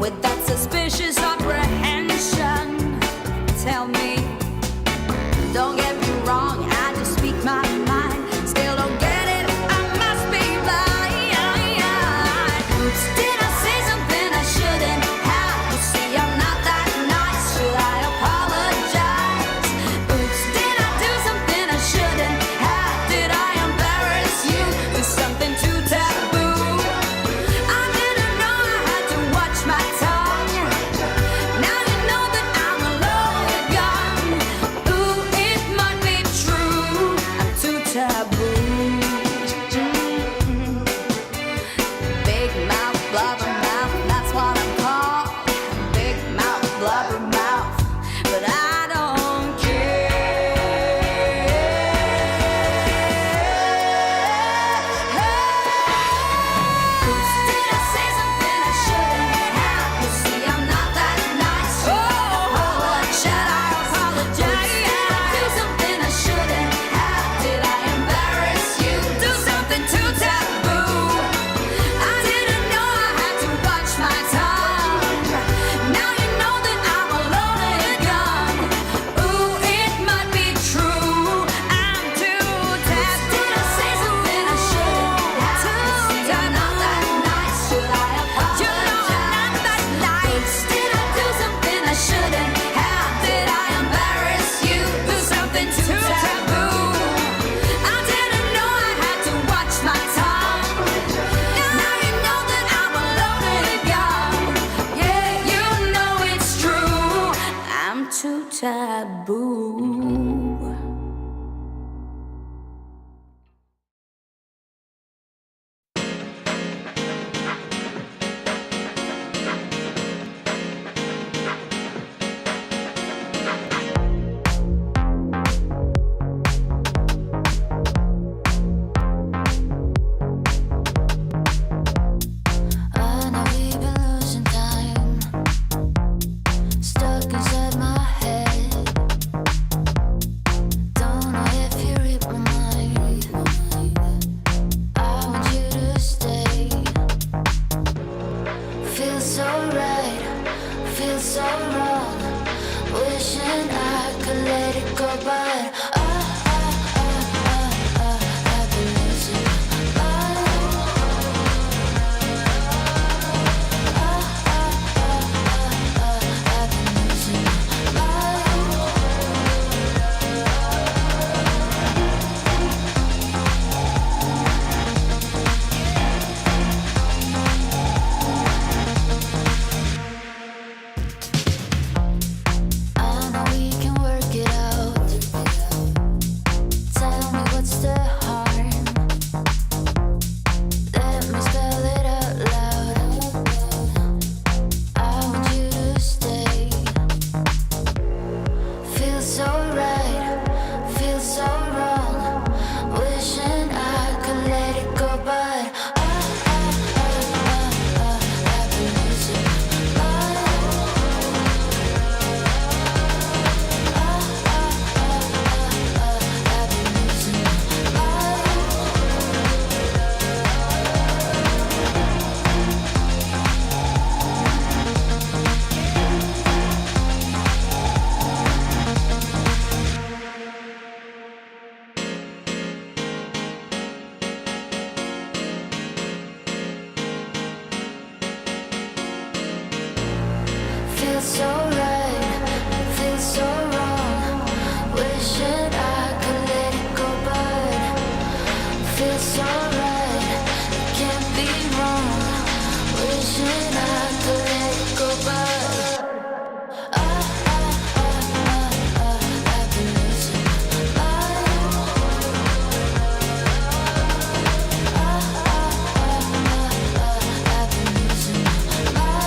with that suspicious apprehension. Tell me, don't get me wrong, I just speak my mind. Still don't get it, I must be blind. Oops, did I say something I shouldn't have? You see, I'm not that nice, should I apologize? Oops, did I do something I shouldn't have? Did I embarrass you? Do something too taboo? I didn't know I had to watch my tongue. Now you know that I'm alone again. Ooh, it might be true, I'm too taboo. Big mouth, blubber mouth, that's what I'm called. Big mouth, blubber mouth, but I don't care. Oops, did I say something I shouldn't have? You see, I'm not that nice. Should I apologize? Did I do something I shouldn't have? Did I embarrass you? Do something too taboo? I didn't know I had to watch my tongue. Now you know that I'm alone again. Ooh, it might be true, I'm too taboo. Did I say something I shouldn't have? I'm not that nice. Should I apologize? I'm not that nice. Did I do something I shouldn't have? Did I embarrass you? Do something too taboo? I didn't know I had to watch my tongue. Now you know that I'm alone again. Yeah, you know it's true, I'm too taboo. I know we've been losing time, stuck inside my head. Don't know if you read my mind. I want you to stay. Feels so right, feels so wrong. Wishing I could let it go, but I've been losing my mind. I've been losing my mind. I know we can work it out. Tell me what's the harm. Let me spell it out loud. I want you to stay. Feels so right, feels so wrong. Wishing I could let it go, but I've been losing my mind. I've been losing my mind. Feels so right, feels so wrong. Wishing I could let it go, but feels so right, it can't be wrong. Wishing I could let it go, but I've been losing my mind. I've been losing my mind.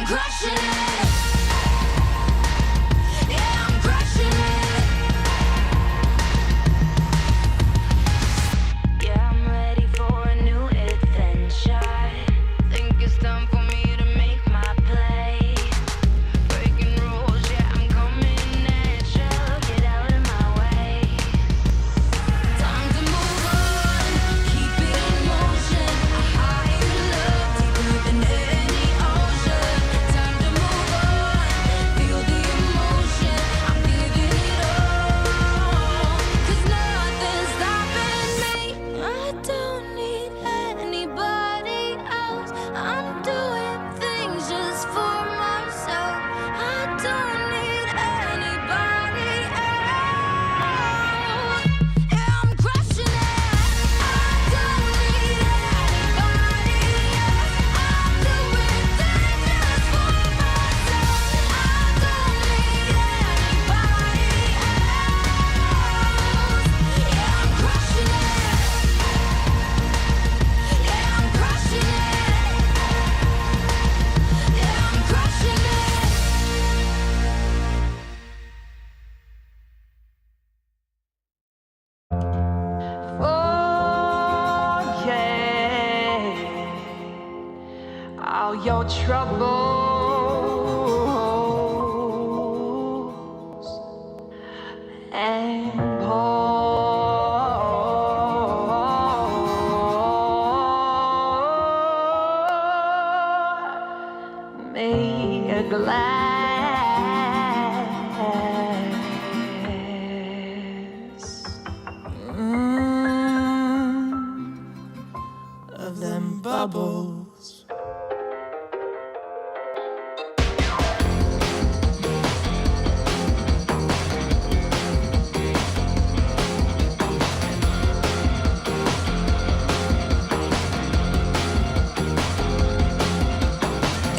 crushing it. Yeah, I'm crushing it. Yeah, I'm ready for a new adventure. Think it's time for me to make my play. Breaking rules, yeah, I'm coming at you. Get out of my way. Time to move on, keep it in motion. A higher love, deeper than any ocean. Time to move on, feel the emotion. I'm giving it all, 'cause nothing's stopping me. I don't need anybody else. I'm doing things just for myself. I don't need anybody else. Yeah, I'm crushing it. I don't need anybody else. I'm doing things just for myself. I don't need anybody else. Yeah, I'm crushing it. Yeah, I'm crushing it. Yeah, I'm crushing it. Forget all your troubles and pour me a glass of them bubbles.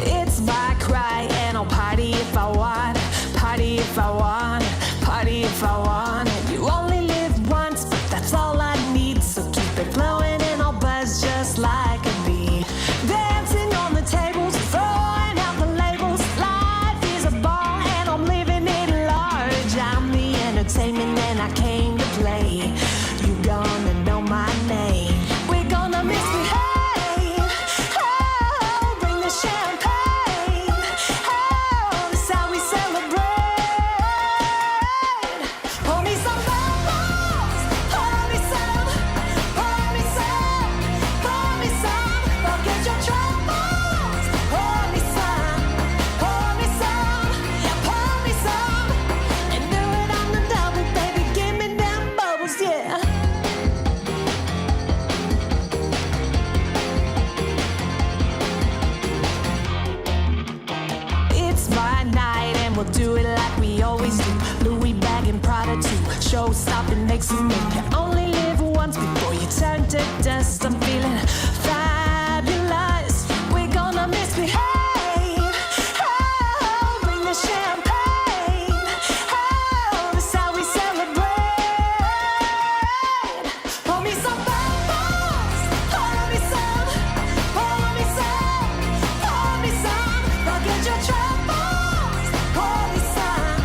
It's my cry and I'll party if I want, party if I want, party if I want. You only live once, but that's all I need. So keep it flowing and I'll buzz just like a bee. Dancing on the tables, throwing out the labels. Life is a ball and I'm living it large. I'm the entertainment and I came to play. You gonna know my name. We're gonna misbehave. Oh, bring the champagne. Oh, that's how we celebrate. Pour me some bubbles. Pour me some. Pour me some. Pour me some. Forget your troubles. Pour me some. Pour me some. Yeah, pour me some. And do it on the double, baby. Give me them bubbles, yeah. It's my night and we'll do it like we always do. Louis bag and Prada too. Show stopping next to me. You only live once before you turn to dust. I'm feeling fabulous. We're gonna misbehave. Oh, bring the champagne. Oh, that's how we celebrate. Pour me some bubbles. Pour me some. Pour me some. Pour me some. Forget your troubles. Pour me some.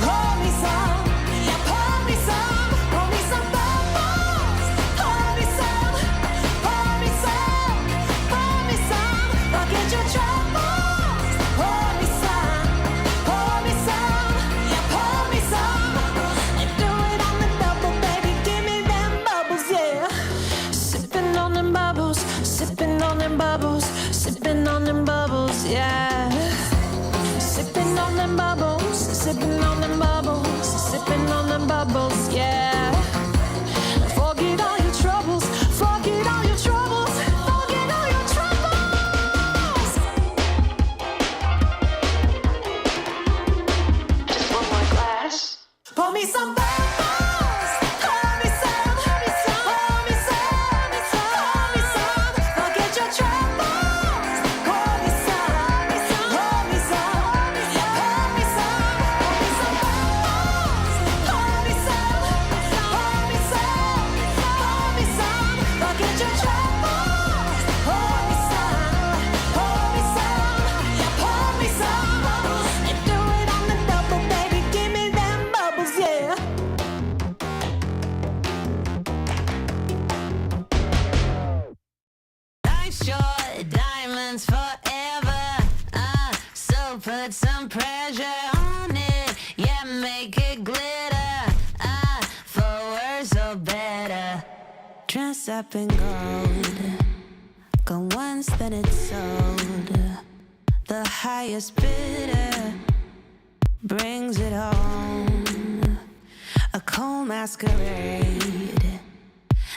Pour me some. Yeah, pour me some. Pour me some bubbles. Pour me some. Pour me some. Pour me some. Forget your troubles. Pour me some. Pour me some. Yeah, pour me some. And do it on the double, baby. Give me them bubbles, yeah. Sipping on them bubbles. Sipping on them bubbles. Sipping on them bubbles, yeah. Sipping on them bubbles. Sipping on them bubbles. Sipping on them bubbles, yeah. Forget all your troubles. Forget all your troubles. Forget all your troubles. Just one more glass. Pour me some bubbles. Pour me some. Pour me some. Pour me some. Pour me some. Forget your troubles. Pour me some. Pour me some. Yeah, pour me some. Pour me some bubbles. Pour me some. Pour me some. Pour me some. Forget your troubles. Pour me some. Pour me some. Yeah, pour me put some pressure on it. Yeah, make it glitter. For worse or better. Dress up in gold. Go once, then it's sold. The highest bidder brings it home. A cold masquerade.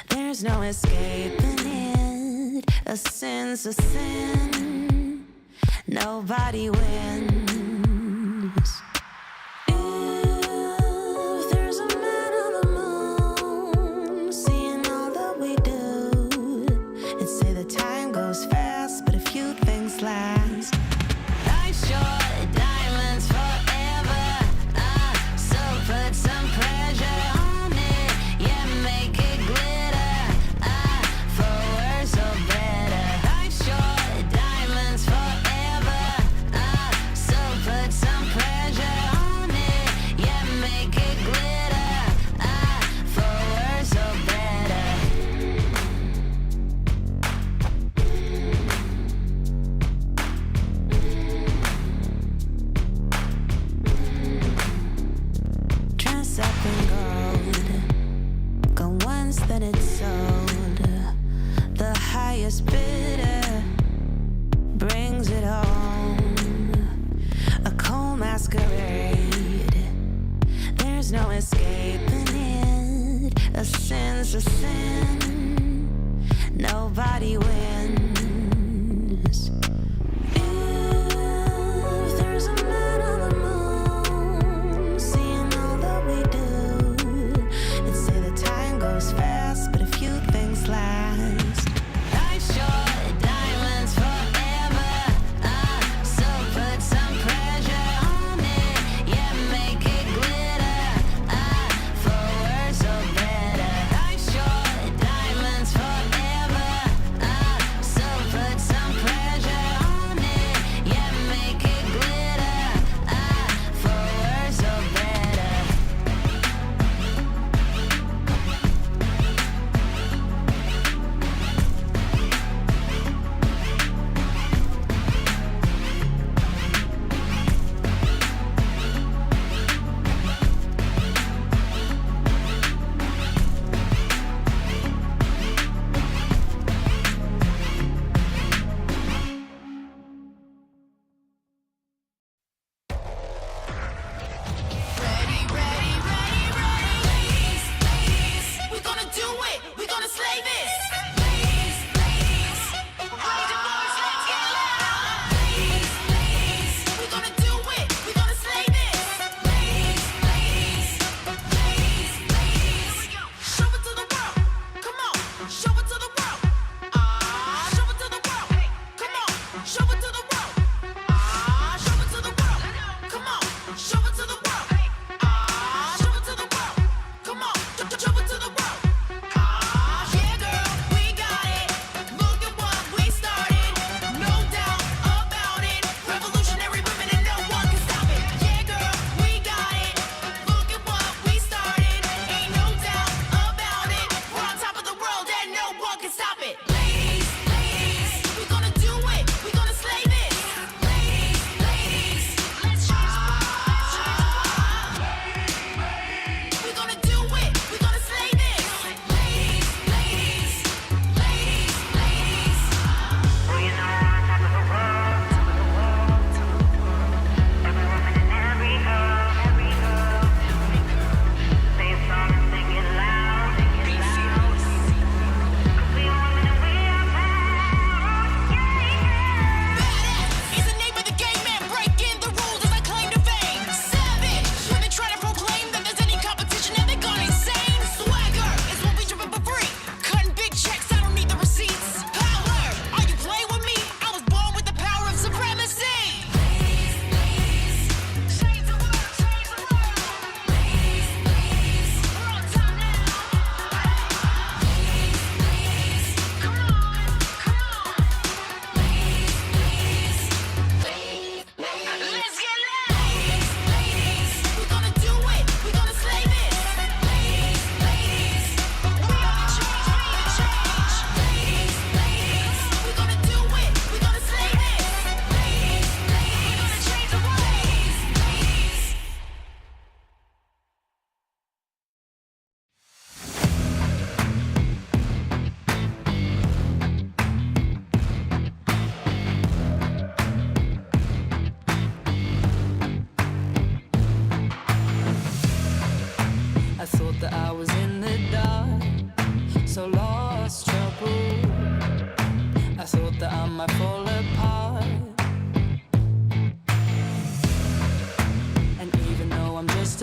There's no escaping it. A sin's a sin. Nobody wins. If there's a man on the moon, seeing all that we do, it'd say the time goes fast, but a few things last. Life short, diamonds forever. So put some pressure on it. Yeah, make it glitter. For worse or better. Life short, diamonds forever. So put some pressure on it. Yeah, make it glitter. For worse or better. Dress up in gold. Go once, then it's sold. The highest bidder brings it home. A cold masquerade. There's no escaping it. A sin's a sin. Nobody wins. If there's a man on the moon, seeing all that we do, it'd say the time goes fast, but a few things last. Life short, diamonds forever. So put some pressure on it. Yeah, make it glitter. For worse or better. Life short, diamonds forever.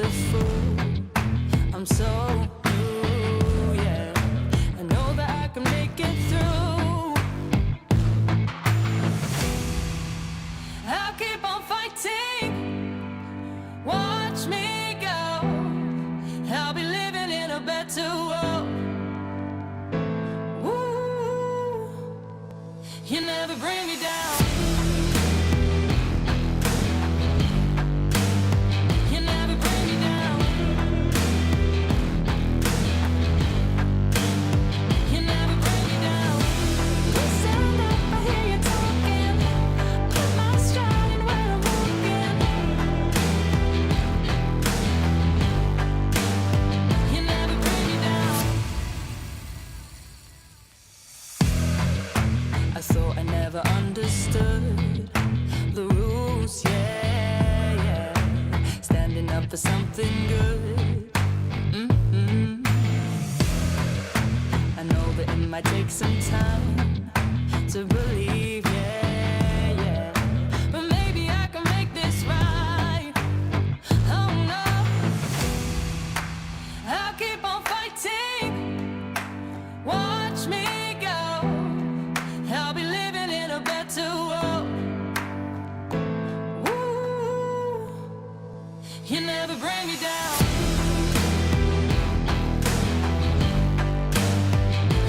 beautiful. I'm so blue, yeah. I know that I can make it through. I'll keep on fighting. Watch me go. I'll be living in a better world. Ooh, you never bring me down. You never bring me down. You never bring me down. You stand up, I hear you talking. Put my stride in where I'm walking. You never bring me down. I thought I never understood the rules, yeah, yeah. Standing up for something good. I know that it might take some time to believe, yeah, yeah. But maybe I can make this right. Oh no, I'll keep on fighting. Watch me go. I'll be living in a better world. Ooh, you never bring me down.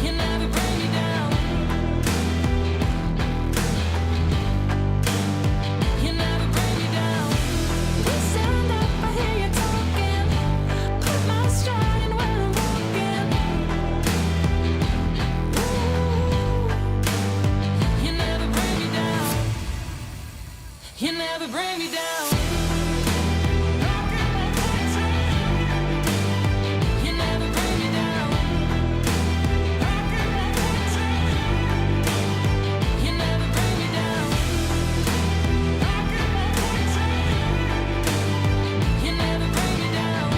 You never bring me down. You never bring me down. We stand up, I hear you talking. Put my stride in where I'm walking. Ooh, you never bring me down. You never bring me down. You never bring me down. You never bring me down. You never bring me down.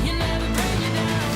You never bring me down.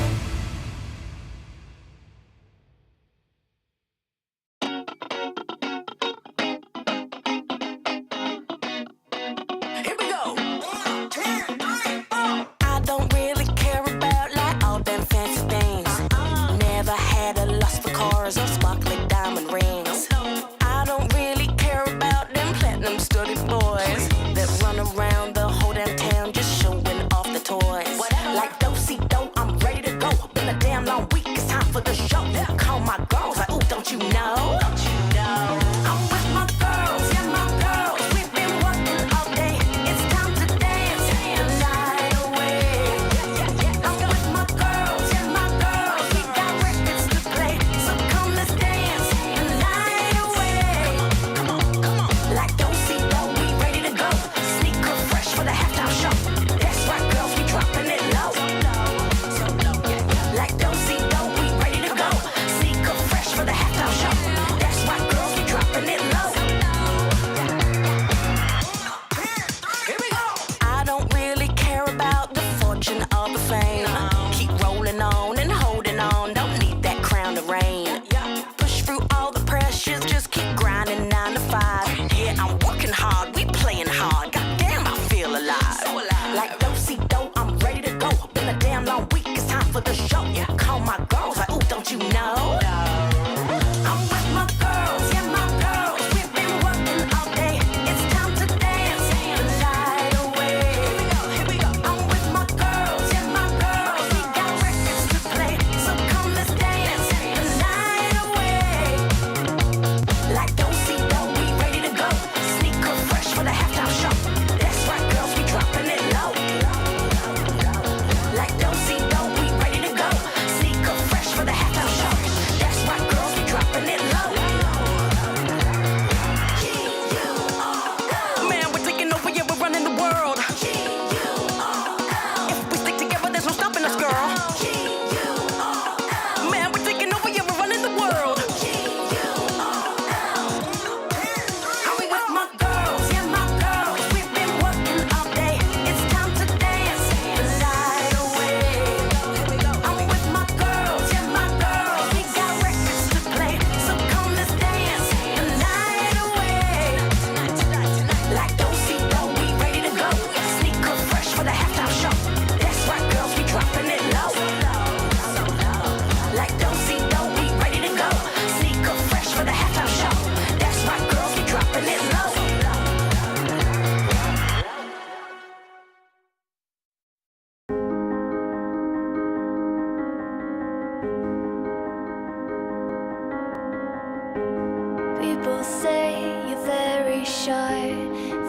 People say you're very shy.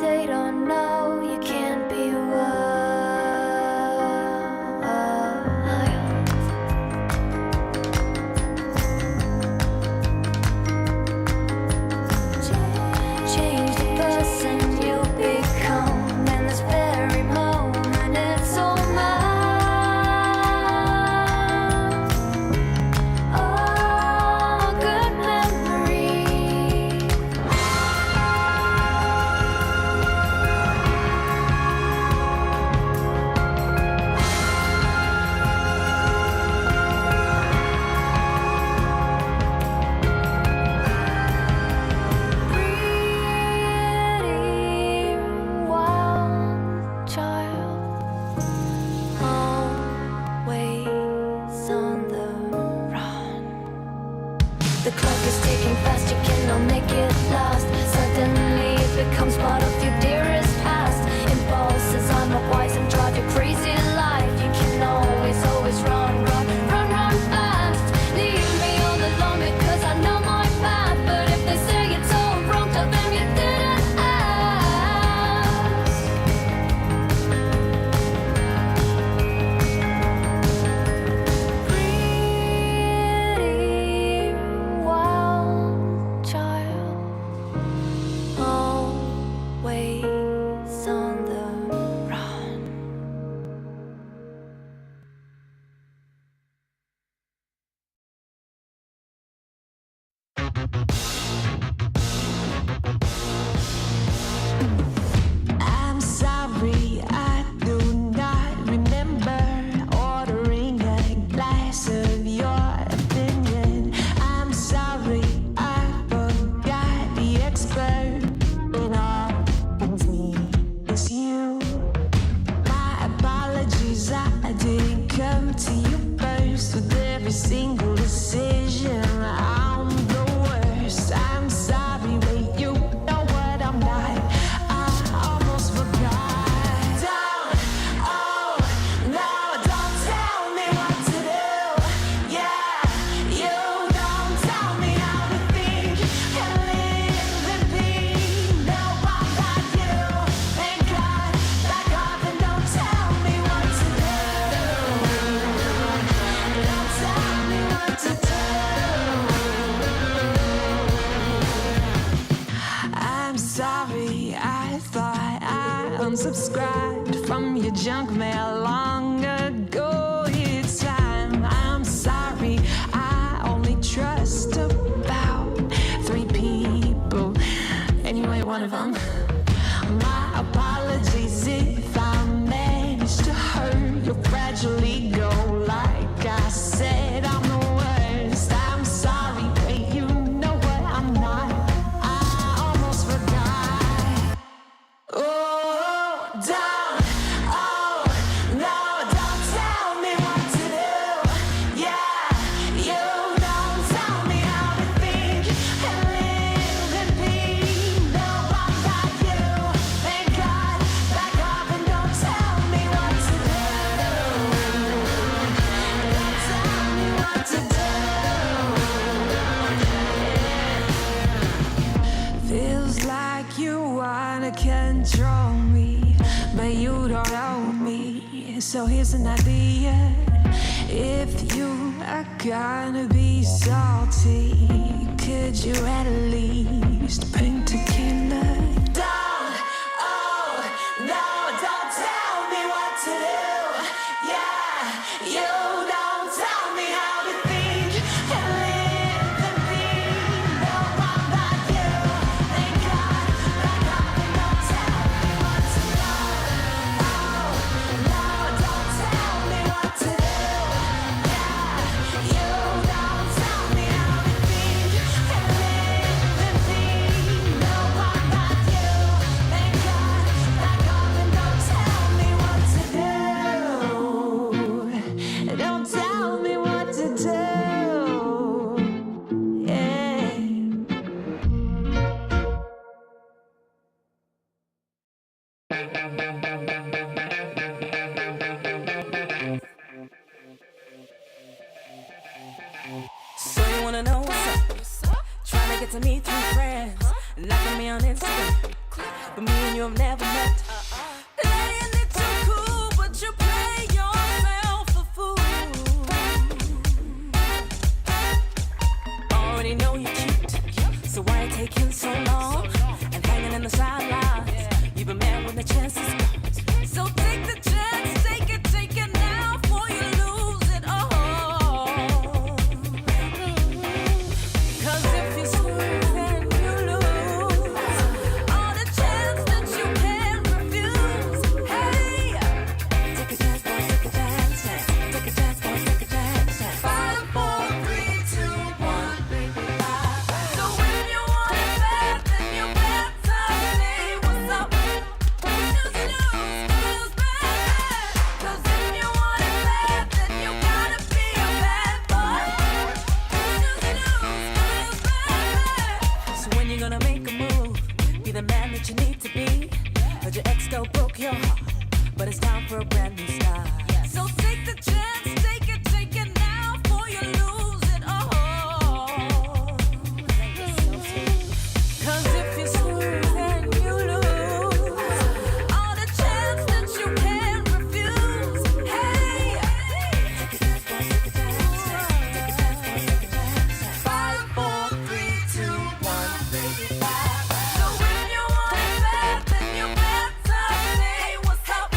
They don't know you can't be wild. Change the person you become in this very moment. It's all mine. Oh, good memory. Pretty wild child, always on the run. The clock is ticking fast, you cannot make it last. Suddenly it becomes part of your dearest past. Impulses are not wise and drive your crazy life. You can always run fast. Leave me all alone because I know my path. But if they say it's all wrong, tell them you didn't ask. Pretty wild child, always on the run. I'm sorry, I do not remember ordering a glass of your opinion. I'm sorry, I forgot the expert in all things me is you. My apologies, I didn't come to you first with every single decision. I'm the worst. I'm sorry, wait, you know what I'm not. I almost forgot. Don't, oh, no, don't tell me what to do. Yeah, you don't tell me how to think and live and be. No, I'm not you. Thank God, back off and don't tell me what to do. Don't tell me what to do. I'm sorry, I thought I unsubscribed from your junk mail long ago. It's time. I'm sorry, I only trust about 3 people. Anyway, one of them. My apologies if I managed to hurt your fragile ego. Like I said, I'm the worst. I'm sorry, wait, you know what I'm not. I almost forgot. Oh, don't, oh, no, don't tell me what to do. Yeah, you don't tell me how to think and live and be. No, I'm not you. Thank God, back off and don't tell me what to do. Don't tell me what to do. Feels like you wanna control me, but you don't own me. So here's an idea. If you are gonna be salty, could you at least bring tequila? Don't, oh, no, don't tell me what to do. Yeah, you don't tell me how to think and live and be. No, I'm not you. Thank God, back off and don't tell me what to do. Oh, no, don't tell me what to do. Yeah, you don't tell me how to think and live and be. No, I'm not you. Thank God, back off and don't tell me what to do. Don't tell me what to do. Yeah. So you wanna know what's up? Trying to get to to me through friends, liking me on Instagram, but me and you have never met. Playing it too cool, but you play yourself a fool. Already know you're cute, so why it taking so long and hanging in the sidelines? You've been mad when the chance is gone. So take the chance, take it now, before you lose it all. 'Cause if you swerve then you lose all the chance that you can't refuse. Hey, take a chance, boy, take a chance, take a chance, boy, take a chance. 5, 4, 3, 2, 1, baby, bye. So when you want it bad, then you better say what's up. Lose, lose, bad. 'Cause if you want it bad, then you gotta be a bad boy. Lose, bad. So when you gonna make a move, be the man that you need to be. 'Cause your ex girl broke your heart, but it's time for a brand new start. So take the chance, take it now, before you lose it all. 'Cause if you swerve then you lose all the chance that you can't refuse. Hey, take a chance, boy, take a chance, take a chance, boy, take a chance. 5, 4, 3, 2, 1, baby, bye. So when you want it bad, then you better say what's up.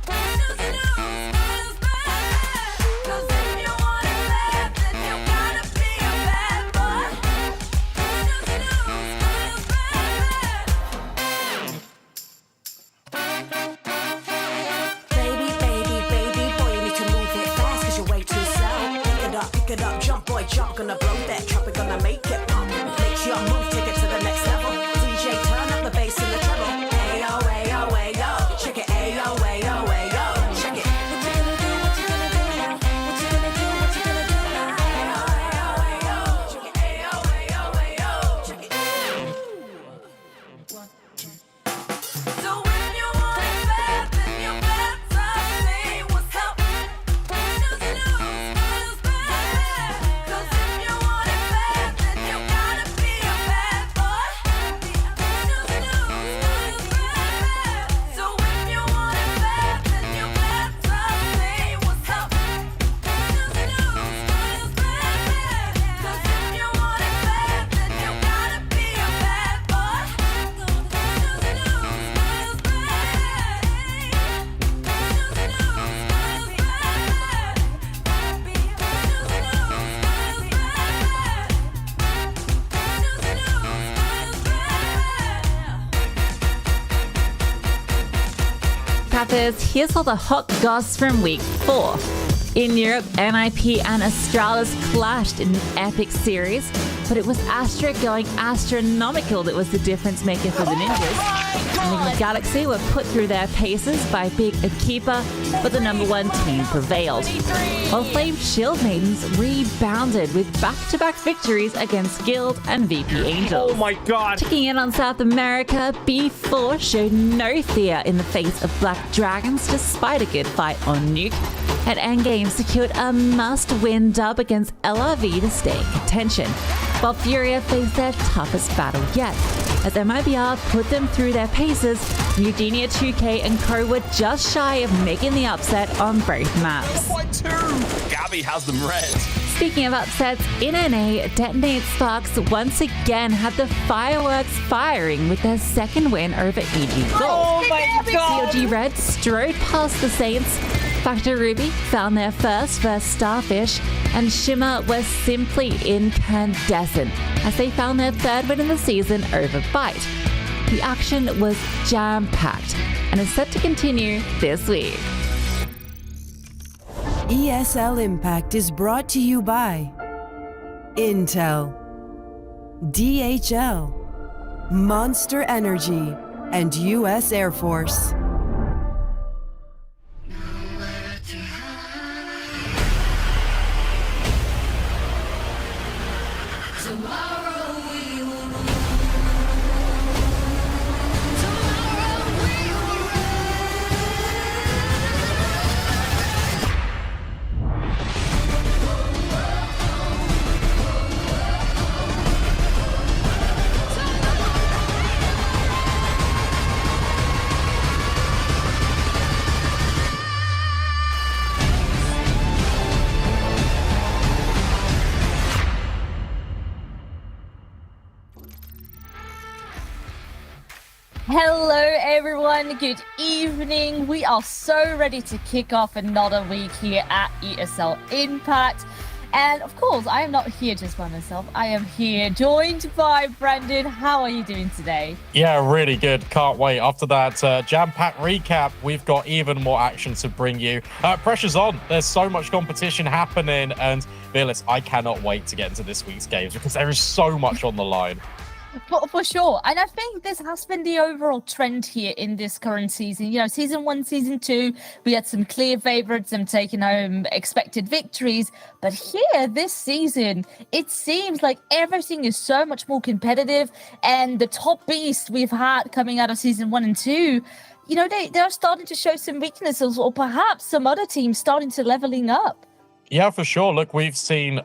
Lose, lose, bad. 'Cause if you want it bad, then you gotta be a bad boy. Lose, lose, bad. Baby, baby, baby, boy, you need to move it fast, 'cause you're way too slow. Pick it up, jump, boy, jump, gonna blow that trumpet, gonna make it pop. Make your move, take it to the next level. DJ, turn up the bass and the treble. Ayo, ayo, ayo, check it, ayo, ayo, ayo, check it. What you gonna do, what you gonna do now? What you gonna do, what you gonna do now? Ayo, ayo, ayo, check it, ayo, ayo, ayo, check it. So when you want it bad, then you better say what's up. Lose, lose, bad. 'Cause if you want it bad, then you gotta be a bad boy. Lose, lose, bad. So when you want it bad, then you better say what's up. Lose, lose, bad. 'Cause if you want it bad, then you gotta be a bad boy. Lose, lose, bad. Cappers, here's all the hot goss from week 4. In Europe, NIP and Astralis clashed in an epic series, but it was Astra going astronomical that was the difference maker for the Ninjas. Enigma Galaxy were put through their paces by Big and Keeper, but the number 1 team prevailed. While Flame Shield Maidens rebounded with back-to-back victories against Guild and VP Angels. Oh my god. Checking in on South America, B4 showed no fear in the face of Black Dragons despite a good fight on Nuke. And Endgame secured a must-win dub against LRV to stay in contention, while Furia faced their toughest battle yet. As MIBR put them through their paces, Eugenia 2K and co were just shy of making the upset on both maps. By 2. Gabby has them red. Speaking of upsets, in NA, Detonate Sparks once again had the fireworks firing with their second win over EG Gold. Oh my god. CLG Red strode past the Saints. Factor Ruby found their first versus Starfish, and Shimmer was simply incandescent as they found their third win in the season over Byte. The action was jam-packed and is set to continue this week. ESL Impact is brought to you by Intel, DHL, Monster Energy, and U.S. Air Force. Hello, everyone. Good evening. We are so ready to kick off another week here at ESL Impact. And of course, I am not here just by myself. I am here joined by Brandon. How are you doing today? Yeah, really good. Can't wait. After that jam-packed recap, we've got even more action to bring you. Pressure's on. There's so much competition happening. And Fearless, I cannot wait to get into this week's games because there is so much on the line. For sure. And I think this has been the overall trend here in this current season. You know, season 1, season 2, we had some clear favorites, them taking home expected victories. But here, this season, it seems like everything is so much more competitive. And the top beast we've had coming out of season 1 and 2, you know, they're starting to show some weaknesses, or perhaps some other teams starting to leveling up. Yeah, for sure. Look, we've seen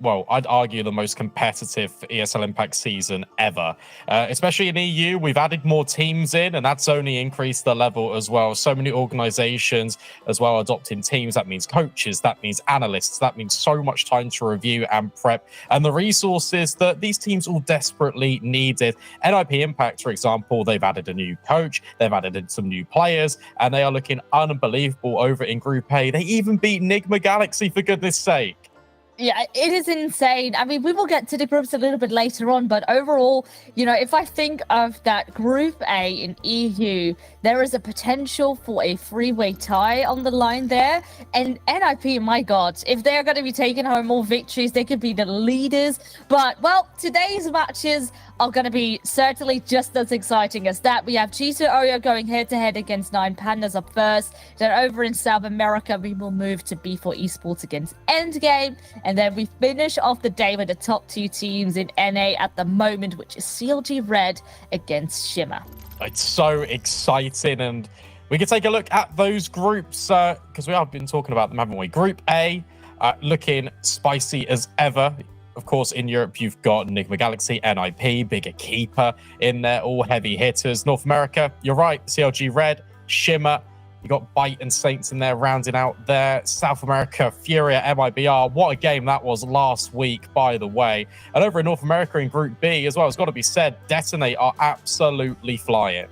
well, I'd argue the most competitive ESL Impact season ever. Especially in EU, we've added more teams in, and that's only increased the level as well. So many organizations as well adopting teams. That means coaches, that means analysts, that means so much time to review and prep, and the resources that these teams all desperately needed. NIP Impact, for example, they've added a new coach, they've added in some new players, and they are looking unbelievable over in Group A. They even beat Nigma Galaxy, for goodness sake. Yeah, it is insane. I mean, we will get to the groups a little bit later on, but overall, you know, if I think of that Group A in EU, there is a potential for a three-way tie on the line there. And NIP, my God, if they're going to be taking home more victories, they could be the leaders. But, well, today's matches are going to be certainly just as exciting as that. We have G2 Oya going head-to-head against 9 Pandas up first. Then over in South America, we will move to B4 Esports against Endgame. And then we finish off the day with the top 2 teams in NA at the moment, which is CLG Red against Shimmer. It's so exciting, and we can take a look at those groups because we have been talking about them, haven't we? Group A, looking spicy as ever. Of course, in Europe, you've got Nigma Galaxy, NIP, Bigger Keeper in there, all heavy hitters. North America, you're right, CLG Red, Shimmer. You got Byte and Saints in there rounding out there. South America, Furia, MIBR. What a game that was last week, by the way. And over in North America in Group B as well, it's got to be said, Detonate are absolutely flying.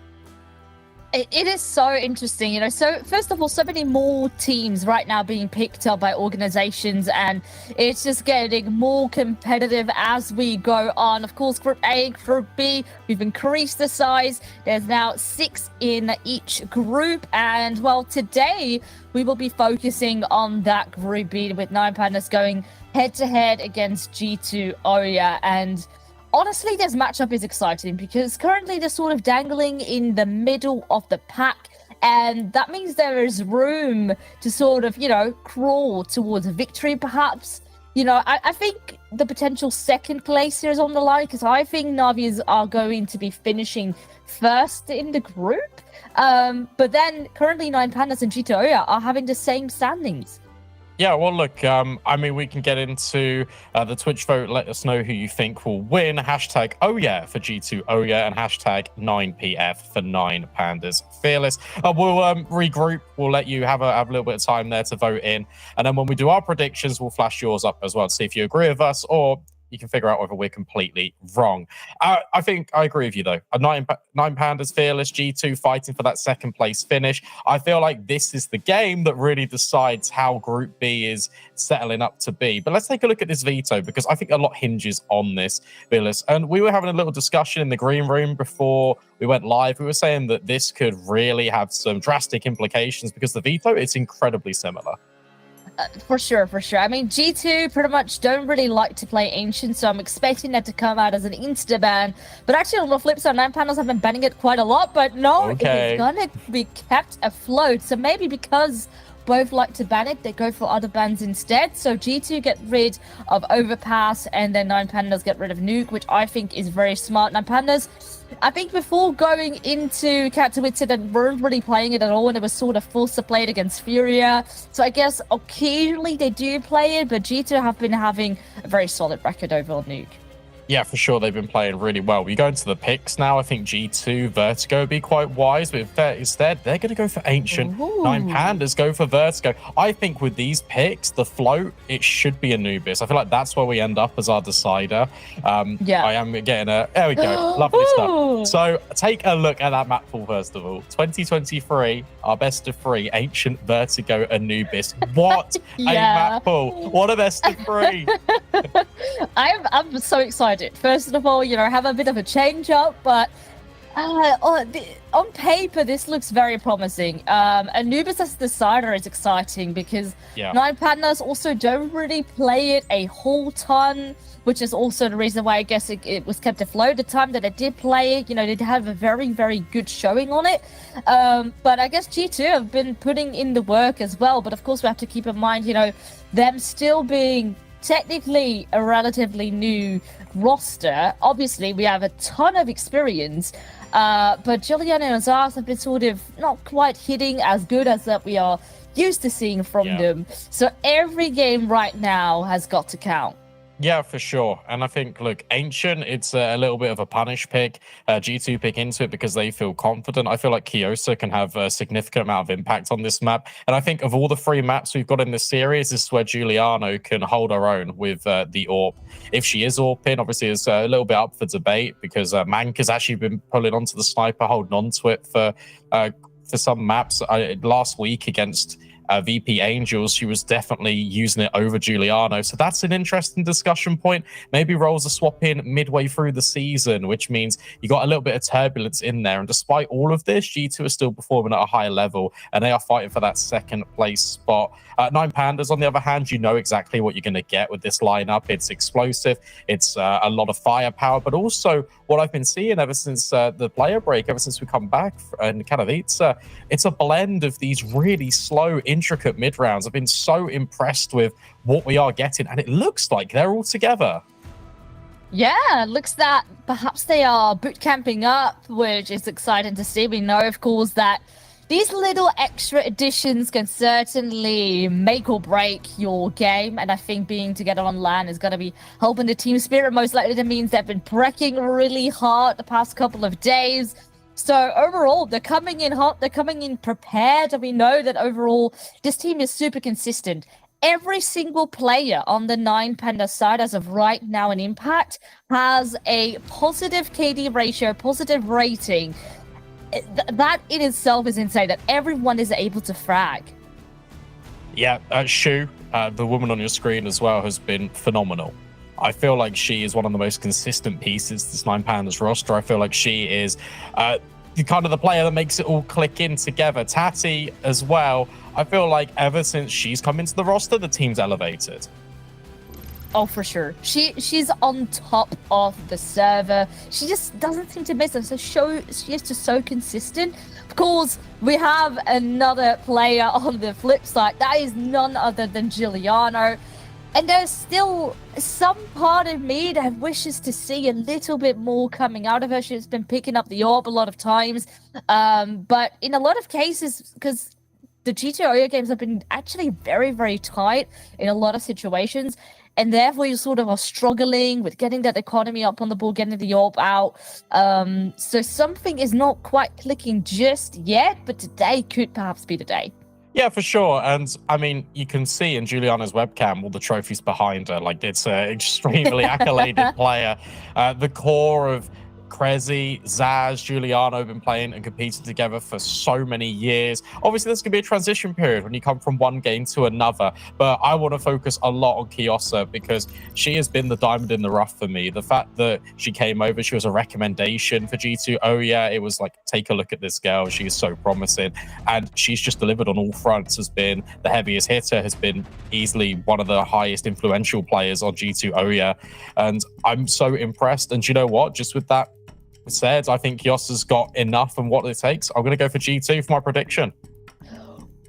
It is so interesting, you know. So first of all, so many more teams right now being picked up by organizations, and it's just getting more competitive as we go on. Of course, Group A, Group B, we've increased the size. There's now 6 in each group, and well, today we will be focusing on that Group B with 9 Pandas going head-to-head against G2 Oya. And honestly, this matchup is exciting because currently they're sort of dangling in the middle of the pack, and that means there is room to sort of, you know, crawl towards a victory, perhaps. You know, I think the potential second place here is on the line because I think Navi's are going to be finishing first in the group. But then currently 9 Pandas and G2 Oya are having the same standings. Yeah, well, look, I mean, we can get into the Twitch vote. Let us know who you think will win. Hashtag Oya for G2 Oya and hashtag 9PF for 9 Pandas Fearless. We'll regroup. We'll let you have a little bit of time there to vote in. And then when we do our predictions, we'll flash yours up as well to see if you agree with us, or you can figure out whether we're completely wrong. I think I agree with you, though. 9 Pandas Fearless, G2 fighting for that second place finish. I feel like this is the game that really decides how Group B is settling up to be. But let's take a look at this veto, because I think a lot hinges on this, Fearless. And we were having a little discussion in the green room before we went live. We were saying that this could really have some drastic implications because the veto, it's incredibly similar. For sure. I mean, G2 pretty much don't really like to play Ancient, so I'm expecting that to come out as an insta-ban. But actually, on the flip side, 9 Pandas have been banning it quite a lot, but no, Okay. It is gonna be kept afloat. So maybe because both like to ban it, they go for other bans instead. So G2 get rid of Overpass, and then 9 Pandas get rid of Nuke, which I think is very smart. 9 Pandas, I think before going into Katowice, they weren't really playing it at all, and it was sort of forced to play it against Furia. So I guess occasionally they do play it, but G2 have been having a very solid record over on Nuke. Yeah, for sure. They've been playing really well. We go into the picks now. I think G2 Vertigo would be quite wise, but instead, they're going to go for Ancient. Ooh. 9 Pandas go for Vertigo. I think with these picks, the float, it should be Anubis. I feel like that's where we end up as our decider. Yeah. I am getting a... There we go. Lovely Ooh. stuff. So take a look at that map pool, first of all. 2023, our best of 3, Ancient, Vertigo, Anubis. What a Yeah. map pool. What a best of 3. I'm so excited. First of all, have a bit of a change up, but on paper, this looks very promising. Anubis as the decider is exciting because Yeah. 9 Pandas also don't really play it a whole ton, which is also the reason why I guess it was kept afloat. The time that it did play it, they did have a very, very good showing on it. But I guess G2 have been putting in the work as well. But of course, we have to keep in mind, them still being technically a relatively new roster. Obviously, we have a ton of experience, but Juliana and Zaz have been sort of not quite hitting as good as that we are used to seeing from them. So every game right now has got to count. Yeah, for sure. And I think, look, Ancient, it's a little bit of a punish pick. G2 pick into it because they feel confident. I feel like Kiosa can have a significant amount of impact on this map. And I think of all the 3 maps we've got in this series, this is where Giuliano can hold her own with the AWP. If she is AWPing, obviously it's a little bit up for debate because Mank has actually been pulling onto the sniper, holding on to it for some maps. Last week against VP Angels, she was definitely using it over Giuliano. So that's an interesting discussion point. Maybe roles are swapping midway through the season, which means you got a little bit of turbulence in there. And despite all of this, G2 are still performing at a high level and they are fighting for that second place spot. 9 Pandas, on the other hand, you know exactly what you're going to get with this lineup. It's explosive. It's a lot of firepower, but also what I've been seeing ever since the player break, ever since we come back in Katowice, it's a blend of these really slow, intricate mid rounds. I've been so impressed with what we are getting, and it looks like they're all together. Yeah, looks that perhaps they are boot camping up, which is exciting to see. We know, of course, that these little extra additions can certainly make or break your game, and I think being together on LAN is going to be helping the team spirit. Most likely that means they've been brecking really hard the past couple of days. So overall, they're coming in hot, they're coming in prepared, and we know that overall this team is super consistent. Every single player on the 9 Panda side as of right now in Impact has a positive KD ratio, positive rating. That in itself is insane, that everyone is able to frag. Yeah, Shu, the woman on your screen as well, has been phenomenal. I feel like she is one of the most consistent pieces to this 9 Pandas roster. I feel like she is kind of the player that makes it all click in together. Tati as well. I feel like ever since she's come into the roster, the team's elevated. Oh, for sure. She's on top of the server. She just doesn't seem to miss them. So she is just so consistent. Of course, we have another player on the flip side. That is none other than Giuliano. And there's still some part of me that wishes to see a little bit more coming out of her. She's been picking up the AWP a lot of times. But in a lot of cases, because the G2 Oya games have been actually very, very tight in a lot of situations. And therefore, you sort of are struggling with getting that economy up on the board, getting the AWP out. So something is not quite clicking just yet, but today could perhaps be the day. Yeah, for sure. And I mean, you can see in Juliana's webcam all the trophies behind her. Like, it's an extremely accoladed player. The core of Krezi, Zaz, Giuliano have been playing and competing together for so many years. Obviously, there's going to be a transition period when you come from one game to another, but I want to focus a lot on Kiosa because she has been the diamond in the rough for me. The fact that she came over, she was a recommendation for G2 Oya. It was like, take a look at this girl. She is so promising, and she's just delivered on all fronts, has been the heaviest hitter, has been easily one of the highest influential players on G2 Oya, and I'm so impressed. And you know what? Just with that said, I think Kiosa's got enough and what it takes. I'm going to go for G2 for my prediction.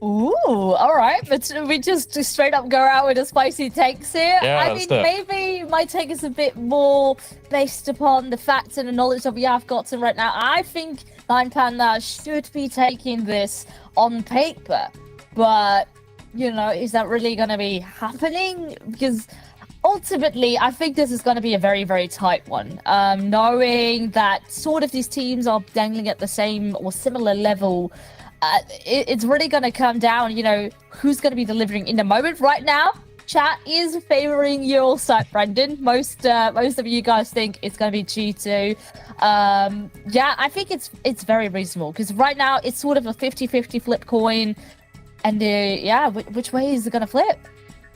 Ooh, all right. But we just straight up go out with a spicy takes here. Yeah, I mean, maybe my take is a bit more based upon the facts and the knowledge that we have gotten right now. I think 9 Panda should be taking this on paper. But, you know, is that really going to be happening? Because ultimately, I think this is going to be a very, very tight one. Knowing that sort of these teams are dangling at the same or similar level, it's really going to come down, who's going to be delivering in the moment. Right now, chat is favoring your side, Brendan. Most of you guys think it's going to be G2. Yeah, I think it's very reasonable because right now it's sort of a 50-50 flip coin. And which way is it going to flip?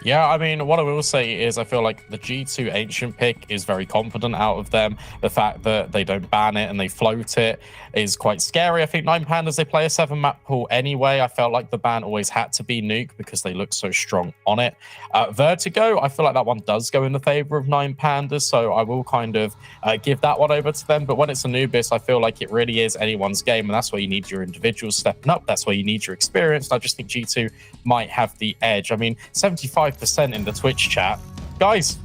Yeah, I mean, what I will say is I feel like the G2 Ancient pick is very confident out of them. The fact that they don't ban it and they float it is quite scary. I think 9 Pandas, they play a 7-map pool anyway. I felt like the ban always had to be Nuke because they look so strong on it. Vertigo, I feel like that one does go in the favor of 9 Pandas, so I will kind of give that one over to them. But when it's Anubis, I feel like it really is anyone's game, and that's where you need your individuals stepping up. That's where you need your experience. And I just think G2 might have the edge. I mean, 75% in the Twitch chat. Guys,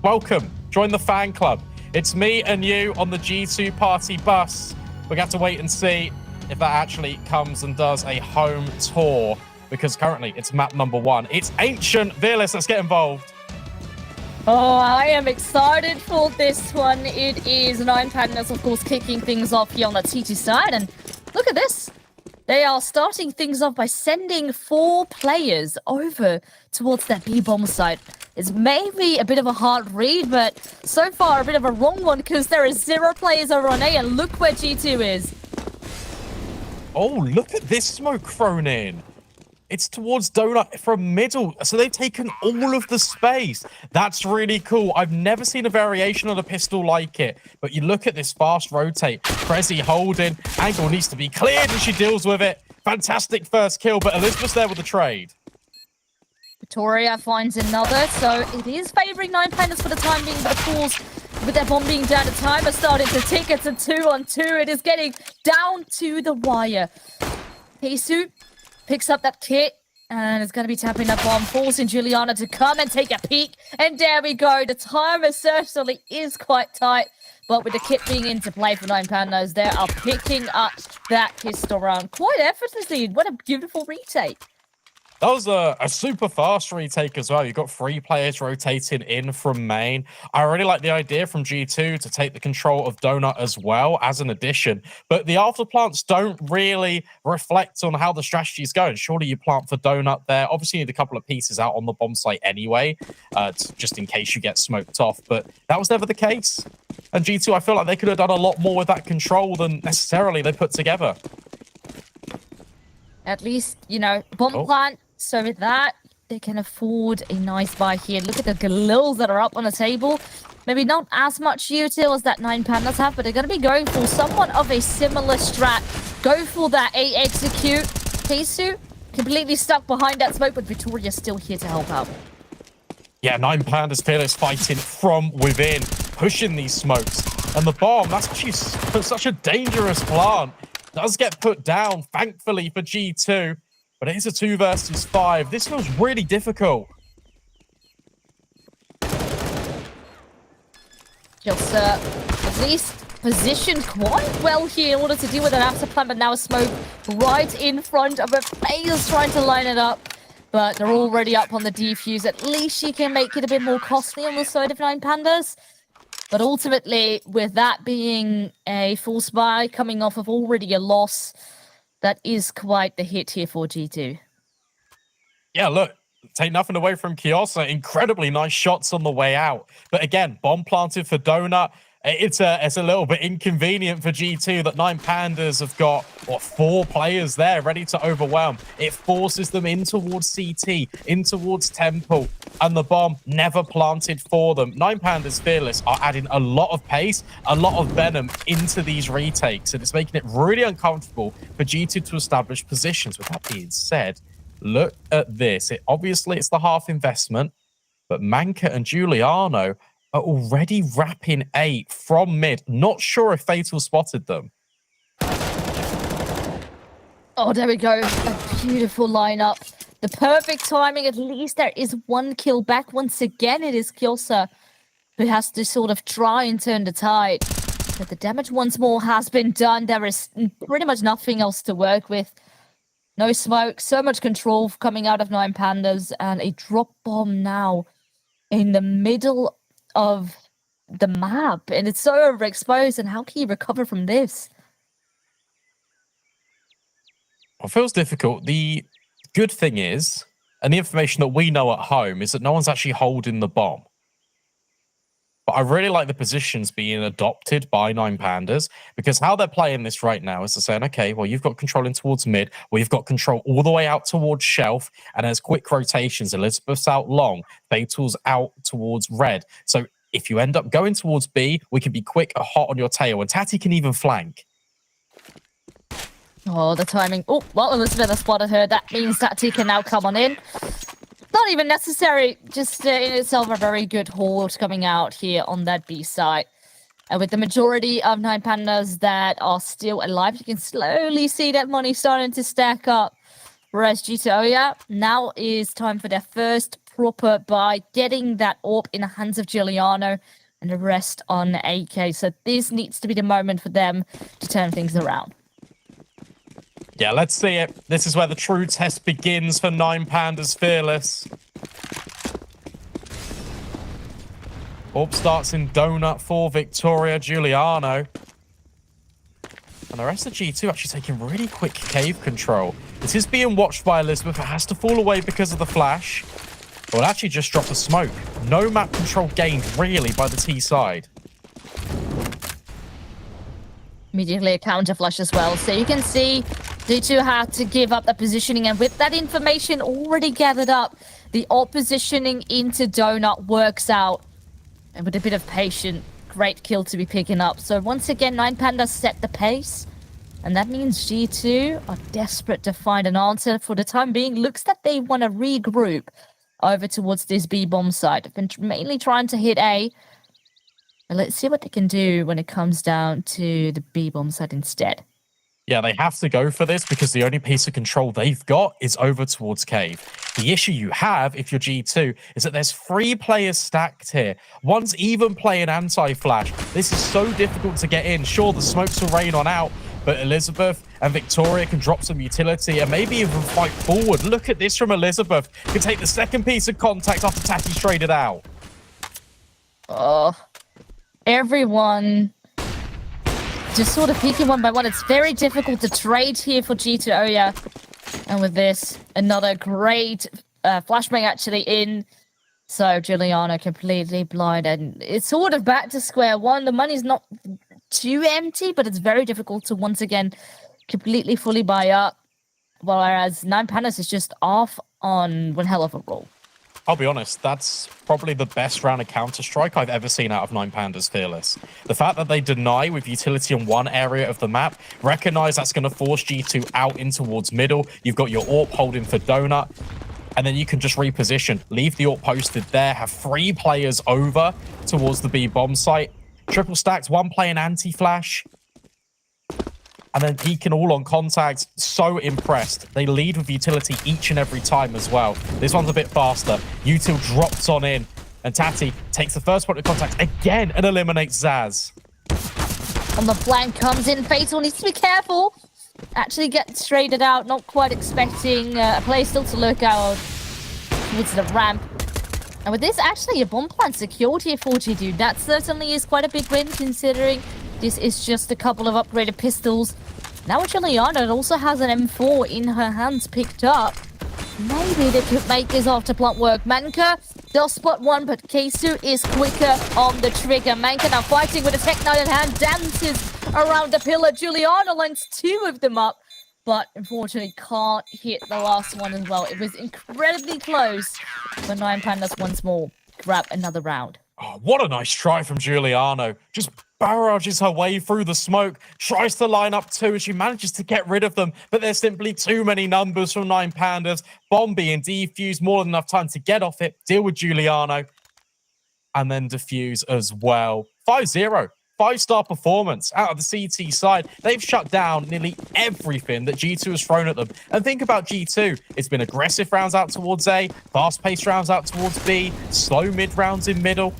welcome. Join the fan club. It's me and you on the G2 party bus. We're going to have to wait and see if that actually comes and does a home tour, because currently it's map number 1. It's Ancient. Fearless, let's get involved. Oh, I am excited for this one. It is 9 Pandas, of course, kicking things off here on the T2 side. And look at this. They are starting things off by sending 4 players over towards that B-bomb site. It's maybe a bit of a hard read, but so far a bit of a wrong one because there is 0 players over on A, and look where G2 is. Oh, look at this smoke thrown in. It's towards Donut from middle. So they've taken all of the space. That's really cool. I've never seen a variation of the pistol like it. But you look at this fast rotate. Prezi holding. Angle needs to be cleared, and she deals with it. Fantastic first kill, but Elizabeth's there with the trade. Victoria finds another, so it is favoring 9 Pandas for the time being, but of course, with their bomb being down, the timer starting to tick. It's a 2-on-2. It is getting down to the wire. Heisu picks up that kit and is going to be tapping that bomb, forcing Juliana to come and take a peek. And there we go. The timer certainly is quite tight, but with the kit being into play for 9 Pandas, they are picking up that pistol round quite effortlessly. What a beautiful retake. That was a super fast retake as well. You've got 3 players rotating in from main. I really like the idea from G2 to take the control of Donut as well as an addition. But the afterplants don't really reflect on how the strategy is going. Surely you plant for Donut there. Obviously, you need a couple of pieces out on the bomb site anyway, just in case you get smoked off. But that was never the case. And G2, I feel like they could have done a lot more with that control than necessarily they put together. At least, bomb plant. So with that, they can afford a nice buy here. Look at the Galils that are up on the table. Maybe not as much util as that 9 Pandas have, but they're going to be going for somewhat of a similar strat. Go for that A execute. Heisu completely stuck behind that smoke, but Victoria's still here to help out. Yeah, 9 Pandas Fearless fighting from within, pushing these smokes. And the bomb, that's actually such a dangerous plant. Does get put down, thankfully, for G2. But it is a 2 versus 5. This feels really difficult. Just at least positioned quite well here in order to deal with an after plan, but now a smoke right in front of her face, trying to line it up. But they're already up on the defuse. At least she can make it a bit more costly on the side of 9 Pandas. But ultimately, with that being a false buy coming off of already a loss, that is quite the hit here for G2. Yeah, look, take nothing away from Kiosa. Incredibly nice shots on the way out. But again, bomb planted for Donut. It's a little bit inconvenient for G2 that 9 Pandas have got, 4 players there ready to overwhelm. It forces them in towards CT, in towards Temple, and the bomb never planted for them. 9 Pandas Fearless are adding a lot of pace, a lot of venom into these retakes, and it's making it really uncomfortable for G2 to establish positions. With that being said, look at this. Obviously, it's the half investment, but Manka and Giuliano are already wrapping 8 from mid. Not sure if Fatal spotted them. Oh, there we go. A beautiful lineup. The perfect timing. At least there is 1 kill back. Once again, it is Kiosa who has to sort of try and turn the tide. But the damage once more has been done. There is pretty much nothing else to work with. No smoke. So much control coming out of 9 Pandas. And a drop bomb now in the middle of the map, and it's so overexposed. And how can you recover from this? Well, it feels difficult. The good thing is, and the information that we know at home, is that no one's actually holding the bomb. But I really like the positions being adopted by Nine Pandas, because how they're playing this right now is they're saying, okay, well, you've got control in towards mid, we've got control all the way out towards shelf, and there's quick rotations. Elizabeth's out long, Fatal's out towards red. So if you end up going towards B, we can be quick or hot on your tail, and Tati can even flank. Oh, the timing. Oh, well, Elizabeth has spotted her. That means that T can now come on in. Not even necessary, just in itself a very good hold coming out here on that B side. And with the majority of Nine Pandas that are still alive, you can slowly see that money starting to stack up. Whereas G2 Oya, now is time for their first proper buy, getting that AWP in the hands of Giuliano and the rest on AK. So this needs to be the moment for them to turn things around. Yeah, let's see it. This is where the true test begins for Nine Pandas Fearless. AWP starts in Donut for Victoria Giuliano. And the rest of G2 actually taking really quick cave control. This is being watched by Elizabeth. It has to fall away because of the flash. Well, it actually just dropped a smoke. No map control gained, really, by the T side. Immediately a counter flash as well. So you can see G2 had to give up the positioning, and with that information already gathered up, the AWP positioning into Donut works out. And with a bit of patience, great kill to be picking up. So once again, Nine Pandas set the pace. And that means G2 are desperate to find an answer. For the time being, looks that they want to regroup over towards this B-bomb side. They've been mainly trying to hit A. And let's see what they can do when it comes down to the B-bomb side instead. Yeah, they have to go for this because the only piece of control they've got is over towards cave. The issue you have, if you're G2, is that there's 3 players stacked here. One's even playing anti-flash. This is so difficult to get in. Sure, the smokes will rain on out, but Elizabeth and Victoria can drop some utility and maybe even fight forward. Look at this from Elizabeth. Can take the second piece of contact after Tati's traded out. Oh, everyone just sort of peeking one by one. It's very difficult to trade here for G2 Oya. And with this, another great flashbang actually in. So Giuliano completely blind, and it's sort of back to square one. The money's not too empty, but it's very difficult to once again completely fully buy up. Whereas Nine Pandas is just off on one hell of a roll. I'll be honest, that's probably the best round of Counter-Strike I've ever seen out of Nine Pandas Fearless. The fact that they deny with utility in one area of the map, recognize that's going to force G2 out in towards middle. You've got your AWP holding for Donut, and then you can just reposition. Leave the AWP posted there, have 3 players over towards the B bomb site. Triple stacked, 1 playing anti-flash. And then peeking all on contact. So impressed. They lead with utility each and every time as well. This one's a bit faster. Util drops on in. And Tati takes the first point of contact again and eliminates Zaz. On the flank comes in. Fatal needs to be careful. Actually gets traded out. Not quite expecting a player still to look out towards the ramp. And with this, actually, a bomb plant secured here for G2. That certainly is quite a big win, considering this is just a couple of upgraded pistols. Now Giuliano also has an M4 in her hands picked up. Maybe they could make this after plant work. Manka does spot one, but Keisu is quicker on the trigger. Manka now fighting with a Tech 9 in hand, dances around the pillar. Giuliano lines 2 of them up, but unfortunately can't hit the last one as well. It was incredibly close, but Nine Pandas once more grab another round. Oh, what a nice try from Giuliano. Just barrages her way through the smoke, tries to line up 2, and she manages to get rid of them, but there's simply too many numbers from Nine Pandas. Bomb being defused, more than enough time to get off it, deal with Giuliano, and then defuse as well. 5-0. 5-star performance out of the CT side. They've shut down nearly everything that G2 has thrown at them. And think about G2. It's been aggressive rounds out towards A, fast-paced rounds out towards B, slow mid rounds in middle.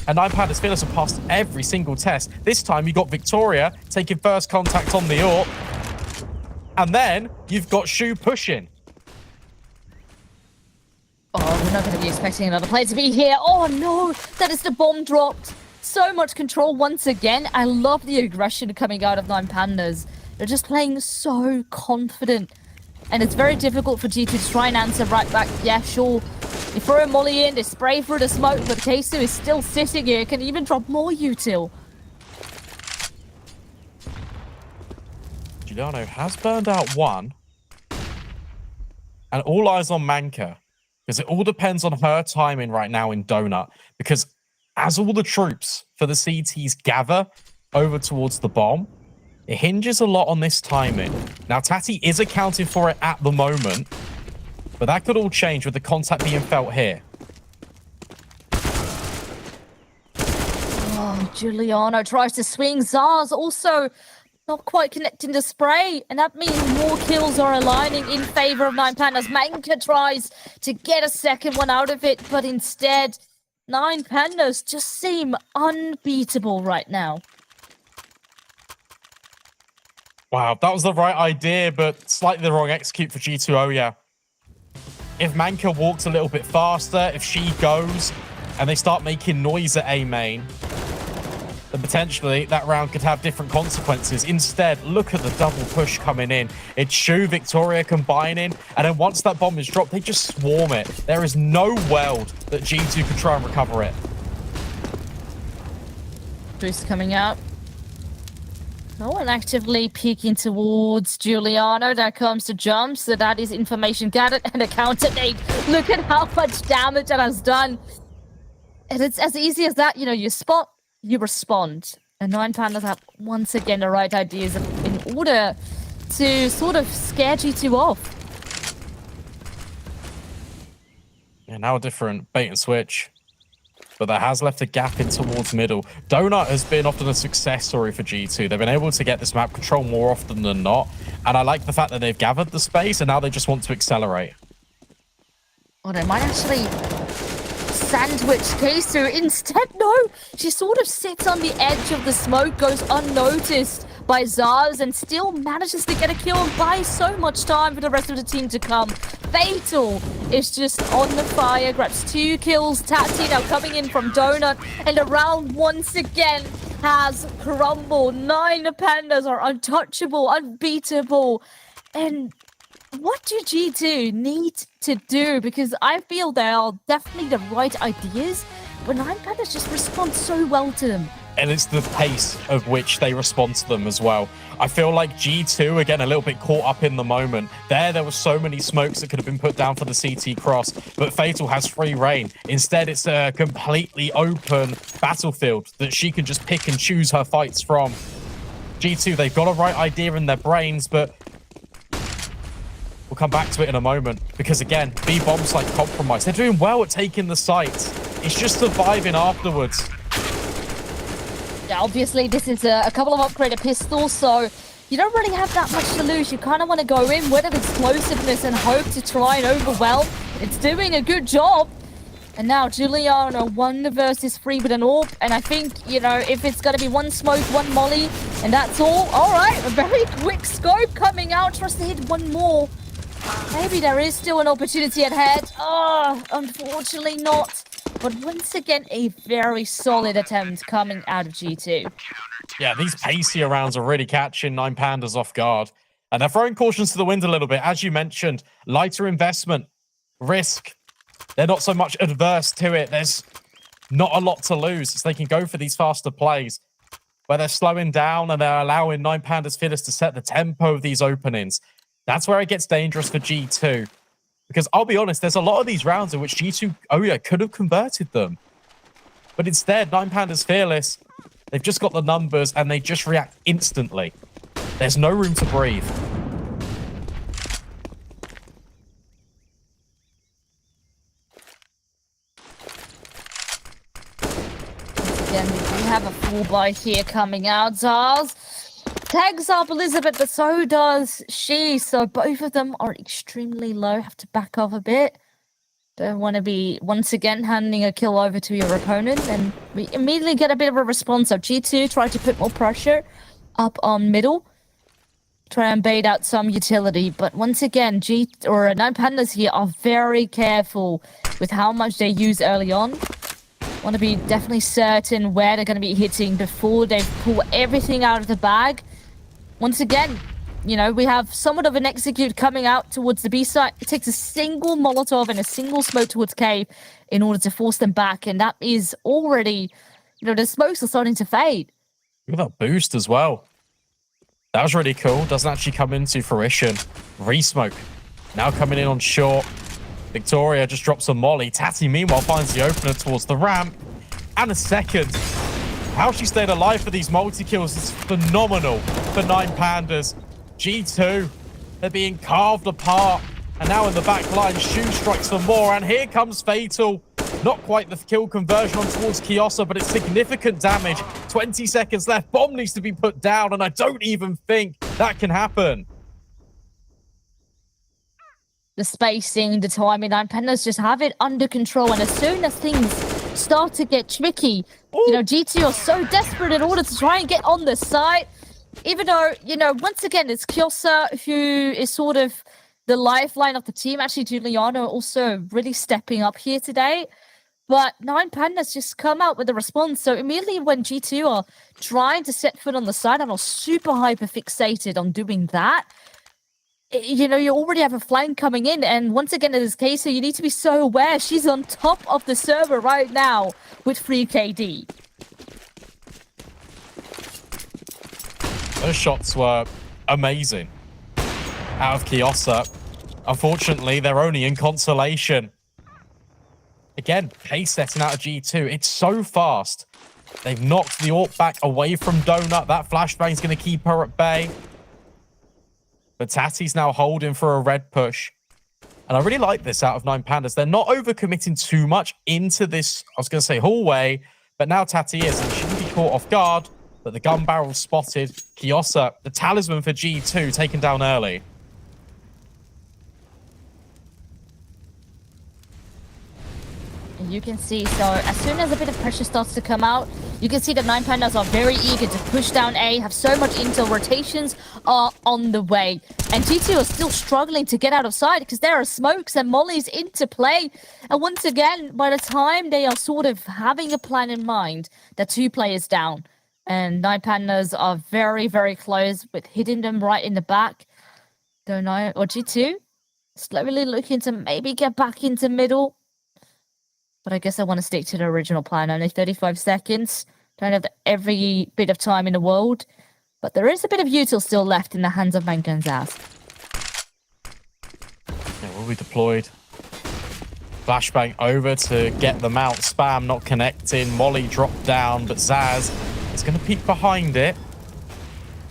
And Nine Pandas Fearless have passed every single test. This time you got Victoria taking first contact on the AWP. And then you've got Shu pushing. Oh, we're not going to be expecting another player to be here. Oh no, that is the bomb dropped. So much control once again. I love the aggression coming out of Nine Pandas. They're just playing so confident. And it's very difficult for G2 to try and answer right back. Yeah, sure. They throw a molly in, they spray through the smoke, but Keisu is still sitting here. Can even drop more util. Giuliano has burned out one. And all eyes on Manka. Because it all depends on her timing right now in Donut. Because as all the troops for the CTs gather over towards the bomb, it hinges a lot on this timing. Now, Tati is accounting for it at the moment, but that could all change with the contact being felt here. Oh, Giuliano tries to swing. Zars also not quite connecting the spray, and that means more kills are aligning in favor of Nine Pandas. Manka tries to get a second one out of it, but instead, Nine Pandas just seem unbeatable right now. Wow, that was the right idea, but slightly the wrong execute for G2 Oya. If Manka walks a little bit faster, if she goes and they start making noise at A main, then potentially that round could have different consequences. Instead, look at the double push coming in. It's Shu, Victoria combining, and then once that bomb is dropped, they just swarm it. There is no world that G2 could try and recover it. Bruce coming out. No one actively peeking towards Giuliano. There comes the jump, so that is information gathered and a counter nade. Look at how much damage that has done. And it's as easy as that. You know, you spot, you respond. And Nine Pandas have once again the right ideas in order to sort of scare G2 off. Yeah, now a different bait and switch. But that has left a gap in towards middle. Donut has been often a success story for G2. They've been able to get this map control more often than not. And I like the fact that they've gathered the space and now they just want to accelerate. Oh, they might actually sandwich Keisu. Instead, no. She sort of sits on the edge of the smoke, goes unnoticed by Zaz, and still manages to get a kill and buys so much time for the rest of the team to come. Fatal is just on the fire, grabs 2 kills. Tati now coming in from Donut, and the round once again has crumbled. 9 Pandas are untouchable, unbeatable. And what do G2 need to do? Because I feel they are definitely the right ideas, but 9 Pandas just respond so well to them. And it's the pace of which they respond to them as well. I feel like G2, again, a little bit caught up in the moment. There were so many smokes that could have been put down for the CT cross, but Fatal has free reign. Instead, it's a completely open battlefield that she can just pick and choose her fights from. G2, they've got a right idea in their brains, but we'll come back to it in a moment. Because again, B-bomb site compromise. They're doing well at taking the site. It's just surviving afterwards. Yeah, obviously this is a couple of upgraded pistols, so you don't really have that much to lose. You kind of want to go in with explosiveness and hope to try and overwhelm. It's doing a good job. And now Giuliano 1 versus 3 with an AWP. And I think, you know, if it's going to be 1 smoke, 1 molly, and that's all. All right, a very quick scope coming out. Tries to hit 1 more. Maybe there is still an opportunity ahead. Oh, unfortunately not. But once again, a very solid attempt coming out of G2. Yeah, these pacier rounds are really catching 9 Pandas off guard. And they're throwing cautions to the wind a little bit. As you mentioned, lighter investment, risk. They're not so much adverse to it. There's not a lot to lose. So they can go for these faster plays where they're slowing down and they're allowing 9 Pandas Fiddlers to set the tempo of these openings. That's where it gets dangerous for G2. Because I'll be honest, there's a lot of these rounds in which G2 Oya could have converted them. But instead, 9 Pandas Fearless, they've just got the numbers and they just react instantly. There's no room to breathe. Again, we do have a full buy here coming out. Zaz tags up Elizabeth, but so does she. So both of them are extremely low. Have to back off a bit. Don't want to be, once again, handing a kill over to your opponent. And we immediately get a bit of a response. So G2 try to put more pressure up on middle. try and bait out some utility. But once again, Nine Pandas here are very careful with how much they use early on. Want to be definitely certain where they're going to be hitting before they pull everything out of the bag. Once again, you know, we have somewhat of an execute coming out towards the B side. It takes a single Molotov and a single smoke towards cave in order to force them back. And that is already, you know, the smokes are starting to fade. Look at that boost as well. That was really cool. Doesn't actually come into fruition. Re-smoke. Now coming in on short. Victoria just drops a molly. Tati, meanwhile, finds the opener towards the ramp. And a second. How she stayed alive for these multi-kills is phenomenal for Nine Pandas. G2, they're being carved apart. And now in the back line, Shu strikes for more. And here comes Fatal. Not quite the kill conversion on towards Kiosa, but it's significant damage. 20 seconds left. Bomb needs to be put down, and I don't even think that can happen. The spacing, the timing, Nine Pandas just have it under control. And as soon as things start to get tricky, you know, G2 are so desperate in order to try and get on the site. Even though, you know, once again, it's Kiosa who is sort of the lifeline of the team. Actually, Giuliano also really stepping up here today. But Nine Pandas just come out with a response. So immediately when G2 are trying to set foot on the side and are super hyper fixated on doing that, you know, you already have a flank coming in. And once again, in this case, so you need to be so aware. She's on top of the server right now with 3 KD. Those shots were amazing out of Kiosa. Unfortunately, they're only in consolation. Again, pace setting out of G2. It's so fast. They've knocked the AWP back away from Donut. That flashbang's going to keep her at bay. But Tati's now holding for a red push. And I really like this out of Nine Pandas. They're not overcommitting too much into this, I was going to say hallway, but now Tati is, and she shouldn't be caught off guard. But the gun barrel spotted. Kiosa, the talisman for G2, taken down early. You can see, so as soon as a bit of pressure starts to come out, you can see that Nine Pandas are very eager to push down A, have so much intel, rotations are on the way. And G2 are still struggling to get out of sight because there are smokes and mollies into play. And once again, by the time they are sort of having a plan in mind, they're 2 players down. And Nine Pandas are very, very close with hitting them right in the back. Don't know, or G2 slowly looking to maybe get back into middle. But I guess I want to stick to the original plan. Only 35 seconds. Don't have every bit of time in the world. But there is a bit of util still left in the hands of Manganzaz. Yeah, will be deployed. Flashbang over to get them out. Spam not connecting. Molly dropped down, but Zaz is going to peek behind it.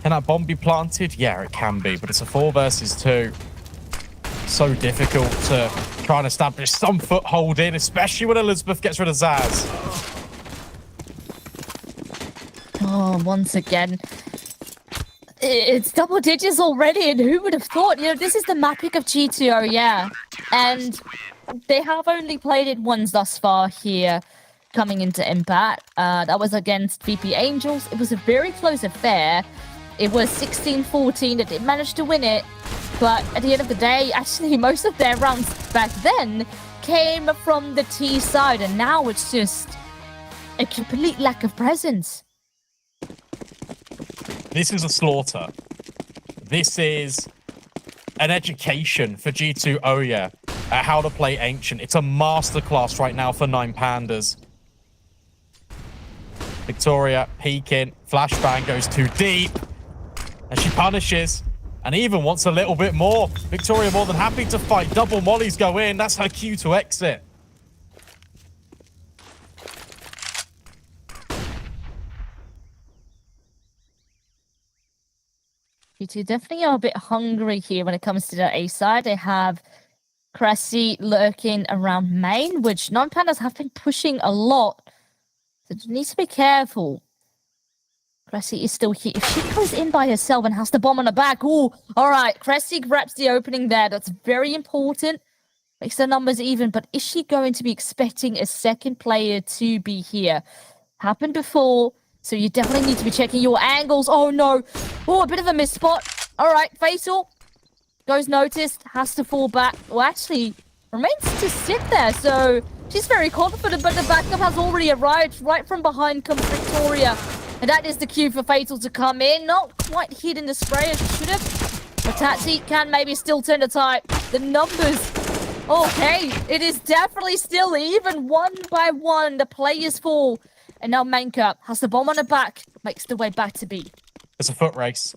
Can that bomb be planted? Yeah, it can be, but it's a 4 versus 2. So difficult to try and establish some foothold in, especially when Elizabeth gets rid of Zaz. Oh, once again, it's double digits already, and who would have thought? You know, this is the map pick of G2 Oya, and they have only played it once thus far here, coming into Impact. That was against VP Angels. It was a very close affair. It was 16-14 that they managed to win it. But at the end of the day, actually, most of their rounds back then came from the T side. And now it's just a complete lack of presence. This is a slaughter. This is an education for G2 Oya at how to play Ancient. It's a masterclass right now for Nine Pandas. Victoria peeking. Flashbang goes too deep. And she punishes. And even wants a little bit more. Victoria more than happy to fight. Double mollies go in. That's her cue to exit. G2 definitely are a bit hungry here when it comes to the A side. They have Cressy lurking around main, which Nine Pandas have been pushing a lot. So you need to be careful. Cressy is still here. If she goes in by herself and has the bomb on her back, ooh, all right. Cressy grabs the opening there. That's very important. Makes the numbers even. But is she going to be expecting a second player to be here? Happened before. So you definitely need to be checking your angles. Oh, no. Oh, a bit of a miss spot. All right, Fatal goes noticed, has to fall back. Well, actually, remains to sit there, so she's very confident, but the backup has already arrived. Right from behind comes Victoria, and that is the cue for Fatal to come in. Not quite hitting the spray as she should have, but Tati can maybe still turn the tide. The numbers, okay, it is definitely still even one by one. The players fall, and now Manka has the bomb on her back, makes the way back to B. It's a foot race.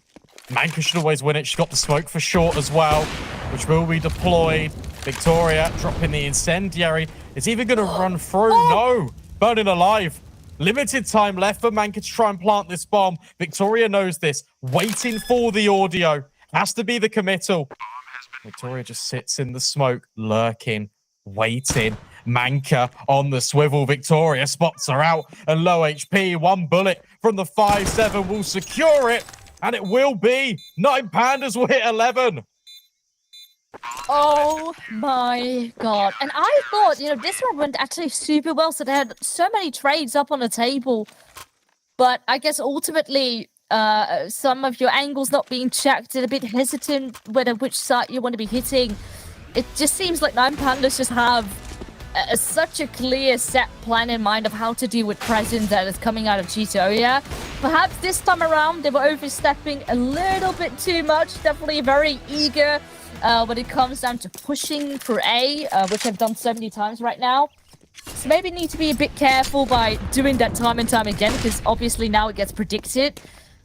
Manka should always win it. She's got the smoke for short as well, which will be deployed. Victoria dropping the incendiary. It's even going to run through. No, burning alive. Limited time left for Manka to try and plant this bomb. Victoria knows this. Waiting for the audio. Has to be the committal. Victoria just sits in the smoke, lurking, waiting. Manka on the swivel. Victoria spots her out and low HP. One bullet from the 5-7 will secure it. And it will be 9 Pandas will hit 11. Oh my god. And I thought, this one went actually super well. So they had so many trades up on the table. But I guess ultimately, some of your angles not being checked and a bit hesitant whether which side you want to be hitting. It just seems like 9 Pandas just have such a clear set plan in mind of how to deal with presence that is coming out of G2 Oya. Perhaps this time around they were overstepping a little bit too much. Definitely very eager when it comes down to pushing for A, which I've done so many times right now. So maybe need to be a bit careful by doing that time and time again, because obviously now it gets predicted.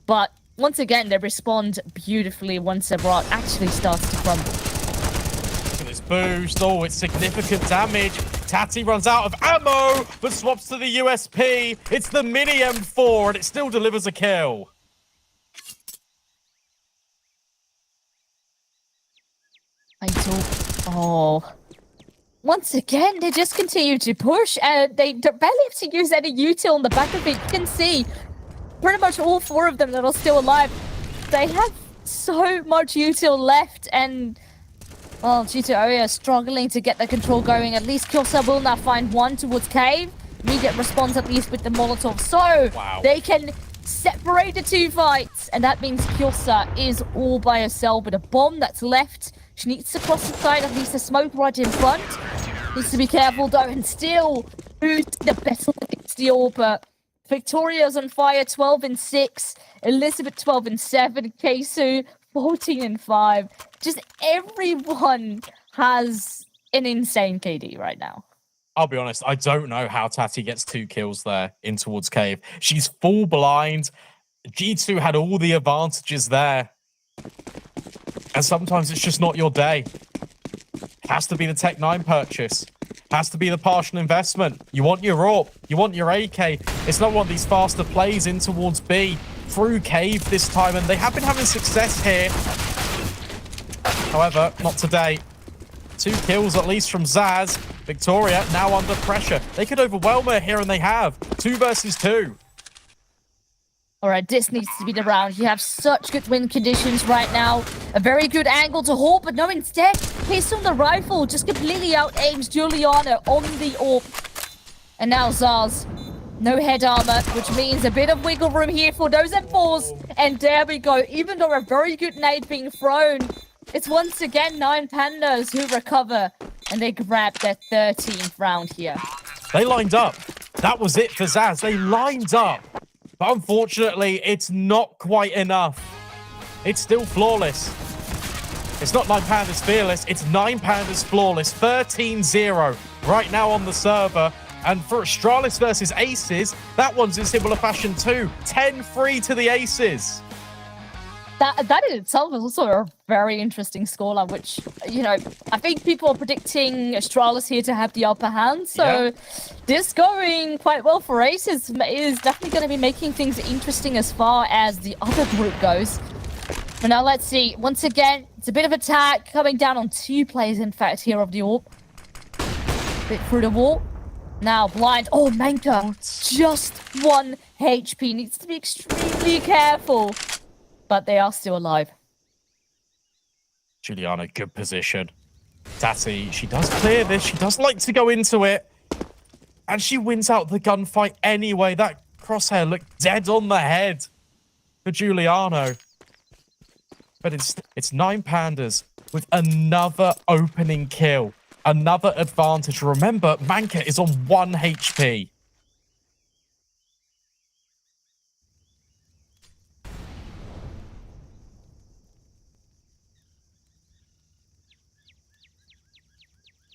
But once again, they respond beautifully once the rock actually starts to crumble. Look at this boost. Oh, it's significant damage. Tati runs out of ammo, but swaps to the USP. It's the mini M4, and it still delivers a kill. Oh. Once again, they just continue to push, and they barely have to use any util on the back of it. You can see pretty much all 4 of them that are still alive. They have so much util left, and well, G2 Oya struggling to get the control going. At least Kyosa will now find one towards Cave. Immediate response at least with the Molotov. So they can separate the 2 fights, and that means Kyosa is all by herself with a bomb that's left. She needs to cross the side, at least a smoke right in front. Needs to be careful though, and still boost the battle against the AWP. Victoria's on fire, 12-6. Elizabeth 12-7. Keisu 14-5. Just everyone has an insane KD right now. I'll be honest, I don't know how Tati gets 2 kills there in towards Cave. She's full blind. G2 had all the advantages there. And sometimes it's just not your day. Has to be the Tech 9 purchase. Has to be the partial investment. You want your AWP. You want your AK. It's not one of these faster plays in towards B. Through Cave this time, and they have been having success here. However, not today. 2 kills at least from Zaz. Victoria now under pressure. They could overwhelm her here, and they have. 2 versus 2. All right, this needs to be the round. You have such good wind conditions right now. A very good angle to hold, but no, instead, he's on the rifle. Just completely out-aims Juliana on the AWP. And now Zaz. No head armor, which means a bit of wiggle room here for those M4s. And there we go. Even though a very good nade being thrown, it's once again 9 Pandas who recover. And they grab their 13th round here. They lined up. That was it for Zaz. They lined up. But unfortunately, it's not quite enough. It's still flawless. It's not 9 Pandas fearless. It's 9 Pandas flawless. 13-0 right now on the server. And for Astralis versus Aces, that one's in similar fashion too. 10-3 to the Aces. That in itself is also a very interesting scoreline, which, I think people are predicting Astralis here to have the upper hand. So this going quite well for Aces is definitely going to be making things interesting as far as the other group goes. But now let's see. Once again, it's a bit of attack coming down on 2 players, in fact, here of the AWP. Bit through the wall. Now blind. Oh, Manka. Just 1 HP. Needs to be extremely careful. But they are still alive. Juliana, good position. Tati, she does clear this. She does like to go into it. And she wins out the gunfight anyway. That crosshair looked dead on the head for Giuliano. But it's 9 Pandas with another opening kill. Another advantage. Remember, Manka is on 1 HP.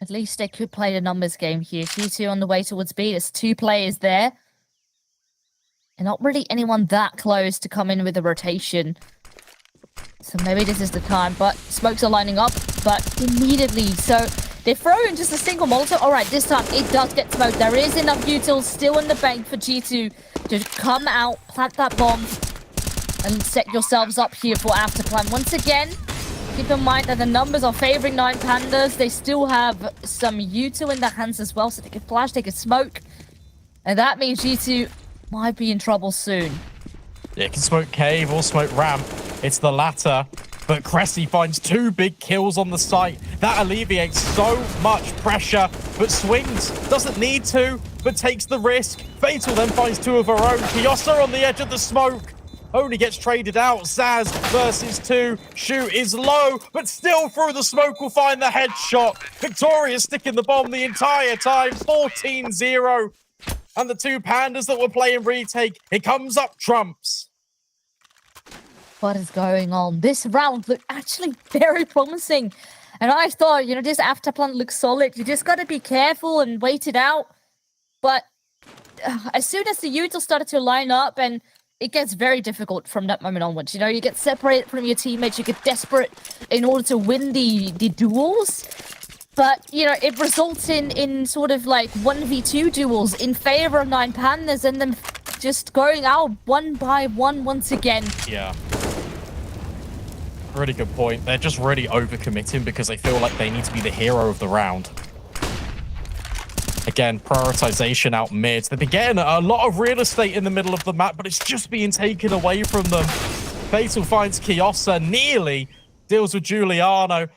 At least they could play the numbers game here. G2 on the way towards B. There's 2 players there. And not really anyone that close to come in with a rotation. So maybe this is the time. But smokes are lining up. But immediately. So they throw in just a single Molotov. All right, this time it does get smoked. There is enough utils still in the bank for G2 to come out, plant that bomb, and set yourselves up here for after plan. Once again, keep in mind that the numbers are favoring 9 Pandas. They still have some util in their hands as well, so they can flash, they can smoke. And that means G2 might be in trouble soon. Yeah, it can smoke cave or smoke ramp. It's the latter. But Cressy finds 2 big kills on the site. That alleviates so much pressure. But swings, doesn't need to, but takes the risk. Fatal then finds 2 of her own. Kiosa on the edge of the smoke. Only gets traded out. Zaz versus 2. Shoot is low, but still through the smoke will find the headshot. Victoria sticking the bomb the entire time. 14-0. And the 2 Pandas that were playing retake, it comes up trumps. What is going on? This round looked actually very promising. And I thought, you know, this after plan looks solid. You just got to be careful and wait it out. But as soon as the util started to line up, and it gets very difficult from that moment onwards. You know, you get separated from your teammates, you get desperate in order to win the duels. But, you know, it results in sort of like 1v2 duels in favor of 9 Pandas and then just going out one by one once again. Yeah. Really good point. They're just really overcommitting because they feel like they need to be the hero of the round. Again, prioritization out mid. They've been getting a lot of real estate in the middle of the map, but it's just being taken away from them. Fatal finds Kiosa, nearly deals with Giuliano.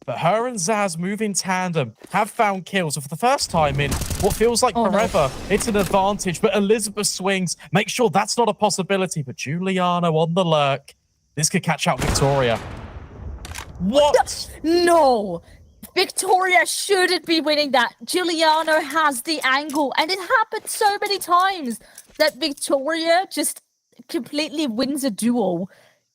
But her and Zaz move in tandem, have found kills. And for the first time in what feels like forever, it's an advantage. But Elizabeth swings, make sure that's not a possibility. But Giuliano on the lurk. This could catch out Victoria. What? No! Victoria shouldn't be winning that. Giuliano has the angle, and it happened so many times that Victoria just completely wins a duel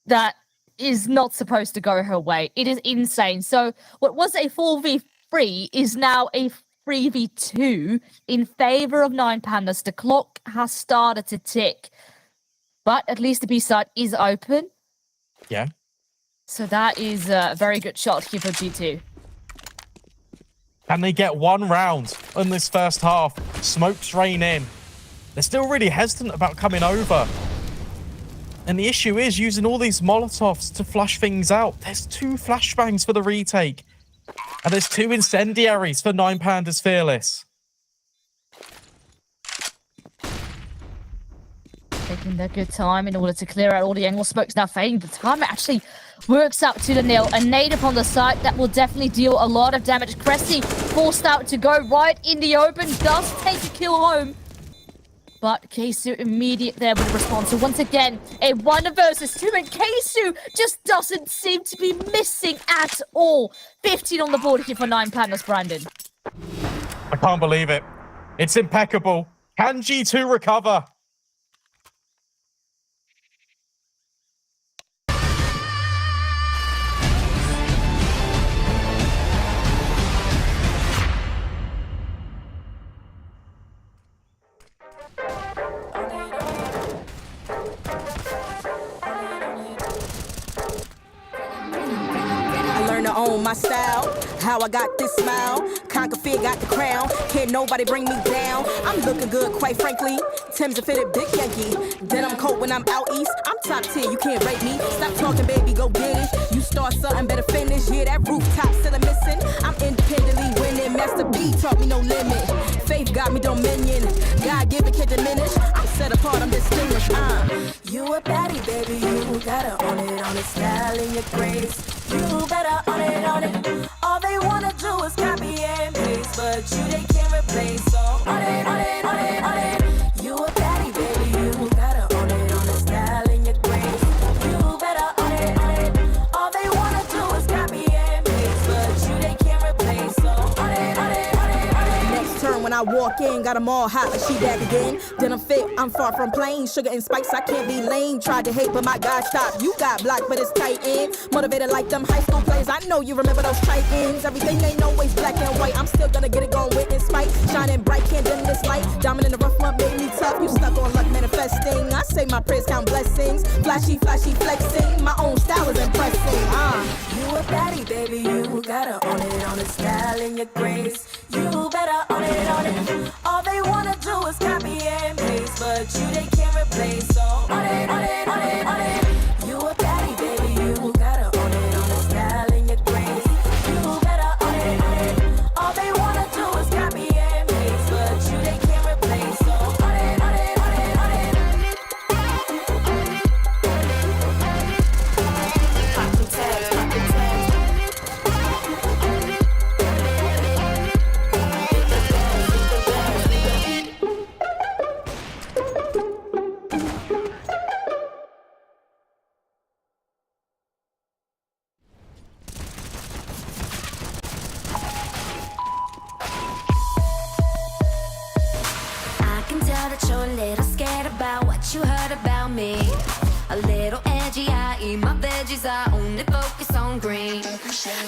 that is not supposed to go her way. It is insane. So what was a 4v3 is now a 3v2 in favor of 9 Pandas. The clock has started to tick, but at least the B side is open. Yeah. So that is a very good shot here for G2. Can they get 1 round in this first half? Smokes rain in. They're still really hesitant about coming over. And the issue is using all these Molotovs to flush things out. There's 2 flashbangs for the retake. And there's 2 incendiaries for 9 Pandas Fearless. Taking their good time in order to clear out all the angle smokes. Now fading the time actually works out to the nil. A nade upon the site that will definitely deal a lot of damage. Cressy forced out to go right in the open. Does take a kill home. But Keisu immediate there with a response. So once again, a 1 versus 2, and Keisu just doesn't seem to be missing at all. 15 on the board here for 9 Pandas, Brandon. I can't believe it. It's impeccable. Can G2 recover? Own my style, how I got this smile. Conquer fear, got the crown. Can't nobody bring me down. I'm looking good, quite frankly. Tim's a fitted big Yankee. Then I'm cold when I'm out east. I'm top 10, you can't rate me. Stop talking, baby, go get it. You start something, better finish. Yeah, that rooftop still a missing. I'm independently winning. Master B taught me no limit. Faith got me dominion. God given can't diminish. I'm set apart, I'm distinguished. You a baddie, baby. You gotta own it, on it, style and your grace. You better own it. All they wanna do is copy and paste, but you they can't replace. So on it. You a baddie, baby. You gotta own it, style and your grace. You better own it. I walk in, got them all hot like she back again. Then I'm fit, I'm far from plain. Sugar and spice, I can't be lame. Tried to hate, but my God, stop. You got blocked, but it's tight in. Motivated like them high school players. I know you remember those tight ends. Everything ain't always black and white. I'm still gonna get it going with in spite. Shining bright, can't dim this light. Diamond in the rough one made me tough. You stuck on luck manifesting. I say my prayers count blessings. Flashy, flashy flexing. My own style is impressing. You a baddie, baby, you gotta own it on the style and your grace. You better own it. All they wanna do is copy and paste, but you they can't replace. So own it. You a baddie, baby, you gotta own it on the style and your grace. You better own it. All they wanna do is copy and paste, but you they can't replace. So own it. Pop the tags, pop the tags. I can tell that you're a little scared about what you heard about me. A little edgy, I eat my veggies, I only focus on green.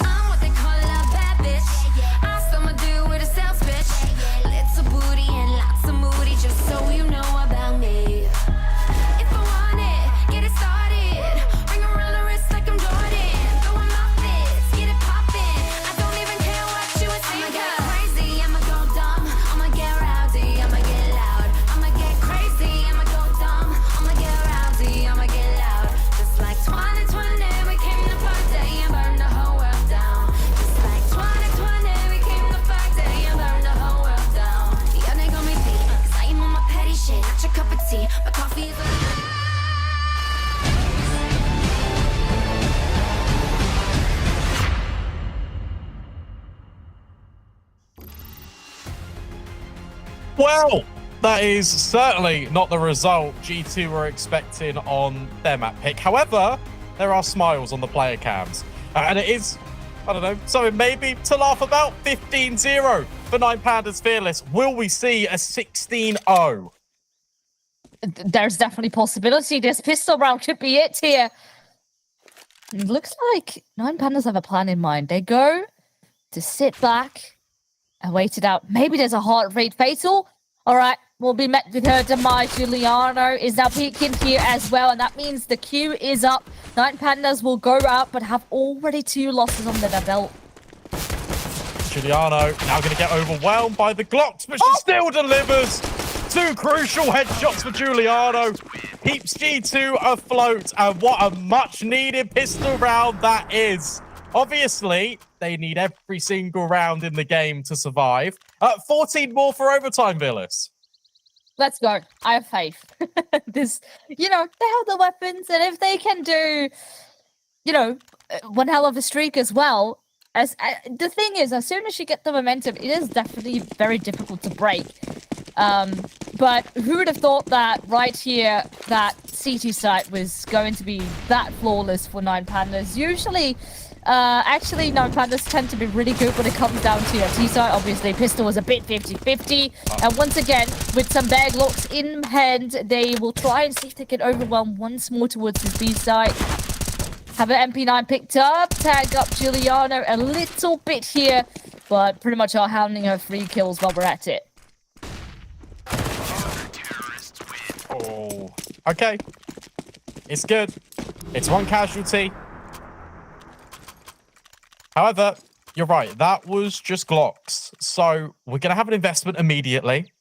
I'm what they call a bad bitch. I stomach do with a sales pitch. Little booty and lots of moody, just so you know about me. If I want it, get it started. Ring around the wrist like I'm Jordan. Throwing my fists, get it poppin'. I don't even care what you would think. I'ma get crazy, I'ma go dumb. I'ma get rowdy, I'ma get loud. I'ma get crazy, I'ma go dumb. I'ma get rowdy, I'ma get loud. Just like 2020, we came to party and burn the whole world down. Just like 2020, we came to party and burn the whole world down. Yeah, they gon' me beat, 'cause I am on my petty shit, not your cup of tea. My coffee is Well, that is certainly not the result G2 were expecting on their map pick. However, there are smiles on the player cams. And it is, I don't know, something maybe to laugh about. 15-0 for 9 Pandas Fearless. Will we see a 16-0? There's definitely possibility. This pistol round could be it here. It looks like 9 Pandas have a plan in mind. They go to sit back and wait it out. Maybe there's a heart rate fatal. All right, we'll be met with her demise. Giuliano is now peeking here as well, and that means the queue is up. 9 Pandas will go out, but have already 2 losses under their belt. Giuliano now going to get overwhelmed by the Glocks, but she still delivers. 2 crucial headshots for Giuliano. Keeps G2 afloat, and what a much-needed pistol round that is. Obviously, they need every single round in the game to survive. 14 more for overtime, Villas. Let's go. I have faith. They have the weapons, and if they can do, one hell of a streak as well. The thing is, as soon as you get the momentum, it is definitely very difficult to break. But who would have thought that right here, that CT site was going to be that flawless for 9 Pandas? Usually, 9 Pandas tend to be really good when it comes down to your T site. Obviously, pistol was a bit 50-50. And once again, with some bag locks in hand, they will try and see if they can overwhelm once more towards the B site. Have an MP9 picked up, tag up Giuliano a little bit here, but pretty much are hounding her 3 kills while we're at it. Oh, okay. It's good. It's 1 casualty. However, you're right. That was just Glocks. So we're going to have an investment immediately.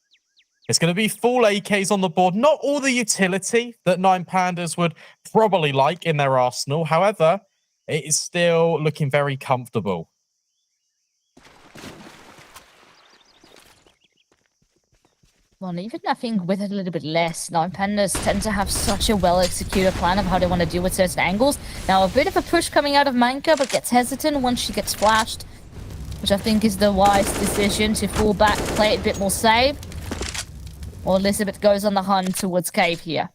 It's going to be full AKs on the board. Not all the utility that 9 Pandas would probably like in their arsenal. However, it is still looking very comfortable. Well, even I think with a little bit less, 9 Pandas tend to have such a well-executed plan of how they want to deal with certain angles. Now, a bit of a push coming out of Manka, but gets hesitant once she gets flashed, which I think is the wise decision to fall back, play it a bit more safe. Or Elizabeth goes on the hunt towards Cave here.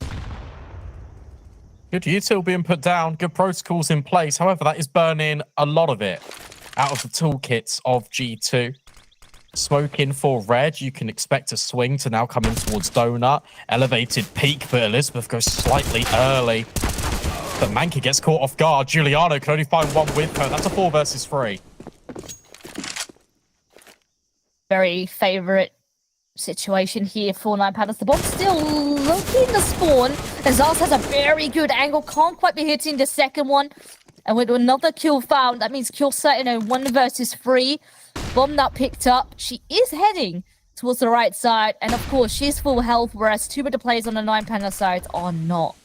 Good util being put down, good protocols in place. However, that is burning a lot of it out of the toolkits of G2. Smoke in for red. You can expect a swing to now come in towards Donut. Elevated peak, but Elizabeth goes slightly early. But Manky gets caught off guard. Giuliano can only find one with her. That's a 4 versus 3. Very favorite situation here for Nine Pandas. The bomb still looking to spawn. And Zaz has a very good angle. Can't quite be hitting the second one. And with another kill found, that means Kyosa in a 1 versus 3. Bomb not picked up. She is heading towards the right side. And of course, she's full health, whereas 2 of the players on the Nine Panda side are not.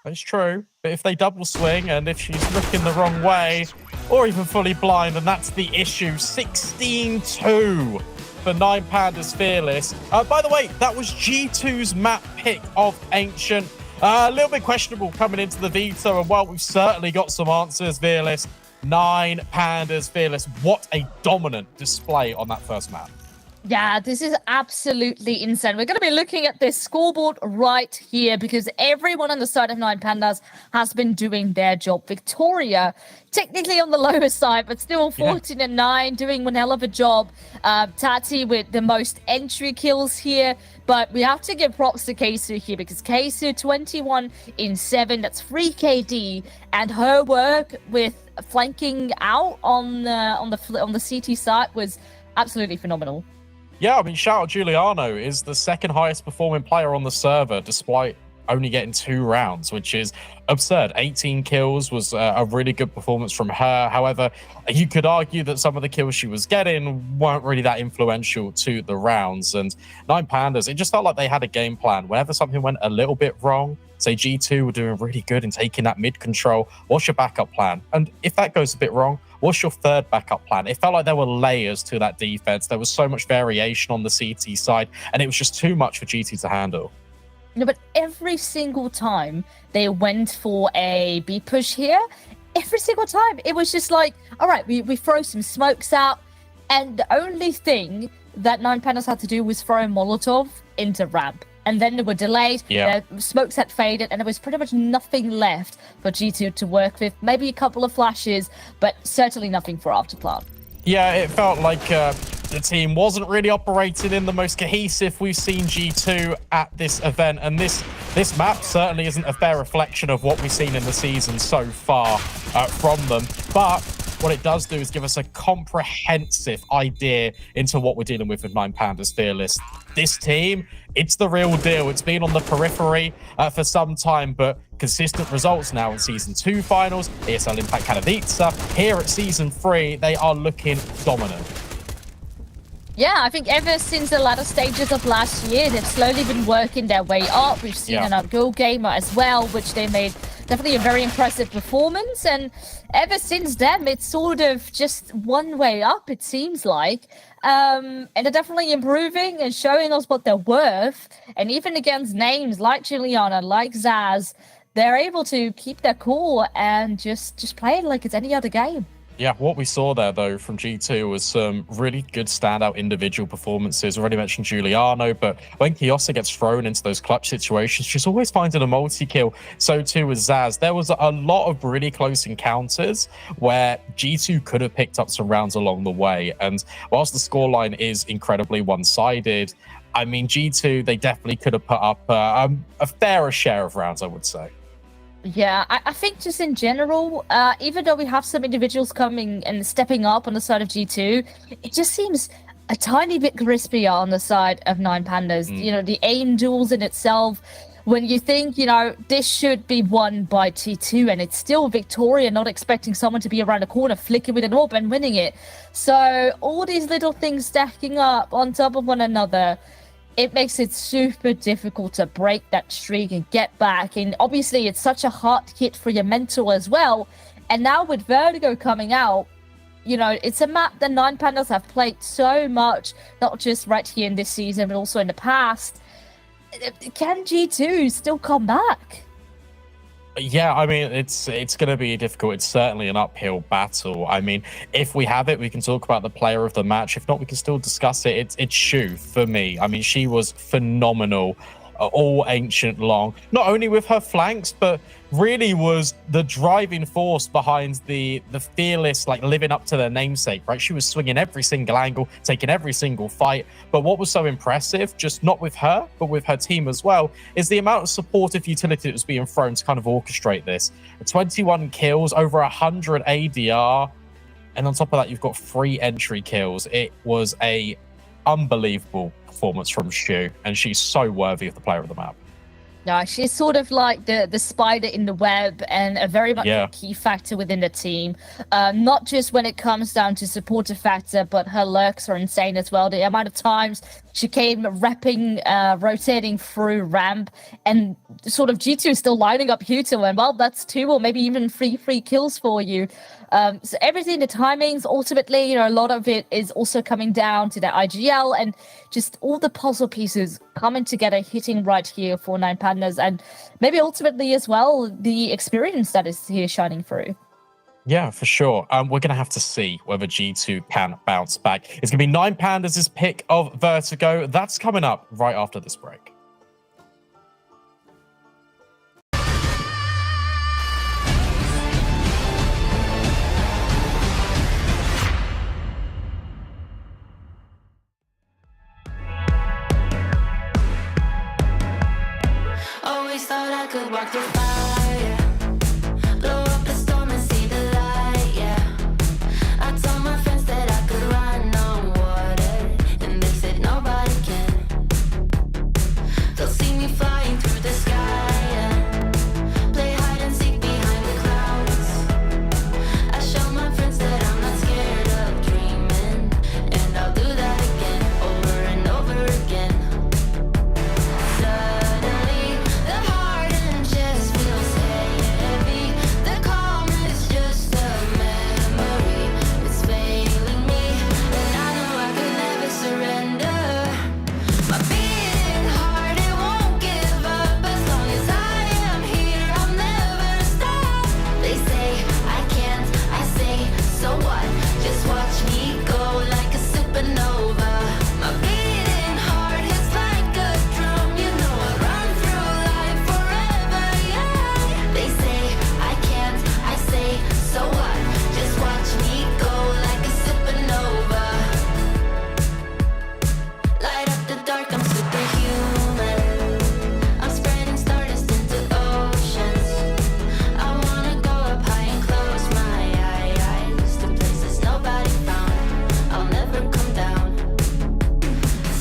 That's true. But if they double swing and if she's looking the wrong way or even fully blind, then that's the issue. 16-2 for Nine Pandas Fearless. By the way, that was G2's map pick of Ancient. A little bit questionable coming into the veto, and while we've certainly got some answers, Fearless, Nine Pandas Fearless, what a dominant display on that first map. Yeah, this is absolutely insane. We're going to be looking at this scoreboard right here because everyone on the side of Nine Pandas has been doing their job. Victoria, technically on the lower side, but still 14 and 9, doing one hell of a job. Tati with the most entry kills here, but we have to give props to Keisu here because Keisu 21 in 7, that's 3 KD, and her work with flanking out on the CT side was absolutely phenomenal. Yeah, I mean, shout out Giuliano is the second highest performing player on the server, despite only getting 2 rounds, which is absurd. 18 kills was a really good performance from her. However, you could argue that some of the kills she was getting weren't really that influential to the rounds. And Nine Pandas, it just felt like they had a game plan. Whenever something went a little bit wrong, say G2 were doing really good in taking that mid control, what's your backup plan? And if that goes a bit wrong, what's your third backup plan? It felt like there were layers to that defense. There was so much variation on the CT side, and it was just too much for G2 to handle. No, but every single time they went for a B push here, every single time it was just like, all right, we throw some smokes out, and the only thing that Nine Pandas had to do was throw a Molotov into ramp. And then they were delayed, smokes had faded, and there was pretty much nothing left for G2 to work with. Maybe a couple of flashes, but certainly nothing for afterplant. Yeah, it felt like the team wasn't really operating in the most cohesive we've seen G2 at this event. And this map certainly isn't a fair reflection of what we've seen in the season so far from them. But what it does do is give us a comprehensive idea into what we're dealing with Nine Pandas Fearless. This team, it's the real deal. It's been on the periphery for some time, but consistent results now in Season 2 finals, ESL Impact Katowice. Here at Season 3, they are looking dominant. Yeah, I think ever since the latter stages of last year, they've slowly been working their way up. We've seen an Upgo Gamer as well, which they made definitely a very impressive performance. And ever since then, it's sort of just one way up, it seems like. And they're definitely improving and showing us what they're worth. And even against names like Juliana, like Zaz, they're able to keep their cool and just play it like it's any other game. Yeah, what we saw there, though, from G2 was some really good standout individual performances. Already mentioned Giuliano, but when Kyosa gets thrown into those clutch situations, she's always finding a multi-kill. So too was Zaz. There was a lot of really close encounters where G2 could have picked up some rounds along the way. And whilst the scoreline is incredibly one-sided, I mean, G2, they definitely could have put up a fairer share of rounds, I would say. Yeah, I think just in general, even though we have some individuals coming and stepping up on the side of G2, it just seems a tiny bit crispier on the side of Nine Pandas. You know, the aim duels in itself, when you think, you know, this should be won by T2, and it's still Victoria not expecting someone to be around the corner, flicking with an orb and winning it. So all these little things stacking up on top of one another, it makes it super difficult to break that streak and get back. And obviously, it's such a hard hit for your mental as well. And now with Vertigo coming out, you know, it's a map that Nine Pandas have played so much, not just right here in this season, but also in the past. Can G2 still come back? Yeah, I mean, it's going to be difficult. It's certainly an uphill battle. I mean, if we have it, we can talk about the player of the match. If not, we can still discuss it. It's Shu for me. I mean, she was phenomenal all ancient long. Not only with her flanks, but really was the driving force behind the fearless, like living up to their namesake, right? She was swinging every single angle, taking every single fight. But what was so impressive, just not with her, but with her team as well, is the amount of supportive utility that was being thrown to kind of orchestrate this. 21 kills, over 100 ADR, and on top of that, you've got 3 entry kills. It was a unbelievable performance from Shu, and she's so worthy of the player of the map. No, she's sort of like the spider in the web, and a very much Yeah. a key factor within the team. Not just when it comes down to supportive factor, but her lurks are insane as well. The amount of times she came repping, rotating through ramp, and sort of G2 still lining up Huto, and well, that's 2 or maybe even 3 free kills for you. So everything, the timings, ultimately, you know, a lot of it is also coming down to the IGL and just all the puzzle pieces coming together, hitting right here for 9 Pandas, and maybe ultimately as well, the experience that is here shining through. Yeah, for sure. We're going to have to see whether G2 can bounce back. It's going to be 9 Pandas' pick of Vertigo. That's coming up right after this break. Always thought I could walk through fire, blow up the storm and see the light, yeah. I told my friends that I could run on water, and they said nobody can. They'll see me flying through the sky, yeah. Play hide and seek behind the clouds. I show my friends that I'm not scared of dreaming, and I'll do that again, over and over again. Suddenly, the heart and chest feels heavy. The calm is just a memory. It's failing me, and I know I could never surrender. My beating heart, it won't give up. As long as I am here, I'll never stop. They say I can't, I say, so what? Just watch me go like a supernova. My beating heart is like a drum. You know I run through life forever, yeah. They say I can't, I say, so what? Just watch me go like a supernova. Light up the dark, I'm superhuman. I'm spreading stardust into oceans. I wanna go up high and close my eyes to places nobody found. I'll never come down.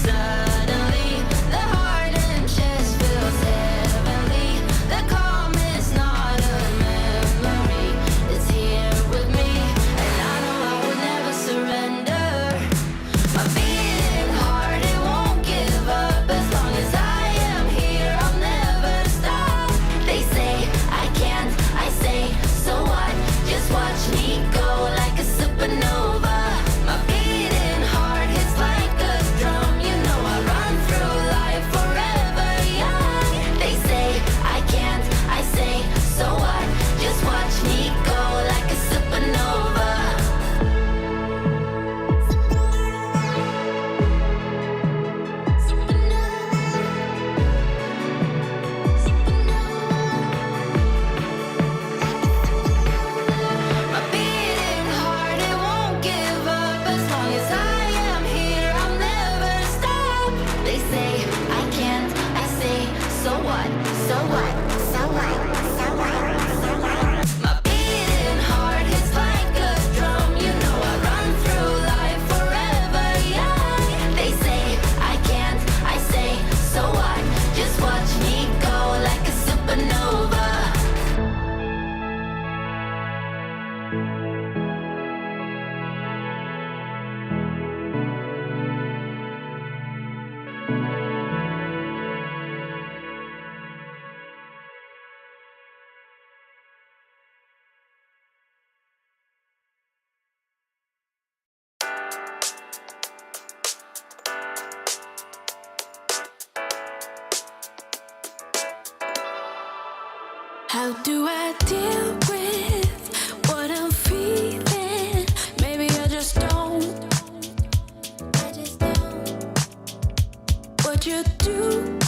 Suddenly, the heart and chest feels heavenly. The calm is not a memory. It's here with me, and I know I will never surrender. My beating heart, it won't give up. As long as I am here, I'll never stop. They say I can't, I say, so what? Just watch me go like a supernova. My beating heart hits like a drum. You know I run through life forever young. They say I can't, I say, so what? Just watch me go like a supernova. My beating heart, it won't give up. As long as I am here, I'll never stop. They say I can't, I say, so what? So what? So what? So what? So what? My beating heart hits like a drum. You know I run through life forever young. They say I can't, I say, so what? Just watch me go like a supernova. How do I deal with what I'm feeling? Maybe I just don't. What you're doing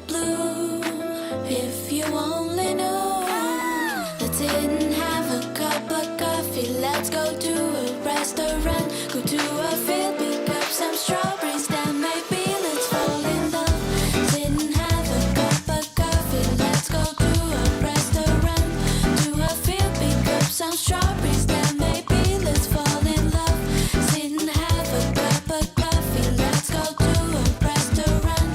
the blue. If you only knew that didn't have a cup of coffee, let's go to a restaurant, go to a field, pick up some strawberries, then maybe let's fall in love. Didn't have a cup of coffee, let's go to a restaurant, to a field, pick up some strawberries, then maybe let's fall in love. Didn't have a cup of coffee, let's go to a restaurant,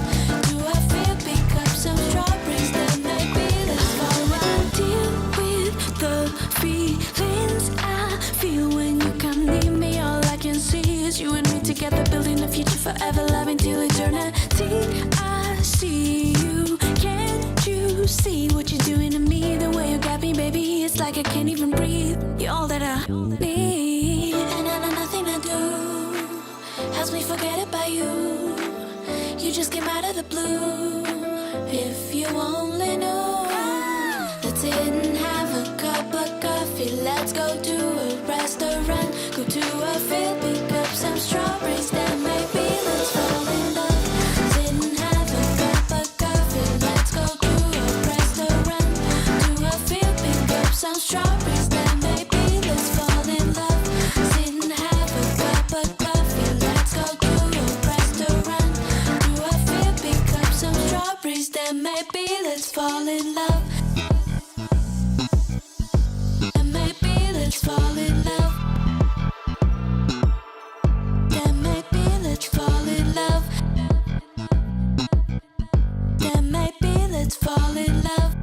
to a field, pick up some strawberries, then maybe let's fall in love. Deal with the feelings I feel when you come near me. All I can see is you and me together, building a future forever, loving till eternity. I see you, can't you see what you're doing to me? The way you got me, baby, it's like I can't even breathe. You're all that I need, and I know nothing I do helps me forget about you. You just came out of the blue. If you only knew that didn't have a cup of coffee, let's go to a restaurant, go to a field, pick up some strawberries, then maybe let's fall in love. Didn't have a cup of coffee, let's go to a restaurant, to a field, pick up some strawberries, then maybe let's fall in love. Didn't have a cup of coffee, let's go to a restaurant, to a field, pick up some strawberries, then maybe let's fall in love. And maybe let's fall in love. Then maybe let's fall in love. Then maybe let's fall in love.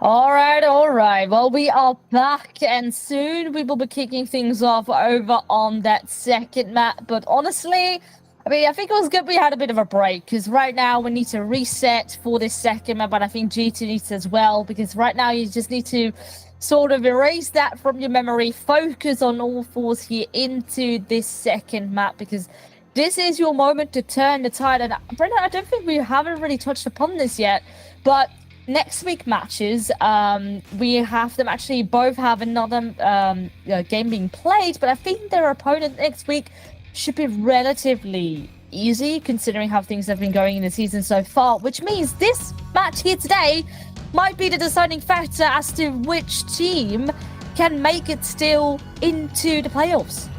All right, all right. Well, we are back, and soon we will be kicking things off over on that second map. But honestly, I mean, I think it was good we had a bit of a break, because right now we need to reset for this second map, but I think G2 needs as well, because right now you just need to sort of erase that from your memory, focus on all fours here into this second map, because this is your moment to turn the tide. And Brendan, I don't think we haven't really touched upon this yet, but next week matches, we have them actually both have another game being played, but I think their opponent next week should be relatively easy considering how things have been going in the season so far, which means this match here today might be the deciding factor as to which team can make it still into the playoffs.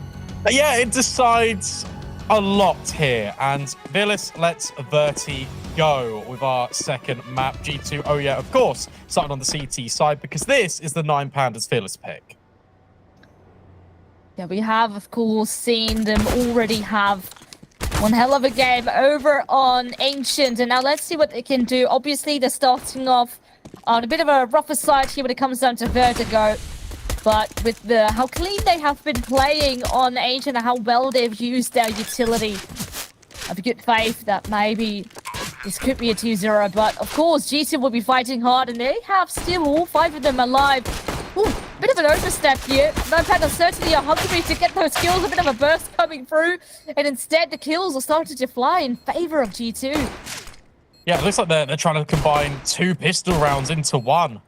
Yeah, it decides a lot here. And Villis lets Verti go with our second map. G2 Oya, of course, starting on the CT side because this is the 9 Pandas Fearless pick. Yeah, we have, of course, seen them already have one hell of a game over on Ancient. And now let's see what they can do. Obviously, they're starting off on a bit of a rougher side here when it comes down to Vertigo. But with how clean they have been playing on Ancient and how well they've used their utility, I have a good faith that maybe this could be a 2-0. But of course, G2 will be fighting hard, and they have still all 5 of them alive. Ooh, bit of an overstep here. 9 Pandas certainly are hungry to get those kills, a bit of a burst coming through, and instead the kills are starting to fly in favor of G2. Yeah, it looks like they're trying to combine 2 pistol rounds into 1.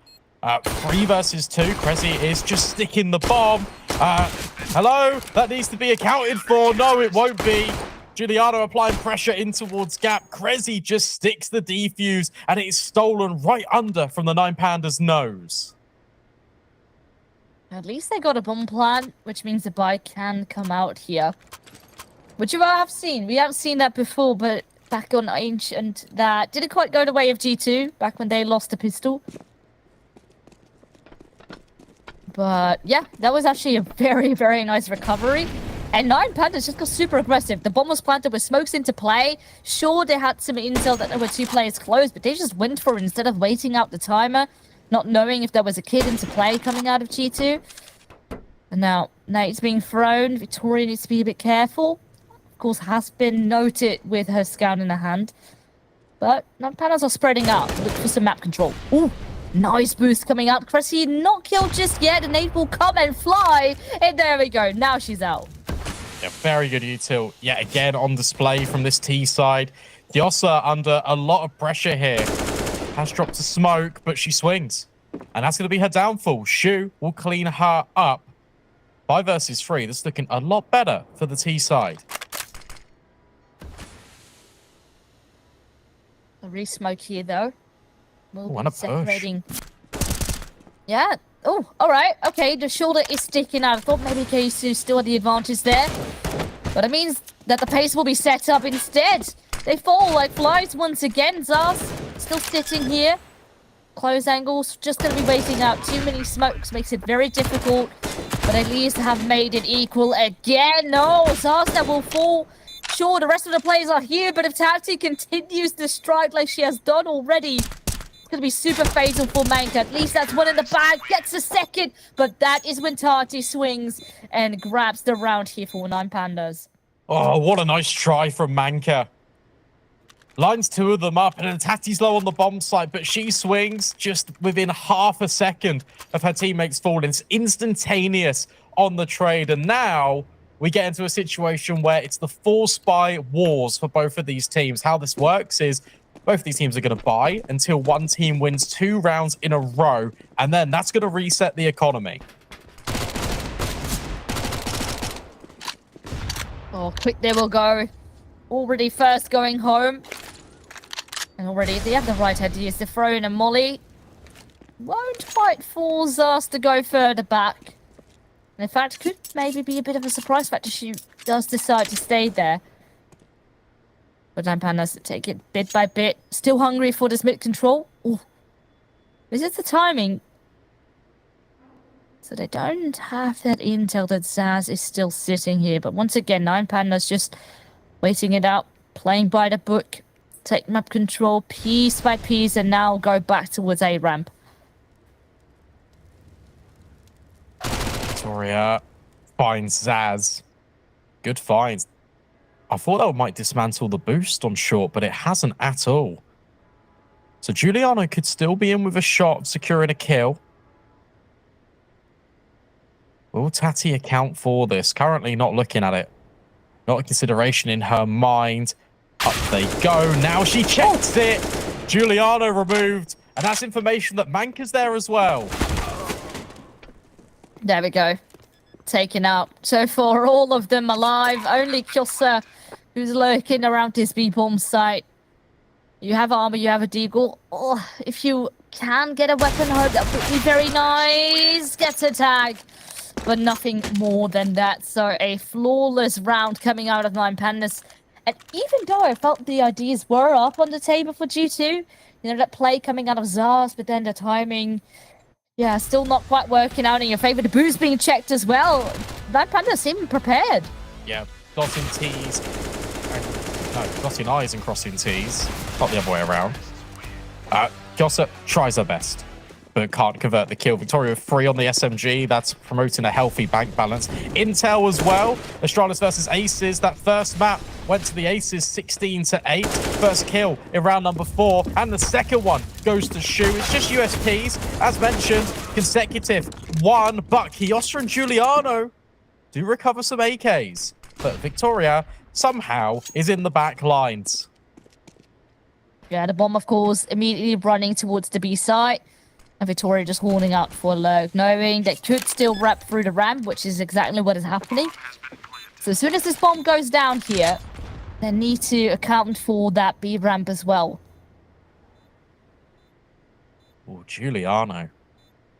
3 versus 2. Cressy is just sticking the bomb. Hello? That needs to be accounted for. No, it won't be. Giuliano applying pressure in towards Gap. Cressy just sticks the defuse, and it is stolen right under from the 9 Pandas' nose. At least they got a bomb plant, which means the buy can come out here. Which you have seen. We haven't seen that before, but back on Ancient, that didn't quite go the way of G2, back when they lost the pistol. But yeah, that was actually a very, very nice recovery. And 9 Pandas just got super aggressive. The bomb was planted with smokes into play. Sure, they had some intel that there were 2 players close, but they just went for it instead of waiting out the timer, not knowing if there was a kid into play coming out of G2. And now, Nate's being thrown. Victoria needs to be a bit careful. Of course, has been noted with her scout in her hand. But 9 Pandas are spreading out. Look for some map control. Ooh. Nice boost coming up. Cressy not killed just yet. And Nate will come and fly. And there we go. Now she's out. Yeah, very good util. Yet again on display from this T side. Diosa under a lot of pressure here. Has dropped a smoke, but she swings. And that's going to be her downfall. Shu will clean her up. 5 versus 3. This is looking a lot better for the T side. A re-smoke here, though. Ooh, and a push. Yeah. Oh, all right. Okay, the shoulder is sticking out. I thought maybe Keisu still had the advantage there. But it means that the pace will be set up instead. They fall like flies once again. Zaz still sitting here. Close angles. Just going to be waiting out. Too many smokes makes it very difficult. But at least have made it equal again. No, Zaz will fall. Sure, the rest of the players are here. But if Tati continues to strike like she has done already, going to be super fatal for Manka. At least that's one in the bag. Gets a second. But that is when Tati swings and grabs the round here for 9 Pandas. Oh, what a nice try from Manka. Lines 2 of them up, and then Tati's low on the bomb site, but she swings just within half a second of her teammates falling. It's instantaneous on the trade, and now we get into a situation where it's the 4 spy wars for both of these teams. How this works is both of these teams are going to buy until one team wins 2 rounds in a row, and then that's going to reset the economy. Oh, quick there will go. Already first going home. And already they have the right ideas to throw in a molly. Won't quite force us to go further back. And in fact, could maybe be a bit of a surprise factor. She does decide to stay there. But 9 Pandas take it bit by bit. Still hungry for this mid control. Ooh. This is the timing. So they don't have that intel that Zaz is still sitting here. But once again, 9 Pandas just waiting it out. Playing by the book. Take map control piece by piece and now go back towards A ramp. Victoria finds Zaz. Good find. I thought that might dismantle the boost on short, but it hasn't at all. So Giuliano could still be in with a shot, securing a kill. Will Tati account for this? Currently not looking at it. Not a consideration in her mind. Up they go. Now she checks it. Giuliano removed. And that's information that Manka's there as well. There we go. Taken out. So far, all of them alive. Only Kyosa, who's lurking around his B-bomb site. You have armor, you have a deagle. Oh, if you can get a weapon, that would be very nice. Gets a tag. But nothing more than that. So a flawless round coming out of Nine Pandas. And even though I felt the ideas were up on the table for G2, you know, that play coming out of Zaz, but then the timing, yeah, still not quite working out in your favor. The boost being checked as well. Nine Pandas seem prepared. Yeah, dotting T's. No, dotting I's and crossing T's. Not the other way around. Kyosa tries her best, but can't convert the kill. Victoria with 3 on the SMG. That's promoting a healthy bank balance. Intel as well. Astralis versus Aces. That first map went to the Aces 16-8. First kill in round number 4. And the second one goes to Shu. It's just USPs. As mentioned, consecutive 1. But Kyosa and Giuliano do recover some AKs. But Victoria somehow is in the back lines. Yeah, the bomb, of course, immediately running towards the B site. And Victoria just holding out for a lurk, knowing they could still wrap through the ramp, which is exactly what is happening. So as soon as this bomb goes down here, they need to account for that B ramp as well. Oh, Giuliano.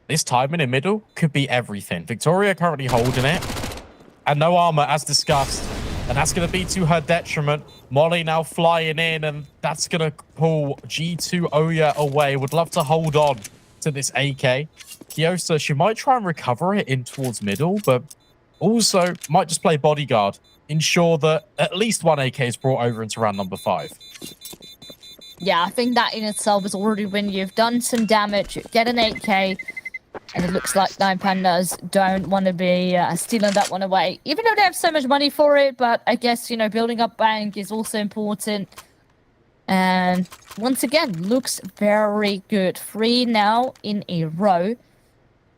This timing in middle could be everything. Victoria currently holding it. And no armor, as discussed. And that's going to be to her detriment. Molly now flying in, and that's going to pull G2 Oya away. Would love to hold on to this AK. Kyosa, she might try and recover it in towards middle, but also might just play bodyguard. Ensure that at least one AK is brought over into round number 5. Yeah, I think that in itself is already when you've done some damage, you get an 8k, and it looks like Nine Pandas don't want to be stealing that one away. Even though they have so much money for it, but I guess, you know, building up bank is also important. And once again, looks very good. 3 now in a row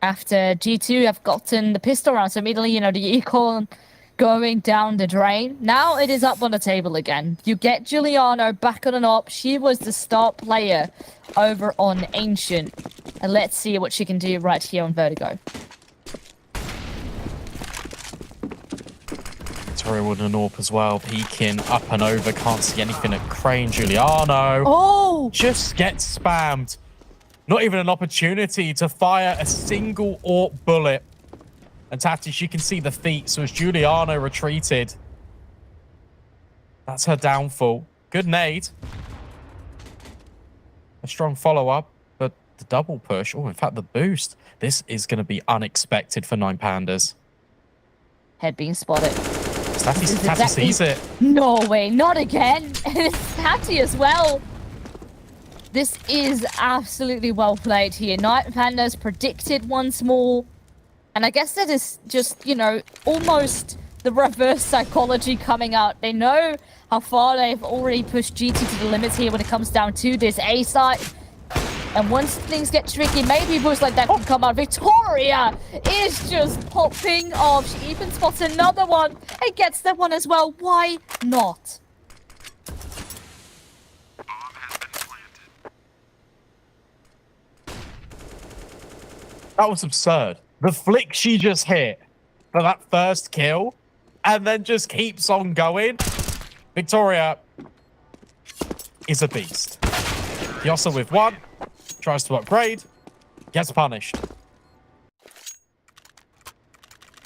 after G2 have gotten the pistol round. So immediately, you know, the econ going down the drain. Now it is up on the table again. You get Giuliano back on an op. She was the star player over on Ancient. And let's see what she can do right here on Vertigo. Victoria with an AWP as well, peeking up and over. Can't see anything at Crane. Giuliano. Oh! Just gets spammed. Not even an opportunity to fire a single AWP bullet. And Tati, she can see the feet. So as Giuliano retreated, that's her downfall. Good nade. A strong follow-up, but the double push. Oh, in fact, the boost. This is going to be unexpected for Nine Pandas. Head being spotted. Tati sees it. No way, not again. And it's Tati as well. This is absolutely well played here. Nine Pandas predicted once more. And I guess that is just, you know, almost the reverse psychology coming out. They know how far they've already pushed G2 to the limits here when it comes down to this A side. And once things get tricky, maybe boosts like that can come out. Victoria is just popping off. She even spots another one and gets that one as well. Why not? That was absurd. The flick she just hit for that first kill and then just keeps on going. Victoria is a beast. Kyosa with 1. Tries to upgrade. Gets punished.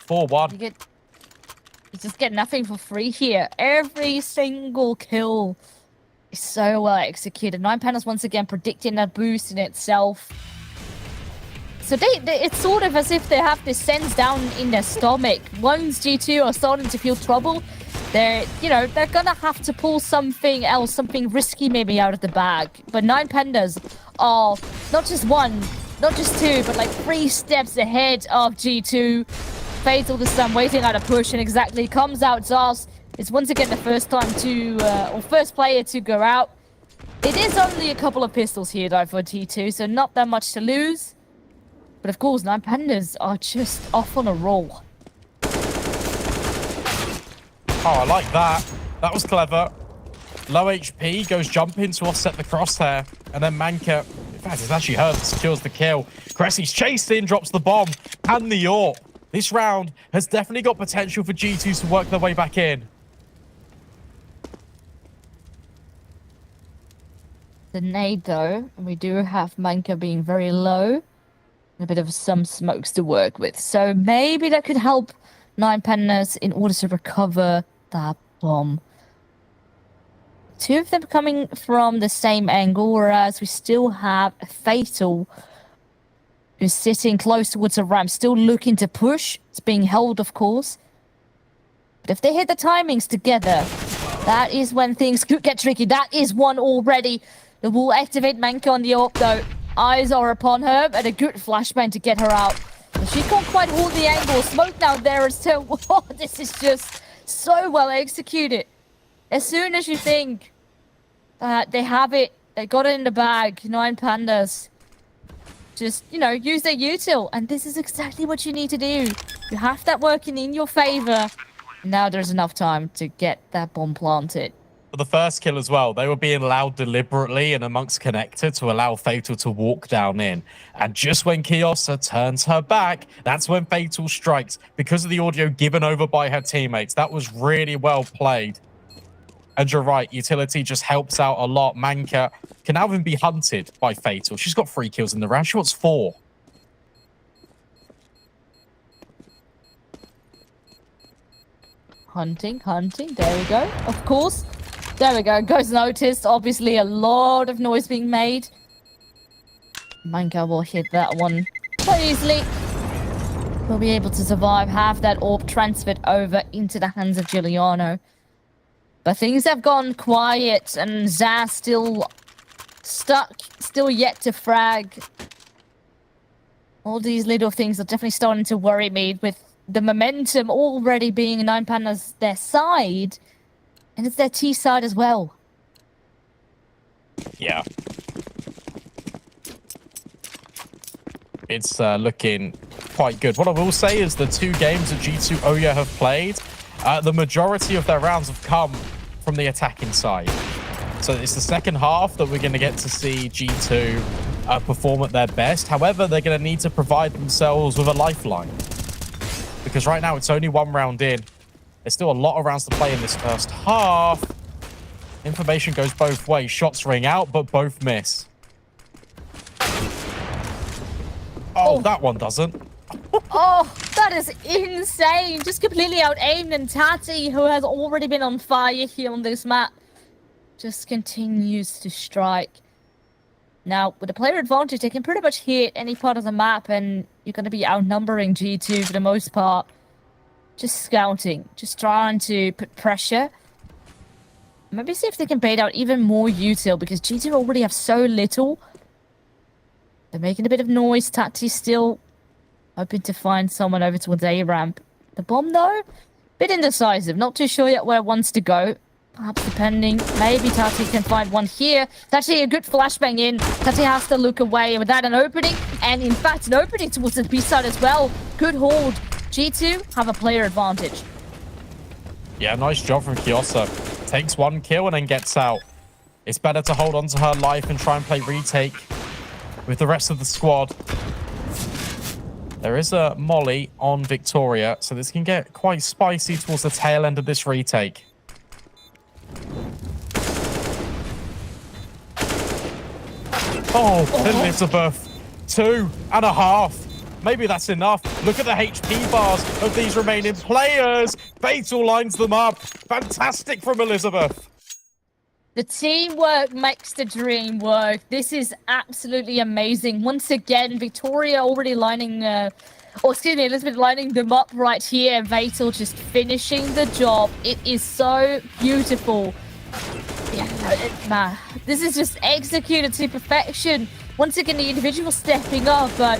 4-1. You just get nothing for free here. Every single kill is so well executed. Nine Pandas once again predicting that boost in itself. So it's sort of as if they have this sense down in their stomach. Once G2 are starting to feel trouble, they're gonna have to pull something else, something risky maybe out of the bag. But Nine Pandas are not just 1, not just 2, but like 3 steps ahead of G2. Fatal this time waiting out a push, and exactly comes out Zars. It's once again the first time to, or first player to go out. It is only a couple of pistols here though for G2, so not that much to lose. But of course, 9 Pandas are just off on a roll. Oh, I like that. That was clever. Low HP, goes jumping to offset the crosshair. And then Manka, in fact, it's actually her that secures the kill. Cressy's chased in, drops the bomb and the AWP. This round has definitely got potential for G2 to work their way back in. The nade though, and we do have Manka being very low. And a bit of some smokes to work with. So maybe that could help 9 Pandas in order to recover that bomb. 2 of them coming from the same angle, whereas we still have Fatal who's sitting close towards a ramp, still looking to push. It's being held, of course. But if they hit the timings together, that is when things could get tricky. That is one already. They will activate Manka on the AWP though. Eyes are upon her, and a good flashbang to get her out. But she can't quite hold the angle. Smoke now there is so... Oh, this is just so well executed. As soon as you think they have it, they got it in the bag, 9 Pandas. Just, you know, use their util. And this is exactly what you need to do. You have that working in your favor. Now there's enough time to get that bomb planted. For the first kill as well, they were being allowed deliberately and amongst connector to allow Fatal to walk down in. And just when Kiosa turns her back, that's when Fatal strikes because of the audio given over by her teammates. That was really well played. And you're right, utility just helps out a lot. Manka can now even be hunted by Fatal. She's got 3 kills in the round. She wants 4. Hunting. There we go. Of course. There we go. Goes noticed. Obviously, a lot of noise being made. Manka will hit that one quite easily. Will be able to survive. Have that AWP transferred over into the hands of Giuliano. But things have gone quiet, and Zaz still stuck. Still yet to frag. All these little things are definitely starting to worry me with the momentum already being 9 Pandas their side. And it's their T side as well. Yeah. It's looking quite good. What I will say is the 2 games that G2 Oya have played, the majority of their rounds have come from the attacking side. So it's the second half that we're going to get to see G2 perform at their best. However, they're going to need to provide themselves with a lifeline. Because right now it's only 1 round in. There's still a lot of rounds to play in this first half. Information goes both ways. Shots ring out, but both miss. Oh, that one doesn't. Oh, that is insane. Just completely out-aimed, and Tati, who has already been on fire here on this map, just continues to strike. Now, with the player advantage, they can pretty much hit any part of the map, and you're going to be outnumbering G2 for the most part. Just scouting, just trying to put pressure. Maybe see if they can bait out even more util, because G2 already have so little. They're making a bit of noise. Tati still hoping to find someone over towards A-ramp. The bomb, though, bit indecisive. Not too sure yet where it wants to go. Perhaps depending. Maybe Tati can find one here. It's actually a good flashbang in. Tati has to look away. With that, an opening. And in fact, an opening towards the B side as well. Good hold. G2 have a player advantage. Yeah, nice job from Kiosa. Takes 1 kill and then gets out. It's better to hold on to her life and try and play retake with the rest of the squad. There is a molly on Victoria, so this can get quite spicy towards the tail end of this retake. Oh, Elizabeth. 2.5. Maybe that's enough. Look at the HP bars of these remaining players. Fatal lines them up. Fantastic from Elizabeth. The teamwork makes the dream work. This is absolutely amazing. Once again, Victoria already lining, Elizabeth lining them up right here. Fatal just finishing the job. It is so beautiful. Yeah, this is just executed to perfection. Once again, the individual stepping up, but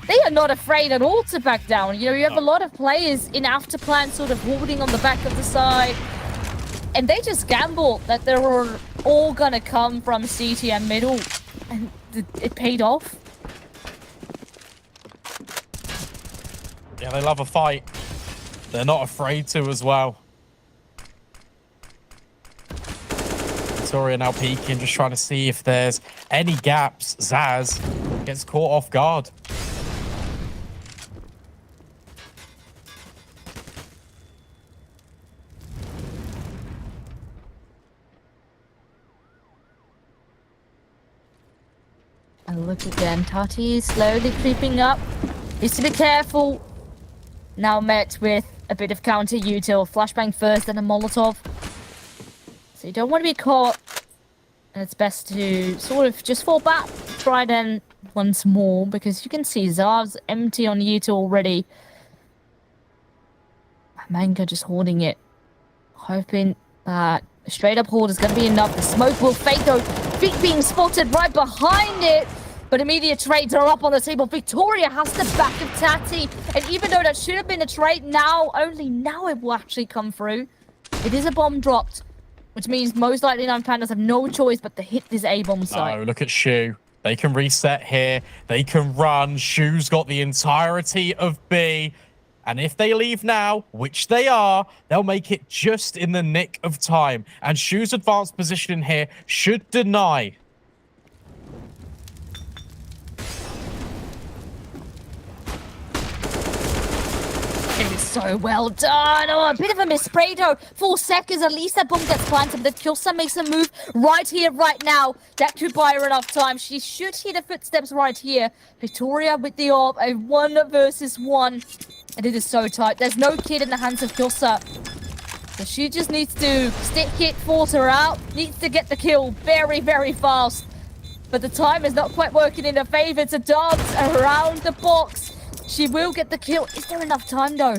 they are not afraid at all to back down. You know, you have a lot of players in afterplan sort of holding on the back of the side, and they just gamble that they were all gonna come from CT and middle, and it paid off. Yeah, they love a fight. They're not afraid to as well. Victoria now peeking, just trying to see if there's any gaps. Zaz gets caught off guard. And look again, Tati is slowly creeping up. Needs to be careful. Now met with a bit of counter util. Flashbang first, then a Molotov. So you don't want to be caught. And it's best to sort of just fall back. Try then once more, because you can see Zav's empty on util already. Manga just holding it. Hoping that a straight up hold is going to be enough. The smoke will fade though. Feet being spotted right behind it. But immediate trades are up on the table. Victoria has the back of Tati. And even though that should have been a trade now, only now it will actually come through. It is a bomb dropped, which means most likely Nine Pandas have no choice but to hit this A-bomb site. Oh, look at Shu. They can reset here. They can run. Shu's got the entirety of B. And if they leave now, which they are, they'll make it just in the nick of time. And Shu's advanced position here should deny. It is so well done. Oh, a bit of a misspray though. 4 seconds, at least that bomb gets planted. But Kyosa makes a move right here, right now. That could buy her enough time. She should hear the footsteps right here. Victoria with the AWP, a 1 versus 1. And it is so tight. There's no kid in the hands of Kyosa. So she just needs to stick it, force her out. Needs to get the kill very, very fast. But the time is not quite working in her favor. It's a dance around the box. She will get the kill. Is there enough time, though?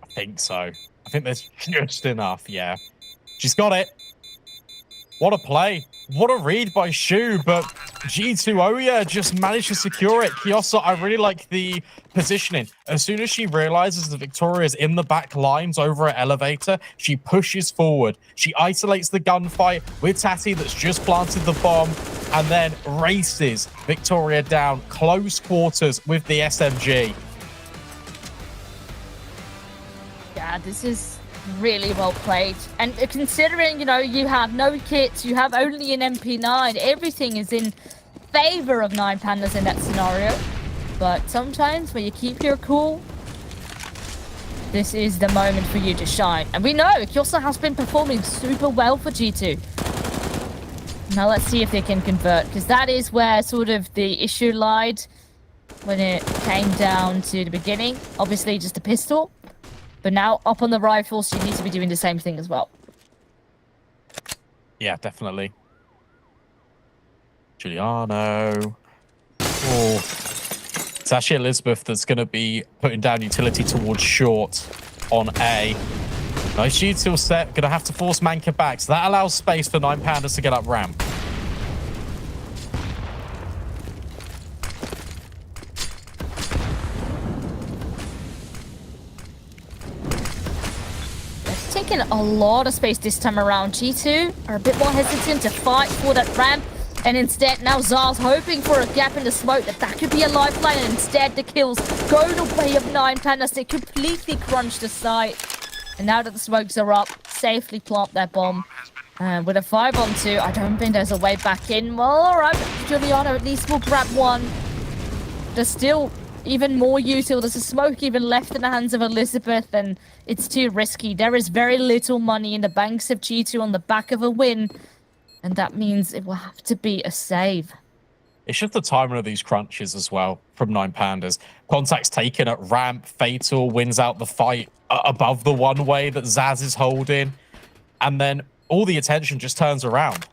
I think so. I think there's just enough, yeah. She's got it. What a play. What a read by Shu, but G2 Oya just managed to secure it. Kyosa, I really like the positioning. As soon as she realizes that Victoria's in the back lines over at Elevator, she pushes forward. She isolates the gunfight with Tati that's just planted the bomb, and then races Victoria down close quarters with the SMG. Yeah, this is really well played. And considering, you know, you have no kits, you have only an MP9, everything is in favor of Nine Pandas in that scenario. But sometimes when you keep your cool, this is the moment for you to shine. And we know Kyosa has been performing super well for G2. Now let's see if they can convert, because that is where sort of the issue lied when it came down to the beginning. Obviously just a pistol. But now up on the rifles, you need to be doing the same thing as well. Yeah, definitely. Giuliano. Oh. It's actually Elizabeth that's going to be putting down utility towards short on A. Nice util set. Going to have to force Manka back. So that allows space for Nine Pandas to get up ramp. Taking a lot of space this time around. G2 are a bit more hesitant to fight for that ramp, and instead now Zal's hoping for a gap in the smoke that could be a lifeline, and instead the kills go the way of Nine Pandas. They completely crunch the site, and now that the smokes are up, safely plant that bomb. With a 5-on-2, I don't think there's a way back in. Well, alright, Giuliano at least will grab one. There's still even more util. There's a smoke even left in the hands of Elizabeth, and it's too risky. There is very little money in the banks of G2 on the back of a win, and that means it will have to be a save. It's just the timing of these crunches as well from Nine Pandas. Contact's taken at ramp. Fatal wins out the fight above the one-way that Zaz is holding, and then all the attention just turns around.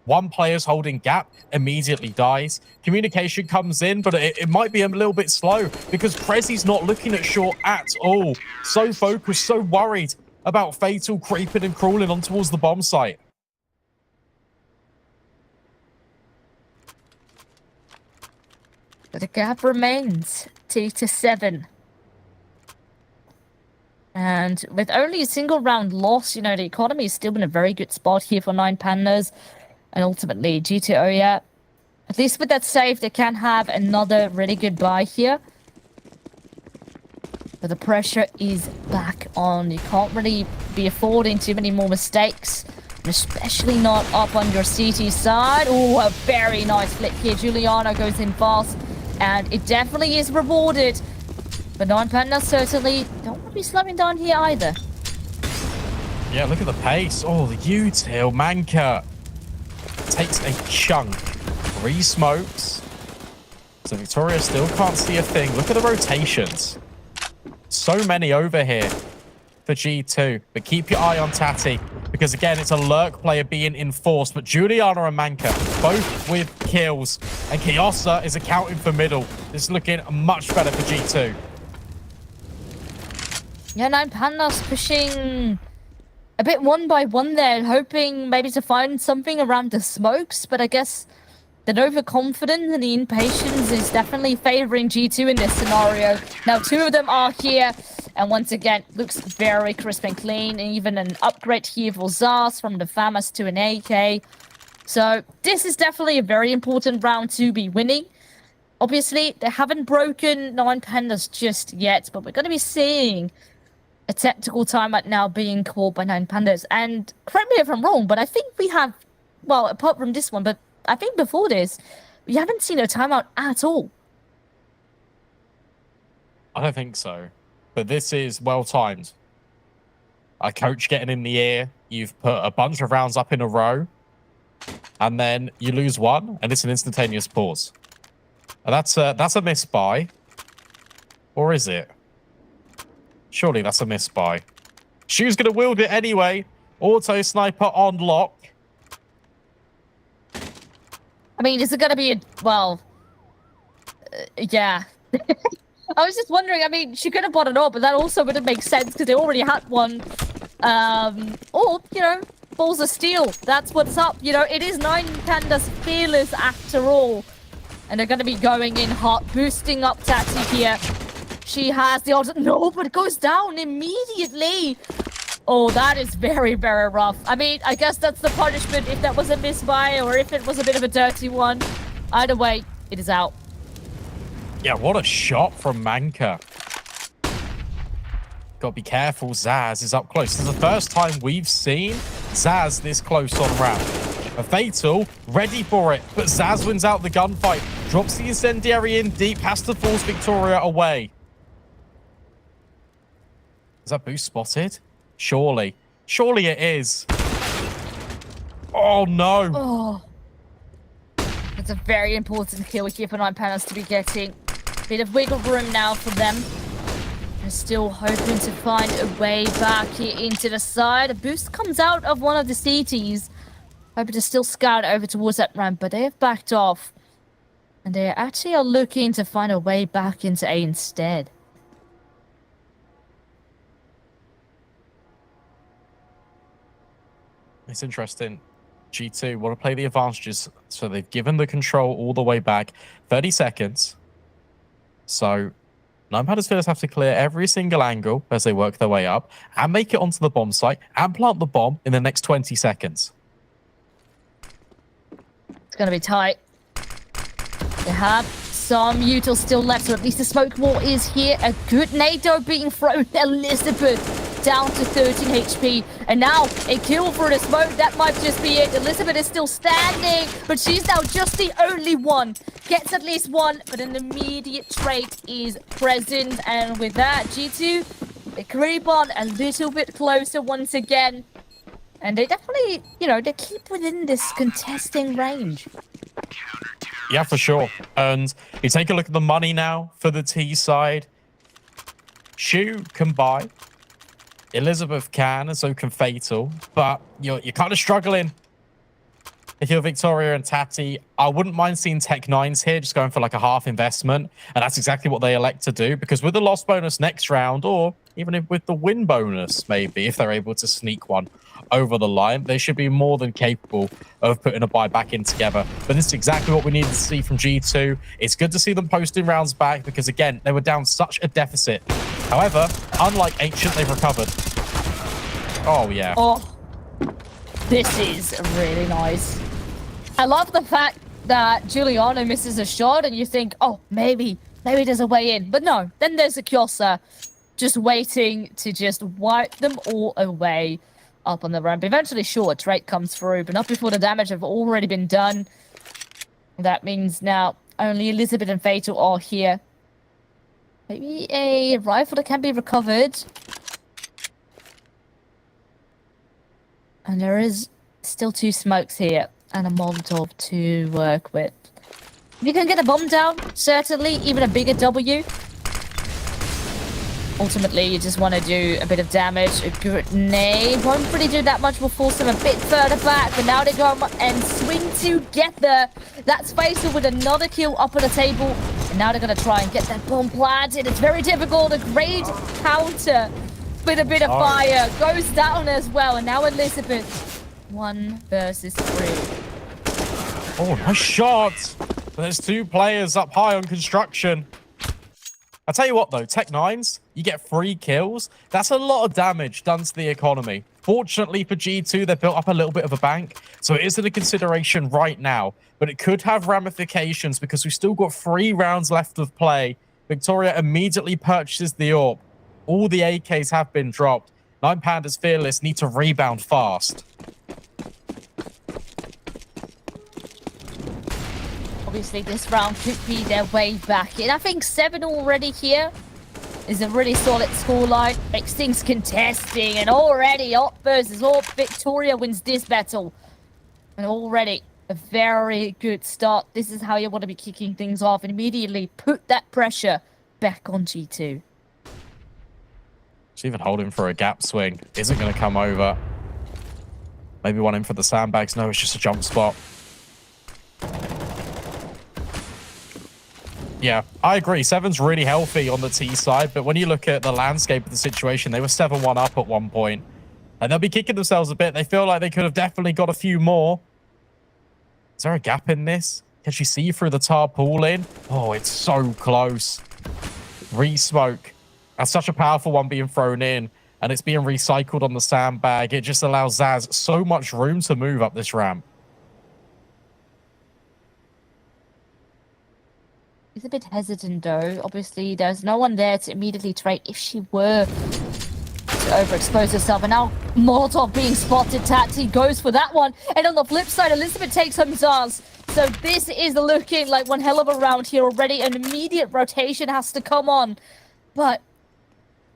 One player's holding gap, immediately dies. Communication comes in, but it might be a little bit slow because Prezzy's not looking at short at all. So focused, so worried about Fatal creeping and crawling on towards the bomb site. But the gap remains 2-7. And with only a single round loss, you know, the economy is still in a very good spot here for 9 Pandas. And ultimately, G2 Oya, at least with that save, they can have another really good buy here. But the pressure is back on. You can't really be affording too many more mistakes. And especially not up on your CT side. Oh, a very nice flip here. Juliano goes in fast. And it definitely is rewarded. But 9 Pandas certainly don't want to be slowing down here either. Yeah, look at the pace. Oh, the util. Manka takes a chunk. 3 smokes. So Victoria still can't see a thing. Look at the rotations. So many over here for G2. But keep your eye on Tati. Because again, it's a lurk player being enforced. But Juliana and Manka, both with kills. And Kiosa is accounting for middle. This is looking much better for G2. Yeah, 9 Pandas pushing a bit one by one there, hoping maybe to find something around the smokes, but I guess the overconfidence and the impatience is definitely favoring G2 in this scenario. Now, 2 of them are here, and once again, looks very crisp and clean, and even an upgrade here for Zaz from the FAMAS to an AK. So, this is definitely a very important round to be winning. Obviously, they haven't broken 9 Pandas just yet, but we're going to be seeing a tactical timeout now being called by 9 Pandas. And correct me if I'm wrong, but I think we have, well, apart from this one, but I think before this, we haven't seen a timeout at all. I don't think so. But this is well timed. A coach getting in the ear. You've put a bunch of rounds up in a row. And then you lose one, and it's an instantaneous pause. And that's a miss-buy. Or is it? Surely that's a miss-buy. Shu's going to wield it anyway. Auto sniper on lock. I mean, is it going to be a... Well... yeah. I was just wondering, I mean, she could have bought it all, but that also wouldn't make sense because they already had one. Or, you know, balls of steel. That's what's up. You know, it is 9 Pandas fearless after all. And they're going to be going in hot, boosting up Tati here. She has the odds. No, but it goes down immediately. Oh, that is very, very rough. I mean, I guess that's the punishment if that was a misbuy or if it was a bit of a dirty one. Either way, it is out. Yeah, what a shot from Manka. Gotta be careful. Zaz is up close. This is the first time we've seen Zaz this close on round. A fatal, ready for it, but Zaz wins out the gunfight. Drops the incendiary in deep, has to force Victoria away. Is that boost spotted? Surely. Surely it is. Oh, no. Oh. It's a very important kill here for 9 Pandas to be getting. Bit of wiggle room now for them. They're still hoping to find a way back here into the side. A boost comes out of one of the CTs. Hoping to still scout over towards that ramp, but they have backed off. And they actually are looking to find a way back into A instead. It's interesting. G2 want to play the advantages, so they've given the control all the way back. 30 seconds. So 9 Pandas Fearless have to clear every single angle as they work their way up and make it onto the bomb site and plant the bomb in the next 20 seconds. It's going to be tight. They have some util still left, so at least the smoke wall is here. A good NATO being thrown. Elizabeth down to 13 HP. And now a kill for the smoke. That might just be it. Elizabeth is still standing, but she's now just the only one. Gets at least one, but an immediate trade is present. And with that, G2, they creep on a little bit closer once again. And they definitely, you know, they keep within this contesting range. Yeah, for sure. And you take a look at the money now for the T side. Shu can buy. Elizabeth can, and so can Fatal. But you're kind of struggling. If you're Victoria and Tati, I wouldn't mind seeing Tech 9s here, just going for like a half investment. And that's exactly what they elect to do. Because with the loss bonus next round, or even if with the win bonus, maybe, if they're able to sneak one over the line, they should be more than capable of putting a buy back in together. But this is exactly what we needed to see from G2. It's good to see them posting rounds back because, again, they were down such a deficit. However, unlike Ancient, they've recovered. Oh, yeah. Oh, this is really nice. I love the fact that Giuliano misses a shot and you think, oh, maybe there's a way in. But no, then there's a Kyosa just waiting to just wipe them all away up on the ramp. Eventually, sure, a trade comes through, but not before the damage have already been done. That means now only Elizabeth and Fatal are here. Maybe a rifle that can be recovered. And there is still 2 smokes here and a Molotov to work with. If you can get a bomb down, certainly, even a bigger W. Ultimately, you just want to do a bit of damage. A grenade won't really do that much. Will force them a bit further back, but now they go and swing together. That's Faisal with another kill up on the table. And now they're going to try and get that bomb planted. It's very difficult. A great counter with a bit of fire goes down as well. And now Elizabeth, 1 versus 3. Oh, nice shot. There's 2 players up high on construction. I'll tell you what, though, Tech9s, you get 3 kills. That's a lot of damage done to the economy. Fortunately for G2, they've built up a little bit of a bank, so it isn't a consideration right now. But it could have ramifications because we've still got 3 rounds left of play. Victoria immediately purchases the AWP. All the AKs have been dropped. 9 Pandas Fearless need to rebound fast. Obviously, this round could be their way back in. I think 7 already here is a really solid scoreline. Makes things contesting, and already AWP versus AWP. Victoria wins this battle. And already a very good start. This is how you want to be kicking things off and immediately put that pressure back on G2. She's even holding for a gap swing. Isn't going to come over. Maybe one in for the sandbags. No, it's just a jump spot. Yeah, I agree. 7's really healthy on the T side, but when you look at the landscape of the situation, they were 7-1 up at one point, and they'll be kicking themselves a bit. They feel like they could have definitely got a few more. Is there a gap in this? Can she see through the tarpaulin? Oh, it's so close. Re-smoke. That's such a powerful one being thrown in, and it's being recycled on the sandbag. It just allows Zaz so much room to move up this ramp. He's a bit hesitant though. Obviously, there's no one there to immediately trade if she were to overexpose herself. And now Molotov being spotted. Tati goes for that one. And on the flip side, Elizabeth takes home Zaz. So this is looking like one hell of a round here already. An immediate rotation has to come on. But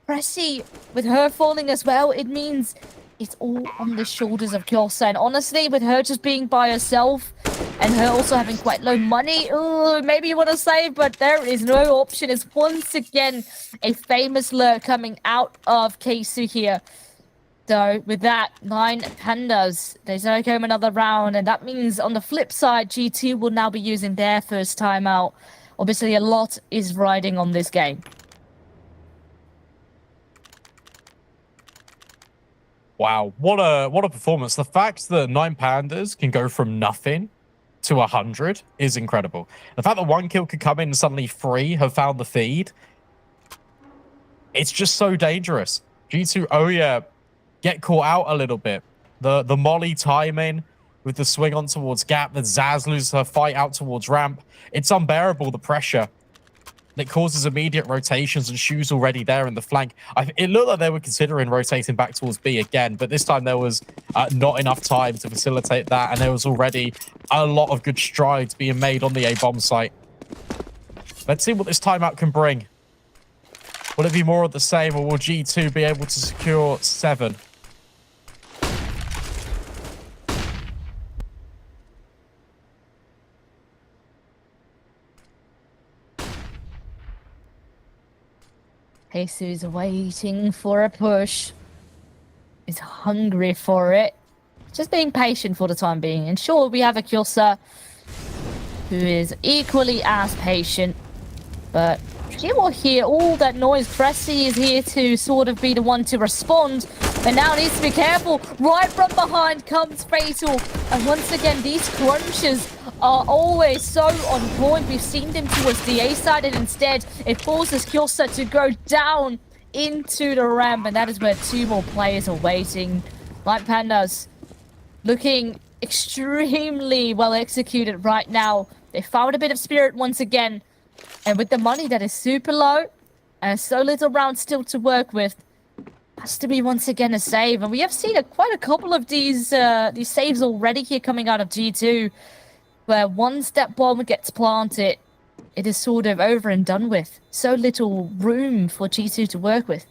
Pressy, with her falling as well, it means it's all on the shoulders of Kyosa. And honestly, with her just being by herself and her also having quite low money, ooh, maybe you want to save, but there is no option. It's once again a famous lure coming out of Keisu here. So with that, 9 Pandas, they take home another round. And that means on the flip side, G2 will now be using their first timeout. Obviously, a lot is riding on this game. Wow, what a performance. The fact that 9 Pandas can go from nothing to 100 is incredible. The fact that 1 kill could come in and suddenly 3 have found the feed, it's just so dangerous. G2 Oya get caught out a little bit. The molly timing with the swing on towards gap, the Zaz loses her fight out towards ramp. It's unbearable, the pressure. It causes immediate rotations, and Shu's already there in the flank. It looked like they were considering rotating back towards B again, but this time there was not enough time to facilitate that, and there was already a lot of good strides being made on the A-bomb site. Let's see what this timeout can bring. Will it be more of the same, or will G2 be able to secure 7? Jesus waiting for a push. Is hungry for it. Just being patient for the time being. And sure, we have a Kyosa who is equally as patient. But She will hear all that noise. Cressy is here to sort of be the one to respond. And now needs to be careful. Right from behind comes Fatal. And once again, these crunches are always so on point. We've seen them towards the A side, and instead it forces Kyosa to go down into the ramp. And that is where 2 more players are waiting. Like Pandas, looking extremely well executed right now. They found a bit of spirit once again. And with the money that is super low and so little rounds still to work with, has to be once again a save. And we have seen quite a couple of these saves already here coming out of G2, where one step bomb gets planted, it is sort of over and done with. So little room for G2 to work with.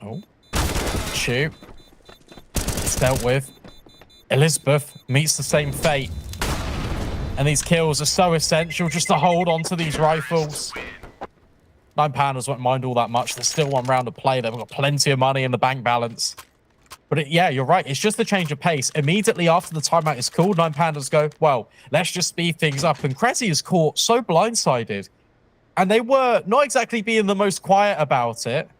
Oh, shoot. It's dealt with. Elizabeth meets the same fate. And these kills are so essential just to hold on to these rifles. 9 Pandas won't mind all that much. There's still 1 round to play. They've got plenty of money in the bank balance. But yeah, you're right. It's just a change of pace. Immediately after the timeout is called, 9 Pandas go, well, let's just speed things up. And Cressy is caught so blindsided. And they were not exactly being the most quiet about it.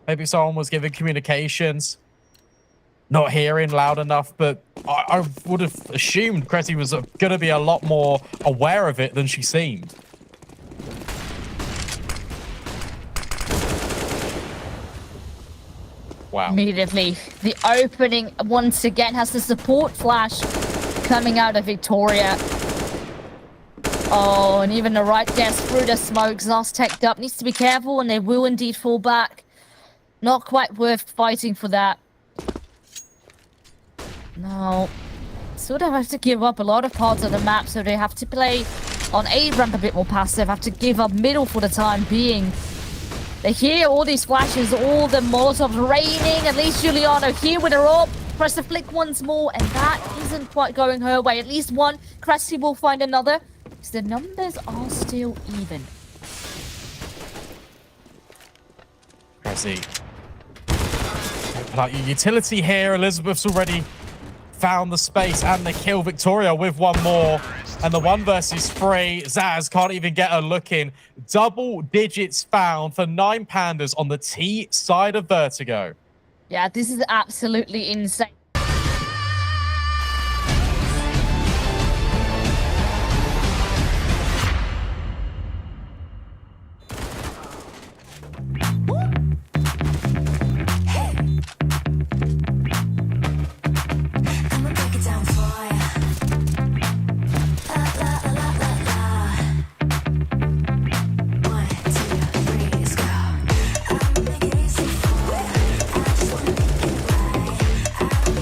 Maybe someone was giving communications, not hearing loud enough, but I would have assumed Cressy was going to be a lot more aware of it than she seemed. Wow. Immediately, the opening once again has the support flash coming out of Victoria. Oh, and even the right guess through the smoke. Last teched up. Needs to be careful, and they will indeed fall back. Not quite worth fighting for that. No. Sort of have to give up a lot of parts of the map, so they have to play on A ramp a bit more passive. Have to give up middle for the time being. They hear all these flashes, all the Molotovs raining. At least Giuliano here with her ult. Press the flick once more, and that isn't quite going her way. At least one. Cressy will find another. Because the numbers are still even. Cressy. Like your utility here, Elizabeth's already found the space and the kill. Victoria with 1 more. And the 1 versus 3. Zaz can't even get a look in. Double digits found for 9 Pandas on the T side of Vertigo. Yeah, this is absolutely insane. I'ma break it down for ya. La la la la la. 1, 2, 3, let's go. I'ma make it easy for ya. I just wanna make it right.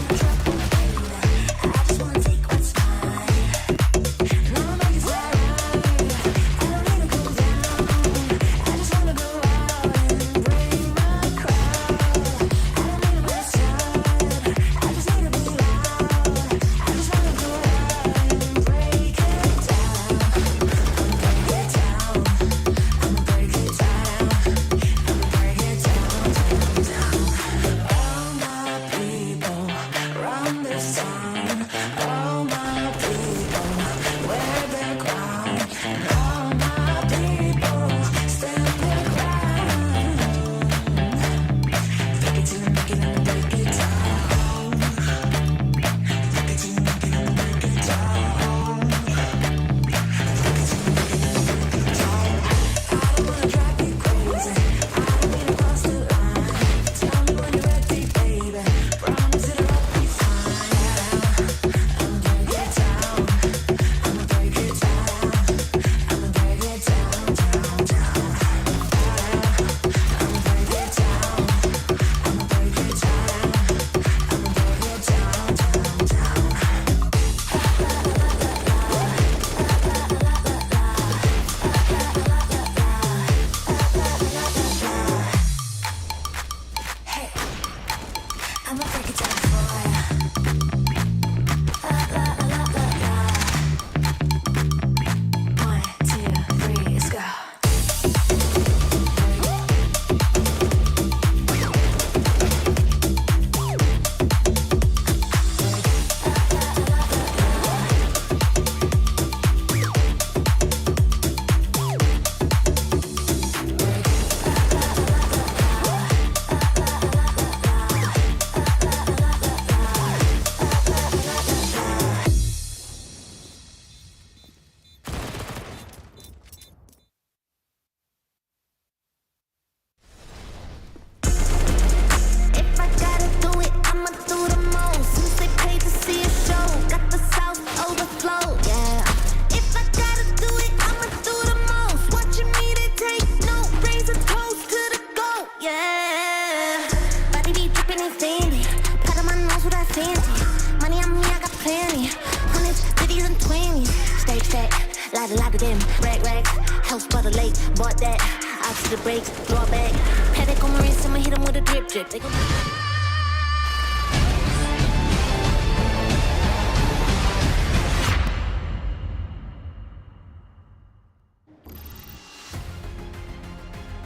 house by the lake. Bought that, out to the brakes, draw back. Paddock on my wrist, I'ma hit him with a drip drip. They gon-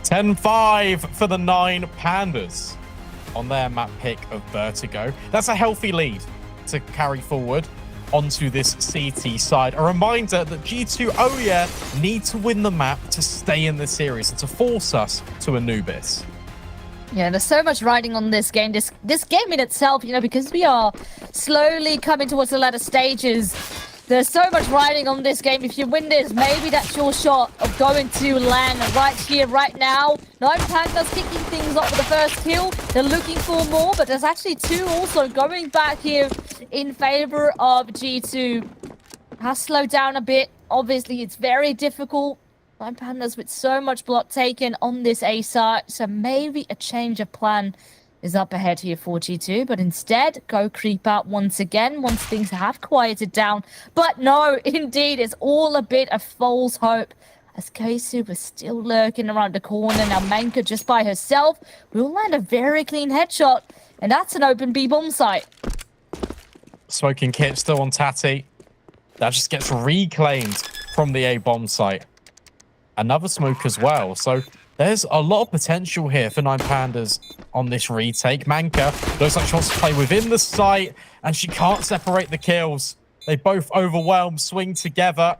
10-5 for the 9 Pandas on their map pick of Vertigo. That's a healthy lead to carry forward onto this CT side. A reminder that G2 Oya need to win the map to stay in the series and to force us to Anubis. Yeah, there's so much riding on this game. This game in itself, you know, because we are slowly coming towards the latter stages. There's so much riding on this game. If you win this, maybe that's your shot of going to land right here, right now. 9 Pandas kicking things off with the first kill. They're looking for more, but there's actually 2 also going back here in favor of G2. Has slowed down a bit. Obviously, it's very difficult. 9 Pandas with so much block taken on this A side, so maybe a change of plan is up ahead here for G2, but instead go creep out once again once things have quieted down. But no, indeed, it's all a bit of false hope as Keisu was still lurking around the corner. Now Manka just by herself will land a very clean headshot, and that's an open B bomb site. Smoking kit still on Tati. That just gets reclaimed from the A bomb site. Another smoke as well, so there's a lot of potential here for 9 Pandas on this retake. Manka looks like she wants to play within the site, and she can't separate the kills. They both overwhelm, swing together.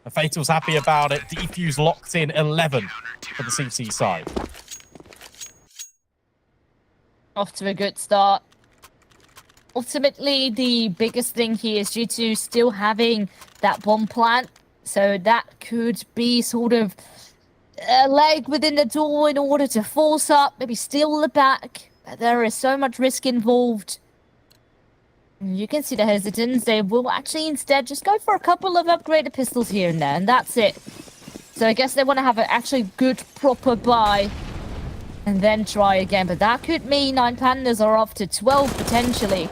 And Fatal's happy about it. Defuse locked in 11 for the CC side. Off to a good start. Ultimately, the biggest thing here is G2 still having that bomb plant, so that could be sort of a leg within the door in order to force up, maybe steal the back. But there is so much risk involved. You can see the hesitance. They will actually instead just go for a couple of upgraded pistols here and there, and that's it. So I guess they want to have an actually good, proper buy and then try again. But that could mean 9 Pandas are off to 12 potentially.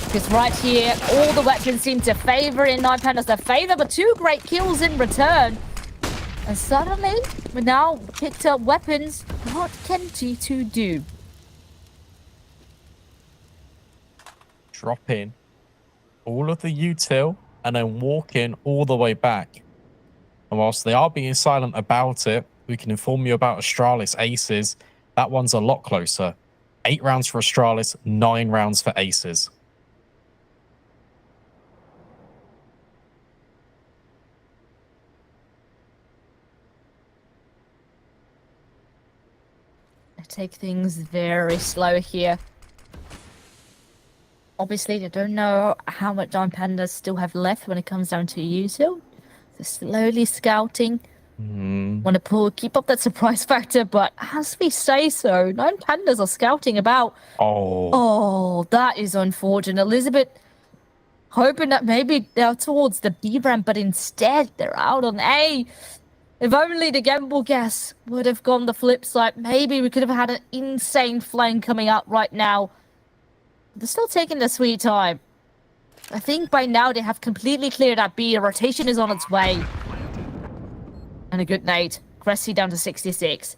Because right here, all the weapons seem to favor in 9 Pandas their favor, but 2 great kills in return. And suddenly, we now picked up weapons. What can G2 do? Drop in all of the util and then walk in all the way back. And whilst they are being silent about it, we can inform you about Astralis Aces. That one's a lot closer. 8 rounds for Astralis, 9 rounds for Aces. Take things very slow here. Obviously, they don't know how much 9 Pandas still have left when it comes down to util. They're slowly scouting. Want to keep up that surprise factor, but as we say so, 9 Pandas are scouting about. Oh, that is unfortunate. Elizabeth hoping that maybe they're towards the B ramp, but instead they're out on A. If only the gamble guess would have gone the flip side, maybe we could have had an insane flank coming up right now. They're still taking their sweet time. I think by now they have completely cleared that B. The rotation is on its way. And a good night. Cressy down to 66.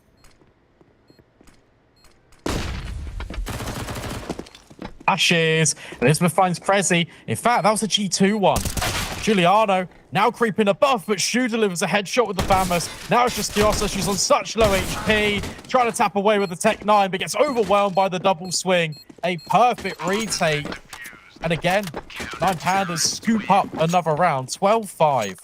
Ashes. Elizabeth finds Cressy. In fact, that was a G2 one. Giuliano now creeping above, but Shu delivers a headshot with the Famas. Now it's just Kiosa. She's on such low HP. Trying to tap away with the Tech 9, but gets overwhelmed by the double swing. A perfect retake. And again, 9 Pandas scoop up another round. 12-5.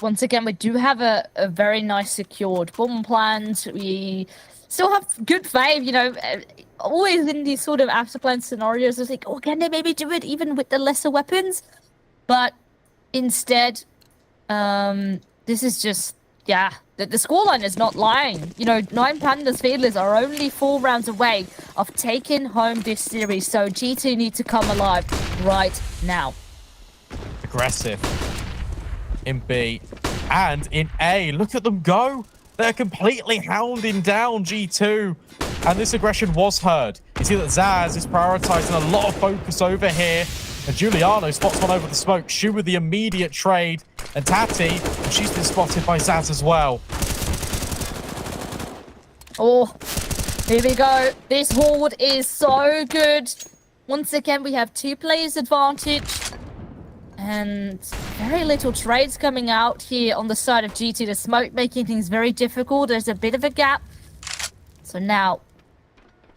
Once again, we do have a very nice secured bomb plans. We still have good faith, you know, always in these sort of after plan scenarios. It's like, oh, can they maybe do it even with the lesser weapons? But instead, this is just, yeah, the scoreline is not lying. You know, 9 Pandas Fearless are only 4 rounds away of taking home this series. So G2 need to come alive right now. Aggressive. In B and in A. Look at them go. They're completely hounding down G2. And this aggression was heard. You see that Zaz is prioritizing a lot of focus over here. And Giuliano spots one over the smoke. Shu with the immediate trade. And Tati, she's been spotted by Zaz as well. Oh, here we go. This horde is so good. Once again, we have 2 players advantage. And very little trades coming out here on the side of G2. The smoke making things very difficult. There's a bit of a gap. So now,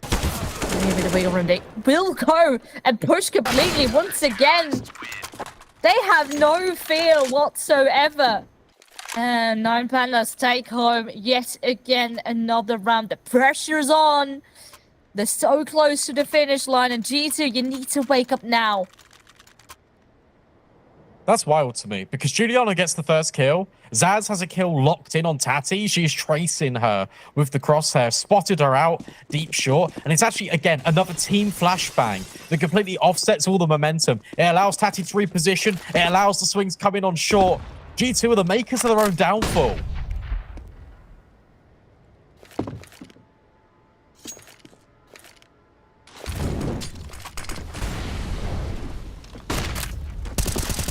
maybe the wiggle room, they will go and push completely once again. They have no fear whatsoever. And 9 Pandas take home yet again another round. The pressure's on. They're so close to the finish line. And G2, you need to wake up now. That's wild to me because Juliana gets the first kill. Zaz has a kill locked in on Tati. She's tracing her with the crosshair, spotted her out deep short. And it's actually, again, another team flashbang that completely offsets all the momentum. It allows Tati to reposition. It allows the swings come in on short. G2 are the makers of their own downfall.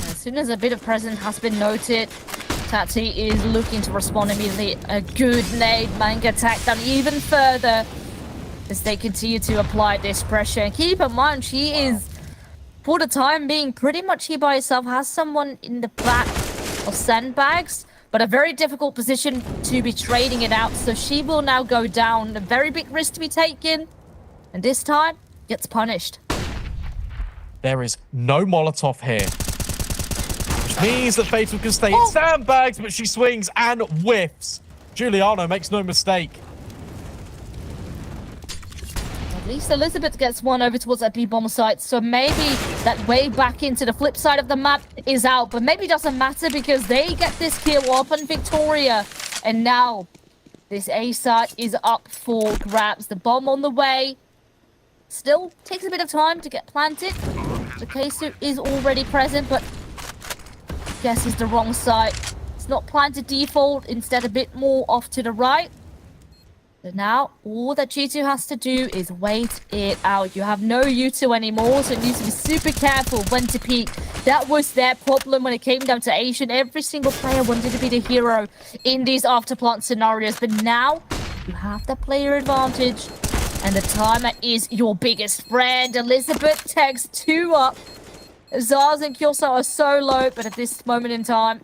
As soon as a bit of presence has been noted, Tati is looking to respond immediately. A good nade, Manga attack down even further as they continue to apply this pressure. And keep in mind, she is, for the time being, pretty much here by herself, has someone in the back of sandbags, but a very difficult position to be trading it out. So she will now go down. A very big risk to be taken, and this time gets punished. There is no Molotov here. Which means that Fatal can stay in sandbags, but she swings and whiffs. Giuliano makes no mistake. At least Elizabeth gets one over towards that B-bomb site, so maybe that way back into the flip side of the map is out, but maybe it doesn't matter because they get this kill up on Victoria. And now this A site is up for grabs. The bomb on the way. Still takes a bit of time to get planted. The K-suit is already present, but guess is the wrong side. It's not planted default, instead a bit more off to the right. So now all that G2 has to do is wait it out. You have no U2 anymore, so it needs to be super careful when to peek. That was their problem when it came down to Asian. Every single player wanted to be the hero in these afterplant scenarios, but now you have the player advantage. And the timer is your biggest friend. Elizabeth tags 2 up. Zaz and Kyosa are so low, but at this moment in time,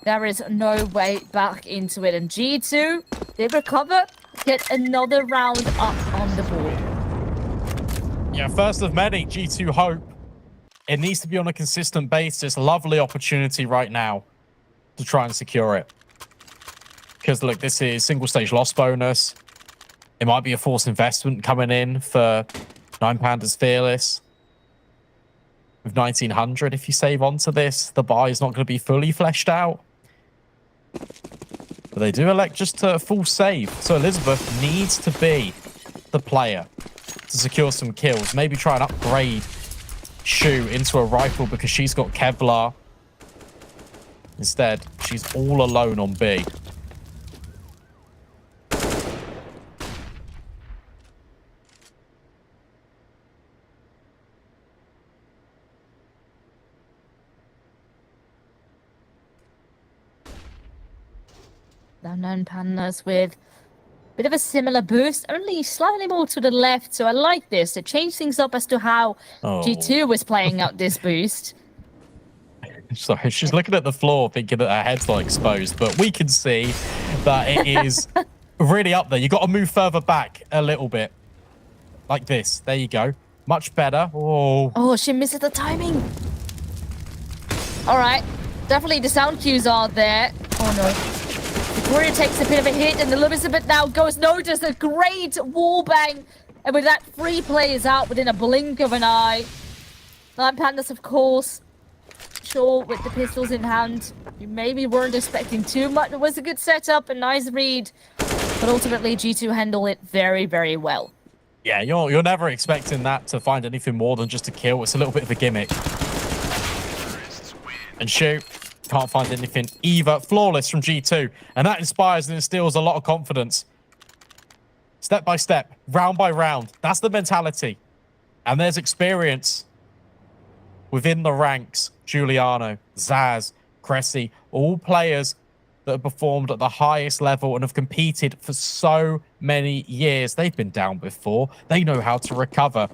there is no way back into it. And G2, they recover, get another round up on the board. Yeah, first of many, G2 hope. It needs to be on a consistent basis. Lovely opportunity right now to try and secure it. Because, look, this is single stage loss bonus. It might be a forced investment coming in for 9 Pandas Fearless. With 1900, if you save onto this, the buy is not going to be fully fleshed out. But they do elect just to full save. So Elizabeth needs to be the player to secure some kills. Maybe try and upgrade Shu into a rifle because she's got Kevlar. Instead, she's all alone on B. Now 9 Pandas with a bit of a similar boost, only slightly more to the left. So I like this. To change things up as to how G2 was playing out this boost. Sorry, she's looking at the floor thinking that her head's not exposed, but we can see that it is really up there. You've got to move further back a little bit. Like this. There you go. Much better. Oh, she misses the timing. All right. Definitely the sound cues are there. Oh, no. Victoria takes a bit of a hit, and Elizabeth now goes no, just a great wall bang. And with that, 3 players out within a blink of an eye. 9 Pandas, of course, sure, with the pistols in hand. You maybe weren't expecting too much. It was a good setup, a nice read. But ultimately, G2 handle it very, very well. Yeah, you're never expecting that to find anything more than just a kill. It's a little bit of a gimmick. And shoot. Can't find anything either. Flawless from G2. And that inspires and instills a lot of confidence. Step by step, round by round. That's the mentality. And there's experience within the ranks. Giuliano, Zaz, Cressy, all players that have performed at the highest level and have competed for so many years. They've been down before. They know how to recover.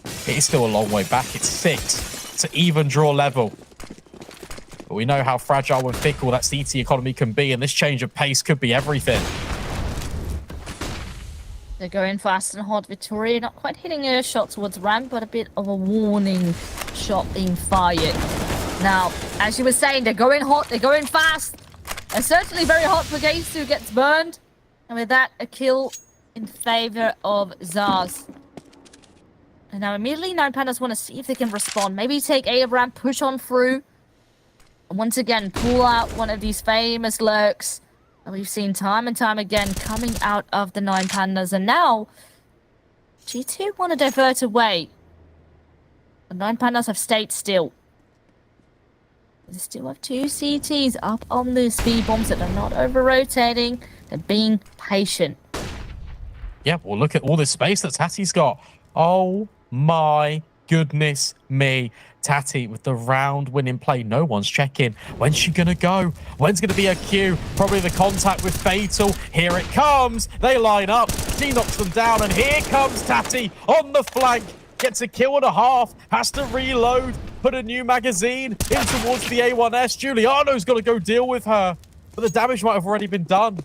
It is still a long way back. It's 6 to even draw level. But we know how fragile and fickle that CT economy can be, and this change of pace could be everything. They're going fast and hot. Victoria not quite hitting a shot towards ramp, but a bit of a warning shot being fired. Now, as you were saying, they're going hot, they're going fast. And certainly very hot for Gaze, who gets burned. And with that, a kill in favor of Zaz. And now immediately, Nine Pandas want to see if they can respond. Maybe take A ramp, push on through. And once again, pull out one of these famous lurks that we've seen time and time again coming out of the Nine Pandas. And now, G2 want to divert away. The Nine Pandas have stayed still. They still have 2 CTs up on the speed bombs that are not over-rotating. They're being patient. Yeah, well, look at all this space that Tati's got. Oh my goodness me. Tati with the round-winning play. No one's checking. When's she going to go? When's going to be a Q? Probably the contact with Fatal. Here it comes. They line up. She knocks them down, and here comes Tati on the flank. Gets a kill and a half. Has to reload. Put a new magazine in towards the A1S. Giuliano's got to go deal with her. But the damage might have already been done.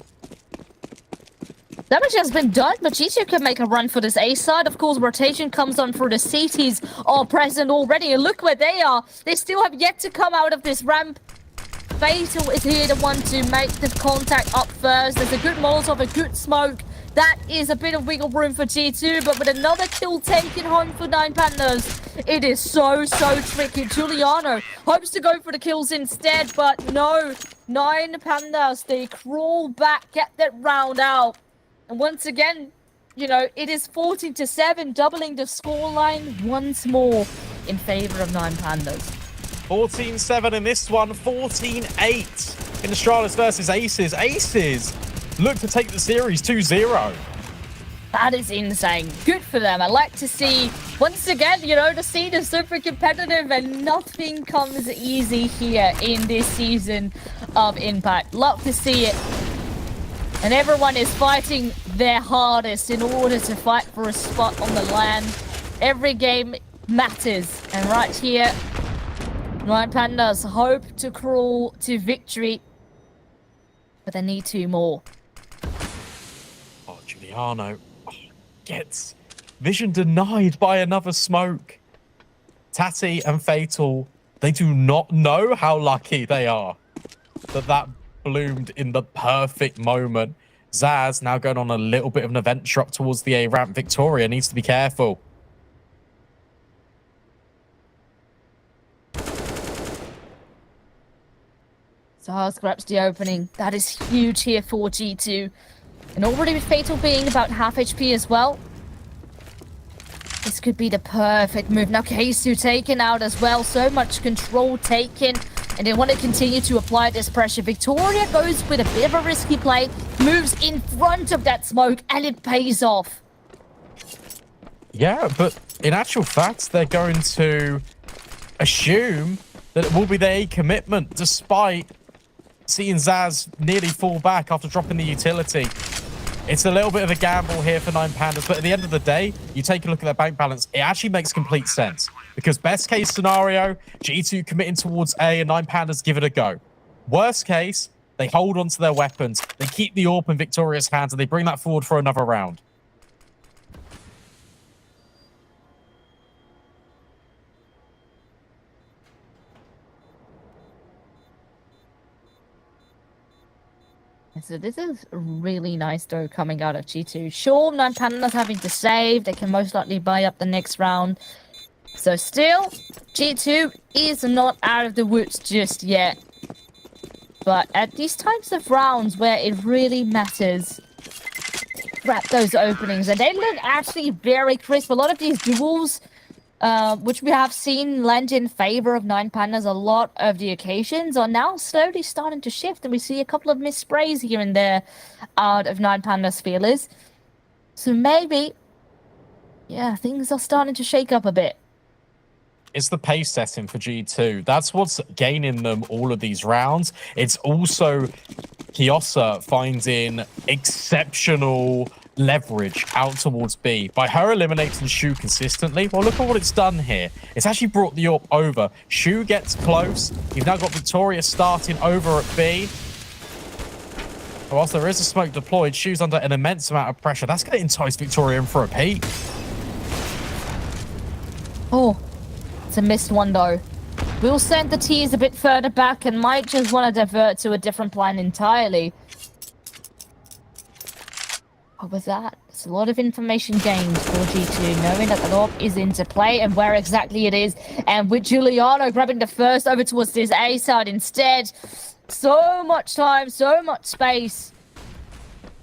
Damage has been done, but G2 can make a run for this A side. Of course, rotation comes on through the CTs are present already. And look where they are. They still have yet to come out of this ramp. Fatal is here, the one to make the contact up first. There's a good Molotov, a good smoke. That is a bit of wiggle room for G2, but with another kill taken home for Nine Pandas, it is so tricky. Giuliano hopes to go for the kills instead, but no. Nine Pandas, they crawl back, get that round out. And once again, you know, it is 14-7, doubling the scoreline once more in favor of Nine Pandas. 14-7 in this one, 14-8 in Astralis versus Aces. Aces look to take the series 2-0. That is insane. Good for them. I like to see, once again, you know, the scene is super competitive and nothing comes easy here in this season of Impact. Love to see it. And everyone is fighting their hardest in order to fight for a spot on the land. Every game matters. And right here, Nine Pandas hope to crawl to victory. But they need 2 more. Oh, Giuliano gets vision denied by another smoke. Tati and Fatal, they do not know how lucky they are that bloomed in the perfect moment. Zaz now going on a little bit of an adventure up towards the A ramp. Victoria needs to be careful. Zaz grabs the opening. That is huge here for G2. And already with Fatal being about half HP as well, this could be the perfect move. Now Keisu taken out as well. So much control taken. And they want to continue to apply this pressure. Victoria goes with a bit of a risky play. Moves in front of that smoke. And it pays off. Yeah, but in actual fact, they're going to assume that it will be their commitment, despite seeing Zaz nearly fall back after dropping the utility. It's a little bit of a gamble here for Nine Pandas, but at the end of the day, you take a look at their bank balance, it actually makes complete sense. Because best case scenario, G2 committing towards A and Nine Pandas give it a go. Worst case, they hold on to their weapons, they keep the AWP in Victoria's hands, and they bring that forward for another round. So this is really nice though coming out of G2. Sure, Nine Pandas having to save. They can most likely buy up the next round. So still, G2 is not out of the woods just yet. But at these types of rounds where it really matters, grab those openings. And they look actually very crisp. A lot of these duels, which we have seen lend in favor of Nine Pandas a lot of the occasions, are now slowly starting to shift. And we see a couple of missed sprays here and there out of Nine Pandas feelers. So maybe, yeah, things are starting to shake up a bit. It's the pace setting for G2. That's what's gaining them all of these rounds. It's also Kiosa finding exceptional leverage out towards B. By her eliminating Shu consistently, well, look at what it's done here. It's actually brought the AWP over. Shu gets close. You've now got Victoria starting over at B. Whilst there is a smoke deployed, Shu's under an immense amount of pressure. That's going to entice Victoria in for a peek. Oh, it's a missed one though. We'll send the T's a bit further back and might just want to divert to a different plan entirely. But with that, it's a lot of information gained for G2, knowing that the AWP is into play and where exactly it is. And with Giuliano grabbing the first over towards this A side instead. So much time, so much space.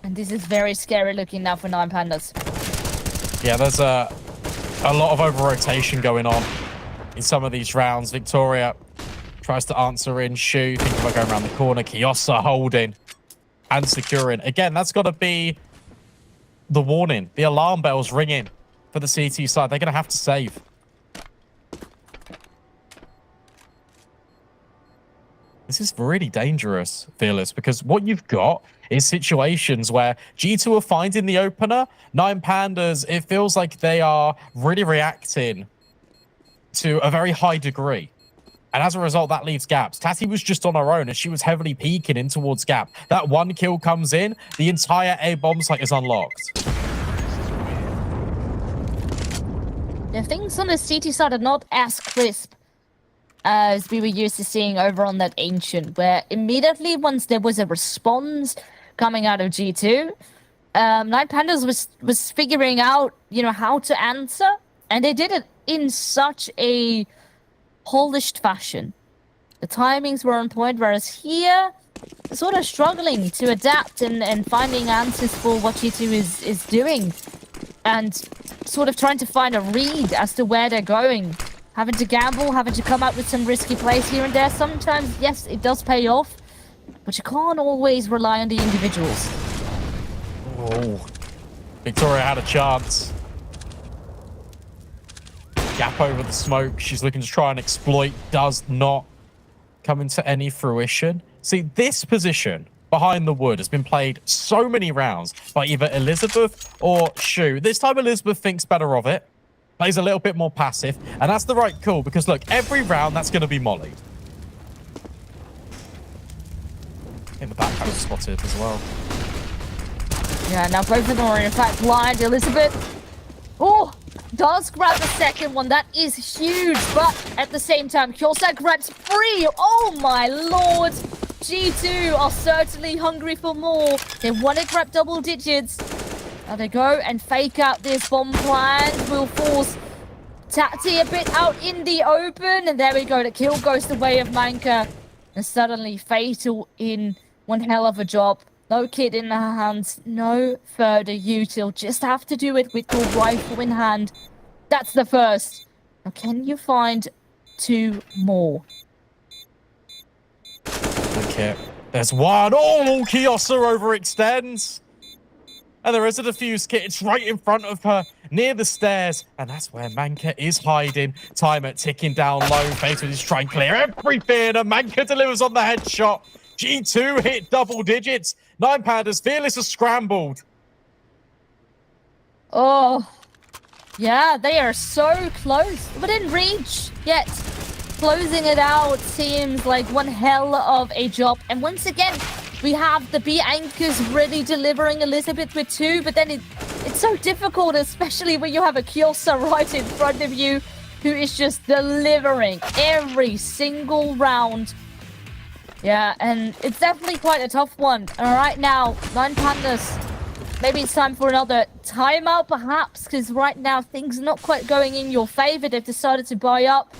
And this is very scary looking now for 9 Pandas. Yeah, there's a lot of over-rotation going on in some of these rounds. Victoria tries to answer in. Shu thinking about going around the corner. Kiosa holding and securing. Again, that's got to be the warning. The alarm bells ringing for the CT side. They're going to have to save. This is really dangerous, Fearless, because what you've got is situations where G2 are finding the opener. 9 Pandas, it feels like they are really reacting to a very high degree. And as a result, that leaves gaps. Tati was just on her own and she was heavily peeking in towards gap. That one kill comes in, the entire A bomb site is unlocked. Yeah, things on the CT side are not as crisp as we were used to seeing over on that Ancient, where immediately once there was a response coming out of G2, 9 Pandas was figuring out, you know, how to answer, and they did it in such a polished fashion. The timings were on point, whereas here, sort of struggling to adapt and finding answers for what G2 is doing, and sort of trying to find a read as to where they're going. Having to gamble, having to come up with some risky plays here and there. Sometimes, yes, it does pay off, but you can't always rely on the individuals. Oh, Victoria had a chance. Gap over the smoke. She's looking to try and exploit. Does not come into any fruition. See, this position behind the wood has been played so many rounds by either Elizabeth or Shu. This time, Elizabeth thinks better of it. Plays a little bit more passive, and that's the right call because look, every round that's going to be mollied. In the back was spotted as well. Yeah, now both of them are in fact blind. Elizabeth, oh, does grab the second one. That is huge, but at the same time, Kyosa grabs 3. Oh my lord. G2 are certainly hungry for more. They want to grab double digits. Now they go and fake out this bomb plan. Will force Tati a bit out in the open. And there we go. The kill goes the way of Manka. And suddenly Fatal in one hell of a job. No kit in her hands. No further util. Just have to do it with your rifle in hand. That's the first. Now can you find 2 more? Okay. There's one. Oh, Kiosa overextends. And there is a defuse kit. It's right in front of her, near the stairs. And that's where Manka is hiding. Timer ticking down low. Fatal is trying to clear everything. And Manka delivers on the headshot. G2 hit double digits. 9 Pandas, Fearless are scrambled. Oh, yeah, they are so close. Within reach, yet closing it out seems like one hell of a job. And once again, we have the B anchors really delivering Elizabeth with 2, but then it's so difficult, especially when you have a Kyosa right in front of you who is just delivering every single round. Yeah, and it's definitely quite a tough one. And right now, 9 Pandas, maybe it's time for another timeout perhaps, because right now things are not quite going in your favor. They've decided to buy up,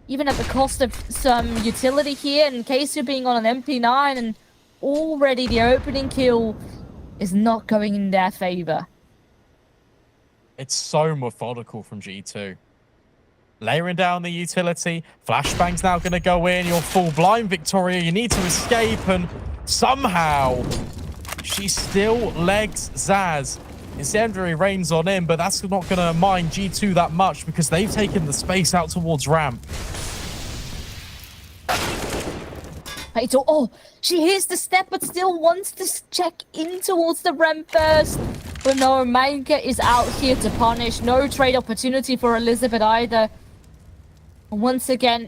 even at the cost of some utility here, in case you're being on an MP9, and already the opening kill is not going in their favor. It's so methodical from G2. Layering down the utility. Flashbang's now going to go in. You're full blind, Victoria. You need to escape, and somehow she still legs Zaz Incendiary rains on in, but that's not going to mind G2 that much because they've taken the space out towards ramp. Fatal. Oh, she hears the step, but still wants to check in towards the ramp first. But no, Manka is out here to punish. No trade opportunity for Elizabeth either. And once again,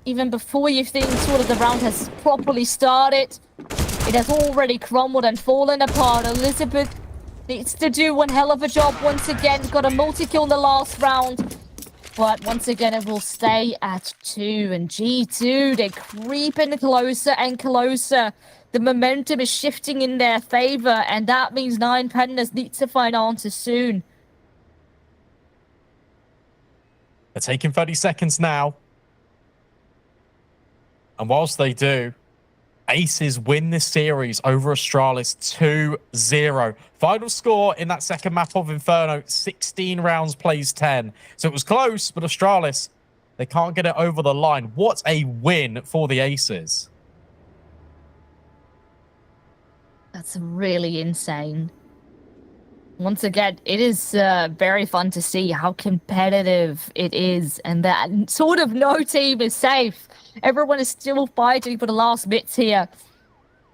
even before you think sort of the round has properly started, it has already crumbled and fallen apart. Elizabeth needs to do one hell of a job once again. Got a multi-kill in the last round. But once again, it will stay at 2. And G2, they're creeping closer and closer. The momentum is shifting in their favor. And that means 9 Pandas need to find answers soon. They're taking 30 seconds now. And whilst they do, Aces win this series over Astralis 2-0. Final score in that second map of Inferno, 16 rounds plays 10. So it was close, but Astralis, they can't get it over the line. What a win for the Aces. That's really insane. Once again, it is very fun to see how competitive it is and that sort of no team is safe. Everyone is still fighting for the last bits here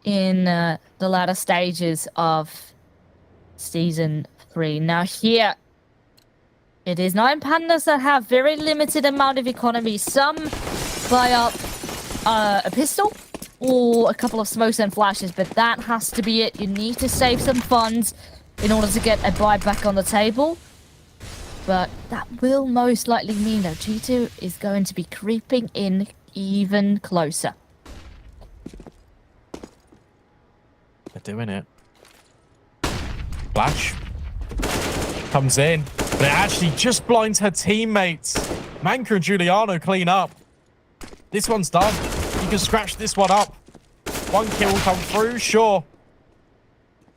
in the latter stages of Season 3. Now here, it is 9 Pandas that have very limited amount of economy. Some buy up a pistol or a couple of smokes and flashes, but that has to be it. You need to save some funds in order to get a buy back on the table. But that will most likely mean that G2 is going to be creeping in even closer. They're doing it. Flash comes in, but it actually just blinds her teammates. Manka and Giuliano clean up. This one's done. You can scratch this one up. 1 kill will come through, sure.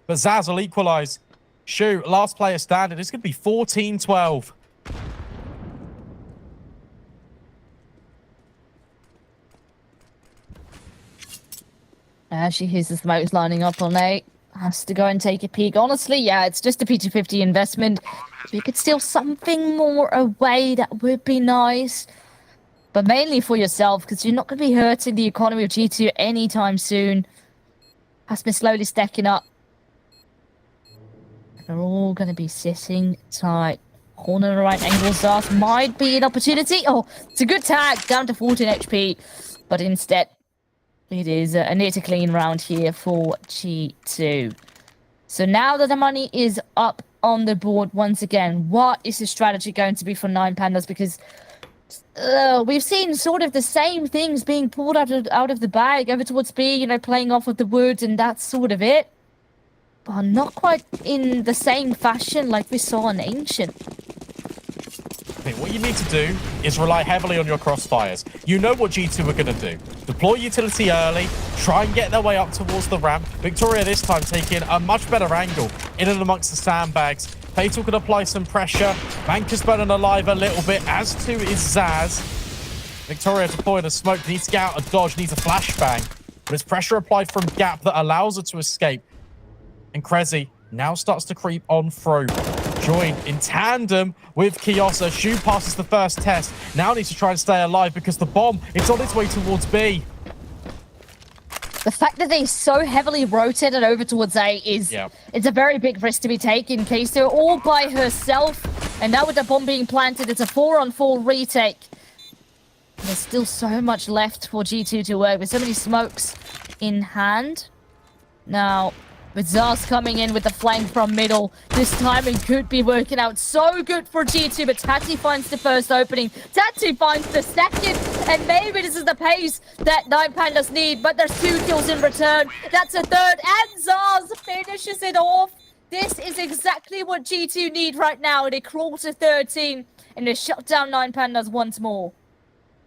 But Zaz will equalize. Shoot, last player standing. It's going to be 14-12. She hears the smokes lining up on 8. Has to go and take a peek. Honestly, yeah, it's just a P250 investment. If you could steal something more away, that would be nice. But mainly for yourself, because you're not going to be hurting the economy of G2 anytime soon. Has been slowly stacking up. They're all going to be sitting tight. Corner right angle start might be an opportunity. Oh, it's a good tag. Down to 14 HP. But instead, it is a near to clean round here for G2. So now that the money is up on the board once again, what is the strategy going to be for 9 Pandas? Because we've seen sort of the same things being pulled out of the bag over towards B, you know, playing off with the woods, and that's sort of it. But not quite in the same fashion like we saw in Ancient. Okay, what you need to do is rely heavily on your crossfires. You know what G2 are going to do. Deploy utility early, try and get their way up towards the ramp. Victoria this time taking a much better angle in and amongst the sandbags. Fatal can apply some pressure. Manka's burning alive a little bit, as too is Zaz. Victoria deploying a smoke, needs to get out of dodge, needs a flashbang. But it's pressure applied from Gap that allows her to escape. And Krezi now starts to creep on through. Joined in tandem with Kiosa. Shu passes the first test. Now needs to try and stay alive because the bomb, it's on its way towards B. The fact that they so heavily rotated over towards A is it's a very big risk to be taken in case they're all by herself. And now with the bomb being planted, it's a 4-on-4 retake. There's still so much left for G2 to work with so many smokes in hand. Now, with Zaz coming in with the flank from middle, this time it could be working out so good for G2, but Tati finds the first opening. Tati finds the second, and maybe this is the pace that 9 Pandas need, but there's 2 kills in return. That's a third, and Zaz finishes it off. This is exactly what G2 need right now. They crawl to 13, and they shut down 9 Pandas once more.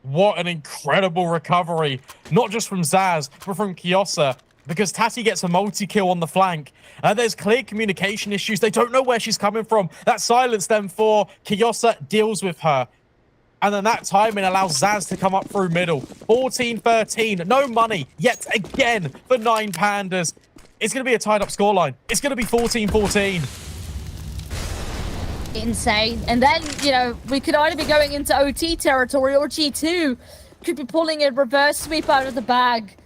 What an incredible recovery, not just from Zaz, but from Kiosa. Because Tati gets a multi-kill on the flank. There's clear communication issues. They don't know where she's coming from. That silence then for Kiosa deals with her. And then that timing allows Zaz to come up through middle. 14-13. No money yet again for 9 Pandas. It's going to be a tied-up scoreline. It's going to be 14-14. insane. And then, we could either be going into OT territory or G2 could be pulling a reverse sweep out of the bag.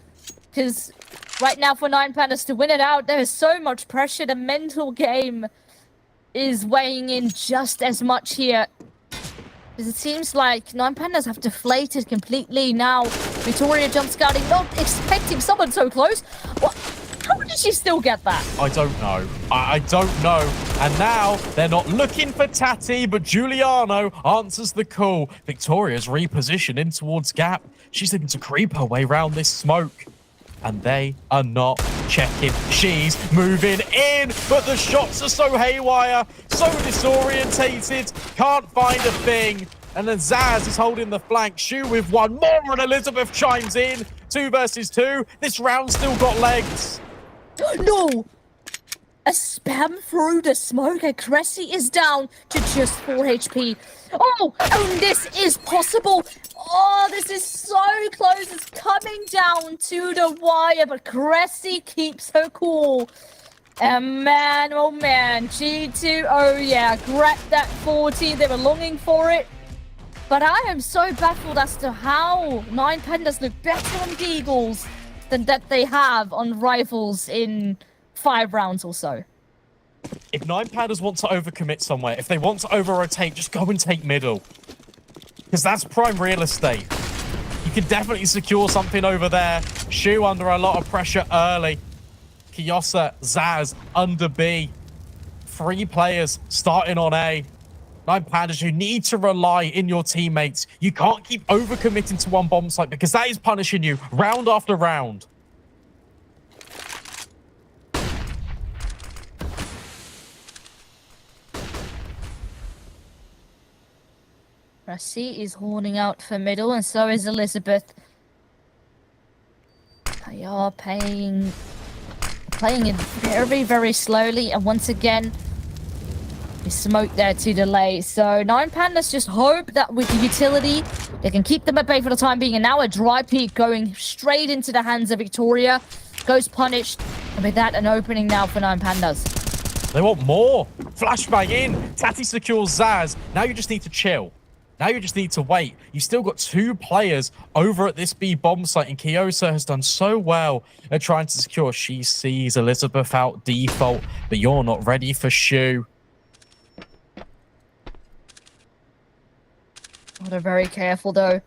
Because right now for 9 Pandas to win it out, there is so much pressure. The mental game is weighing in just as much here. Because it seems like 9 Pandas have deflated completely now. Victoria jump scouting, not expecting someone so close. What? How did she still get that? I don't know. I don't know. And now they're not looking for Tati, but Giuliano answers the call. Victoria's repositioned in towards Gap. She's looking to creep her way around this smoke. And they are not checking. She's moving in, but the shots are so haywire, so disorientated, can't find a thing. And then Zaz is holding the flank. Shu with one more, and Elizabeth chimes in. 2 versus 2. This round still got legs. No! A spam through the smoke, and Cressy is down to just 4 HP. Oh, and this is possible. Oh, this is so close. It's coming down to the wire, but Cressy keeps her cool. And man, oh man, G2, oh yeah, grabbed that 40. They were longing for it. But I am so baffled as to how 9 Pandas look better on Deagles than that they have on Rifles in 5 rounds or so. If 9 Pandas want to overcommit somewhere, if they want to over-rotate, just go and take middle. Because that's prime real estate. You can definitely secure something over there. Shu under a lot of pressure early. Kiyosa, Zaz, under B. 3 players starting on A. 9 Pandas, you need to rely in your teammates. You can't keep overcommitting to one bomb site because that is punishing you round after round. Cressy is horning out for middle, and so is Elizabeth. They are playing it very, very slowly, and once again, we smoke there to delay. So 9 Pandas just hope that with the utility, they can keep them at bay for the time being. And now a dry peak going straight into the hands of Victoria. Goes punished. And with that, an opening now for 9 Pandas. They want more. Flashbang in. Tati secures Zaz. Now you just need to chill. Now you just need to wait. You've still got 2 players over at this B bomb site, and Kiyosa has done so well at trying to secure. She sees Elizabeth out default, but you're not ready for Shu. Oh, they're very careful, though.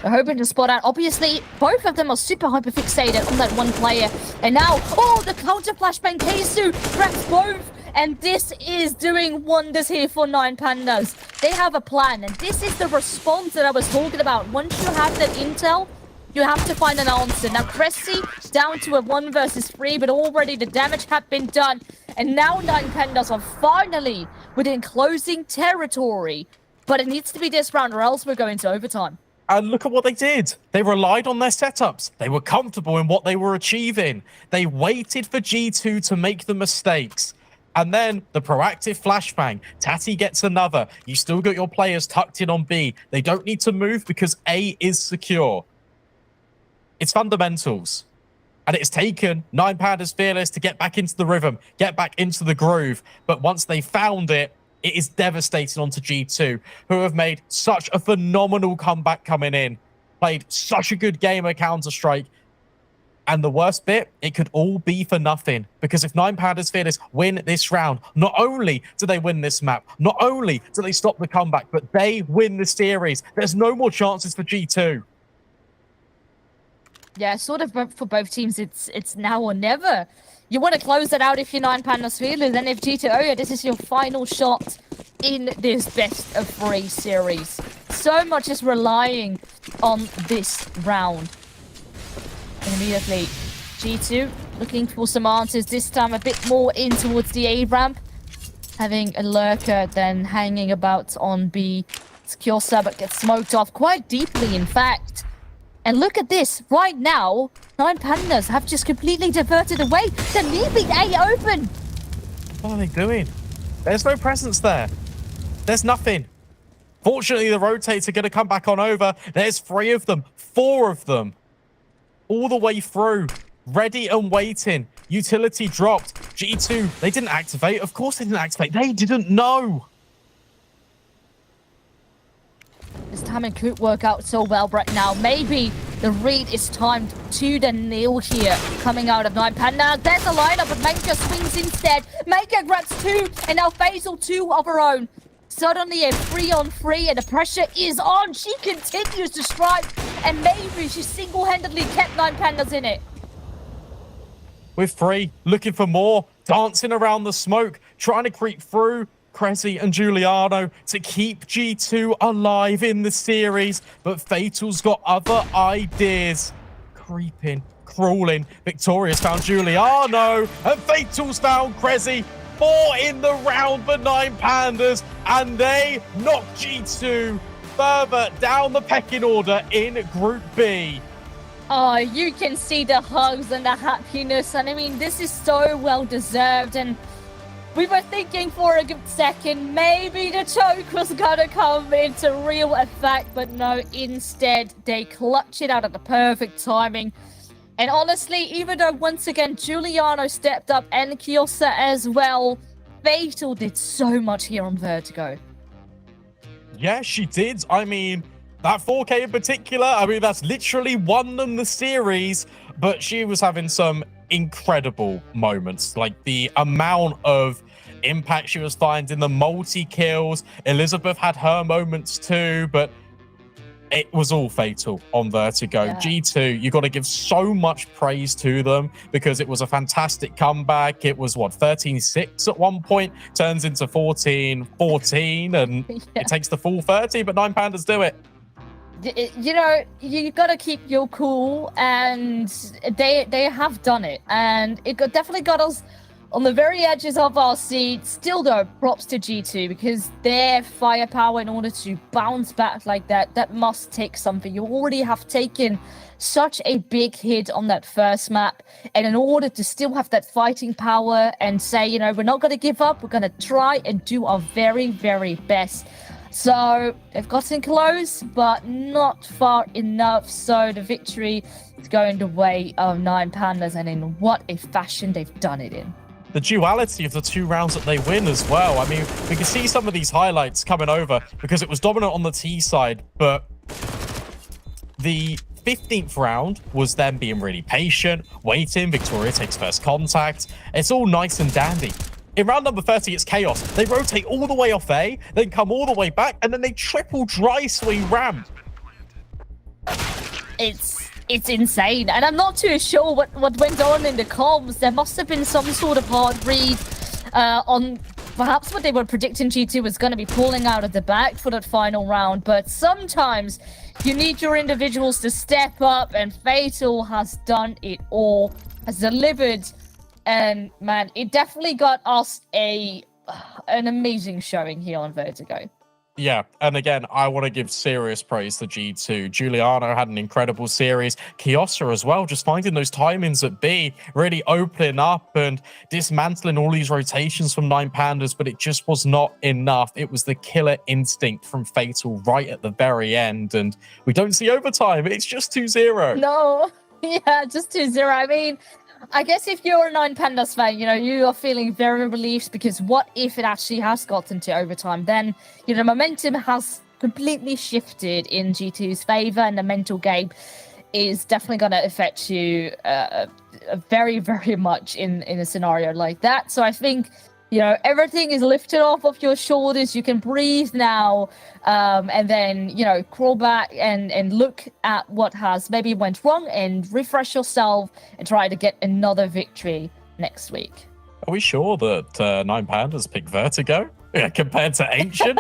They're hoping to spot out. Obviously, both of them are super hyper-fixated on that one player. And now, oh, the counter flashbang Keisu cracks both. And this is doing wonders here for 9 Pandas. They have a plan, and this is the response that I was talking about. Once you have that intel, you have to find an answer. Now, Cressy down to a 1 versus 3, but already the damage had been done. And now 9 Pandas are finally within closing territory. But it needs to be this round, or else we're going to overtime. And look at what they did. They relied on their setups. They were comfortable in what they were achieving. They waited for G2 to make the mistakes. And then the proactive flashbang. Tati gets another. You still got your players tucked in on B. They don't need to move because A is secure. It's fundamentals. And it's taken 9 Pandas Fearless to get back into the rhythm, get back into the groove. But once they found it, it is devastating onto G2, who have made such a phenomenal comeback coming in. Played such a good game of Counter-Strike. And the worst bit, it could all be for nothing. Because if 9 Pandas Fearless win this round, not only do they win this map, not only do they stop the comeback, but they win the series. There's no more chances for G2. Yeah, sort of for both teams, it's now or never. You want to close that out if you're 9 Pandas Fearless, then if G2 Oya, this is your final shot in this best of 3 series. So much is relying on this round. And immediately, G2 looking for some answers, this time a bit more in towards the A ramp. Having a lurker then hanging about on B. It's Kyosa, but gets smoked off quite deeply, in fact. And look at this, right now, 9 Pandas have just completely diverted away. They're leaving A open. What are they doing? There's no presence there. There's nothing. Fortunately, the rotates are going to come back on over. There's 3 of them, 4 of them. All the way through. Ready and waiting. Utility dropped. G2, they didn't activate. Of course they didn't activate. They didn't know. This timing could work out so well right now. Maybe the read is timed to the nail here, coming out of 9 Panda. There's a lineup, but Manka swings instead. Manka grabs 2, and now Faisal 2 of her own. Suddenly a 3-on-3, and the pressure is on. She continues to strike, and maybe she single-handedly kept 9 Pandas in it. With 3, looking for more, dancing around the smoke, trying to creep through Cressy and Giuliano to keep G2 alive in the series. But Fatal's got other ideas. Creeping, crawling. Victoria's found Giuliano, and Fatal's found Cressy. 4 in the round for 9 Pandas, and they knock G2 further down the pecking order in Group B. Oh, you can see the hugs and the happiness, and I mean, this is so well deserved. And we were thinking for a good second maybe the choke was gonna come into real effect, but no, instead they clutch it out at the perfect timing. And honestly, even though once again Giuliano stepped up and Kiosa as well, Fatal did so much here on Vertigo. Yeah, she did. I mean, that 4K in particular, I mean, that's literally won them the series, but she was having some incredible moments. Like the amount of impact she was finding, the multi-kills. Elizabeth had her moments too, but it was all Fatal on Vertigo. Yeah. G2, you got to give so much praise to them because it was a fantastic comeback. It was, what, 13-6 at one point, turns into 14-14, and it takes the full 30, but 9 Pandas do it. You know, you gotta keep your cool, and they have done it, and it definitely got us on the very edges of our seat. Still though, props to G2 because their firepower in order to bounce back like that must take something. You already have taken such a big hit on that first map, and in order to still have that fighting power and say, you know, we're not gonna give up, we're gonna try and do our very, very best. So they've gotten close, but not far enough. So the victory is going the way of 9 Pandas, and in what a fashion they've done it in. The duality of the 2 rounds that they win as well. I mean, we can see some of these highlights coming over because it was dominant on the T side, but the 15th round was them being really patient, waiting. Victoria takes first contact. It's all nice and dandy. In round number 30, it's chaos. They rotate all the way off A, then come all the way back, and then they triple dry swing ramp. It's insane, and I'm not too sure what went on in the comms. There must have been some sort of hard read on perhaps what they were predicting G2 was going to be pulling out of the back for that final round, but sometimes you need your individuals to step up, and Fatal has done it all, has delivered. And man, it definitely got us an amazing showing here on Vertigo. Yeah, and again, I want to give serious praise to G2. Giuliano had an incredible series. Kiosa as well, just finding those timings at B, really opening up and dismantling all these rotations from 9 Pandas, but it just was not enough. It was the killer instinct from Fatal right at the very end, and we don't see overtime. It's just 2-0. No, yeah, just 2-0. I mean, I guess if you're a 9 Pandas fan, you know, you are feeling very relieved because what if it actually has gotten to overtime? Then, you know, momentum has completely shifted in G2's favor, and the mental game is definitely going to affect you very, very much in a scenario like that. So I think, you know, everything is lifted off of your shoulders. You can breathe now, and then, you know, crawl back and look at what has maybe went wrong and refresh yourself and try to get another victory next week. Are we sure that 9 Pandas picked Vertigo compared to Ancient?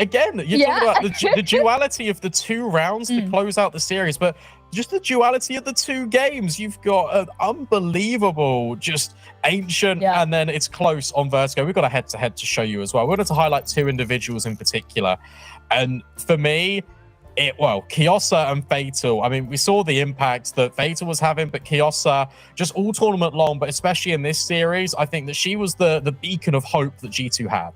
Again, you're talking about the duality of the 2 rounds to close out the series, but just the duality of the 2 games. You've got an unbelievable just Ancient, and then it's close on Vertigo. We've got a head-to-head to show you as well. We wanted to highlight 2 individuals in particular. And for me, Kiosa and Fatal. I mean, we saw the impact that Fatal was having, but Kiosa, just all tournament long, but especially in this series, I think that she was the beacon of hope that G2 had.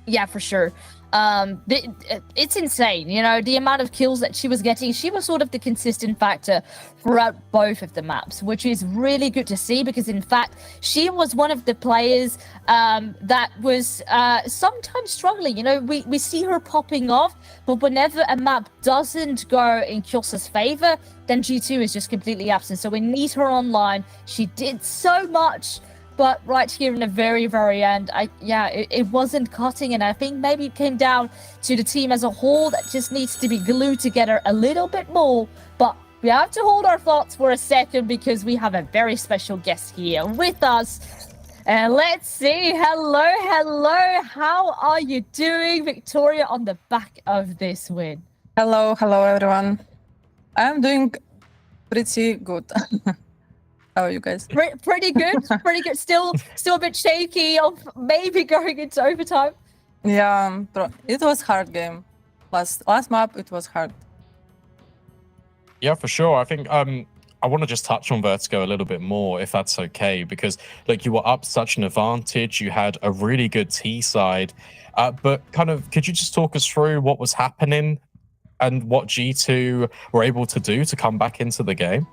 Yeah, for sure. It's insane, you know, the amount of kills that she was getting. She was sort of the consistent factor throughout both of the maps, which is really good to see because, in fact, she was one of the players that was sometimes struggling. You know, we see her popping off, but whenever a map doesn't go in Kyosa's favor, then G2 is just completely absent. So we need her online. She did so much. But right here in the very, very end, it wasn't cutting. And I think maybe it came down to the team as a whole that just needs to be glued together a little bit more. But we have to hold our thoughts for a second because we have a very special guest here with us. And let's see. Hello, hello. How are you doing, Victoria, on the back of this win? Hello, everyone. I'm doing pretty good. How are you guys? Pretty good, pretty good. Still a bit shaky of maybe going into overtime. Yeah, it was hard game. Last map, it was hard. Yeah, for sure. I think I want to just touch on Vertigo a little bit more, if that's okay, because like you were up such an advantage. You had a really good T side, but kind of could you just talk us through what was happening and what G2 were able to do to come back into the game?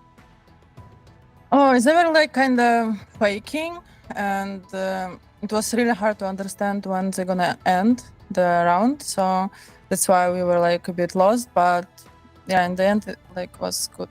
Oh, they were like kind of faking, and it was really hard to understand when they're gonna end the round. So that's why we were like a bit lost. But yeah, in the end, it like was good.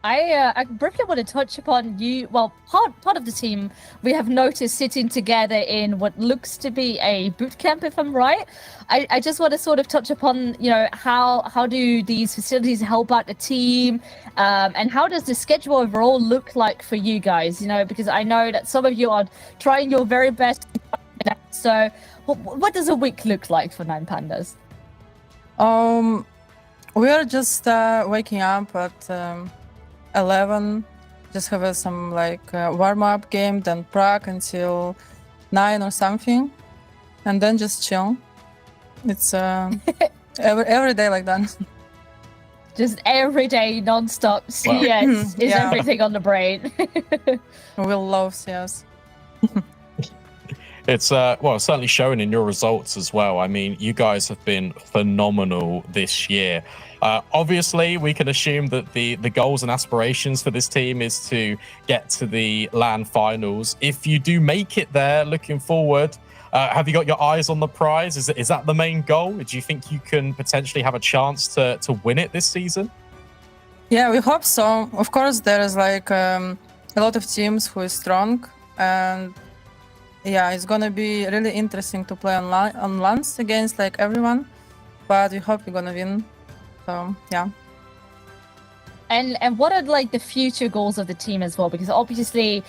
I briefly want to touch upon you. Well, part of the team we have noticed sitting together in what looks to be a boot camp, if I'm right. I just want to sort of touch upon, you know, how do these facilities help out the team, and how does the schedule overall look like for you guys? You know, because I know that some of you are trying your very best. So, what does a week look like for Nine Pandas? We are just waking up at 11, just have some like warm-up game, then prac until 9 or something, and then just chill. It's every day like that. Just every day, non-stop CS is Yeah. everything on the brain. We'll love CS. It's well, certainly showing in your results as well. I mean, you guys have been phenomenal this year. Obviously, we can assume that the goals and aspirations for this team is to get to the LAN finals. If you do make it there, looking forward, have you got your eyes on the prize? Is that the main goal? Do you think you can potentially have a chance to win it this season? Yeah, we hope so. Of course, there is like a lot of teams who is strong, and yeah, it's gonna be really interesting to play on LANs against like everyone. But we hope we're gonna win. So yeah. And what are like the future goals of the team as well? Because obviously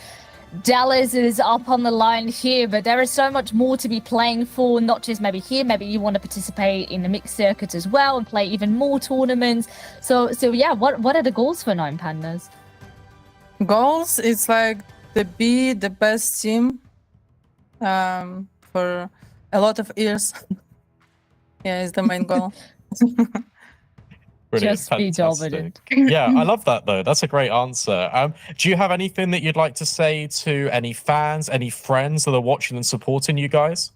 Dallas is up on the line here, but there is so much more to be playing for, not just maybe here, maybe you want to participate in the mixed circuit as well and play even more tournaments. So yeah, what are the goals for Nine Pandas? Goals, it's like to be the best team for a lot of years. Yeah, it's the main goal. Brilliant, Just be fantastic. dominant. Yeah, I love that though. That's a great answer. Do you have anything that you'd like to say to any fans, any friends that are watching and supporting you guys?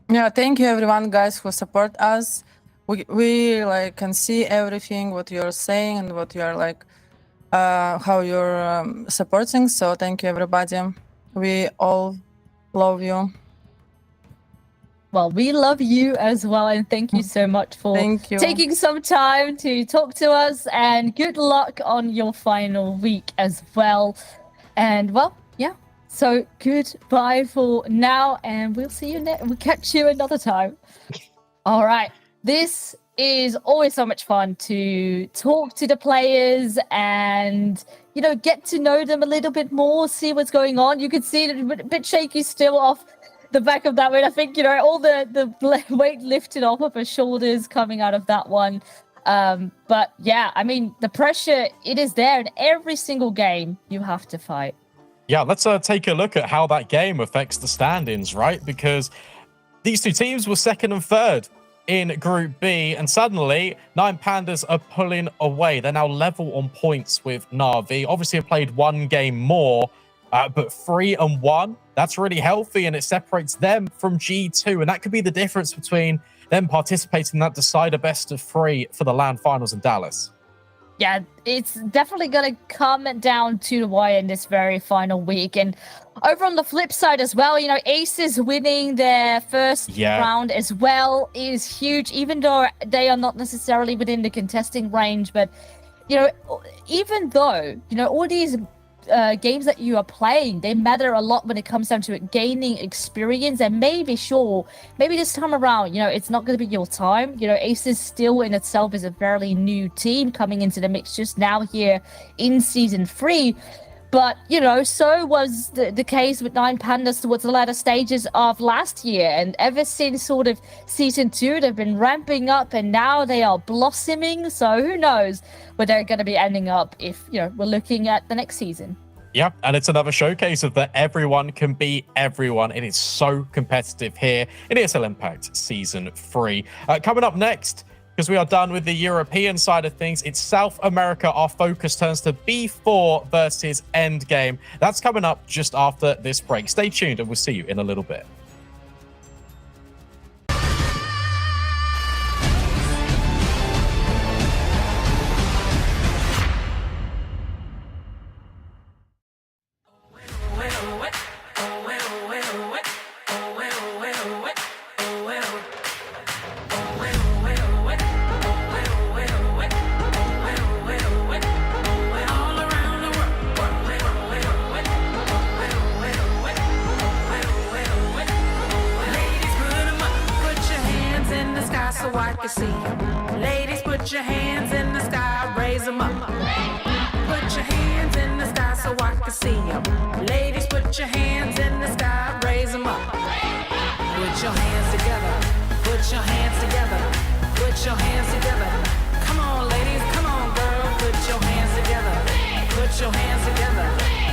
Yeah, thank you everyone, guys, who support us. We like can see everything what you're saying and what you're like, how you're supporting. So thank you everybody. We all love you. Well, we love you as well, and thank you so much for Thank you. taking some time to talk to us, and good luck on your final week as well. And well, yeah, so goodbye for now, and we'll see you we'll catch you another time. All right, this is always so much fun to talk to the players and, you know, get to know them a little bit more, see what's going on. You can see it a bit shaky still off the back of that one. I think, you know, all the weight lifted off of her shoulders coming out of that one. But yeah, I mean, the pressure, it is there in every single game you have to fight. Yeah, let's take a look at how that game affects the standings, right? Because these two teams were second and third in Group B, and suddenly Nine Pandas are pulling away. They're now level on points with Na'Vi. Obviously, have played one game more, But 3-1, that's really healthy, and it separates them from G2. And that could be the difference between them participating in that decider best of 3 for the LAN finals in Dallas. Yeah, it's definitely going to come down to the wire in this very final week. And over on the flip side as well, you know, Aces winning their first round as well is huge, even though they are not necessarily within the contesting range. But, you know, even though, you know, all these games that you are playing, they matter a lot when it comes down to it, gaining experience. And maybe this time around, you know, it's not going to be your time. You know, Aces still in itself is a fairly new team coming into the mix just now here in season 3. But, you know, so was the case with 9 Pandas towards the latter stages of last year. And ever since sort of season 2, they've been ramping up and now they are blossoming. So who knows where they're going to be ending up if, you know, we're looking at the next season. Yeah, and it's another showcase of that everyone can beat everyone. It is so competitive here in ESL Impact Season 3. Coming up next, because we are done with the European side of things, it's South America. Our focus turns to B4 versus Endgame. That's coming up just after this break. Stay tuned and we'll see you in a little bit. Ladies, put your hands in the sky, raise them up. Put your hands in the sky so I can see them. Ladies, put your hands in the sky, raise them up. Put your hands together, put your hands together, put your hands together. Come on, ladies, come on, girl, put your hands together. Put your hands together,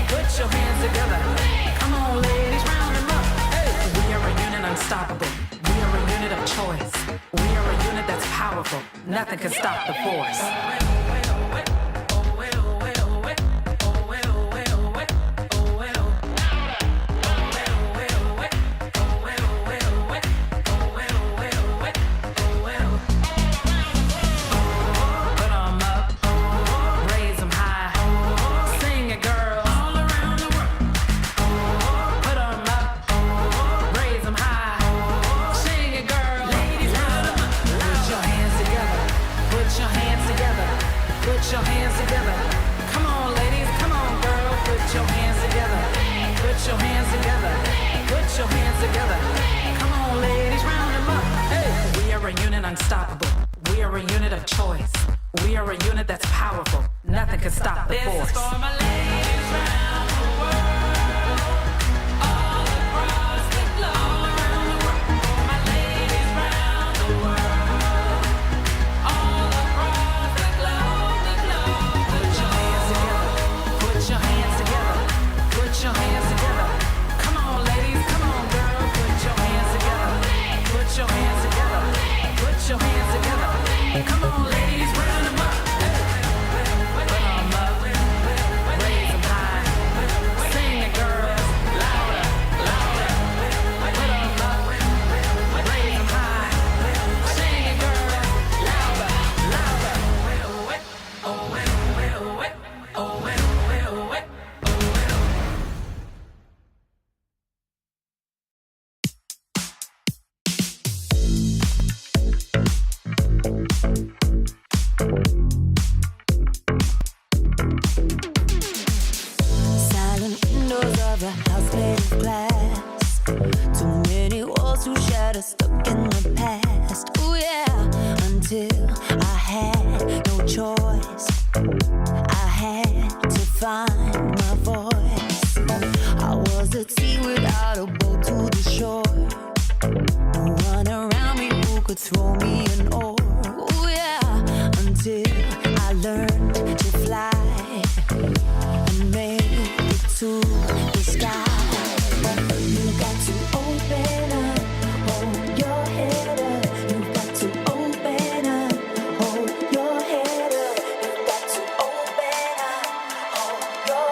put your hands together. Come on, ladies, round them up. Hey, we are a unit unstoppable. We are a unit of choice. We are a unit that's powerful. Nothing can stop the force. Put your hands together. Come on, ladies. Come on, girl. Put your hands together. Put your hands together. Put your hands together. Come on, ladies. Round them up. Hey. We are a unit unstoppable. We are a unit of choice. We are a unit that's powerful. Nothing can stop the force. This is for my ladies round the world. All across the globe. For my ladies round the world. Put your hands together. Come on, ladies. Come on, girl. Put your hands together. Put your hands together. Put your hands together. Come on, ladies. Round them up. Put them up. Raise them high. Sing it, girls. Louder, louder. Put them up. Raise them high. Sing it, girls. Louder, louder. Silent windows of a house made of glass. Too many walls to shatter, stuck in the past. Oh yeah, until I had no choice. I had to find my voice. I was a sea without a boat to the shore. No one around me who could throw me an oar. Oh yeah, until I learned to fly and made it to the sky. You got to open up, hold your head up. You got to open up, hold your head up. You got to open up, hold your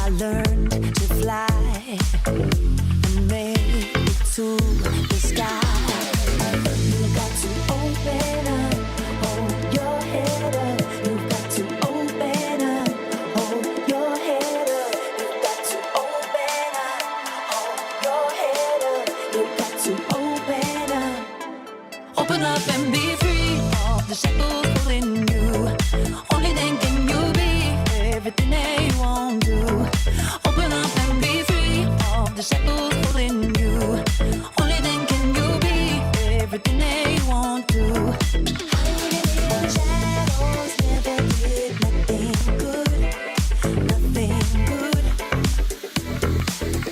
I learned to fly and made it to the sky. You got to open up, hold your head up. You've got to open up, hold your head up. You've got to open up, hold your head up. You've got to open up. Open up and be free of the shackles pulling you. Only then can you be everything that you want to. Open up and be free of the shackles pulling you. Only then can you be everything that you want to. Hiding in the shadows never did nothing good, nothing good.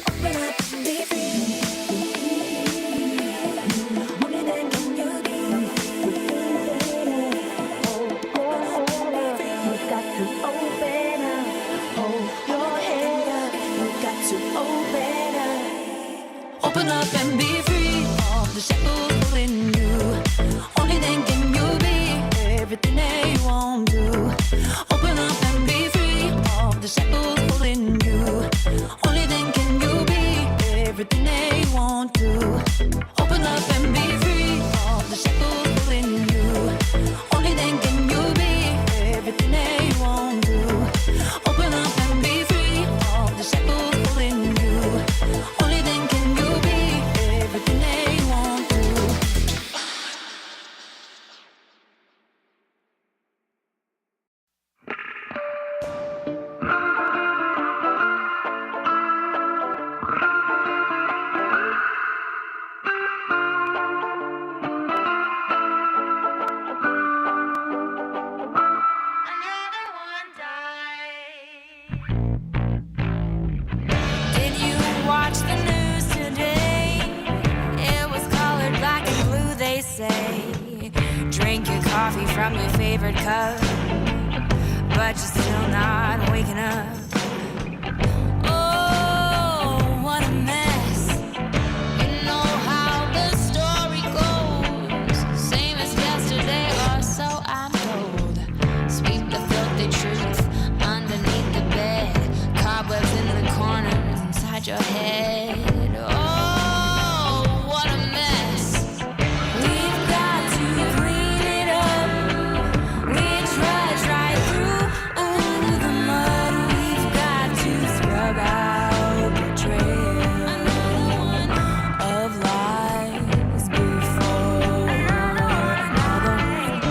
Open up and be free. Only then can you be. You've got to open up, hold your head up. You've got to open up. Open up and be free of the shackles pulling you. Only then can you be everything that you want to. Open up and be free of the shackles pulling you. Only then can you be everything that you want to. Open up and be free of the shackles pulling you. Only then can you be everything that you want to. Open up and be free of the shackles pulling you. Only then can you be everything that you want to. Did you watch the news today? It was colored black and blue, they say. Drink your coffee from your favorite cup, but you're still not waking up. Oh, what a mess. You know how the story goes. Same as yesterday, or so I'm told. Sweep the filthy truth underneath the bed. Cobwebs in the corners inside your head. Oh, what a mess. We've got to clean it up. We trudge right through the mud. We've got to scrub out the trail of lies before another one.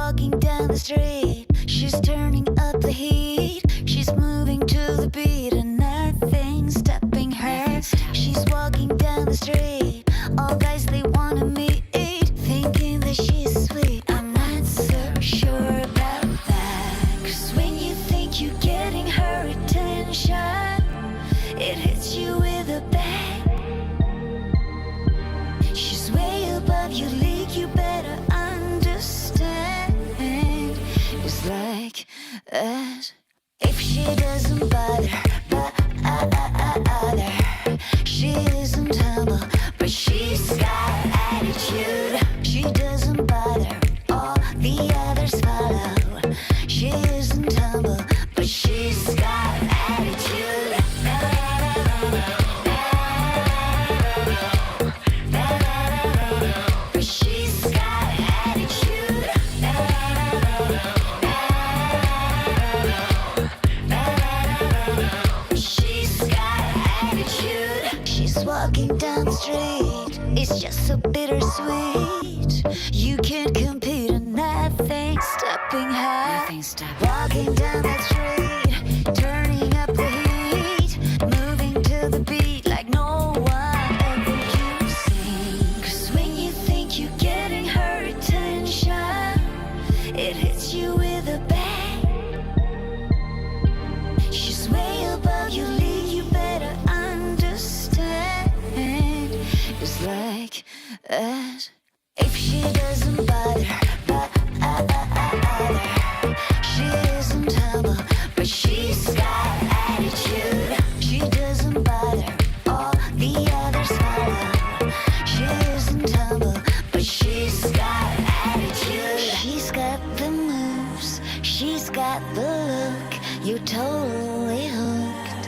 walking down the street. She's turning up the heat. She's moving to the beat and nothing's stopping her. She's walking down the street. All guys they wanna meet, thinking that she's sweet. I'm not so sure about that. 'Cause when you think you're getting her attention, it hits you with a bang. She's way above your league, you better understand. It's like that. If she doesn't bother, she isn't humble, but she's got attitude. She doesn't bother, all the others follow. She isn't humble, but she's got attitude. But she's got attitude. She's got attitude. She's walking down the street. It's just so bittersweet. You can't compete and nothing's stopping her. Walking down that street, turning up the heat, moving to the beat like no one ever you've seen. 'Cause when you think you're getting her attention, it hits you with a bang. She's way above your league, you better understand. It's like that. If she doesn't bother, she isn't humble, but she's got attitude. She doesn't bother, all the others follow. She isn't humble, but she's got attitude. She's got the moves, she's got the look. You're totally hooked.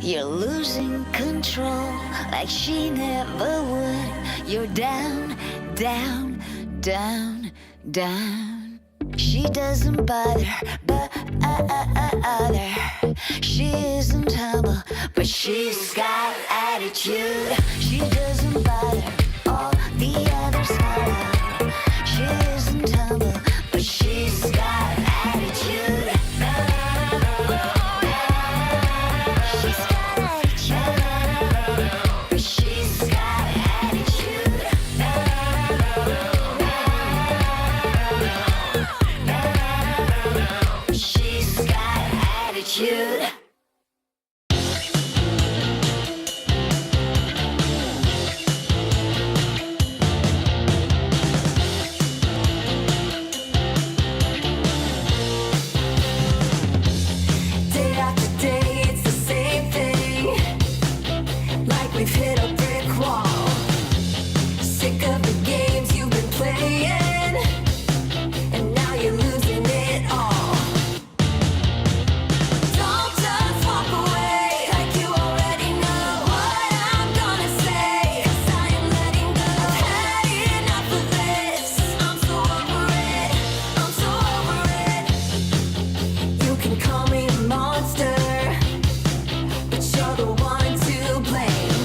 You're losing control like she never would. You're down, down, down, down. She doesn't bother, she isn't humble, but she's got attitude. She doesn't bother, all the others follow. She isn't humble, but she's got attitude. She's got attitude, but she's got attitude. She's got attitude. Day after day, it's the same thing. Like we've hit a brick wall. Sick of the games you've been playing, and now you're losing it all. Don't just walk away like you already know what I'm gonna say. 'Cause I am letting go. I've had enough of this. I'm so over it. I'm so over it. You can call me a monster, but you're the one to blame.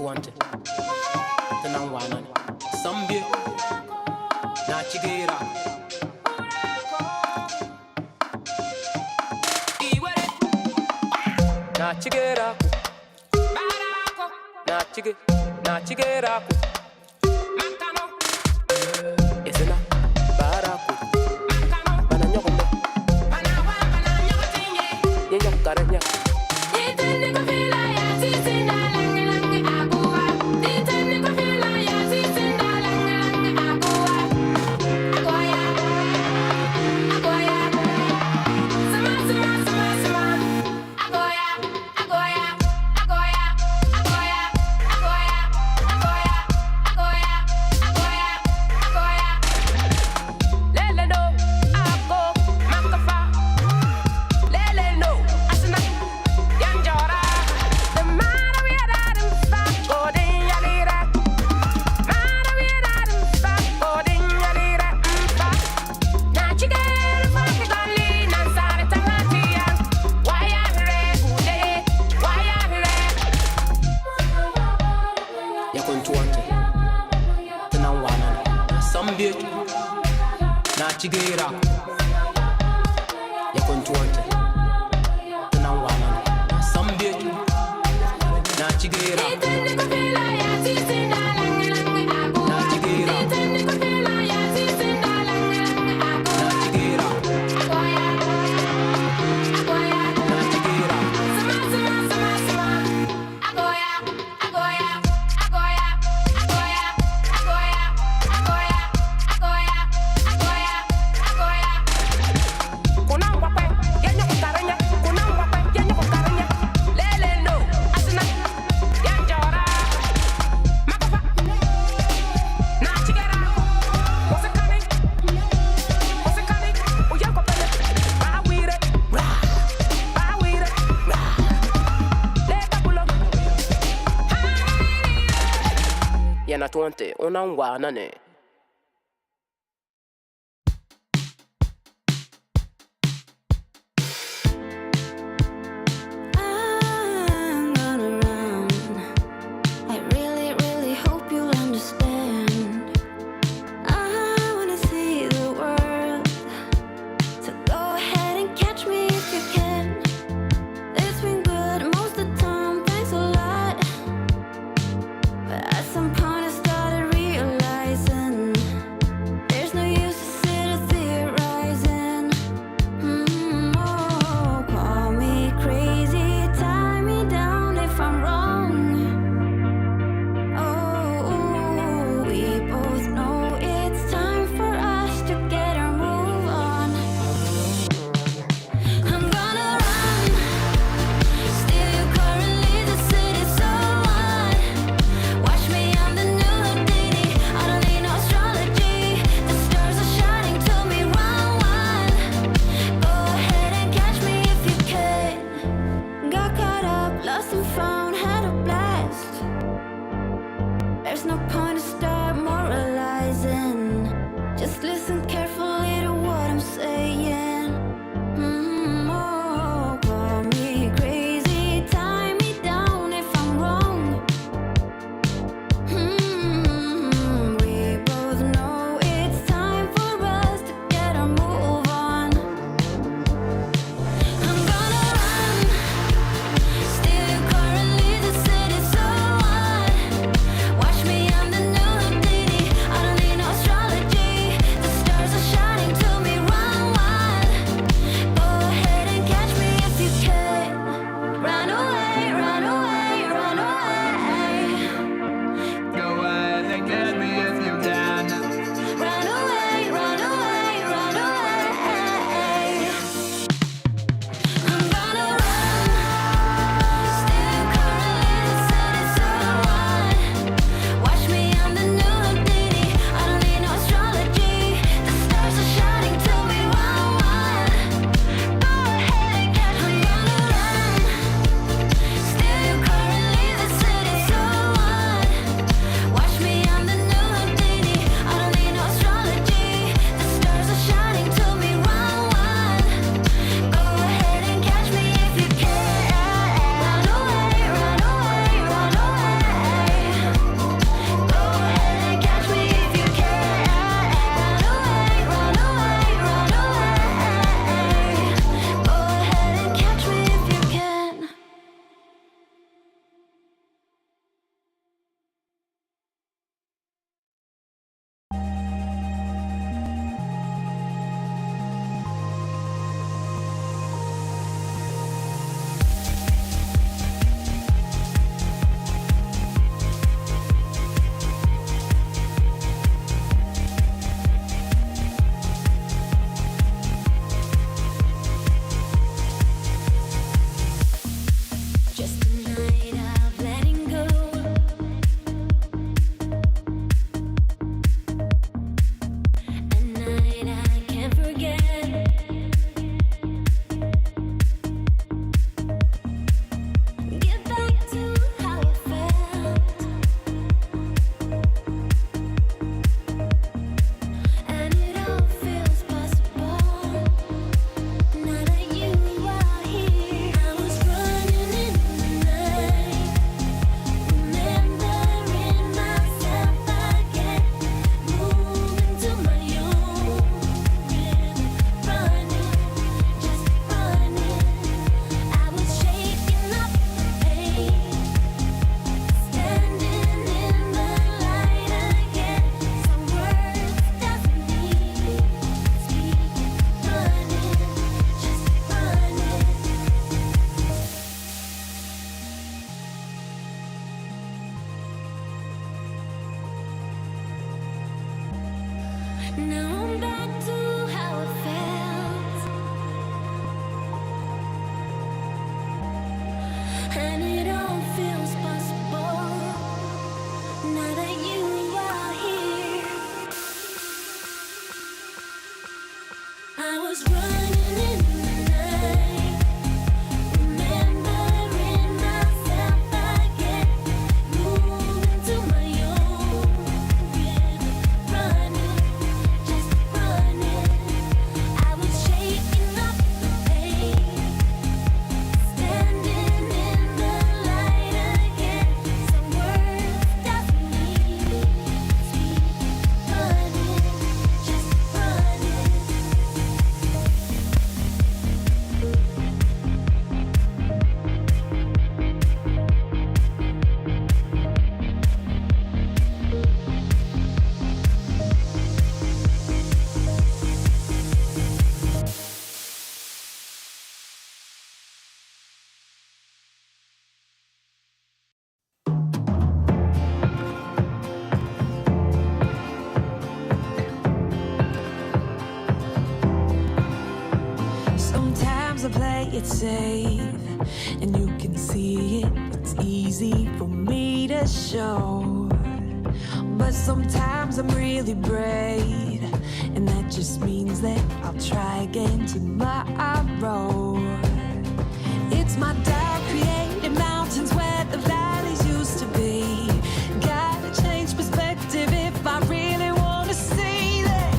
yakontuante tanangwana sambie na chigera iwere na chigera barako na chigera makano esena barako makano bana nyokombe bana nyokotinye nyokaranya chigera yakontuante tanangwana sambie na chigera yanatuante unangwana ne I'm gonna run. I really, really hope you'll understand. I wanna see the world, so go ahead and catch me if you can. It's been good most of the time, thanks a lot. But at some point I started realizing and it all feels possible now that you are here. I was running in the night, remembering myself again, moving to my own rhythm, running, just running. I was shaking up the pain, standing in the light again. Some words doesn't mean speak, running, just running. Sometimes I play it safe, and you can see it. It's easy for me to show. But sometimes I'm really brave, and that just means that I'll try again tomorrow. It's my doubt creating mountains where the valleys used to be. Gotta change perspective if I really wanna see that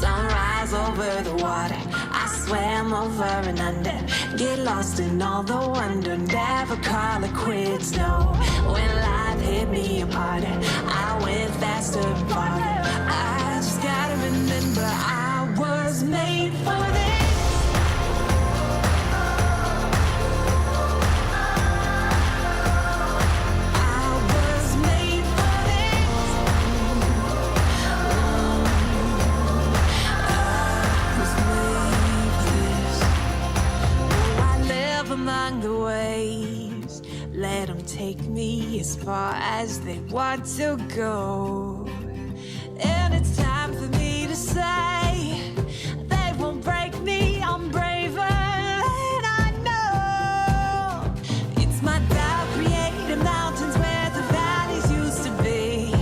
sunrise over the water. I swam over and under, get lost in all the wonder, never call it quits, no. When life hit me apart, I went faster and farther. I just gotta remember I was made for this. I was made for this. I was made for this. Oh, I live among the waves. Let them take me as far as they want to go. And it's time for me to say, they won't break me, I'm braver than I know. It's my doubt creating mountains where the valleys used to be.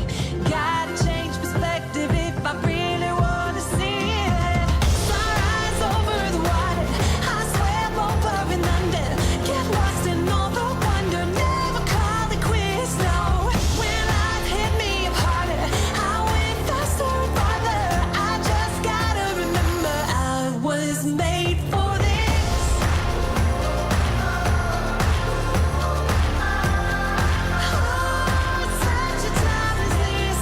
Gotta change perspective if I really wanna see it. Sunrise over the water, I swam over and under, get lost in all the wonder, never call it quits, no. When life hit me apart, I went faster and farther. I just gotta remember I was made for this. Oh, such a time as this.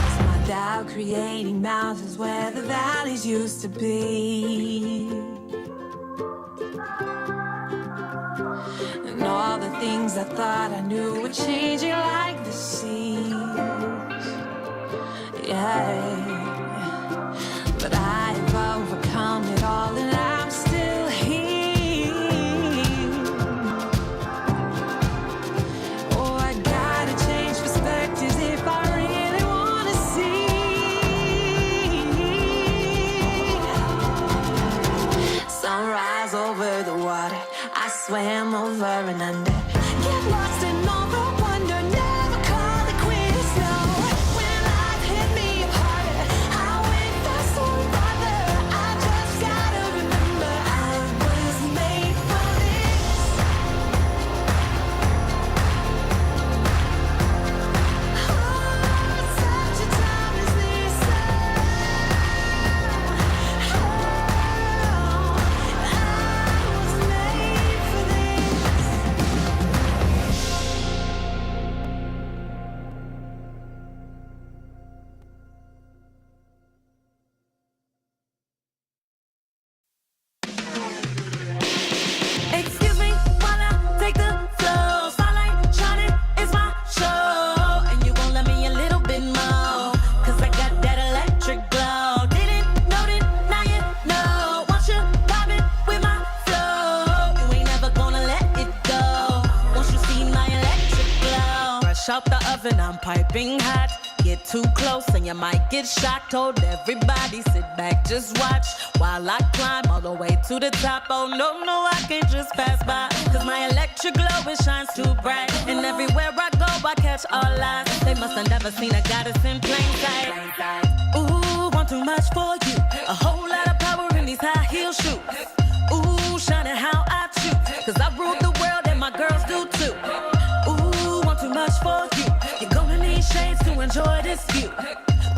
It's my doubt creating mountains where the valleys used to be. And all the things I thought I knew were changing like the seas. Yeah. But I have overcome it all and I'm still here. Oh, I gotta change perspectives if I really wanna see. Sunrise over the water, I swam over and under, get lost in all the wonder, never call it quits, no. When life hit me apart, I went faster and farther. I just gotta remember I was made for this. Oh, such a time as this. I was made for this. Excuse me while I take the floor. Spotlight shining, it's my show. And you gon' let me a little bit more, 'cause I got that electric glow. Didn't know it, now you know. Want you vibing with my flow. You ain't never gonna let it go. Once you see my electric glow. Fresh out the oven, I'm piping hot. Get too close and you might get shocked. Told everybody sit back, just watch while I climb all the way to the top. Oh no, no, I can't just pass by, cause my electric glow, it shines too bright. And everywhere I go, I catch all eyes. They must have never seen a goddess in plain sight. Ooh, want too much for you. A whole lot of power in these high heel shoes. Ooh, shining how I choose, cause I rule the world and my girls do too. Ooh, want too much for you. You're gonna need shades to enjoy this view.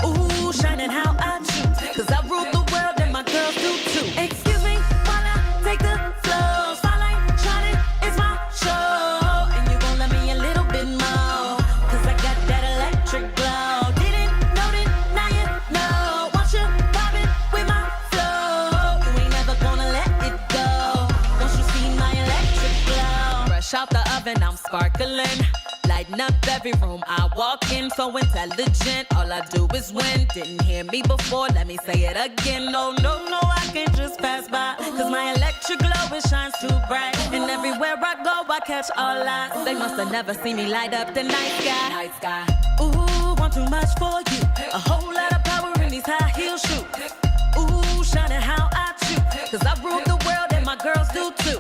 Ooh, shining how I choose, cause I rule the world and my girls do too. Excuse me while I take the floor. Spotlight shining, it's my show. And you gon' let me a little bit more, cause I got that electric glow. Didn't know it, now you know. Want you vibing with my flow. You ain't never gonna let it go. Once you see my electric glow. Fresh out the oven, I'm sparkling. Lighting up every room I walk in, so intelligent, all I do is win. Didn't hear me before, let me say it again. No, no, no, I can't just pass by, cause my electric glow, it shines too bright. And everywhere I go, I catch all eyes. They must have never seen me light up the night sky. Ooh, want too much for you. A whole lot of power in these high heel shoes. Ooh, shining how I choose, cause I rule the world and my girls do too.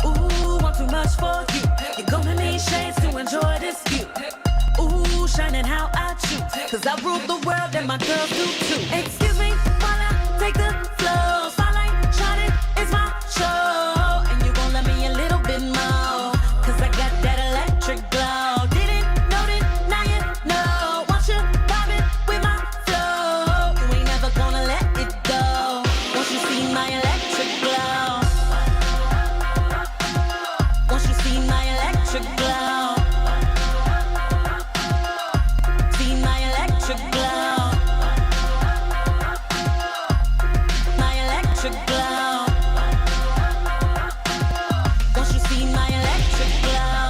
Ooh, want too much for you. You're gonna need shades to enjoy this view. Ooh, shining how I choose, cause I rule the world and my girls do too. Excuse me while I take the floor. Spotlight shining, it's my show. And you gon' let me a little bit more, cause I got that electric glow. Didn't know it, now you know. Want you vibing with my flow. You ain't never gonna let it go. Once you see my electric glow. Once you see my electric glow. See my electric glow. My electric glow. Once you see my electric glow.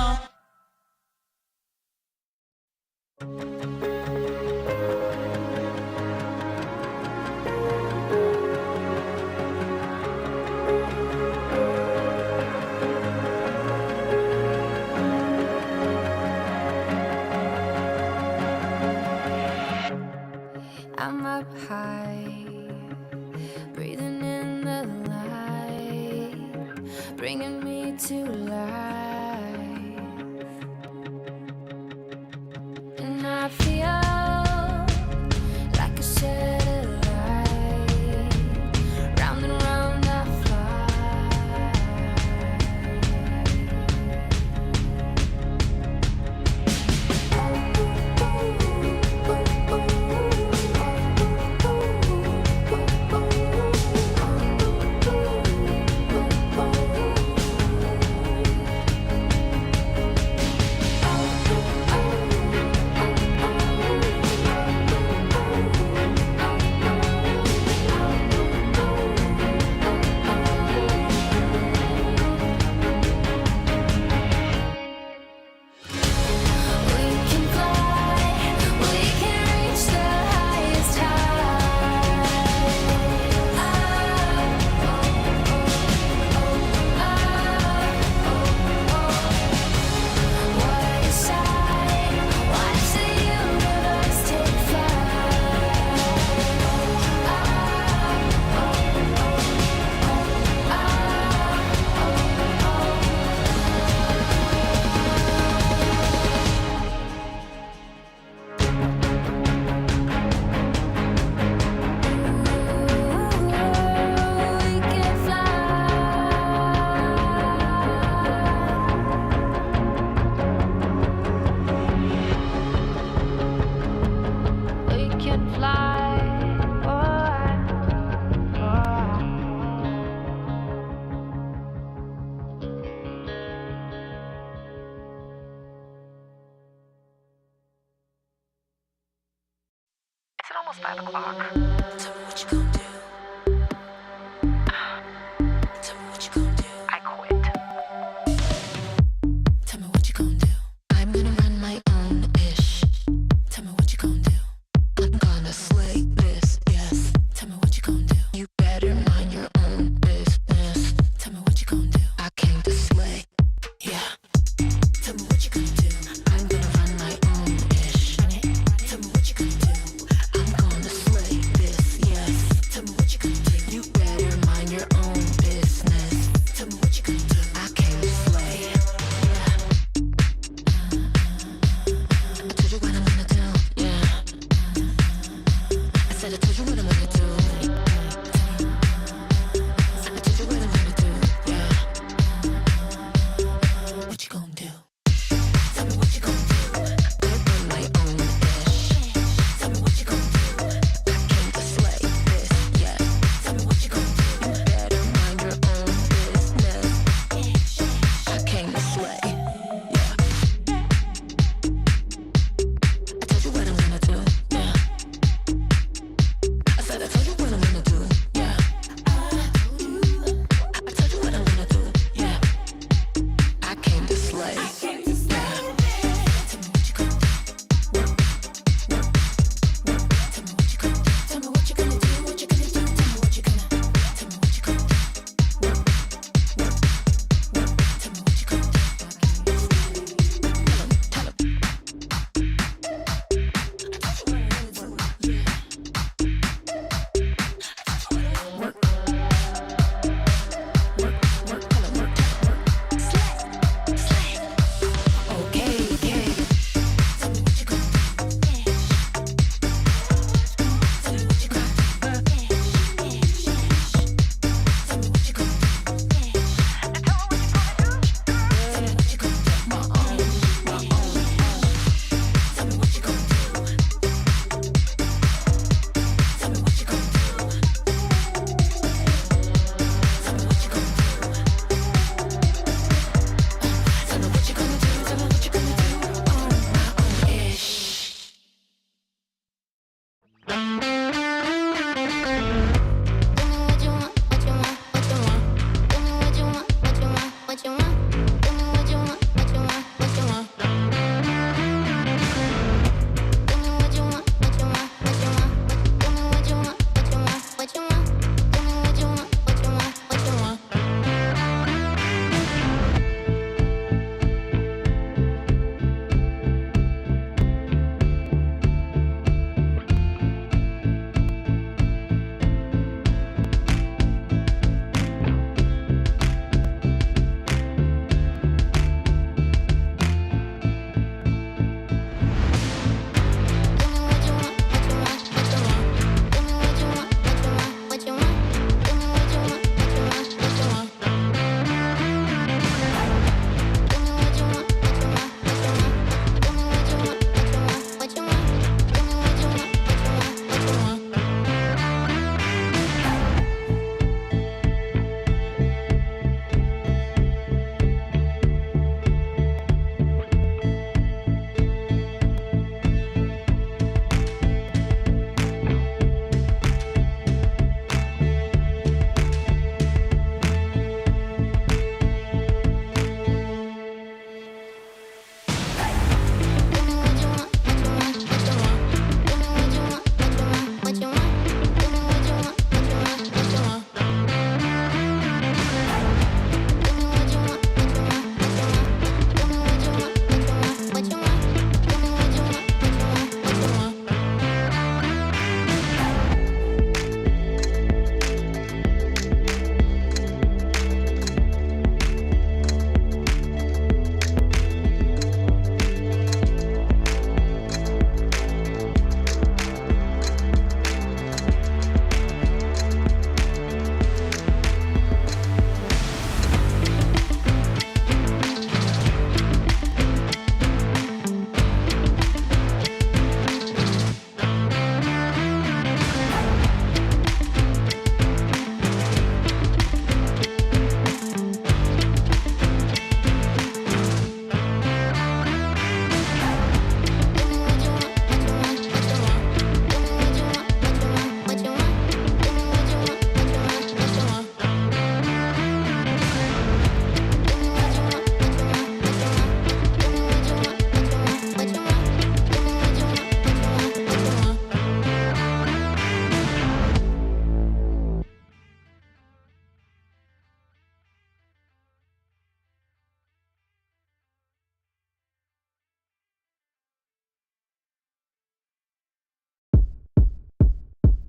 I'm up high, breathing in the light, bringing me to life. And I feel like a satellite, round and round I almost 5 o'clock. Tell me what you gonna do. Tell me what you gonna do. I quit. Tell me what you gonna do. I'm gonna run my own ish. Tell me what you gonna do. I'm gonna slay this, yes. Tell me what you gonna do. You better mind your own business. Tell me what you gonna do. I came to slay, yeah. Tell me what you gonna do. I'm gonna run my own ish. Tell me what you gonna do.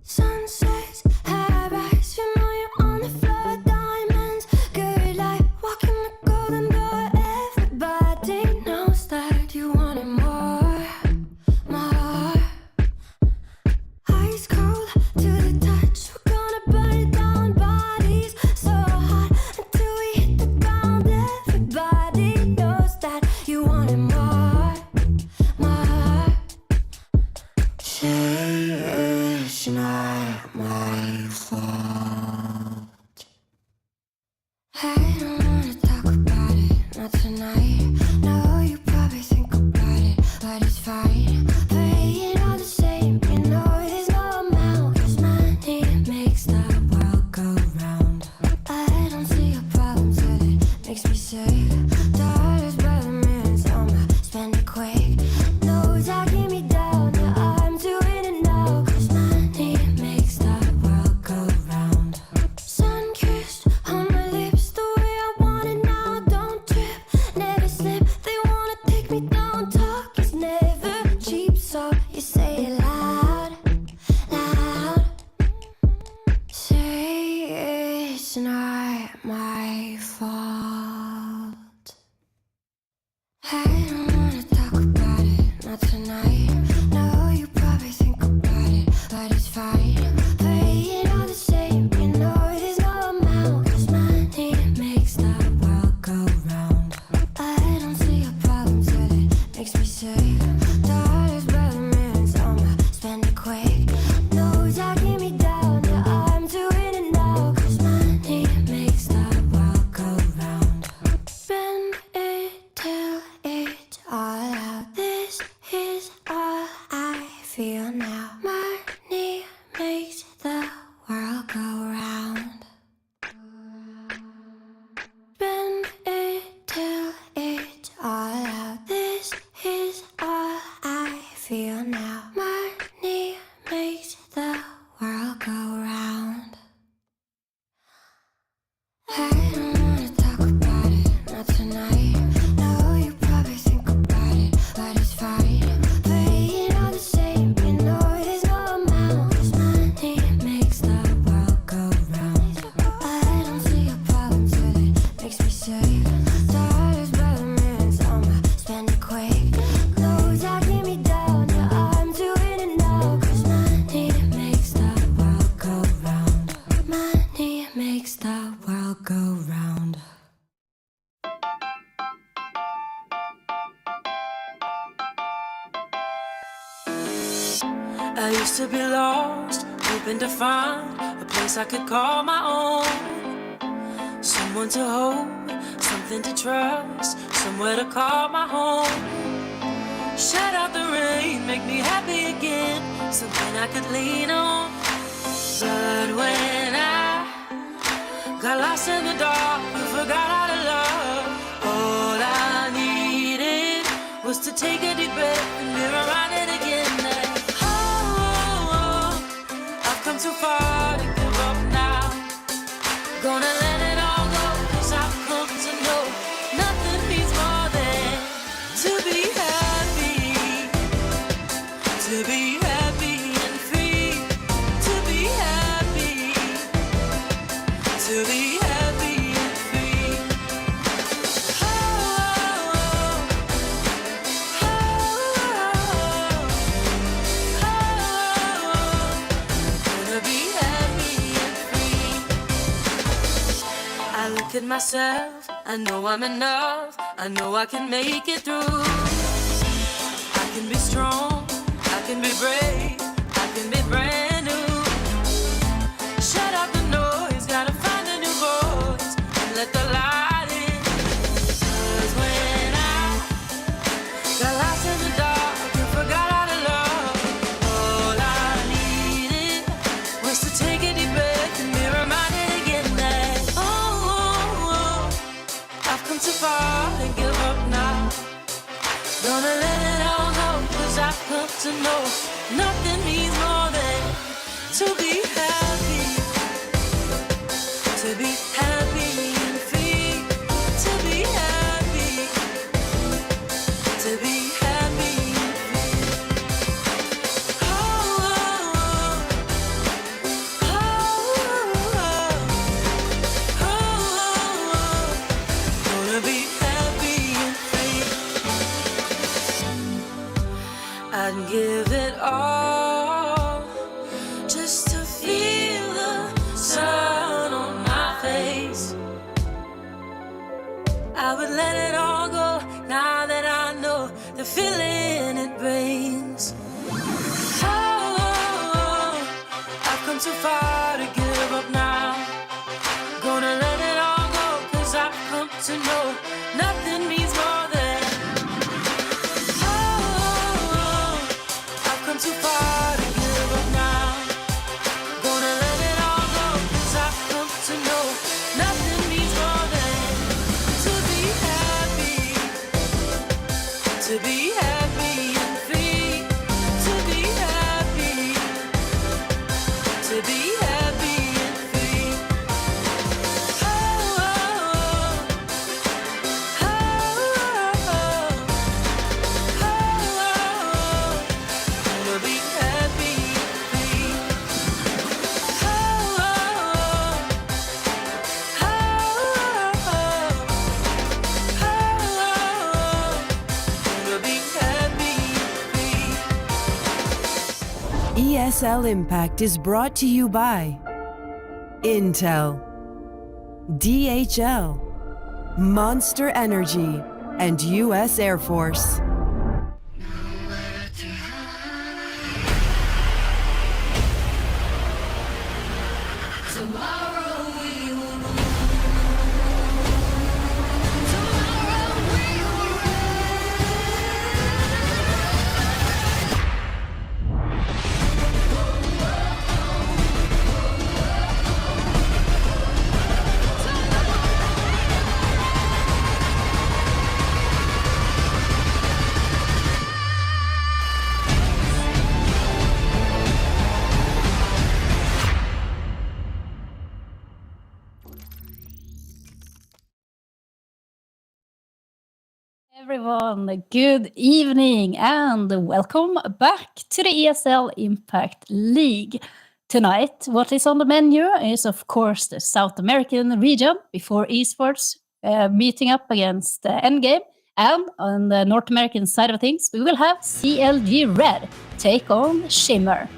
Sunsets, high rise, you know you're on the floor. Diamonds, good light, walking the golden door. Everybody knows that you wanted more, more. Ice cold to the touch, we're gonna burn it down. Bodies so hot until we hit the ground. Everybody knows that you wanted more, more. Say it's not my fault. I don't wanna talk about it, not tonight. No, you probably think about it, but it's fine. Playing all the same, you know there's no amount. 'Cause money makes the world go round. I don't see a problem till it makes me sick. Dollars by the minutes, I'ma spend it quick. Knows I keep me down, yeah, I'm doing it now. 'Cause money makes the world go round. Sun-kissed on my lips, the way I want it now. Don't trip, never slip. They wanna take me down. Talk is never cheap, so you say it loud, loud. Say it's not my fault. I don't wanna talk about it, not tonight. No, you probably think about it, but it's fine. Playing all the same, you know there's no amount. 'Cause money makes the world go round. I don't see a problem till it makes me sick. Dollars by the minutes, I'ma spend it quick. Knows I keep me down, yeah, I'm doing it now. 'Cause money makes the world go round. Spend it till it's all out. This is all I feel now. Money makes the world go round. Spend it till it's all out. This is all I feel now. Money makes the world go round. I don't wanna talk about it, not tonight. No, you probably think about it, but it's fine. Playing all the same, you know there's no amount. 'Cause money makes the world go round. I don't see a problem till it makes me sick. Dollars by the minutes, I'ma spend it quick. Knows I keep me down, yeah, I'm doing it now. 'Cause money makes the world go round. Money makes the world go round. I used to be lost, hoping to find a place I could call my own. Someone to hold, something to trust, somewhere to call my home. Shut out the rain, make me happy again, something I could lean on. But when I got lost in the dark and forgot how to love, all I needed was to take a deep breath and be reminded again that I've come too far to give up now. Gonna let it all go, 'cause I've come to know nothing means more than to be happy. To be happy and free. To be happy. To be happy and free. Oh, oh, oh. Oh, oh. Gonna be happy and free. I look at myself, I know I'm enough, I know I can make it through. I can be strong, I can be brave, I can be brand new. Shut up the noise, gotta find a new voice and let the light in. 'Cause when I got lost in the dark and forgot how to love, all I needed was to take a deep breath and be reminded again that I've come too far to give up now. Gonna let it all go, 'cause I've come to know nothing means more than to be happy. To be happy and free. To be happy. To be happy and free. Oh, oh, oh. all just to feel the sun on my face. I would let it all go now that I know the feeling it brings. Oh, I've come too far to give up now. Gonna let it all go, 'cause I've come to know nothing means more than. Oh, I've come too far to give up now. Gonna let it all go, 'cause I've come to know nothing means more than to be happy and free, to be happy, to be happy and free. Oh, oh, oh, oh, oh, oh, to be happy and free. Oh, oh, to be happy and free. ESL Impact is brought to you by Intel, DHL, Monster Energy, and U.S. Air Force. Everyone, good evening and welcome back to the ESL Impact League. Tonight, what is on the menu is, of course, the South American region before Esports meeting up against Endgame. And on the North American side of things, we will have CLG Red take on Shimmer.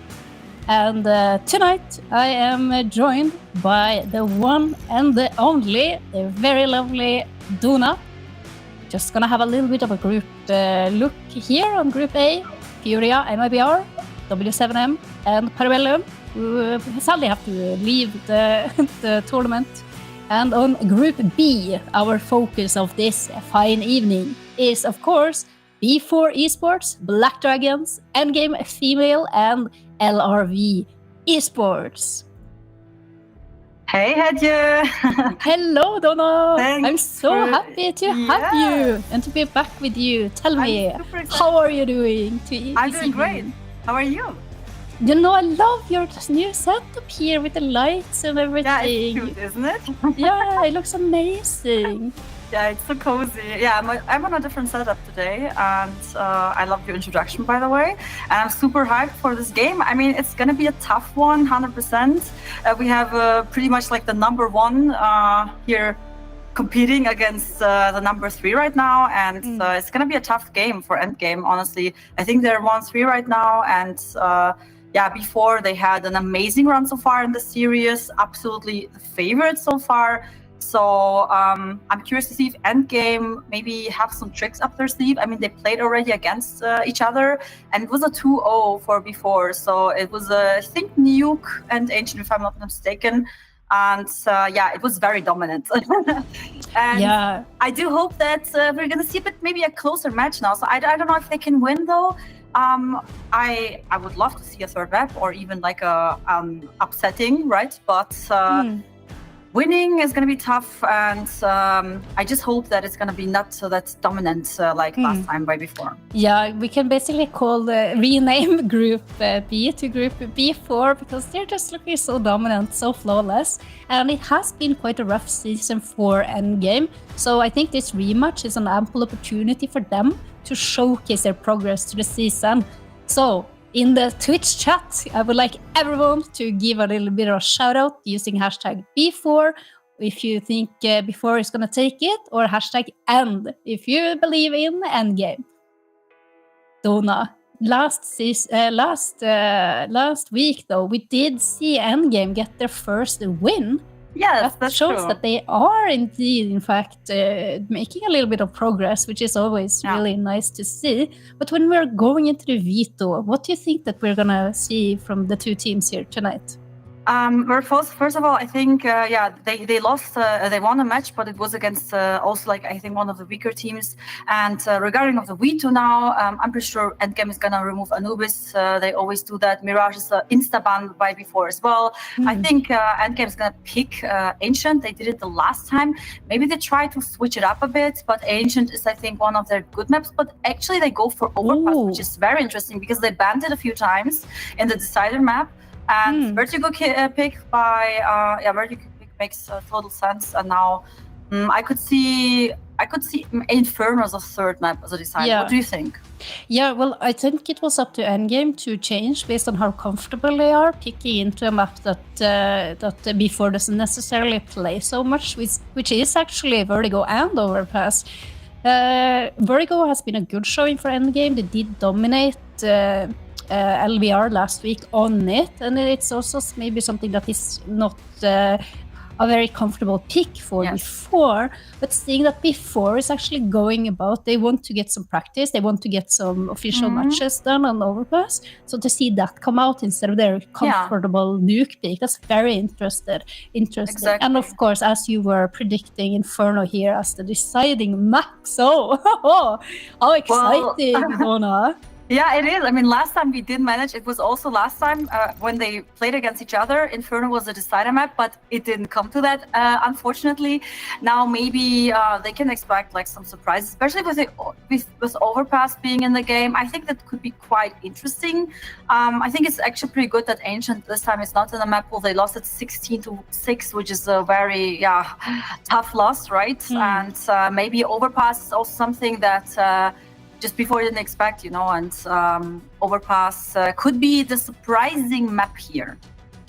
And tonight, I am joined by the one and the only, the very lovely Duna. Just gonna have a little bit of a group look here on Group A. Furia, MIBR, W7M, and Parabellum, who sadly have to leave the tournament. And on Group B, our focus of this fine evening is, of course, B4 Esports, Black Dragons, Endgame Female, and LRV Esports. Hey, Hedje! Hello, Donna! Thanks I'm so for- happy to have you and to be back with you. Tell me, super excited. how are you doing? I'm doing great. How are you? You know, I love your new setup here with the lights and everything. Yeah, it's cute, isn't it? Yeah, it looks amazing. Yeah, it's so cozy. Yeah, I'm on a different setup today, and I love your introduction, by the way. And I'm super hyped for this game. I mean, it's gonna be a tough one, 100%. We have pretty much like the number one here competing against the number 3 right now, and it's gonna be a tough game for Endgame. Honestly, I think they're 1-3 right now, and yeah, before they had an amazing run so far in the series, absolutely the favorite so far. So I'm curious to see if Endgame maybe have some tricks up their sleeve. I mean, they played already against each other, and it was a 2-0 for before. So it was, I think, Nuke and Ancient, if I'm not mistaken. And yeah, it was very dominant. And Yeah. I do hope that we're going to see maybe a closer match now. So I don't know if they can win, though. I would love to see a third map or even like a upsetting, right? But winning is going to be tough, and I just hope that it's going to be not so that dominant like last time by before. Yeah, we can basically rename Group B to Group B4 because they're just looking so dominant, so flawless. And it has been quite a rough season for Endgame. So I think this rematch is an ample opportunity for them to showcase their progress to the season. So in the Twitch chat, I would like everyone to give a little bit of a shout out using hashtag B4 if you think B4 is going to take it, or hashtag END if you believe in Endgame. Donna, last week though, we did see Endgame get their first win. Yes, That that's shows true. that they are indeed, in fact, making a little bit of progress, which is always really nice to see. But when we're going into the veto, what do you think that we're gonna see from the two teams here tonight? Well, first of all, I think they lost. They won a match, but it was against also like I think one of the weaker teams. And regarding of the V2 now, I'm pretty sure Endgame is gonna remove Anubis. They always do that. Mirage is insta banned by before as well. I think Endgame is gonna pick Ancient. They did it the last time. Maybe they try to switch it up a bit, but Ancient is I think one of their good maps. But actually they go for Overpass, which is very interesting because they banned it a few times in the decider map. And Vertigo pick by Vertigo pick makes total sense. And now I could see Inferno as a third map as a designer. Yeah. What do you think? Yeah, well, I think it was up to Endgame to change based on how comfortable they are picking into a map that B4 doesn't necessarily play so much, which is actually Vertigo and Overpass. Vertigo has been a good showing for Endgame. They did dominate LVR last week on it, and it's also maybe something that is not a very comfortable pick for before, but seeing that before is actually going about, they want to get some practice, they want to get some official matches done on Overpass, so to see that come out instead of their comfortable nuke pick, that's very interesting. Exactly. And of course, as you were predicting, Inferno here as the deciding map, so how exciting, Donna. Yeah, it is. I mean, last time we did manage, it was also last time when they played against each other, Inferno was a decider map, but it didn't come to that, unfortunately. Now maybe they can expect like some surprises, especially with Overpass being in the game. I think that could be quite interesting. I think it's actually pretty good that Ancient this time is not in the map pool. They lost it 16-6, which is a very tough loss, right? And maybe Overpass is also something that just before you didn't expect, you know, and Overpass could be the surprising map here.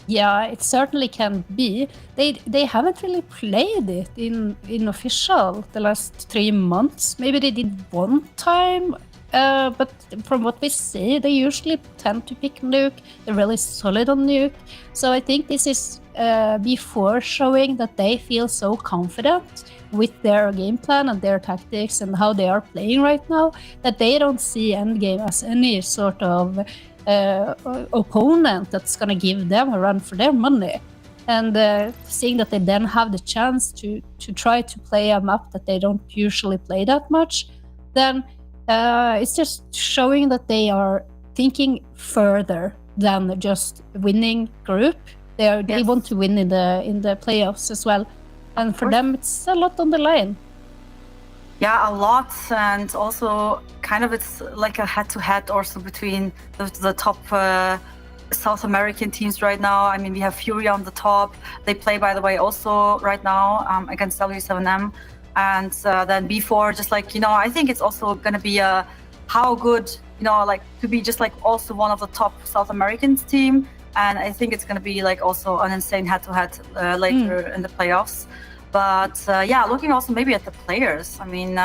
Yeah, it certainly can be. They haven't really played it in official the last 3 months. Maybe they did one time, but from what we see, they usually tend to pick Nuke. They're really solid on Nuke. So I think this is before showing that they feel so confident with their game plan and their tactics and how they are playing right now, that they don't see Endgame as any sort of opponent that's going to give them a run for their money. And seeing that they then have the chance to try to play a map that they don't usually play that much, then it's just showing that they are thinking further than just winning group. They want to win in the playoffs as well. And for them, it's a lot on the line. Yeah, a lot. And also kind of it's like a head-to-head also between the top South American teams right now. I mean, we have Fury on the top. They play, by the way, also right now against W7M. And then B4, just like, you know, I think it's also going to be how good, you know, like to be just like also one of the top South Americans team. And I think it's going to be like also an insane head-to-head later in the playoffs. But looking also maybe at the players. I mean,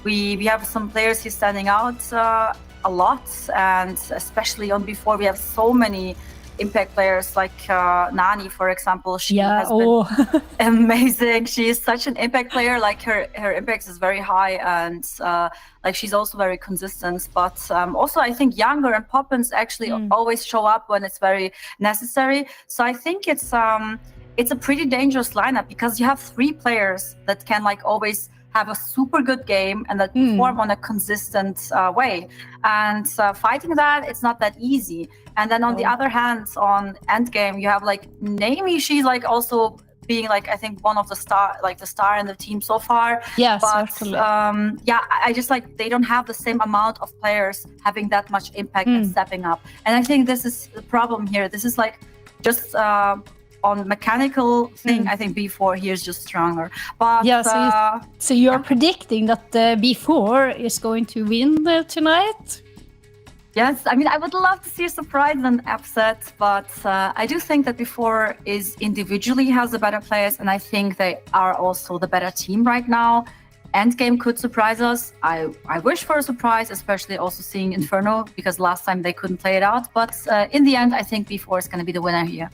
we have some players here standing out a lot, and especially on B4, we have so many impact players like Nani, for example. She has been amazing. She is such an impact player. Like her impact is very high, and like she's also very consistent. But also, I think Younger and Poppins actually always show up when it's very necessary. So I think it's a pretty dangerous lineup because you have 3 players that can like always have a super good game and that perform on a consistent way. And fighting that, it's not that easy. And then on the other hand, on Endgame, you have like Naomi. She's like also being like, I think one of the star in the team so far. Yeah, but certainly. I just like they don't have the same amount of players having that much impact and stepping up. And I think this is the problem here. This is like just on mechanical thing, I think B4 here is just stronger. But so you're predicting that B4 is going to win tonight? Yes, I mean, I would love to see a surprise and upset, but I do think that B4 is individually has the better players, and I think they are also the better team right now. Endgame could surprise us. I wish for a surprise, especially also seeing Inferno, because last time they couldn't play it out. But in the end, I think B4 is going to be the winner here.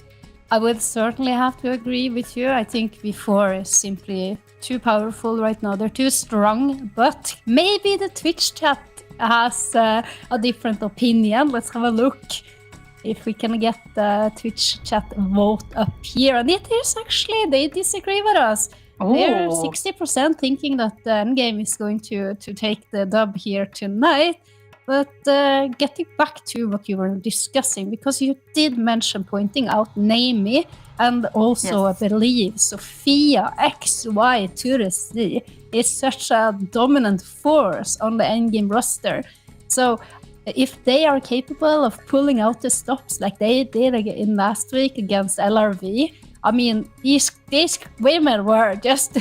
I would certainly have to agree with you. I think B4 is simply too powerful right now. They're too strong, but maybe the Twitch chat has a different opinion. Let's have a look if we can get the Twitch chat vote up here. And it is actually, they disagree with us. They're 60% thinking that the endgame is going to take the dub here tonight. But getting back to what you were discussing, because you did mention pointing out Naomi and also I believe Sophia XY to the C is such a dominant force on the endgame roster. So if they are capable of pulling out the stops like they did in last week against LRV, I mean, these women were just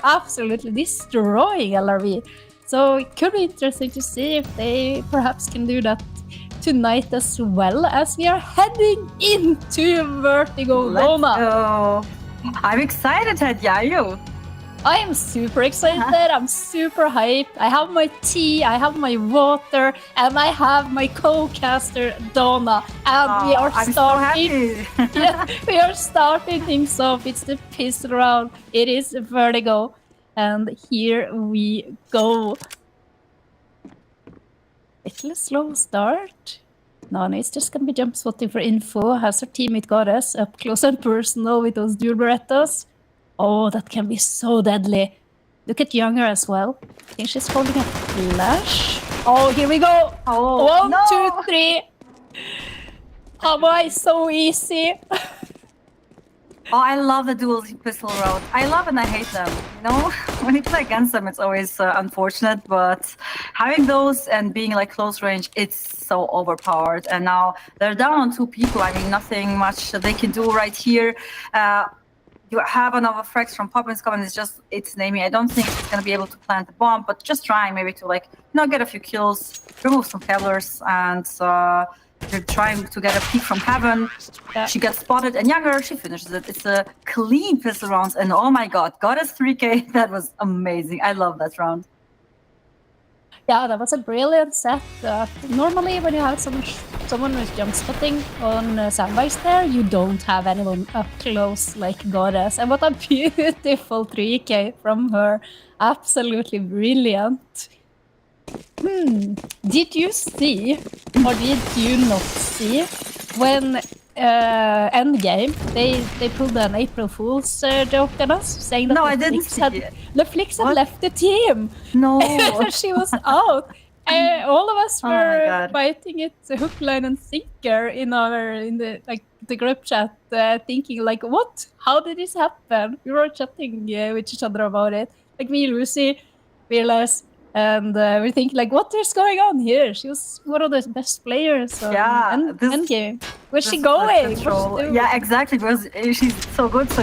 absolutely destroying LRV. So it could be interesting to see if they perhaps can do that tonight as well, as we are heading into Vertigo. Let's go. I'm excited, Hedjayo. I am super excited. I'm super hyped. I have my tea, I have my water, and I have my co-caster Donna. And we are starting. So happy. We are starting things off. It's the pistol round. It is Vertigo, and here we go. Little slow start. Nani is just gonna be jump spotting for info. Has her teammate Goddess up close and personal with those dual Berettas. Oh, that can be so deadly. Look at Younger as well. I think she's holding a flash. Oh, here we go. Oh, 1, no. 2, 3. Oh boy, so easy. Oh, I love the dual pistol route. I love and I hate them. You know, when you play against them, it's always unfortunate. But having those and being like close range, it's so overpowered. And now they're down on 2 people. I mean, nothing much that they can do right here. You have another frags from Poppins coming. It's Naomi. I don't think she's gonna be able to plant the bomb, but just trying maybe to like, get a few kills, remove some Kevlars, and they're trying to get a peek from heaven. Yeah. She gets spotted, and Younger, she finishes it. It's a clean pistol rounds, and oh my god, Goddess 3K, that was amazing. I love that round. Yeah, that was a brilliant set. Normally, when you have someone with jump spotting on sandbags there, you don't have anyone up close like Goddess. And what a beautiful 3K from her. Absolutely brilliant. Did you see, or did you not see, when Endgame, they pulled an April Fool's joke on us, saying that No, I didn't see it. the Flix had left the team. No. She was out. All of us Oh my were God. fighting it hook, line, and sinker in the group chat, thinking like, what? How did this happen? We were chatting with each other about it. Like me, Lucy, Fearless, and we're thinking like, what is going on here? She was one of the best players on Endgame. Where's she going? What's she doing? Yeah, exactly, because she's so good, so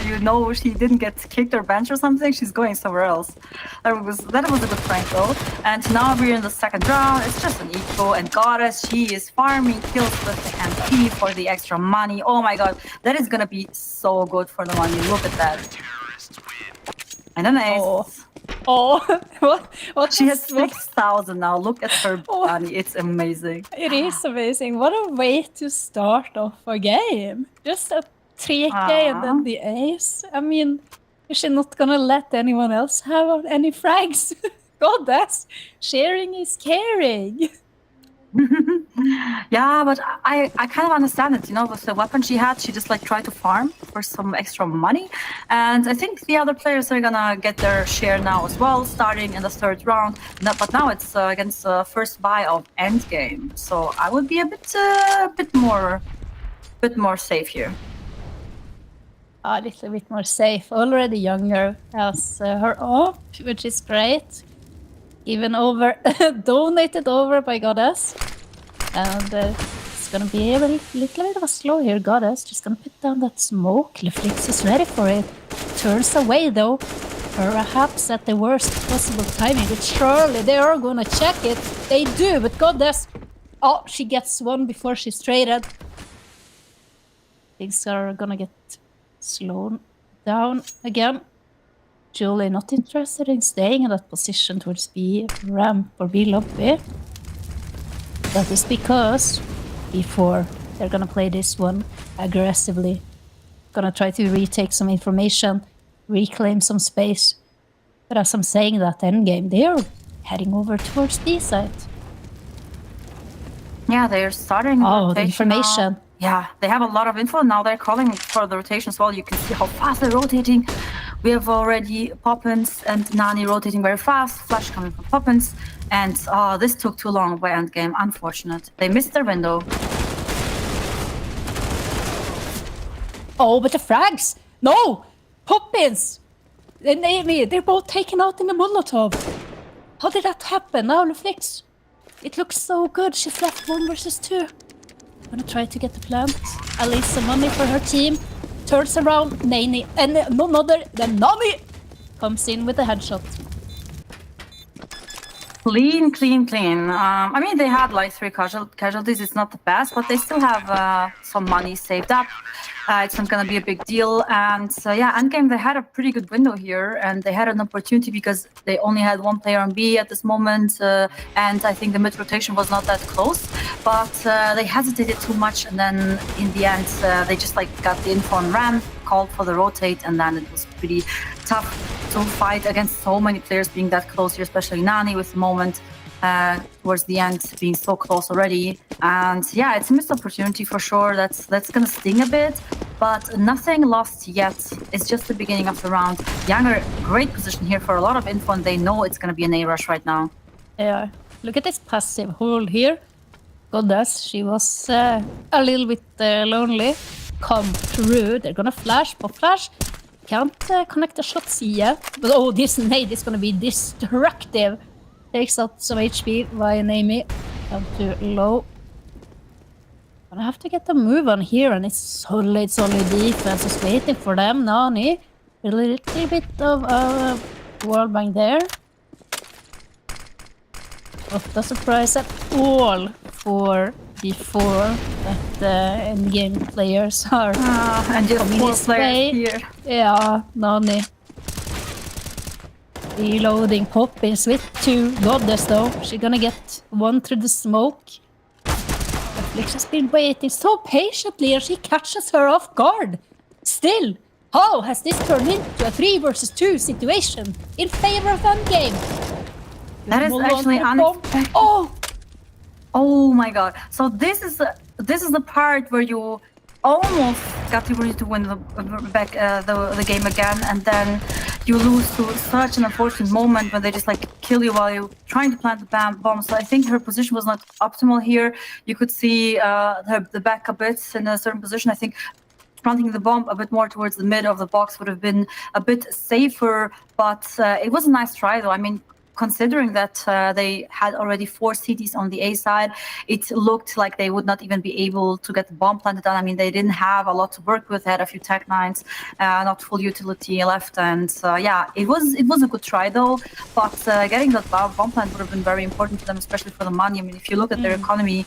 she didn't get kicked or benched or something. She's going somewhere else. That was a good prank though. And now we're in the second round. It's just an eco, and Goddess, she is farming kills with the MP for the extra money. Oh my god, that is gonna be so good for the money. Look at that. And an ace. Oh, what? She has 6,000 now. Look at her money. It's amazing. It is amazing. What a way to start off a game. Just a 3K and then the ace. I mean, is she not gonna let anyone else have any frags? Goddess, sharing is caring. Yeah, but I kind of understand it, with the weapon she had, she just like tried to farm for some extra money. And I think the other players are gonna get their share now as well, starting in the third round. But now it's against the first buy of Endgame. So I would be a bit more safe here. A little bit more safe. Already Younger has her up, which is great. Even donated over by Goddess. And it's gonna be a little bit of a slow here. Goddess just gonna put down that smoke. Leflix is ready for it. Turns away though. Perhaps at the worst possible timing. But surely they are gonna check it. They do, but Goddess. Oh, she gets one before she's traded. Things are gonna get slowed down again. Julie not interested in staying in that position towards B ramp or B lobby. That is because before they're gonna play this one aggressively. Gonna try to retake some information, reclaim some space. But as I'm saying that endgame, they're heading over towards B site. Yeah, they're starting. Oh, the rotation now. information. Yeah, they have a lot of info now. They're calling for the rotation as well. You can see how fast they're rotating. We have already Poppins and Nani rotating very fast. Flash coming from Poppins, and this took too long by endgame. Unfortunate. They missed their window. Oh, but the frags! No! Poppins! And Amy, they're both taken out in the Molotov. How did that happen? Now, Luflix. It looks so good. She's left 1 versus 2. Gonna try to get the plant. At least some money for her team. Turns around, Nani, and none other than Nani comes in with a headshot. Clean. I mean, they had like 3 casualties. It's not the best, but they still have some money saved up. It's not going to be a big deal. And yeah, endgame, they had a pretty good window here, and they had an opportunity because they only had 1 player on B at this moment. And I think the mid rotation was not that close, but they hesitated too much. And then in the end, they just like got the info on ramp, called for the rotate, and then it was pretty tough to fight against so many players being that close here, especially Nani with the moment towards the end being so close already. And yeah, it's a missed opportunity for sure. That's gonna sting a bit, but nothing lost yet. It's just the beginning of the round. Younger, great position here for a lot of info, and they know it's gonna be an A rush right now. Yeah, look at this passive hold here. Goddess, she was a little bit lonely. Come through, they're gonna flash, pop flash. Can't connect the shots yet. But oh, this nade is gonna be destructive. Takes out some HP via Amy. Down to low. Gonna have to get a move on here, and it's solid defense is waiting for them. Nani, a little bit of a world bang there. Not a surprise at all for before that endgame players are and just coming 4 his players way. here. Yeah, Nani. Reloading Poppins with 2 Goddess though. She's gonna get 1 through the smoke. Netflix has been waiting so patiently, and she catches her off guard. Still, how has this turned into a 3 versus 2 situation in favor of endgame? That is actually unexpected. Oh my god! So this is the part where you almost got the opportunity to win the game again, and then you lose to such an unfortunate moment when they just like kill you while you're trying to plant the bomb. So I think her position was not optimal here. You could see the back a bit in a certain position. I think planting the bomb a bit more towards the mid of the box would have been a bit safer, but it was a nice try though. I mean, considering that they had already 4 CTs on the A side, it looked like they would not even be able to get the bomb planted down. I mean, they didn't have a lot to work with. They had a few Tech 9s, not full utility left. And yeah, it was a good try though. But getting that bomb plant would have been very important to them, especially for the money. I mean, if you look at their economy,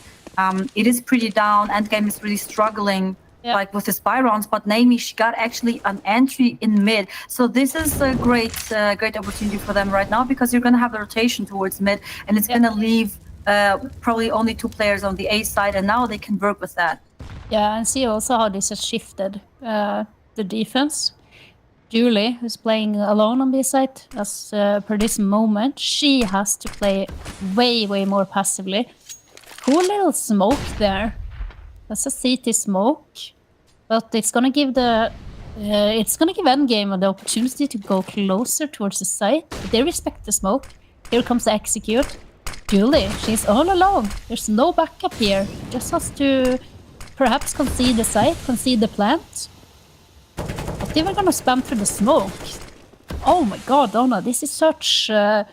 it is pretty down. Endgame is really struggling. Like with the spy rounds, but Naomi, she got actually an entry in mid. So this is a great opportunity for them right now, because you're going to have the rotation towards mid, and it's going to leave probably only 2 players on the A side, and now they can work with that. Yeah, and see also how this has shifted the defense. Julie, who's playing alone on B side, as per this moment, she has to play way more passively. Cool little smoke there. That's a CT smoke. But it's gonna give endgame the opportunity to go closer towards the site. But they respect the smoke. Here comes the execute. Julie, she's all alone. There's no backup here. Just has to perhaps concede the site, concede the plant. But they were gonna spam through the smoke. Oh my god, Donna, this is such a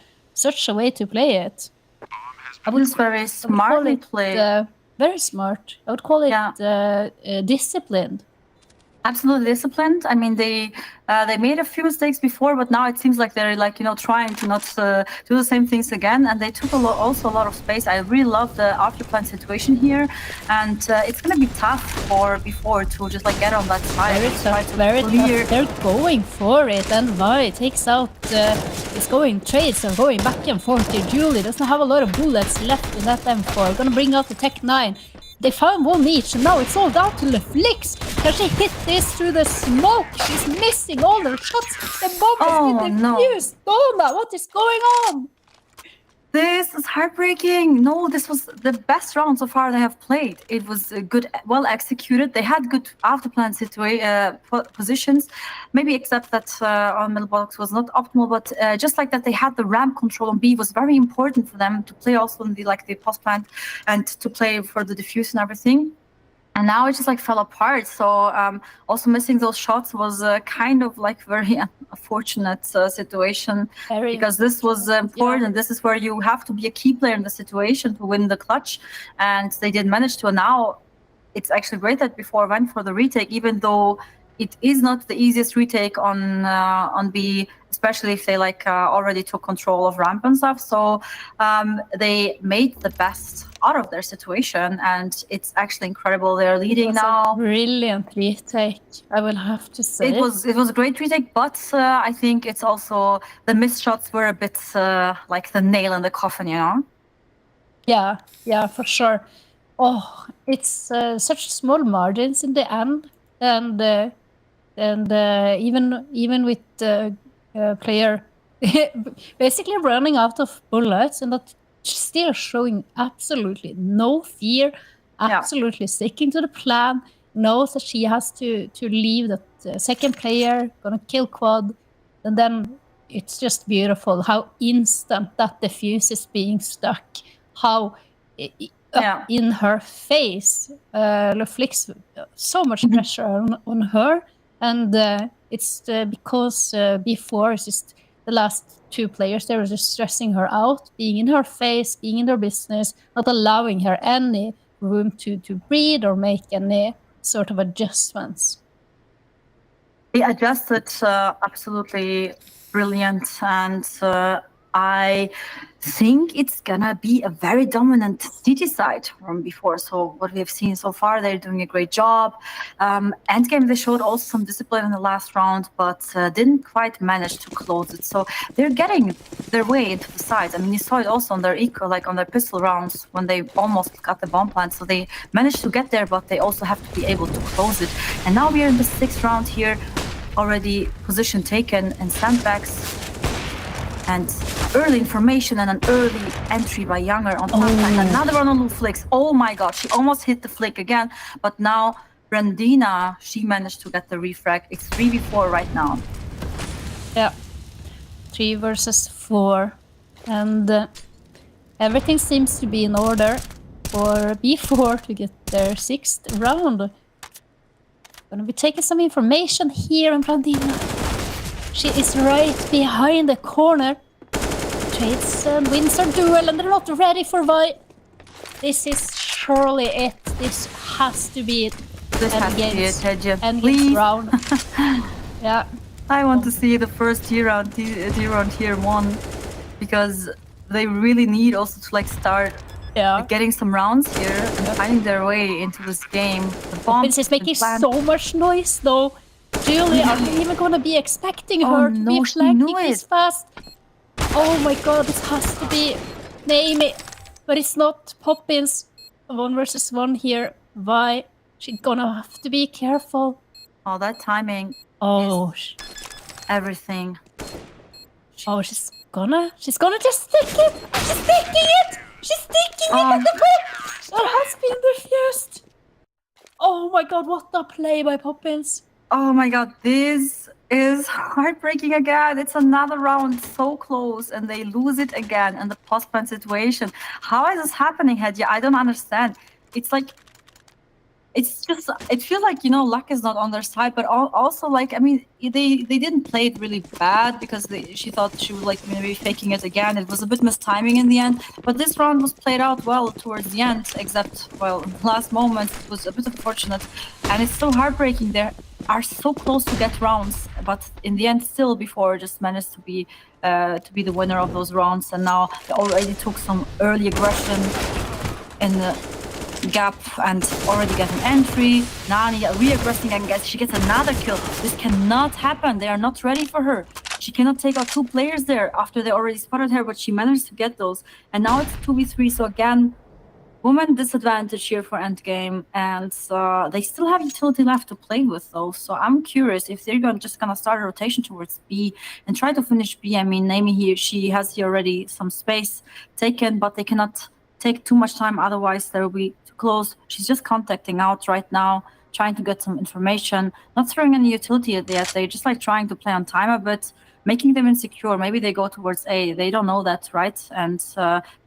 way to play it. I would very smartly played. Very smart. I would call it disciplined. Absolutely disciplined. I mean, they made a few mistakes before, but now it seems like they're like trying to not do the same things again. And they took also a lot of space. I really love the afterplan situation here, and it's gonna be tough for before to just like get on that side. Very and try tough, to very clear. tough. They're going for it, and Vi takes out. It's going trades are going back and forth. Julie doesn't have a lot of bullets left in that M4. Gonna bring out the Tech 9. They found one each, and now it's all down to LeFlix. Can she hit this through the smoke? She's missing all her shots. The bomb has been defused. Donna, what is going on? This is heartbreaking. No, this was the best round so far they have played. It was good, well executed. They had good afterplan positions, maybe except that on middle box was not optimal. But just like that, they had the ramp control on B was very important for them to play also in the post plant and to play for the diffuse and everything. And now it just like fell apart. So also missing those shots was kind of like very unfortunate situation because this was important. Yeah. This is where you have to be a key player in the situation to win the clutch, and they did manage to. And now it's actually great that before went for the retake, even though it is not the easiest retake on B, especially if they already took control of ramp and stuff. So they made the best out of their situation, and it's actually incredible. They're leading now. Brilliant retake, I will have to say. It was a great retake, but I think it's also the missed shots were a bit like the nail in the coffin, you know? Yeah, for sure. Oh, it's such small margins in the end, and even with the player basically running out of bullets and not still showing absolutely no fear, absolutely sticking to the plan, knows that she has to leave that second player, gonna kill quad, and then it's just beautiful how instant that defuse is being stuck, how in her face, LeFlix, so much pressure on her, and it's because before it's just the last two players, they were just stressing her out, being in her face, being in their business, not allowing her any room to breathe or make any sort of adjustments. They adjusted absolutely brilliant, and I think it's gonna be a very dominant CT side from before. So what we have seen so far, they're doing a great job. Endgame, they showed also some discipline in the last round, but didn't quite manage to close it. So they're getting their way into the sides. I mean, you saw it also on their eco, like on their pistol rounds when they almost got the bomb plant. So they managed to get there, but they also have to be able to close it. And now we are in the 6th round here, already position taken and sandbags. And early information and an early entry by Younger on top. And another one on LeFlix. Oh my god, she almost hit the flick again. But now Brandina, she managed to get the refrag. It's 3v4 right now. Yeah, 3 versus 4. And everything seems to be in order for B4 to get their 6th round. Gonna be taking some information here on Brandina. She is right behind the corner. Trades and wins her duel, and they're not ready for Vi. This is surely it. This has to be it. This has to be it, Hedja. Endgames round. Yeah. I want to see the first tier round here won, because they really need also to start getting some rounds here and finding their way into this game. The bomb is making so much noise though. Julie, are you even gonna be expecting her to be flanking this fast? Oh my god, this has to be Naomi, but it's not. Poppins, 1 versus 1 here. Vi, she's gonna have to be careful. Oh, that timing. Oh, everything. Oh, she's gonna just stick it. She's sticking it. She's sticking it at the point. It has been defused. Oh my god, what a play by Poppins. Oh my god, this is heartbreaking again. It's another round so close and they lose it again in the post-plant situation. How is this happening, Hedja? I don't understand. It's like it feels like luck is not on their side, but also like I mean they didn't play it really bad because she thought she was like maybe faking it again. It was a bit mistiming in the end, but this round was played out well towards the end, except well last moment it was a bit unfortunate, and it's so heartbreaking. They are so close to get rounds, but in the end still before just managed to be the winner of those rounds, and now they already took some early aggression in the gap and already get an entry. Nani re-aggressing and she gets another kill. This cannot happen. They are not ready for her. She cannot take out 2 players there after they already spotted her, but she managed to get those. And now it's 2v3, so again, woman disadvantage here for endgame, and they still have utility left to play with though. So I'm curious if they're just gonna start a rotation towards B and try to finish B. I mean, Naomi here, she has here already some space taken, but they cannot take too much time, otherwise there will be too close. She's just contacting out right now, trying to get some information, not throwing any utility yet. They're just like trying to play on time a bit, making them insecure. Maybe they go towards A. They don't know that, right? And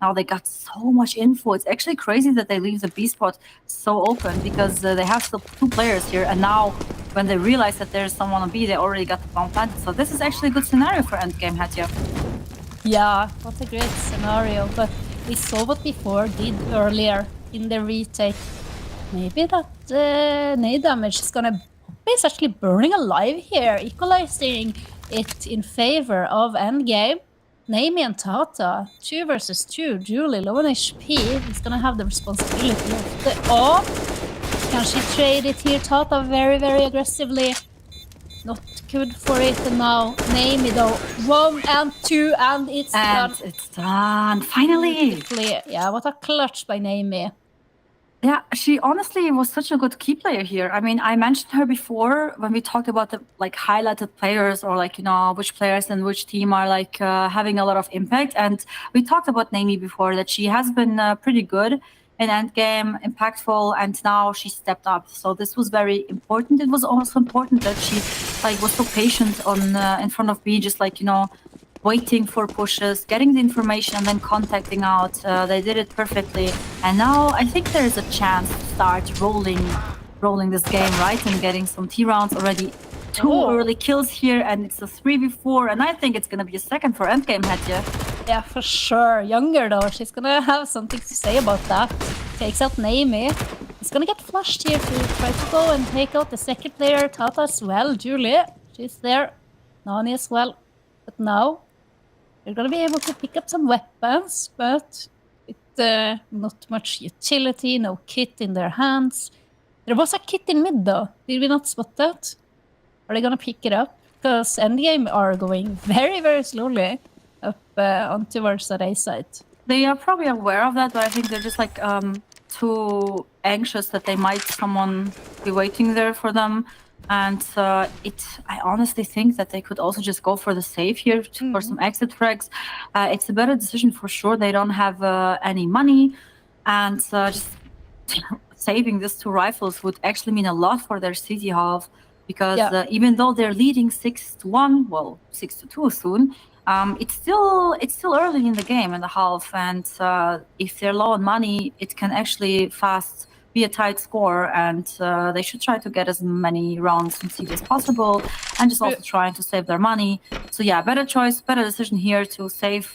now they got so much info. It's actually crazy that they leave the B spot so open because they have still 2 players here. And now when they realize that there's someone on B, they already got the bomb planted. So this is actually a good scenario for endgame, Hatya. Yeah, what a great scenario. But we saw what before did earlier in the retake. Maybe that nade damage is gonna be actually burning alive here, equalizing it in favor of endgame. Naomi and Tata, 2 versus 2. Julie, low on HP, is gonna have the responsibility of the off. Can she trade it here? Tata very, very aggressively. Not good for it. And now Naomi though, 1 and 2, and it's done. It's done, finally. Beautifully. Yeah, what a clutch by Naomi. Yeah, she honestly was such a good key player here. I mean, I mentioned her before when we talked about the like highlighted players or like, which players and which team are like having a lot of impact. And we talked about Naomi before, that she has been pretty good in endgame, impactful, and now she stepped up. So this was very important. It was also important that she like was so patient on in front of B, just like, waiting for pushes, getting the information, and then contacting out. They did it perfectly. And now I think there is a chance to start rolling this game, right? And getting some T rounds already. 2 early kills here, and it's a 3v4. And I think it's going to be a second for endgame, Hatya. Yeah, for sure. Younger though, she's going to have something to say about that. Takes out Naomi. He's going to get flushed here to try to go and take out the second player, Tata as well. Julie, she's there. Nani as well. But now they're gonna be able to pick up some weapons, but with not much utility, no kit in their hands. There was a kit in mid though. Did we not spot that? Are they gonna pick it up? Because endgame are going very, very slowly up on towards the A side. They are probably aware of that, but I think they're just like too anxious that someone be waiting there for them. And I honestly think that they could also just go for the save here for some exit frags. It's a better decision for sure. They don't have any money, and just saving these 2 rifles would actually mean a lot for their city half, because even though they're leading 6-1, well 6-2 soon, it's still early in the game in the half, and if they're low on money, it can actually fast be a tight score, and they should try to get as many rounds in CD as possible, and just also trying to save their money. So yeah, better choice, better decision here to save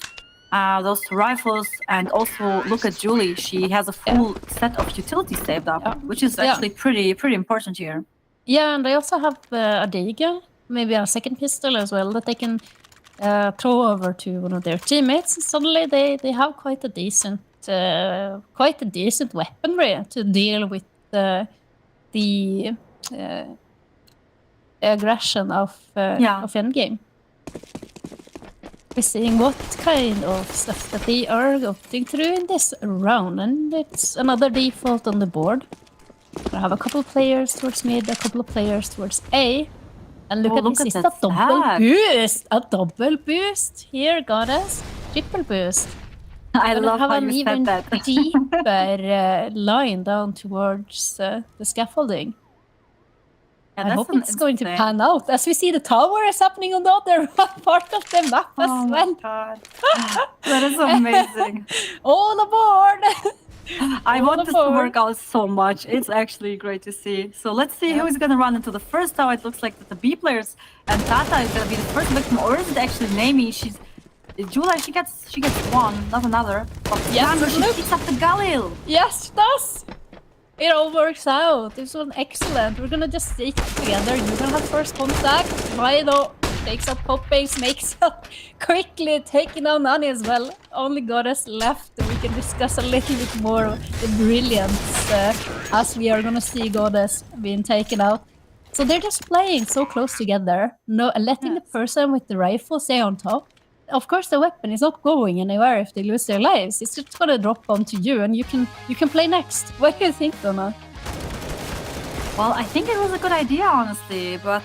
those 2 rifles, and also look at Julie. She has a full set of utilities saved up, which is actually pretty important here. Yeah, and they also have a Dagger, maybe a second pistol as well, that they can throw over to one of their teammates. Suddenly they have quite a decent weaponry to deal with the aggression of endgame. We're seeing what kind of stuff that they are going through in this round, and it's another default on the board. I have a couple of players towards mid, a couple of players towards A. And look at this, a double boost! A double boost! Here, goddess. Triple boost. I love have how an you even said that. deeper line down towards the scaffolding. Yeah, I hope it's going to pan out. As we see, the tower is happening on the other part of the map as well. My God. That is amazing. All aboard! I want this to Wonderful. work out so much. It's actually great to see. So let's see who is going to run into the first tower. It looks like that the B players and Tata is going to be the first victim, or is it actually Naomi? Jula, she gets one, not another. But Yes, Sandra, she look. picks up the Galil. Yes, it does. It all works out. This was excellent. We're gonna just stay together. You're gonna have first contact. Rhino takes out top base, makes up quickly, taking down Nani as well. Only Goddess left. We can discuss a little bit more the brilliance as we are gonna see Goddess being taken out. So they're just playing so close together, no letting the person with the rifle stay on top. Of course, the weapon is not going anywhere if they lose their lives. It's just gonna drop onto you, and you can play next. What do you think, Donna? Well, I think it was a good idea, honestly, but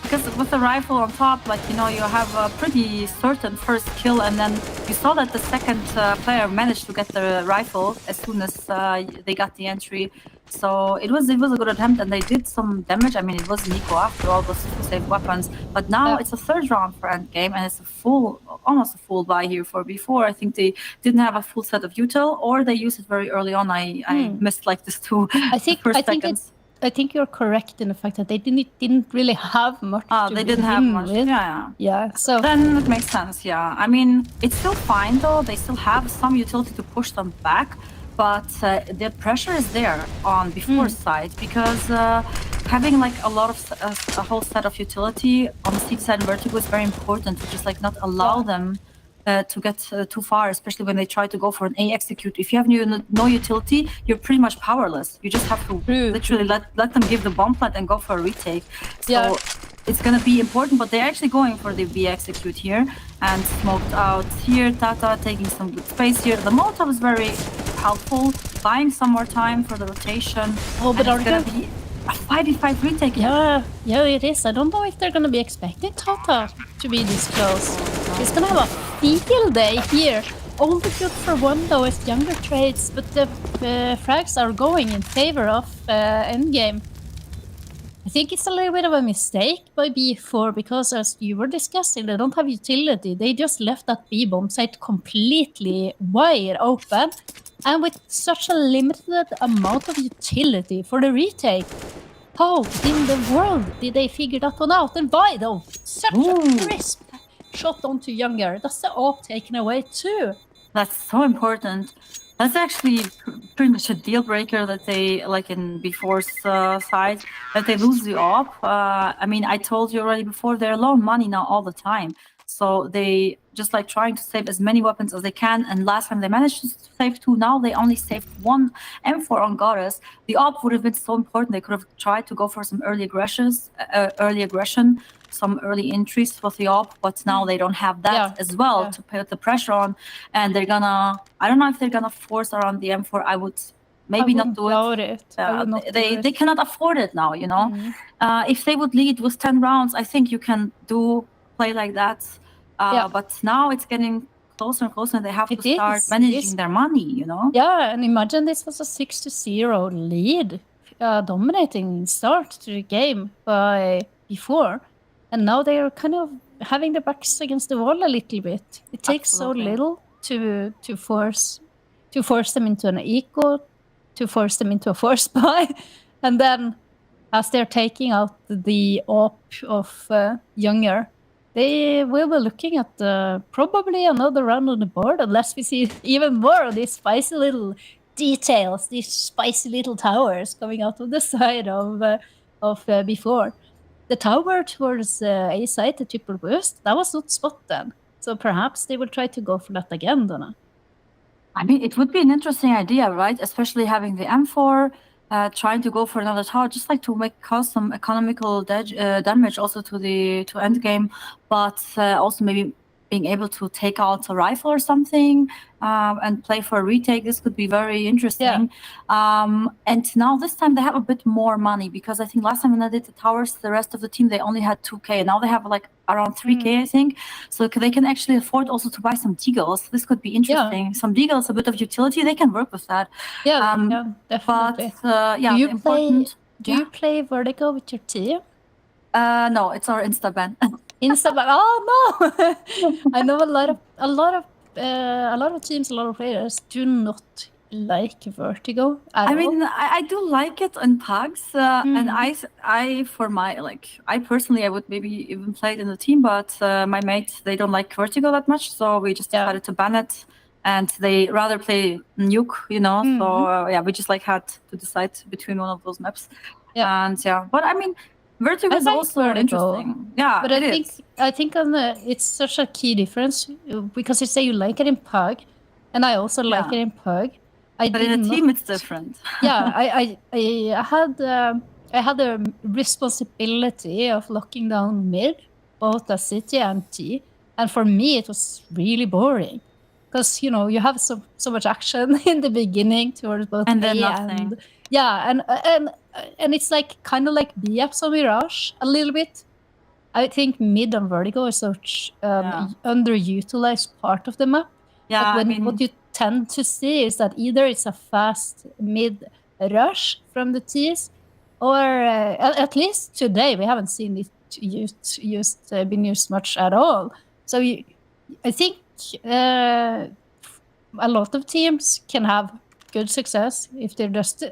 because with the rifle on top, like, you know, you have a pretty certain first kill, and then you saw that the second player managed to get the rifle as soon as they got the entry. So it was a good attempt, and they did some damage. I mean, it was Nico after all, those two safe weapons. But now it's a third round for endgame, and it's almost a full buy here for before. I think they didn't have a full set of util, or they used it very early on. I missed like this two first seconds. I think you're correct in the fact that they didn't really have much. They didn't have much. With. Yeah. So then it makes sense. Yeah. I mean, it's still fine though. They still have some utility to push them back, but the pressure is there on before side because having like a whole set of utility on the seed side Vertigo is very important to just like not allow them to get too far, especially when they try to go for an A execute. If you have no utility, you're pretty much powerless. You just have to literally let them give the bomb plant and go for a retake. So it's gonna be important, but they're actually going for the B execute here and smoked out here. Tata taking some good space here. The Molotov is very helpful, buying some more time for the rotation. Oh, but it's gonna be a 5v5 retake. Yeah, it is. I don't know if they're gonna be expecting Tata to be this close. He's gonna have a field day here. Only good for one though is younger trades, but the frags are going in favor of endgame. I think it's a little bit of a mistake by B4 because as you were discussing, they don't have utility. They just left that B bomb site completely wide open. And with such a limited amount of utility for the retake, how in the world did they figure that one out? And why though? Such a crisp shot onto Younger. That's the AWP taken away too. That's so important. That's actually pretty much a deal breaker that they, like in B4's side, that they lose the AWP. I mean, I told you already before, they're low on money now all the time. So they just like trying to save as many weapons as they can. And last time they managed to save 2. Now they only saved 1 M4 on Goddess. The AWP would have been so important. They could have tried to go for some early aggression, some early entries with the AWP, but now they don't have that as well to put the pressure on. And they're gonna, I don't know if they're gonna force around the M4. I would maybe not do it. They cannot afford it now, you know. If they would lead with 10 rounds, I think you can play like that. But now it's getting closer and closer, and they have to start managing their money, you know? Yeah, and imagine this was a 6-0 lead, dominating start to the game by before. And now they are kind of having their backs against the wall a little bit. It takes so little to force them into an eco, to force them into a force buy. And then as they're taking out the AWP of Younger, they will be looking at probably another round on the board unless we see even more of these spicy little details, these spicy little towers coming out of the side of before. The tower towards A side, the triple boost, that was not spotted. So perhaps they will try to go for that again, Donna. I mean, it would be an interesting idea, right? Especially having the M4, trying to go for another tower, just like to cause some economical damage also to endgame, but also maybe being able to take out a rifle or something and play for a retake. This could be very interesting. And now this time they have a bit more money because I think last time when I did the towers, the rest of the team, they only had 2K. Now they have like around 3K, I think. So they can actually afford also to buy some deagles. This could be interesting. Some deagles, a bit of utility, they can work with that. Definitely. But do you play Vertigo with your team? No, it's our Insta ban. Oh no! I know a lot of teams, a lot of players do not like Vertigo at I all? mean, I do like it in pugs, and I for my I personally I would maybe even play it in the team, but my mates they don't like Vertigo that much, so we just decided to ban it, and they rather play Nuke, you know. So yeah, we just like had to decide between one of those maps, and yeah. But I mean, Vertigo I is like also Vertigo. interesting. Yeah, But I think on it's such a key difference because you say you like it in pug, and I also like it in pug. But in a team, it's different. Yeah, I had the responsibility of locking down mid, both the city and T, and for me it was really boring because you know you have so much action in the beginning towards both And A then nothing. and it's like kind of like BFs or Mirage a little bit. I think mid and Vertigo is such underutilized part of the map. Yeah, What you tend to see is that either it's a fast mid rush from the T's, or at least today we haven't seen it been used much at all. So I think a lot of teams can have good success if they're just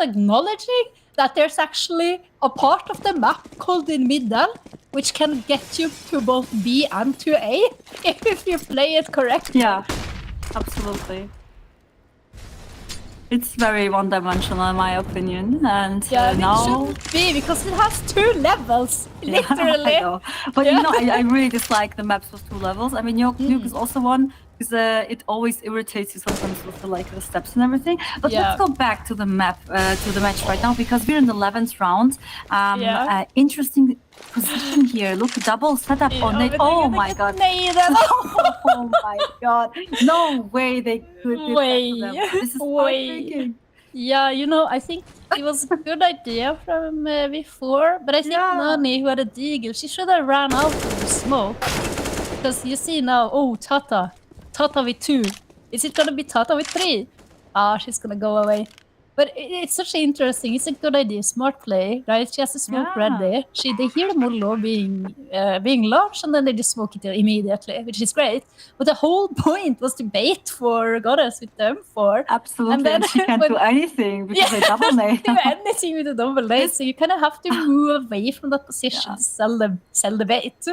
acknowledging that there's actually a part of the map called in middle which can get you to both B and to A if you play it correctly. Yeah, absolutely. It's very one-dimensional in my opinion, and now it shouldn't be because it has 2 levels, literally. I know. But you know, I really dislike the maps with 2 levels. I mean, Nuke is also one because it always irritates you sometimes with the steps and everything. But let's go back to the map, to the match right now, because we're in the 11th round. Interesting position here. Look, double setup on it. Oh my god. Oh my god. No way they could do that to them. This is heartbreaking. Yeah, you know, I think it was a good idea from before, but I think Nani, who had a deagle, she should have ran out of the smoke. Because you see now, oh, Tata with 2. Is it gonna be Tata with 3? She's gonna go away. But it's such interesting. It's a good idea, smart play, right? She has the smoke ready. They hear the Molo being launched, and then they just smoke it immediately, which is great. But the whole point was to bait for Goddess with them for. Absolutely, and she can't do anything because they double nade. Do anything with the double nade, so you kind of have to move away from that position to sell the bait.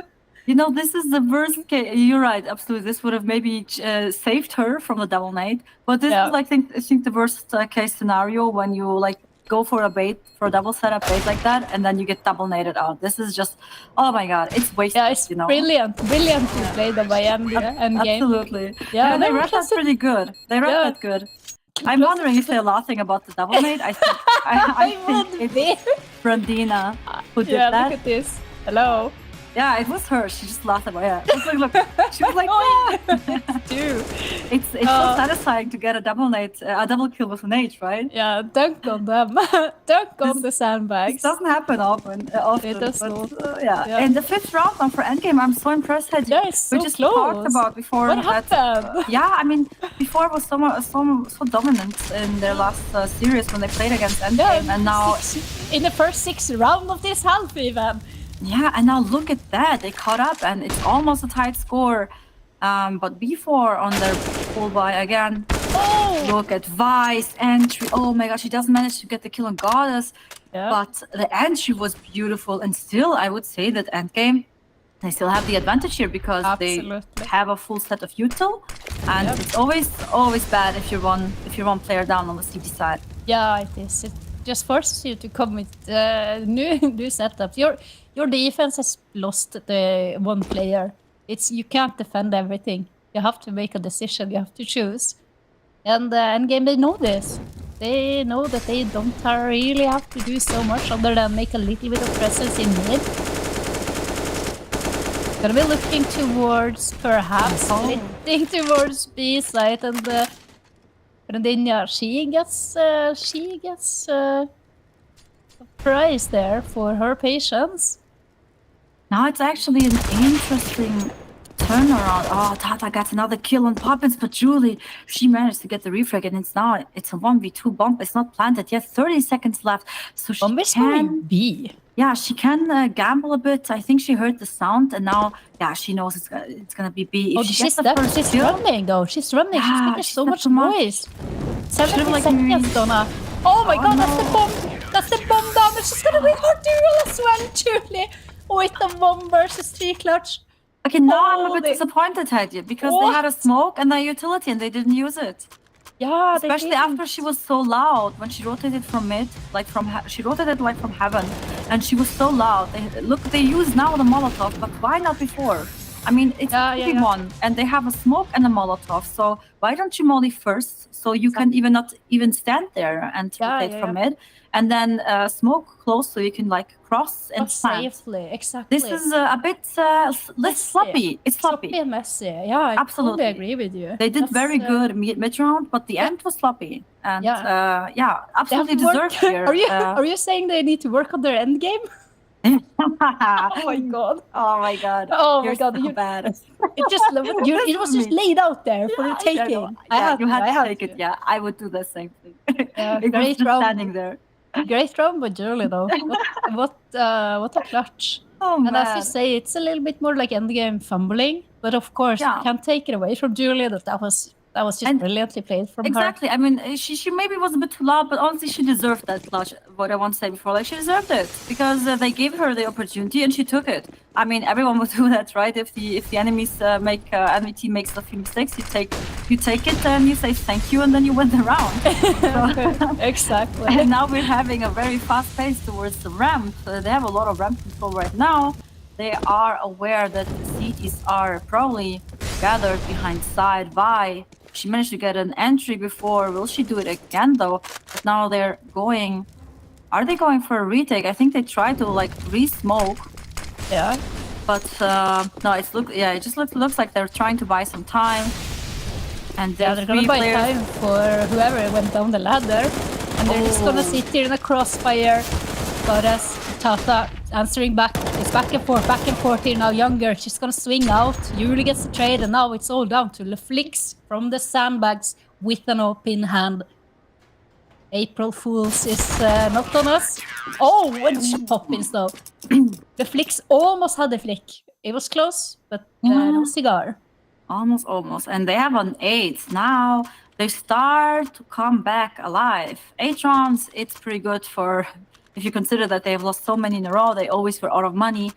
You know, this is the worst case. You're right, absolutely. This would have maybe saved her from the double nade. But this is like, I think the worst case scenario when you like go for a bait, for a double setup bait like that, and then you get double naded out. This is just, oh my god, it's wasted. Yeah, it's brilliant to play them by end game. Absolutely. Yeah, they rushed that pretty good. They rushed that good. I'm wondering if they're laughing about the double nade. I think it's Brandina who did that. Yeah, look at this. Hello. Yeah, it was her. She just laughed about it. Look. She was like, It's so satisfying to get a double kill with an H, right? Yeah, dunk on them. Dunk on the sandbags. This doesn't happen often. It does not. In the 5th round now for endgame, I'm so impressed that it's so we just close. talked about before. What happened? I mean, before it was so dominant in their last series when they played against endgame, and now in the first 6 rounds of this half even. Yeah, and now look at that. They caught up, and it's almost a tight score. But before on their full buy again. Oh! Look at Vice entry. Oh my gosh, she doesn't manage to get the kill on Goddess. Yeah. But the entry was beautiful, and still, I would say that endgame, they still have the advantage here because they have a full set of util, and it's always bad if you're one player down on the CD side. Yeah, it is. It just forces you to come with new setups. Your defense has lost the one player. You can't defend everything. You have to make a decision. You have to choose. And endgame, they know this. They know that they don't really have to do so much other than make a little bit of presence in mid. Gonna be looking towards perhaps looking towards B side, and Brandinja, she gets a prize there for her patience. Now it's actually an interesting turnaround. Oh, Tata got another kill on Poppins, but Julie, she managed to get the refrag, and it's a 1v2 bomb. It's not planted yet. 30 seconds left, so she Bomb is going B. Yeah, she can gamble a bit. I think she heard the sound, and now, yeah, she knows it's gonna be B. If she she's gets the first she's kill, running though. She's running. Yeah, she's making she's so got much so much. noise. 17 like, seconds, Donna. Oh my god, that's the bomb. That's the bomb damage. She's gonna win her duel as well, Julie. With the bomb versus 3 clutch. Okay, now I'm a bit disappointed, Heidi, because they had a smoke and a utility and they didn't use it. Yeah, especially after she was so loud when she rotated from mid, like she rotated like from heaven, and she was so loud. They use now the Molotov, but why not before? I mean, it's 2v1, and they have a smoke and a Molotov. So why don't you molly first, so you can not even stand there and rotate from mid, and then smoke close so you can like cross and plant. Safely, exactly. This is a bit less sloppy. It's sloppy. Sloppy and messy. Yeah, I absolutely totally agree with you. They did very good mid round, but the end was sloppy. And absolutely deserved here. Are you saying they need to work on their end game? Oh my god! Oh my god! Oh my You're god! so bad. It was just laid out there for the taking. You had to take it. Yeah, I would do the same thing. Great round. Standing there. Great round by Julie though. What a clutch! Oh and man. as you say, it's a little bit more like endgame fumbling, but of course you can't take it away from Julie that was just brilliantly played from her. Exactly. I mean, she maybe was a bit too loud, but honestly, she deserved that clutch. What I want to say before, like she deserved it because they gave her the opportunity and she took it. I mean, everyone would do that, right? If the enemies enemy team makes a few mistakes, you take it and you say thank you, and then you win the round. Exactly. And now we're having a very fast pace towards the ramp. They have a lot of ramp control right now. They are aware that the cities are probably gathered behind side by. She managed to get an entry before. Will she do it again though? But now they're going. Are they going for a retake? I think they try to like re-smoke. Yeah. But no, it just looks like they're trying to buy some time. And they're gonna buy time for whoever went down the ladder, and they're just gonna sit here in a crossfire. But as Tata answering back, it's back and forth here now. Younger, she's gonna swing out. Yuri gets the trade, and now it's all down to the flicks from the sandbags with an open hand. April Fools is not on us. Oh, when Poppins though. The flicks almost had a flick. It was close, but no cigar. Almost. And they have an 8. Now they start to come back alive. 8 rounds, it's pretty good for, if you consider that they've lost so many in a row, they always were out of money.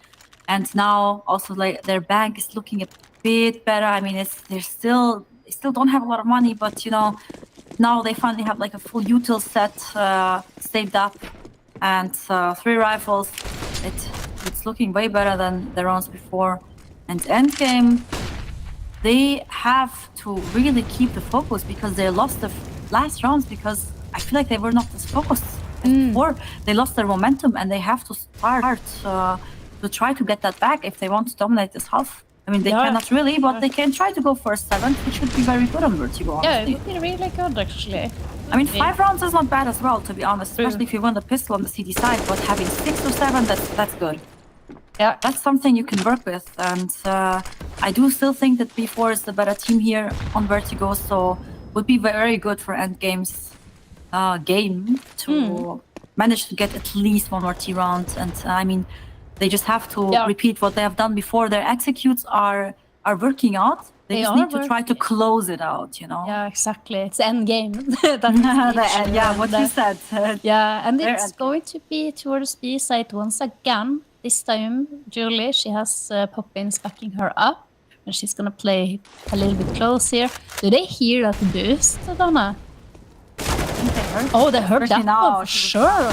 And now also like their bank is looking a bit better. I mean, they still don't have a lot of money, but you know, now they finally have like a full util set saved up and 3 rifles. It's looking way better than the rounds before. And endgame, they have to really keep the focus because they lost the last rounds because I feel like they were not as focused as before. They lost their momentum and they have to start to try to get that back if they want to dominate this half. I mean, they cannot really, but they can try to go for a 7th, which would be very good on Vertigo, honestly. Yeah, it would be really good, actually. I mean, 5 rounds is not bad as well, to be honest, especially if you win the pistol on the CD side, but having 6 or 7, that's good. Yeah, that's something you can work with, and I do still think that B4 is the better team here on Vertigo, so would be very good for endgame's game to manage to get at least 1 more T round. And I mean, they just have to repeat what they have done before. Their executes are working out. They just need to try to close it out, you know? Yeah, exactly. It's end game. What you said. And it's going to be towards B side once again. This time, Julie, she has Poppins backing her up, and she's gonna play a little bit close here. Do they hear that boost, Donna? They heard that one for sure.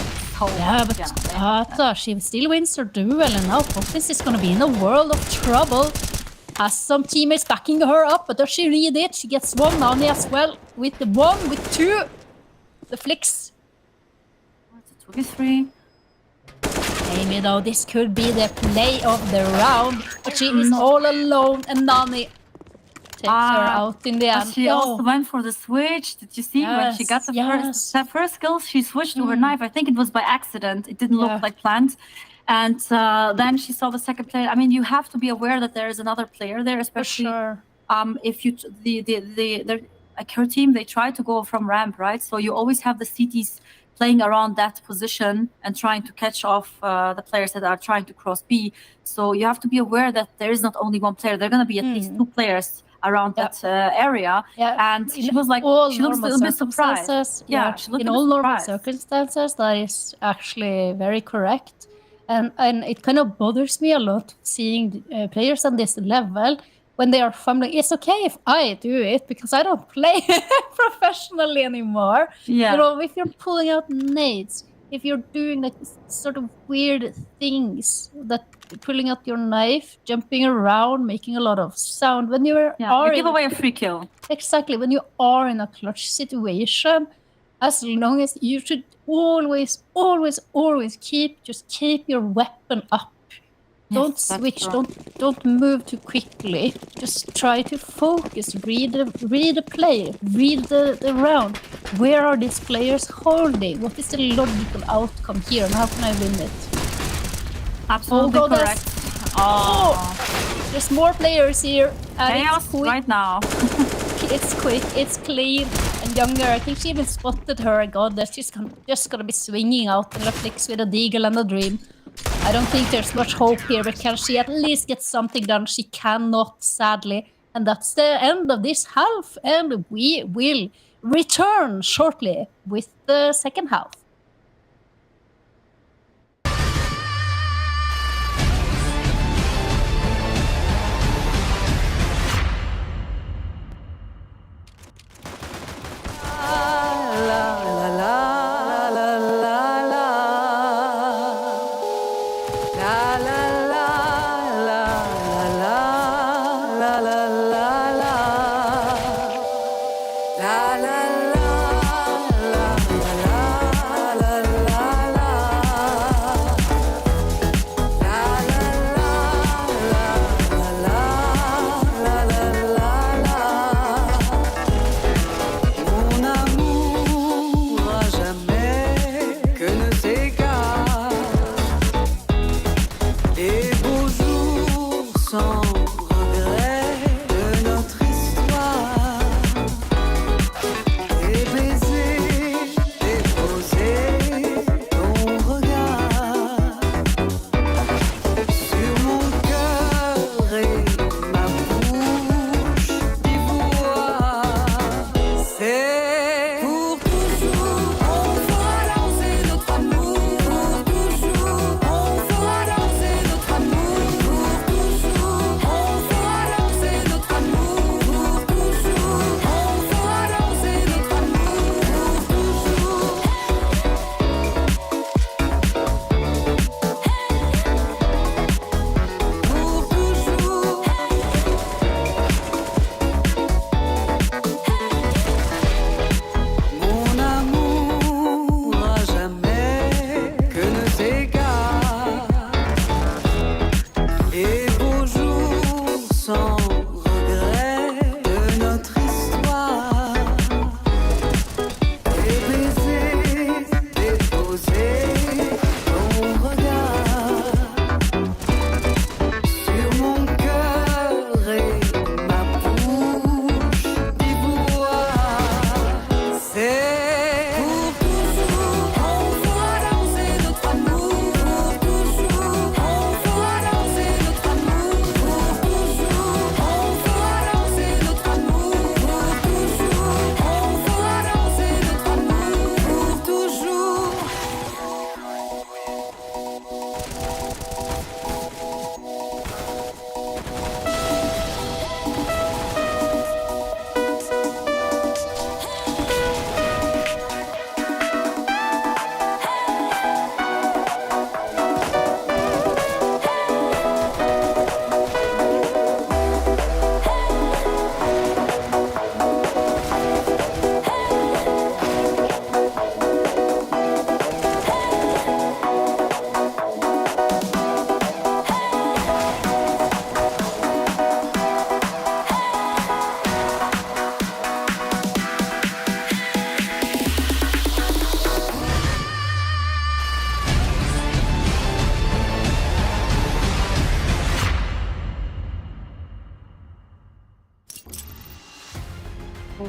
Yeah, but Tata, she still wins her duel, and now Poppins is gonna be in a world of trouble. Has some teammates backing her up, but does she read it? She gets one Nani as well, with the 1, with 2. The flicks. It's a 2v3. Maybe though, this could be the play of the round, but she is all alone, and Nani takes her out in the end. She also went for the switch. Did you see when she got the first kill? She switched to her knife. I think it was by accident. It didn't look like planned. And then she saw the second player. I mean, you have to be aware that there is another player there, especially if you like her team, they try to go from ramp, right? So you always have the CTs playing around that position and trying to catch off the players that are trying to cross B. So you have to be aware that there is not only one player. There are going to be at least two players around that area. And she was like, she looks a little bit surprised. Yeah, she looked in a bit all normal surprised. circumstances, that is actually very correct. And it kind of bothers me a lot seeing players on this level when they are fumbling. It's okay if I do it because I don't play professionally anymore. Yeah. You know, if you're pulling out nades, if you're doing like sort of weird things, that pulling out your knife, jumping around, making a lot of sound, when you are you give away a free kill. Exactly, when you are in a clutch situation, as long as you should always keep your weapon up. Don't switch. Don't move too quickly. Just try to focus. Read the play. Read the round. Where are these players holding? What is the logical outcome here, and how can I win it? Absolutely correct. There's more players here. And Chaos right now. It's quick. It's clean. And younger. I think she even spotted her goddess. She's just gonna be swinging out in the flicks with a deagle and a dream. I don't think there's much hope here, but can she at least get something done? She cannot, sadly. And that's the end of this half, and we will return shortly with the second half.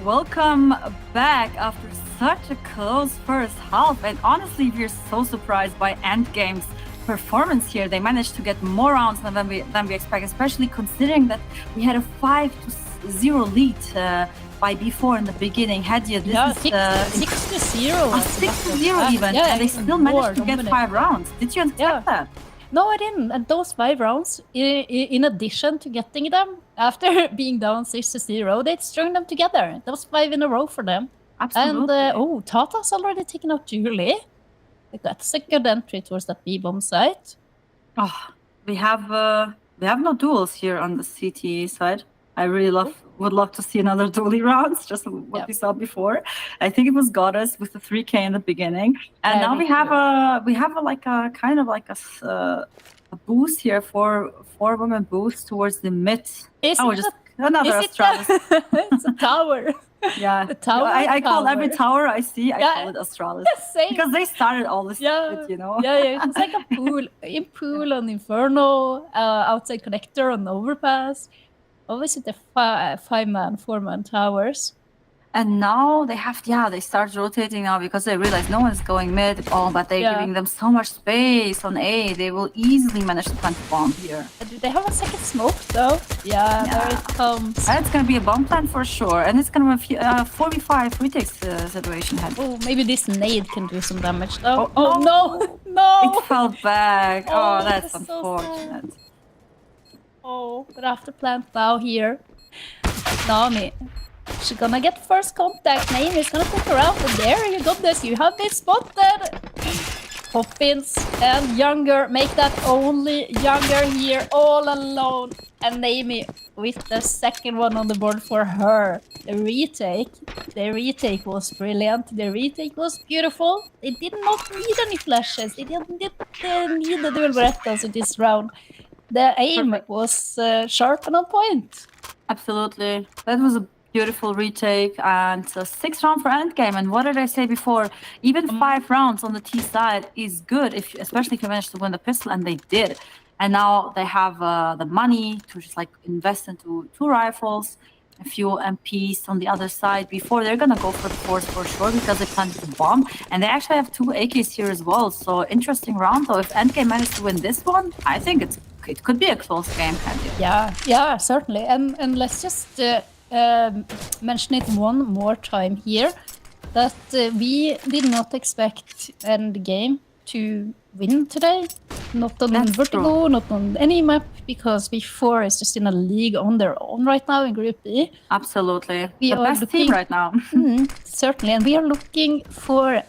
welcome back after such a close first half. And honestly, we're so surprised by Endgame's performance here. They managed to get more rounds than we expect, especially considering that we had a 5-0 lead by B4 in the beginning. Hadia, this is 6-0. 6-0 even, Yeah, and they still managed to get dominant. 5 rounds. Did you expect that? No, I didn't. And those 5 rounds, in addition to getting them after being down 6-0, they strung them together. That was 5 in a row for them. Absolutely. And Tata's already taken out Julie. That's a good entry towards that B-bomb site. Oh, we have no duels here on the CT side. I really would love to see another dually rounds, just what we saw before. I think it was Goddess with the 3K in the beginning, and now we have a kind of like a boost here for 4 women boost towards the mid. Another Astralis. It's a tower. Yeah, the tower. I call every tower I see. I call it Astralis same. because they started all this shit, you know. Yeah. It's like a pool on Inferno, outside connector on Overpass. Always with the 5-man, 4-man towers. And now they start rotating now because they realize no one's going mid. Oh, but they're giving them so much space on A. They will easily manage to plant a bomb here. Do they have a second smoke though? Yeah, there it comes. And it's gonna be a bomb plant for sure. And it's gonna be a 4v5 retake situation. Oh, maybe this nade can do some damage though. Oh, no! It fell back. Oh, that's so unfortunate. Oh, but after plant now here, Nami. She's gonna get first contact. Naomi is gonna take her out, and there you got this. You have this spotted. Poppins and Younger make that only Younger here all alone. And Naomi with the second one on the board for her. The retake was brilliant. The retake was beautiful. They did not need any flashes. They didn't need the dual Berettas in this round. The aim was sharp and on point. Absolutely. That was a beautiful retake and a 6 round for endgame. And what did I say before? Even 5 rounds on the T side is good, especially if you manage to win the pistol, and they did. And now they have the money to just like invest into 2 rifles, a few MPs on the other side. Before they're gonna go for the force for sure because they planted the bomb, and they actually have 2 AKs here as well. So interesting round though. If endgame managed to win this one, I think it could be a close game. Yeah, certainly. And let's just mention it one more time here, that we did not expect Endgame to win today. Not on Vertigo, not on any map, because B4 is just in a league on their own right now in Group B. Absolutely. The best team right now. Certainly. And we are looking for,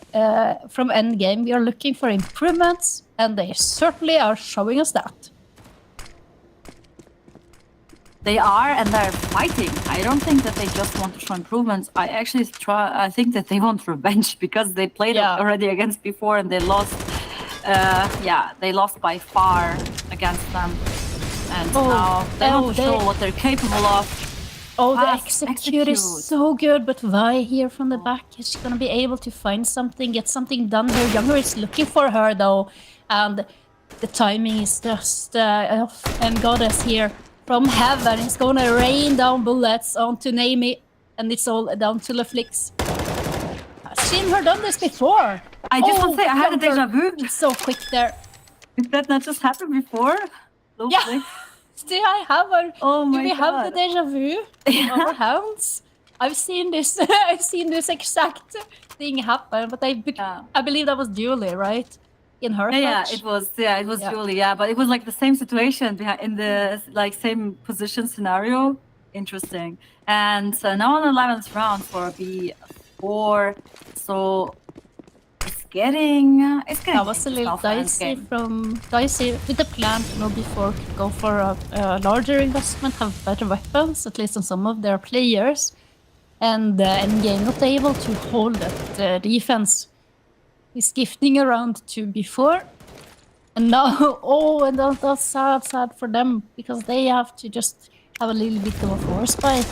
from Endgame, we are looking for improvements, and they certainly are showing us that. They are, and they're fighting. I don't think that they just want to show improvements. I think that they want revenge because they played already against before and they lost. They lost by far against them, and now they want to show what they're capable of. Oh, the execute is so good, but Vi here from the back, is she gonna be able to find something, get something done here? Younger is looking for her though, and the timing is just off. And Goddess here from heaven is gonna rain down bullets onto Naomi, and it's all down to Leflix. I've seen her done this before. I just want to say I had a deja vu. So quick there. Did that not just happen before? Yeah. Still, I have her. Oh my God. Do we have the deja vu in our hands? I've seen this. I've seen this exact thing happen, but I believe that was Julie, right? In her match. It was Julie, but it was like the same situation in the like same position scenario. Interesting. And now on the 11th round for B4, so it's getting that was a little dicey with the plan to know before go for a larger investment, have better weapons, at least on some of their players, and Endgame not able to hold that defense. Is gifting around to before, and now and that's sad for them because they have to just have a little bit of a force fight.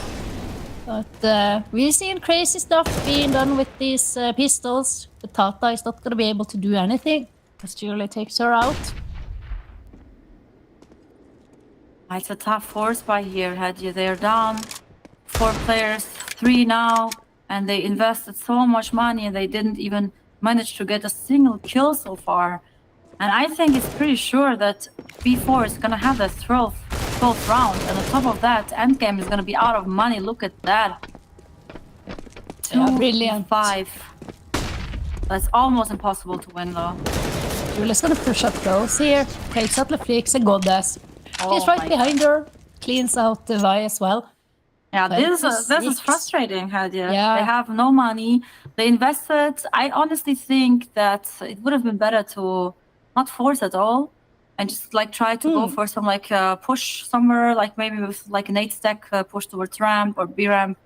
But we're seeing crazy stuff being done with these pistols. But Tata is not gonna be able to do anything because Julie takes her out. It's a tough force by here, Hadji. They're down 4 players 3 now, and they invested so much money, and they didn't even manage to get a single kill so far. And I think it's pretty sure that B4 is gonna have the 12th round, and on top of that, Endgame is gonna be out of money. Look at that. Brilliant. 5. That's almost impossible to win, though. Julia's gonna push up close here. Takes out the flicks, a goddess. She's Oh right my behind her. Cleans out the Vi as well. Yeah, this is 26. frustrating, Hadia. Yeah. They have no money. They invested. I honestly think that it would have been better to not force at all and just like try to go for some like push somewhere, like maybe with like an 8-stack push towards ramp or B ramp,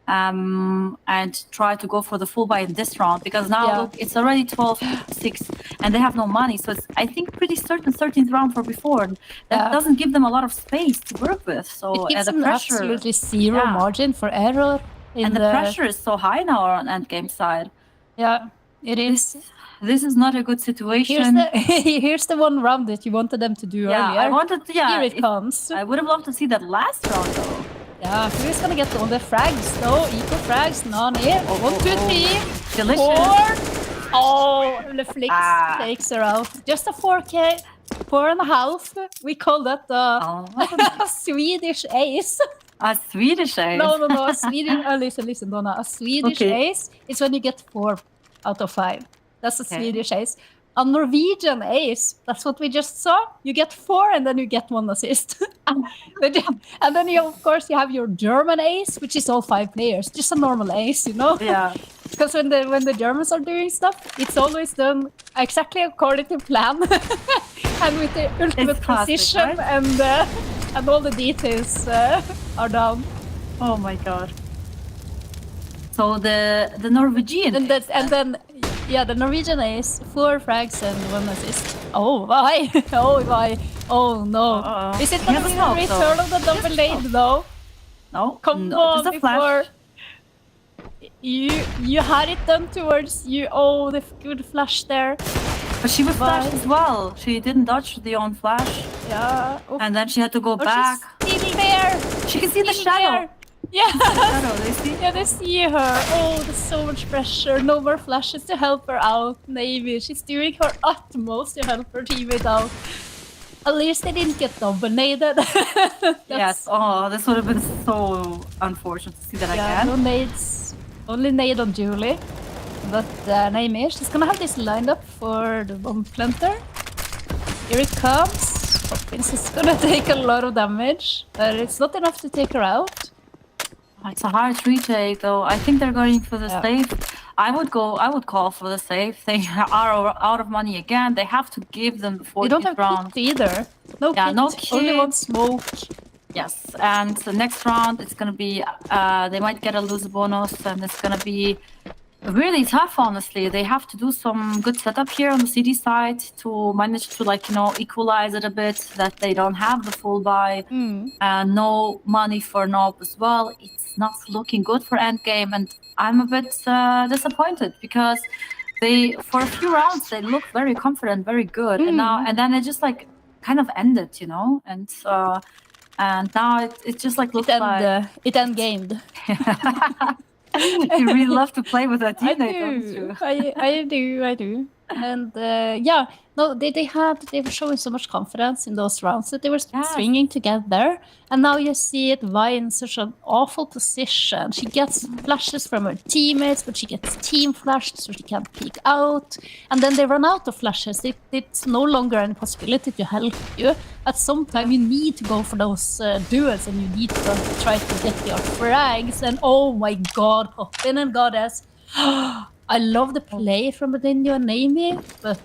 and try to go for the full buy in this round, because now look, it's already 12-6 and they have no money. So it's, I think, pretty certain 13th round for before. That doesn't give them a lot of space to work with. So It gives the them pressure, absolutely zero margin for error. and the pressure is so high now on endgame side. Yeah, it is. This is not a good situation. Here's the one round that you wanted them to do earlier. I wanted to, Here it comes. I would have loved to see that last round though. Yeah, who's gonna get all the frags though? Eco frags, none here. 1, 2, 3, Delicious. 4. Oh, the flicks takes her out. Just a 4K, 4.5. We call that a Swedish ace. A Swedish ace? No, a Swedish. Listen, Donna. A Swedish ace is when you get 4 out of 5. That's a Swedish ace. A Norwegian ace, that's what we just saw. You get 4 and then you get 1 assist. And then you, of course, you have your German ace, which is all 5 players. Just a normal ace, you know? Yeah. Because when the Germans are doing stuff, it's always done exactly according to plan. And with the ultimate precision, right? and all the details are down. Oh my god. So the Norwegian and then the Norwegian ace, 4 frags and 1 assist. Oh why? Oh why? Oh no! Is it gonna be the return of the double nade though? No. Come on, before you had it done towards you. Oh, the good flash there. But she was flashed as well. She didn't dodge the own flash. Yeah. And then she had to go back. She's still there. She can see the shadow. There. Yeah. They see? Yeah, they see her. Oh, there's so much pressure. No more flashes to help her out. Navy, she's doing her utmost to help her teammate out. At least they didn't get double naded. Yes. Oh, this would have been so unfortunate to see that again. No nades. Only nade on Julie. But Naomi, she's gonna have this lined up for the bomb planter. Here it comes. Poppins is gonna take a lot of damage, but it's not enough to take her out. It's a hard retake though. I think they're going for the save. I would call for the save. They are out of money again. They have to give them the 14th They don't have round. kit either. No kit. No kit. Only 1 smoke. Yes, and the next round it's gonna be they might get a loser bonus, and it's gonna be really tough, honestly. They have to do some good setup here on the CD side to manage to, like, you know, equalize it a bit, that they don't have the full buy. And no money for Nob as well. It's not looking good for endgame, and I'm a bit disappointed because they, for a few rounds, they look very confident, very good, and then it just like kind of ended, you know, and now it just like looks like it endgamed. You really love to play with that I teammate, do. don't you? I do. And they were showing so much confidence in those rounds that they were swinging together. And now you see it Vi in such an awful position. She gets flashes from her teammates, but she gets team flashed, so she can't peek out. And then they run out of flashes. It's no longer any possibility to help you. At some time, you need to go for those duels, and you need to try to get your frags. And oh my god, Poppin and Goddess. I love the play from Vertigo and Naomi, but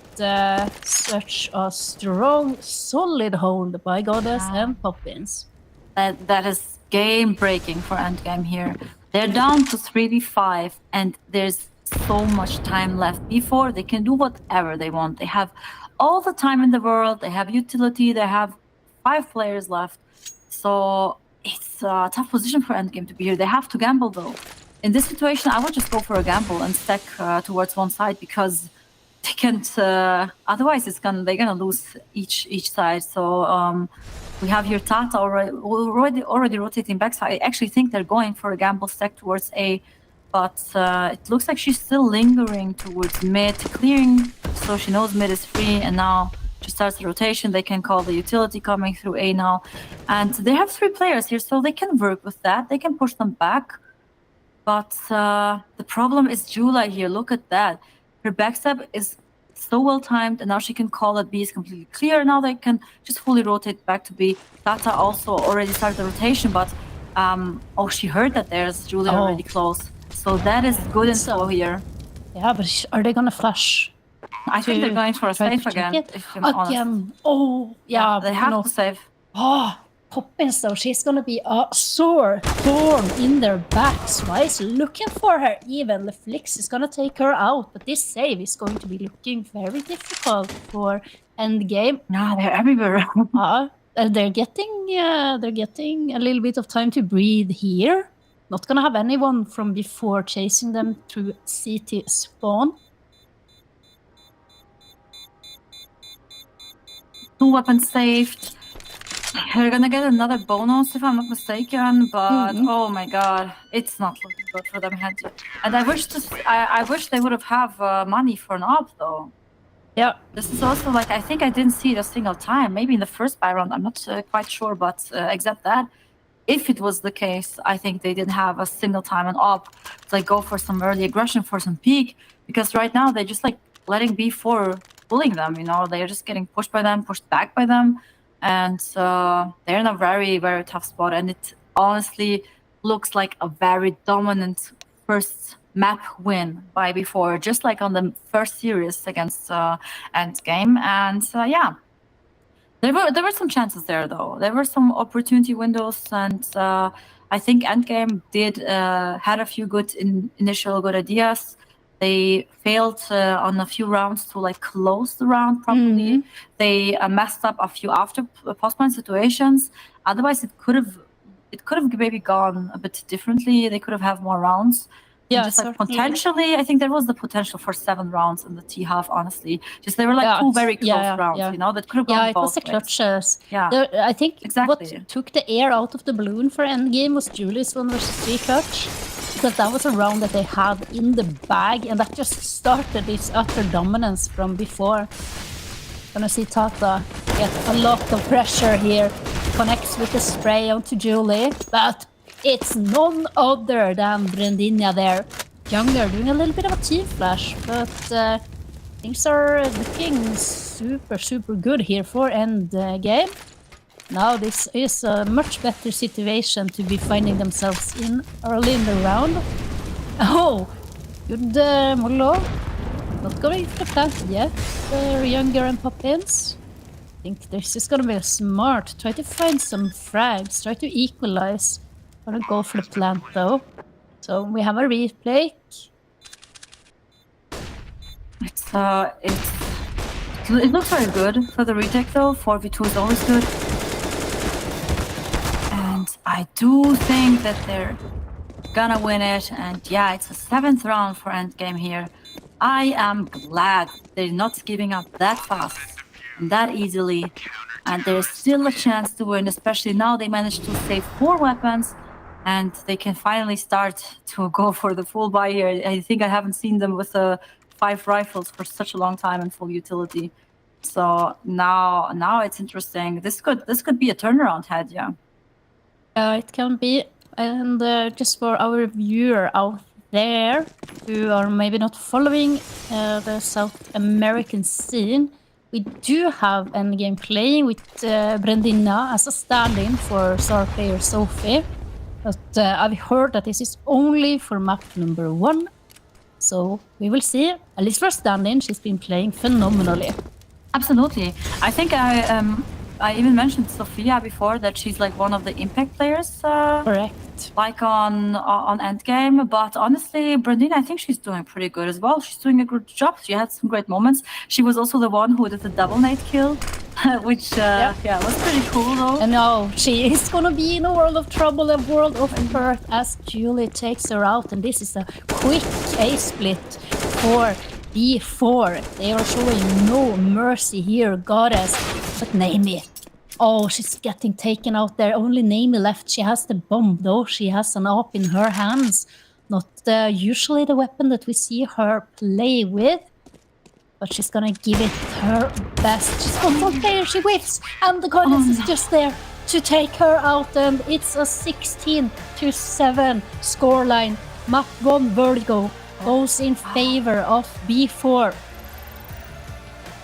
such a strong, solid hold by Goddess and Poppins. That is game breaking for endgame here. They're down to 3v5, and there's so much time left before they can do whatever they want. They have all the time in the world. They have utility. They have 5 players left. So it's a tough position for endgame to be here. They have to gamble though. In this situation, I would just go for a gamble and stack towards one side because they can't. Otherwise, they're gonna lose each side. So we have here Tata already rotating back. So I actually think they're going for a gamble stack towards A, but it looks like she's still lingering towards mid, clearing. So she knows mid is free, and now she starts the rotation. They can call the utility coming through A now, and they have 3 players here, so they can work with that. They can push them back. But the problem is Jula here. Look at that. Her backstab is so well timed, and now she can call that B is completely clear. Now they can just fully rotate back to B. Tata also already started the rotation, but she heard that there's Julia already close. So that is good info here. Yeah, but are they gonna flash? I think they're going for a safe again. If I'm honest. Oh, yeah. They have to save. Oh, Poppins though, she's gonna be a sore thorn in their backs. Right? Looking for her. Even the Flix is gonna take her out, but this save is going to be looking very difficult for endgame. No, they're everywhere. They're getting a little bit of time to breathe here. Not gonna have anyone from before chasing them through CT spawn. 2 weapons saved. They're gonna get another bonus if I'm not mistaken, but oh my god, it's not looking good for them. And I wish they would have money for an op though. Yeah, this is also like I think I didn't see it a single time. Maybe in the first buy round, I'm not quite sure, but except that, if it was the case, I think they didn't have a single time an op to like go for some early aggression, for some peak, because right now they're just like letting B4 bullying them. You know, they're just getting pushed by them, pushed back by them. And they're in a very, very tough spot. And it honestly looks like a very dominant first map win by before, just like on the first series against Endgame. And yeah, there were some chances there, though. There were some opportunity windows. And I think Endgame had a few good initial good ideas. They failed on a few rounds to like close the round properly. They messed up a few after post-point situations. Otherwise, it could have maybe gone a bit differently. They could have more rounds. Yeah, just like potentially, I think there was the potential for 7 rounds in the T half. Honestly, just they were like 2 very close rounds. You know, that could have gone both ways. Yeah, it was the clutches. Yeah, I think exactly. What took the air out of the balloon for Endgame was Julie's 1 versus 3 clutch. Because that was a round that they had in the bag, and that just started this utter dominance from before. Gonna see Tata get a lot of pressure here. Connects with the spray onto Julie, but it's none other than Brendinha there. Younger doing a little bit of a team flash, but things are looking super, super good here for Endgame. Now this is a much better situation to be finding themselves in early in the round. Oh, good Molo. Not going for the plant yet. They're Younger and Poppins. I think this is gonna be smart. Try to find some frags. Try to equalize. Gonna go for the plant though. So we have a replay. It looks very good for the retake though. 4v2 is always good. I do think that they're gonna win it, and yeah, it's a 7th round for Endgame here. I am glad they're not giving up that fast and that easily, and there's still a chance to win, especially now they managed to save 4 weapons, and they can finally start to go for the full buy here. I think I haven't seen them with 5 rifles for such a long time in full utility. So now it's interesting. This could be a turnaround head, yeah. It can be, and just for our viewer out there who are maybe not following the South American scene, we do have Endgame playing with Brendinha as a stand-in for star player Sophie, but I've heard that this is only for map number 1, so we will see. At least for stand-in, she's been playing phenomenally. Absolutely. I think I even mentioned Sophia before, that she's like one of the impact players. Correct. Like on Endgame, but honestly, Brendinha, I think she's doing pretty good as well. She's doing a good job. She had some great moments. She was also the one who did the double nade kill, which was pretty cool though. And now she is gonna be in a world of trouble, a world of hurt, as Julie takes her out. And this is a quick A split for B4. They are showing no mercy here, Goddess. But Naomi, oh, she's getting taken out there. Only Naomi left. She has the bomb, though. She has an AWP in her hands. Not usually the weapon that we see her play with. But she's gonna give it her best. She's on top player, she whiffs. And the Goddess is just there to take her out. And it's a 16-7 scoreline. Map 1 Vertigo goes in favor of B4.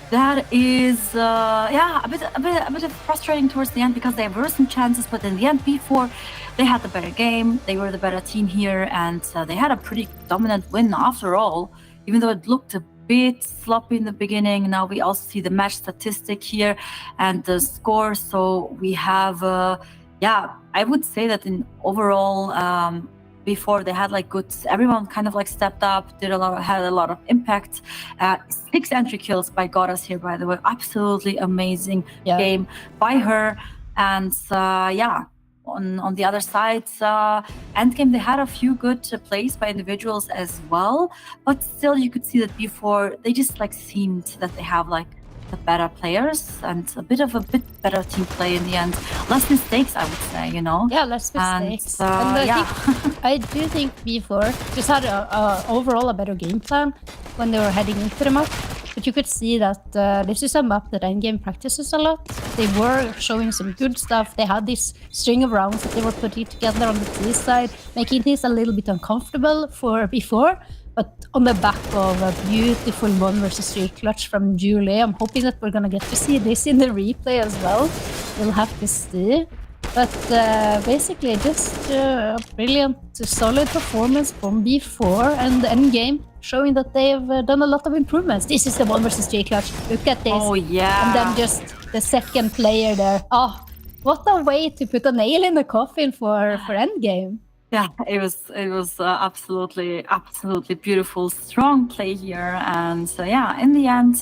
That is, a bit frustrating towards the end because there were some chances, but in the end, B4, they had the better game. They were the better team here, and they had a pretty dominant win after all. Even though it looked a bit sloppy in the beginning, now we also see the match statistic here and the score. So we have, I would say that in overall. Before they had like good, everyone kind of like stepped up, had a lot of impact. 6 entry kills by Goddess here, by the way, absolutely amazing game by her. And on the other side, endgame they had a few good plays by individuals as well, but still you could see that before they just like seemed that they have like the better players and a bit better team play in the end. Less mistakes, I would say, you know. Yeah, less mistakes. I do think B4 just had overall a better game plan when they were heading into the map. But you could see that this is a map that Endgame practices a lot. They were showing some good stuff. They had this string of rounds that they were putting together on the T side, making things a little bit uncomfortable for B4. But on the back of a beautiful 1 versus 3 clutch from Julie, I'm hoping that we're gonna get to see this in the replay as well. We'll have to see. But basically just a brilliant, solid performance from B4 and the endgame, showing that they've done a lot of improvements. This is the 1 versus 3 clutch. Look at this. Oh, yeah. And then just the second player there. Oh, what a way to put a nail in the coffin for endgame. Yeah, it was absolutely beautiful, strong play here, and in the end,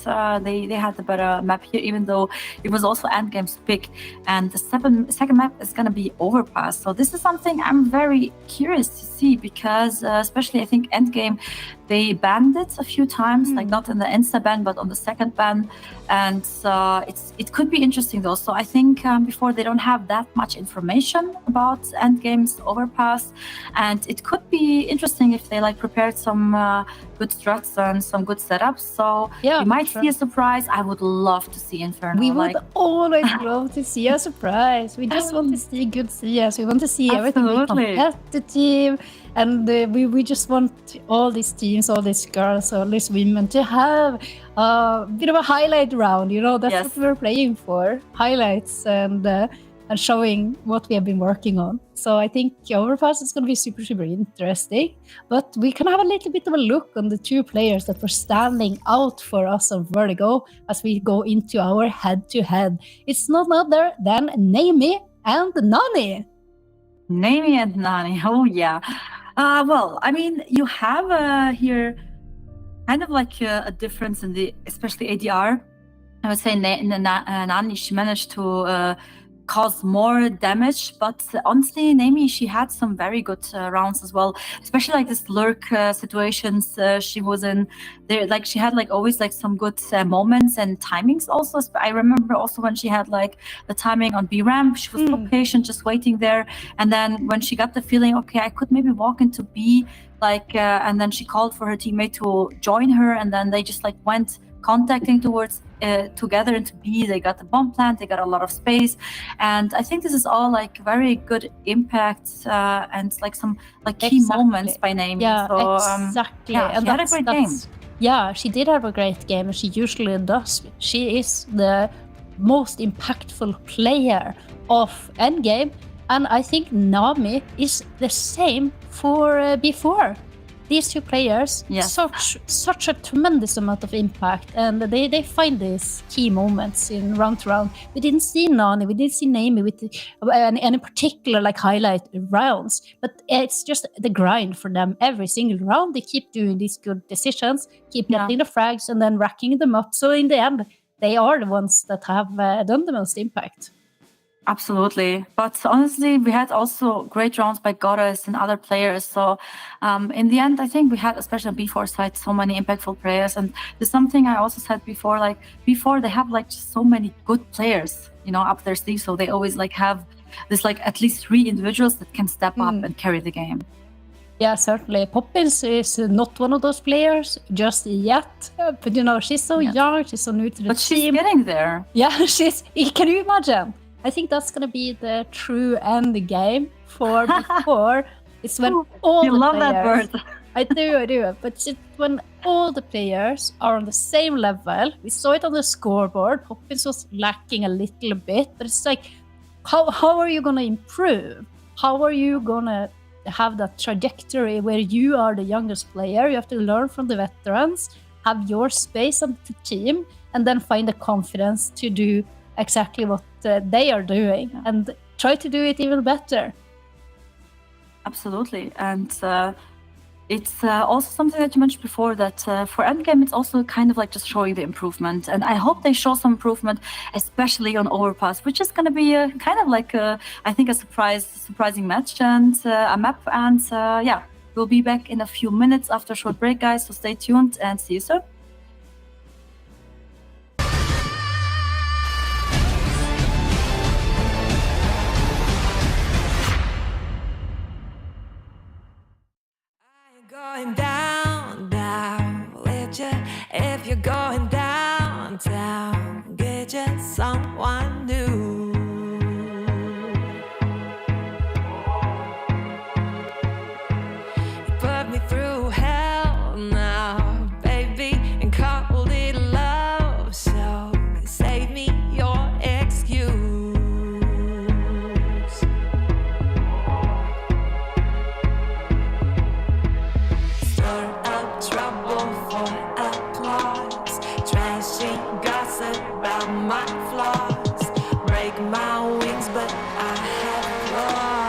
they had the better map here, even though it was also Endgame's pick, and the second map is gonna be Overpass. So this is something I'm very curious to see because, especially I think Endgame, they banned it a few times, like not in the insta ban, but on the second ban, and it could be interesting though. So I think before they don't have that much information about Endgame's Overpass. And it could be interesting if they like prepared some good struts and some good setups. So we might see a surprise. I would love to see Inferno. We would always love to see a surprise. We just want to see good CS. We want to see everything be competitive. And we just want all these teams, all these girls, all these women to have a bit of a highlight round. You know, that's what we're playing for. Highlights and showing what we have been working on. So I think Overpass is going to be super, super interesting. But we can have a little bit of a look on the 2 players that were standing out for us on Vertigo as we go into our head-to-head. It's none other than Naomi and Nani. Naomi and Nani, oh yeah. Well, I mean, you have here kind of like a difference in the, especially ADR. I would say Nani, she managed to cause more damage, but honestly Naomi, she had some very good rounds as well, especially like this lurk situations she was in there, like she had like always like some good moments and timings also. I remember also when she had like the timing on B ramp, she was so patient, just waiting there, and then when she got the feeling, okay, I could maybe walk into B, like and then she called for her teammate to join her, and then they just like went contacting towards together into B. They got the bomb plant, they got a lot of space, and I think this is all like very good impact and like some like key moments by Naomi. Yeah, so, exactly. And she had a great game. Yeah, she did have a great game, and she usually does. She is the most impactful player of endgame, and I think Naomi is the same for B4. These 2 players, such a tremendous amount of impact, and they find these key moments in round to round. We didn't see Nani, we didn't see Naomi with any particular like highlight rounds, but it's just the grind for them every single round. They keep doing these good decisions, keep getting the frags, and then racking them up. So in the end, they are the ones that have done the most impact. Absolutely. But honestly, we had also great rounds by Goddess and other players. So in the end, I think we had, especially on B4 side, so many impactful players. And there's something I also said before, like before they have like just so many good players, you know, up their sleeves. So they always like have this like at least 3 individuals that can step up and carry the game. Yeah, certainly. Poppins is not one of those players just yet, but you know, she's so young, she's so new to the But team. she's getting there. Yeah, can you imagine? I think that's gonna be the true end game for before. It's when all You the love that players, bird. I do. But it's when all the players are on the same level. We saw it on the scoreboard. Poppins was lacking a little bit, but it's like, how are you gonna improve? How are you gonna have that trajectory where you are the youngest player? You have to learn from the veterans, have your space on the team, and then find the confidence to do exactly what they are doing and try to do it even better. Absolutely. And it's also something that you mentioned before that for endgame, it's also kind of like just showing the improvement. And I hope they show some improvement, especially on Overpass, which is going to be kind of like, I think, a surprising match and a map. And yeah, we'll be back in a few minutes after a short break, guys. So stay tuned and see you soon. Going down, let you, if you're going downtown, get you someone new. You put me through hell now, baby, and called it love, so save me your excuse. Stir up trouble for applause, trashy gossip about my flaws, break my wings but I have claws.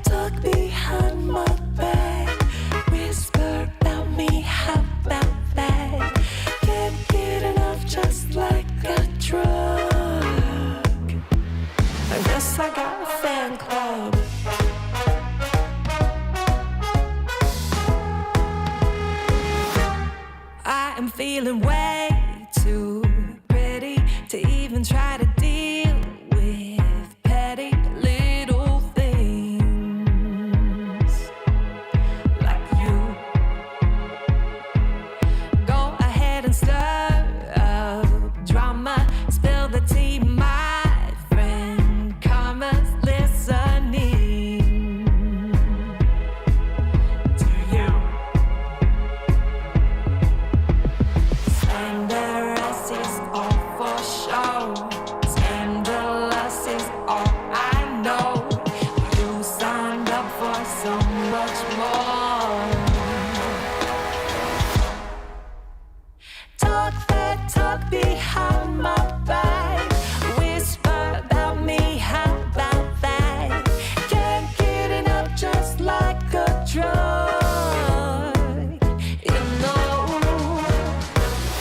Talk behind my back, whisper about me, how about that? Can't get enough, just like a drug. I guess I got a fan club. I am feeling way too pretty to even try to deal with petty little things like you. Go ahead and stir up drama, spill the tea, my friend. Karma's listening to you. Slanderous is all for show. Scandalous is all I know. You signed up for so much more. Talk behind my back, whisper about me, how about that? Can't get enough, just like a drug. You know,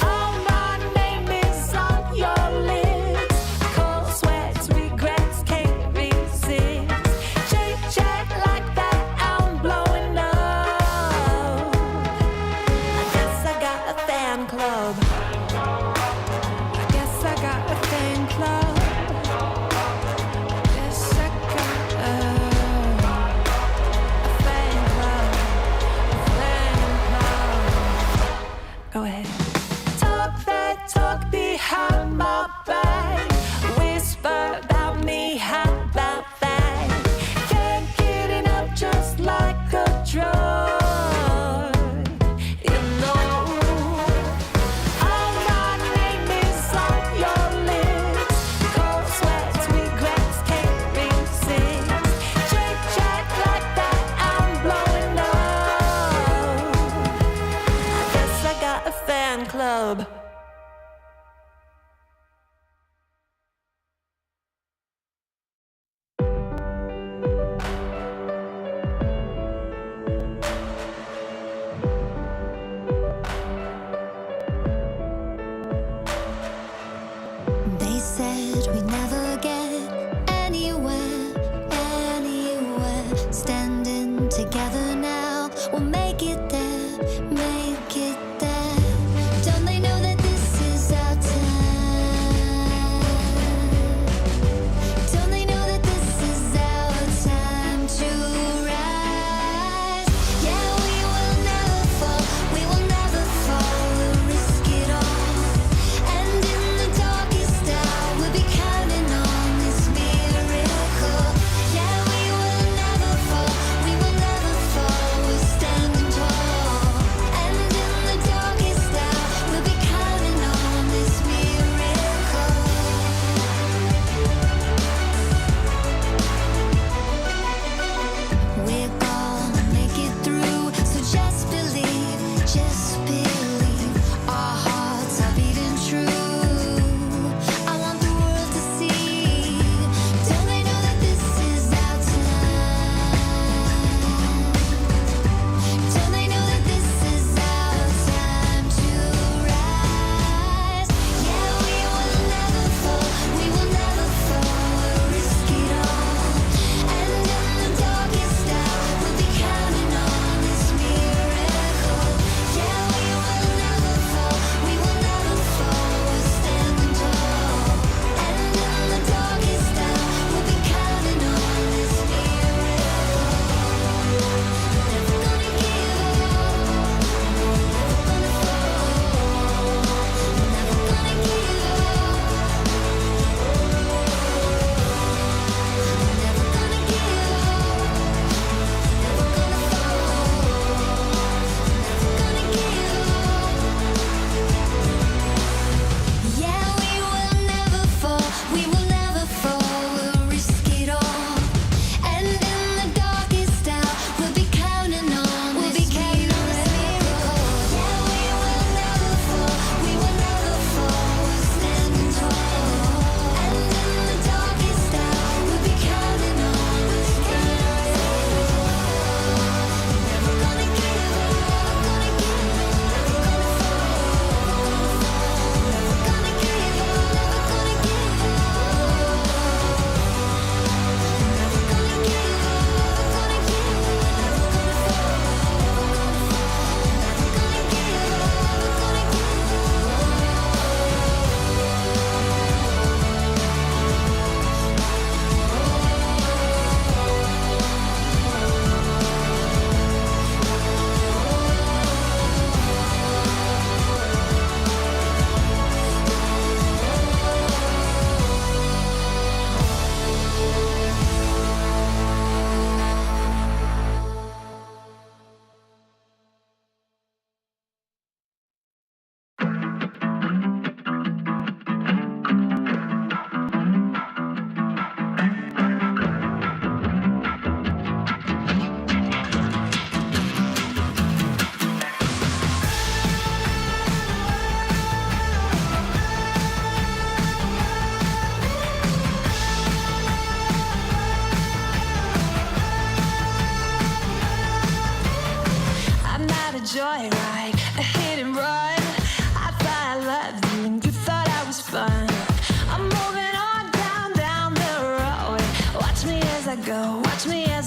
all my name is on your lips. Cold sweats, regrets, can't resist. Chit chat like that, I'm blowing up. I guess I got a fan club. I guess I got a fan club. Guess I got a fan club. A fan club. Go ahead. Talk behind my back, whisper about me, how about that? Can't get enough, just like a drug. You know, all my name is on your lips. Cold sweats, regrets, can't resist. Chit chat like that, I'm blowing up. I guess I got a fan club.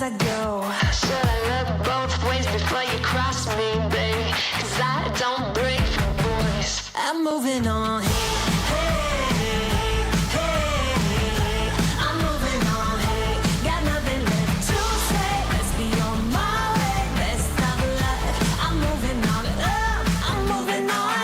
I go. Should I look both ways before you cross me, baby? 'Cause I don't break for boys. I'm moving on. I'm moving on. Hey, got nothing left to say. Let's be on my way. Best of luck. I'm moving on. I'm moving on.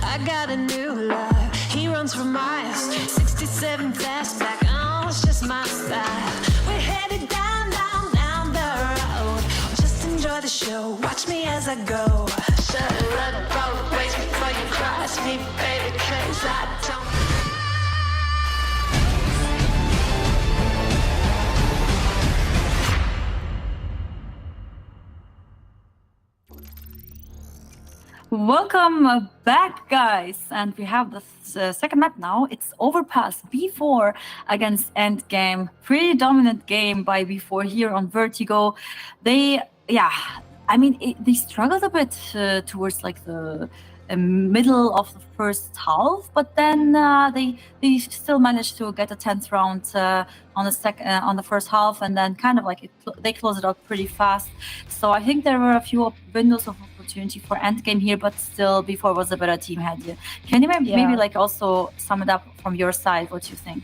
I got a new love. He runs for miles. 67 fastback. Oh, it's just my style. We're headed down, down, down the road. Just enjoy the show. Watch me as I go. Should look both ways before you cross me, baby, 'cause I don't. Welcome back, guys, and we have the second map now. It's Overpass B4 against Endgame. Pretty dominant game by B4 here on Vertigo. They struggled a bit towards like the middle of the first half, but then they still managed to get a 10th round on the first half, and then kind of like they closed it out pretty fast. So I think there were a few windows of opportunity for Endgame here, but still B4 was a better team, had you. Can you maybe like also sum it up from your side? What you think?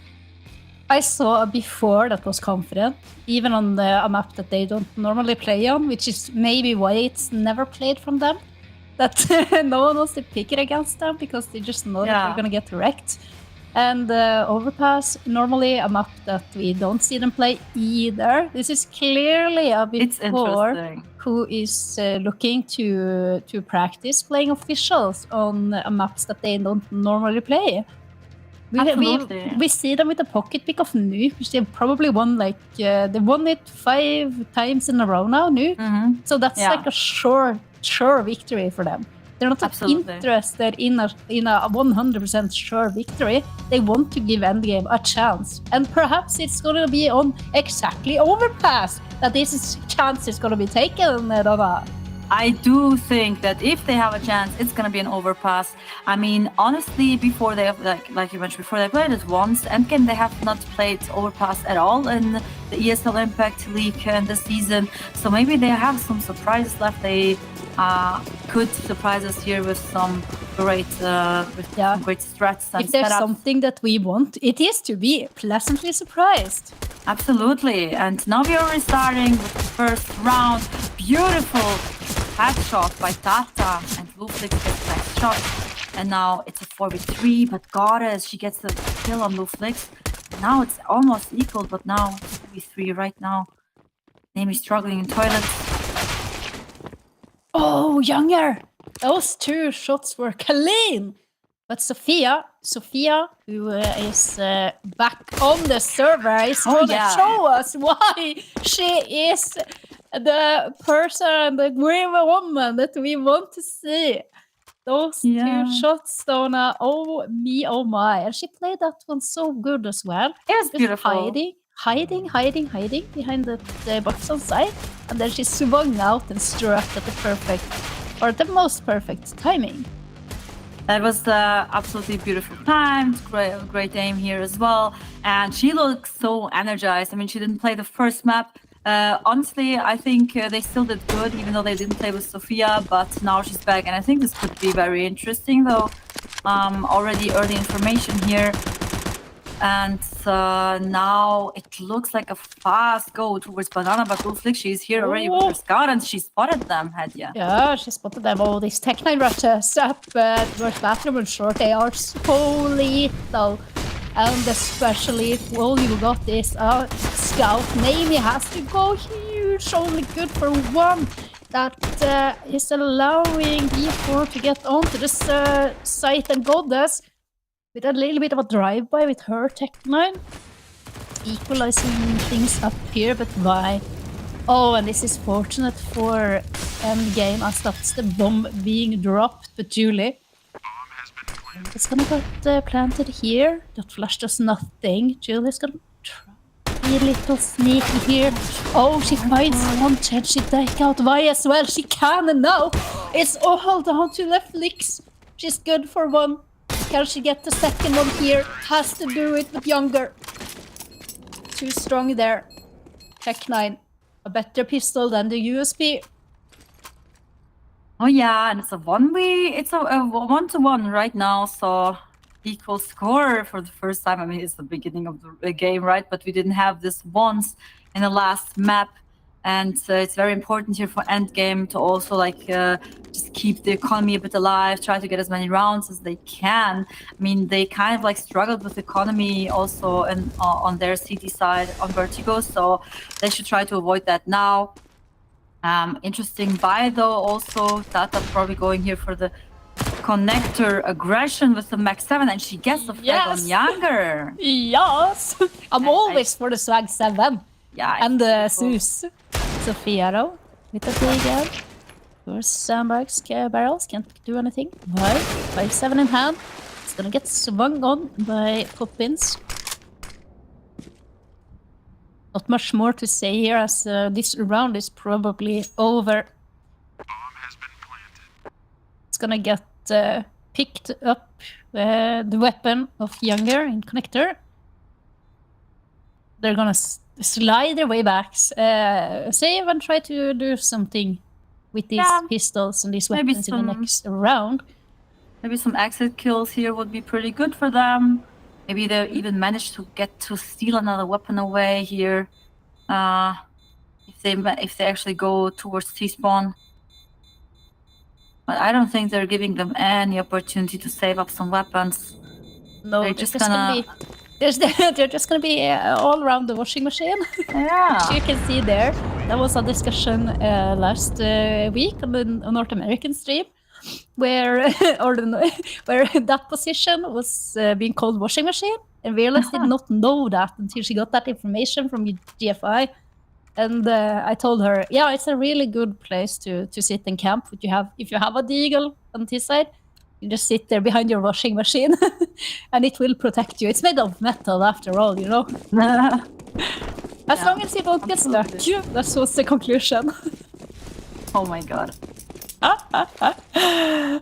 I saw a B4 that was confident, even on a map that they don't normally play on, which is maybe why it's never played from them. That no one wants to pick it against them because they just know that they're going to get wrecked. And Overpass, normally a map that we don't see them play either. This is clearly a B4 who is looking to practice playing officials on maps that they don't normally play. We see them with the pocket pick of Nuke, which they've probably won they won it 5 times in a row now, Nuke. Mm-hmm. So that's like a sure victory for them. They're not interested in a 100% sure victory. They want to give Endgame a chance. And perhaps it's going to be on exactly Overpass that this chance is going to be taken, Donna. I do think that if they have a chance, it's going to be an Overpass. I mean, honestly, before they have, like you mentioned before, they played it once. Endgame, they have not played Overpass at all in the ESL Impact League this season. So maybe they have some surprises left. They could surprise us here with some great strats. And if there's setups. something that we want, it is to be pleasantly surprised. Absolutely. And now we are restarting with the first round. Beautiful headshot by Tata, and Luflix gets the next shot. And now it's a 4v3, but Goddess, she gets the kill on Luflix. Now it's almost equal, but now 4v3 right now. Name is struggling in toilets. Oh, Younger! Those 2 shots were clean! But Sophia, who is back on the server, is going to show us why she is the person, the grim woman that we want to see. Those 2 shots, Donna, oh me, oh my. And she played that one so good as well. It was beautiful. Hiding behind the box on side. And then she swung out and struck at the most perfect timing. That was absolutely beautiful timed, great aim here as well. And she looks so energized. I mean, she didn't play the first map. Honestly, I think they still did good, even though they didn't play with Sophia, but now she's back. And I think this could be very interesting, though. Already early information here. And now it looks like a fast go towards Banana, but Luflix, she's here already with her scout, and she spotted them, Hedja. Yeah, she spotted them. All these Tech9 rushes up towards bathroom and short. They are so lethal. And especially if all you got is a scout, Naomi has to go huge, only good for 1. That is allowing B4 to get onto this site, and Goddess with a little bit of a drive-by with her Tech9. Equalizing things up here, but why? Oh, and this is fortunate for Endgame as that's the bomb being dropped, but Julie. It's gonna get planted here. That flash does nothing. Julie's gonna try a little sneaky here. Oh, she finds one chance. She take out Vi as well. She can, and now it's all down to Leflix. She's good for 1. Can she get the second one here? Has to do it with Younger. Too strong there. Tech 9. A better pistol than the USP. Oh yeah, and it's a 1v. It's a 1-to-1 right now, so equal score for the first time. I mean, it's the beginning of the game, right? But we didn't have this once in the last map. And it's very important here for endgame to also like just keep the economy a bit alive, try to get as many rounds as they can. I mean, they kind of like struggled with economy also on their CT side on Vertigo, so they should try to avoid that now. Interesting buy though also. Tata probably going here for the connector aggression with the Max 7, and she gets the flag on Younger. Yes! I'm always for the swag 7. Yeah. And the Zeus. Sofia though, with the big gun. Your sandbags, barrels, can't do anything. Right, 5-7 in hand. It's gonna get swung on by Poppins. Not much more to say here as this round is probably over. It's gonna get picked up the weapon of Younger in connector. They're gonna slide their way back, save and try to do something with these pistols and these weapons in the next round. Maybe some exit kills here would be pretty good for them. Maybe they even manage to get to steal another weapon away here. If they actually go towards T-spawn. But I don't think they're giving them any opportunity to save up some weapons. No, they're just gonna... They're just gonna be all around the washing machine. Yeah. You can see there. That was a discussion last week on the North American stream, where where that position was being called washing machine, and Veerless did not know that until she got that information from GFI. And I told her, yeah, it's a really good place to sit and camp. If you have a deagle on this side, you just sit there behind your washing machine and it will protect you. It's made of metal after all, you know? As long as you don't get stuck. That was the conclusion. Oh my god.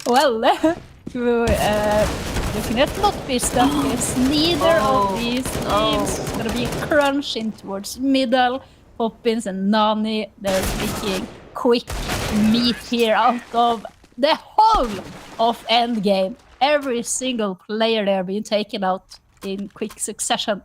Well, you cannot not be stuck. It's neither of these teams. It's gonna be a crunch in towards middle. Poppins and Nani, they're picking quick meat here out of the whole of endgame. Every single player there being taken out in quick succession.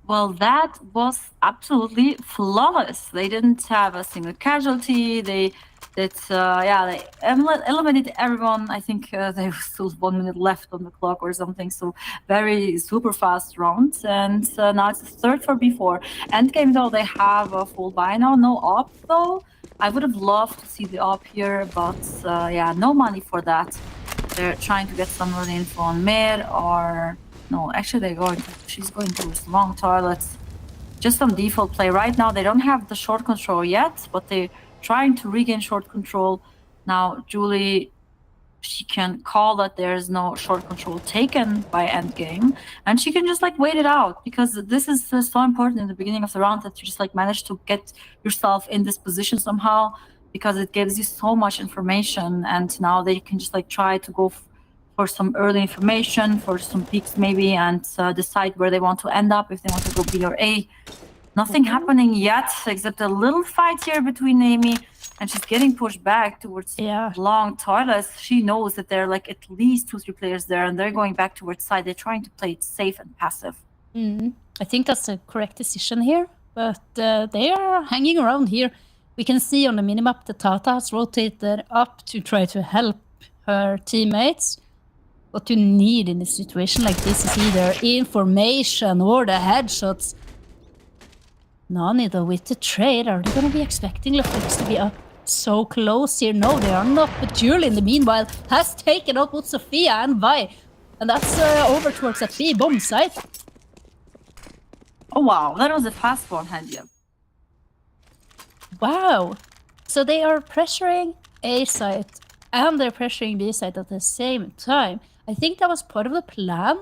Well, that was absolutely flawless. They didn't have a single casualty. They eliminated everyone. I think there was still 1 minute left on the clock or something. So very super fast rounds. And now it's the third for B4. Endgame though, they have a full buy now. No op though. I would have loved to see the op here, but no money for that. They're trying to get some early info on mid, or no, actually she's going towards long toilets. Just some default play right now. They don't have the short control yet, but they're trying to regain short control. Now Julie, she can call that there's no short control taken by endgame, and she can just like wait it out, because this is so important in the beginning of the round that you just like manage to get yourself in this position somehow, because it gives you so much information. And now they can just like try to go for some early information, for some peaks maybe, and decide where they want to end up, if they want to go B or A. Nothing happening yet, except a little fight here between Amy, and she's getting pushed back towards long toilets. She knows that there are like at least 2-3 players there, and they're going back towards side. They're trying to play it safe and passive. I think that's the correct decision here, but they are hanging around here. We can see on the minimap that Tata has rotated up to try to help her teammates. What you need in a situation like this is either information or the headshots. Nani though with the trade, are they going to be expecting Leflix to be up so close here? No, they are not, but Julie in the meanwhile has taken out both Sofia and Vi. And that's over towards that B bomb site. Oh wow, that was a fast one, Handia. Wow. So they are pressuring A site and they're pressuring B site at the same time. I think that was part of the plan,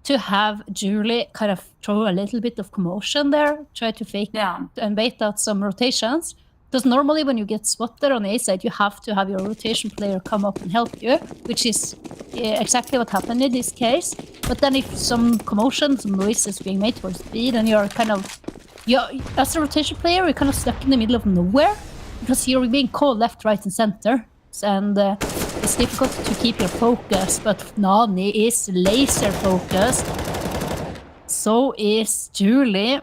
to have Julie kind of throw a little bit of commotion there, try to fake and bait out some rotations. Because normally when you get spotted on A side, you have to have your rotation player come up and help you, which is exactly what happened in this case. But then if some commotion, some noise is being made towards B, then you're kind of, as a rotation player, you're kind of stuck in the middle of nowhere because you're being called left, right, and center. And it's difficult to keep your focus, but Nani is laser focused. So is Julie.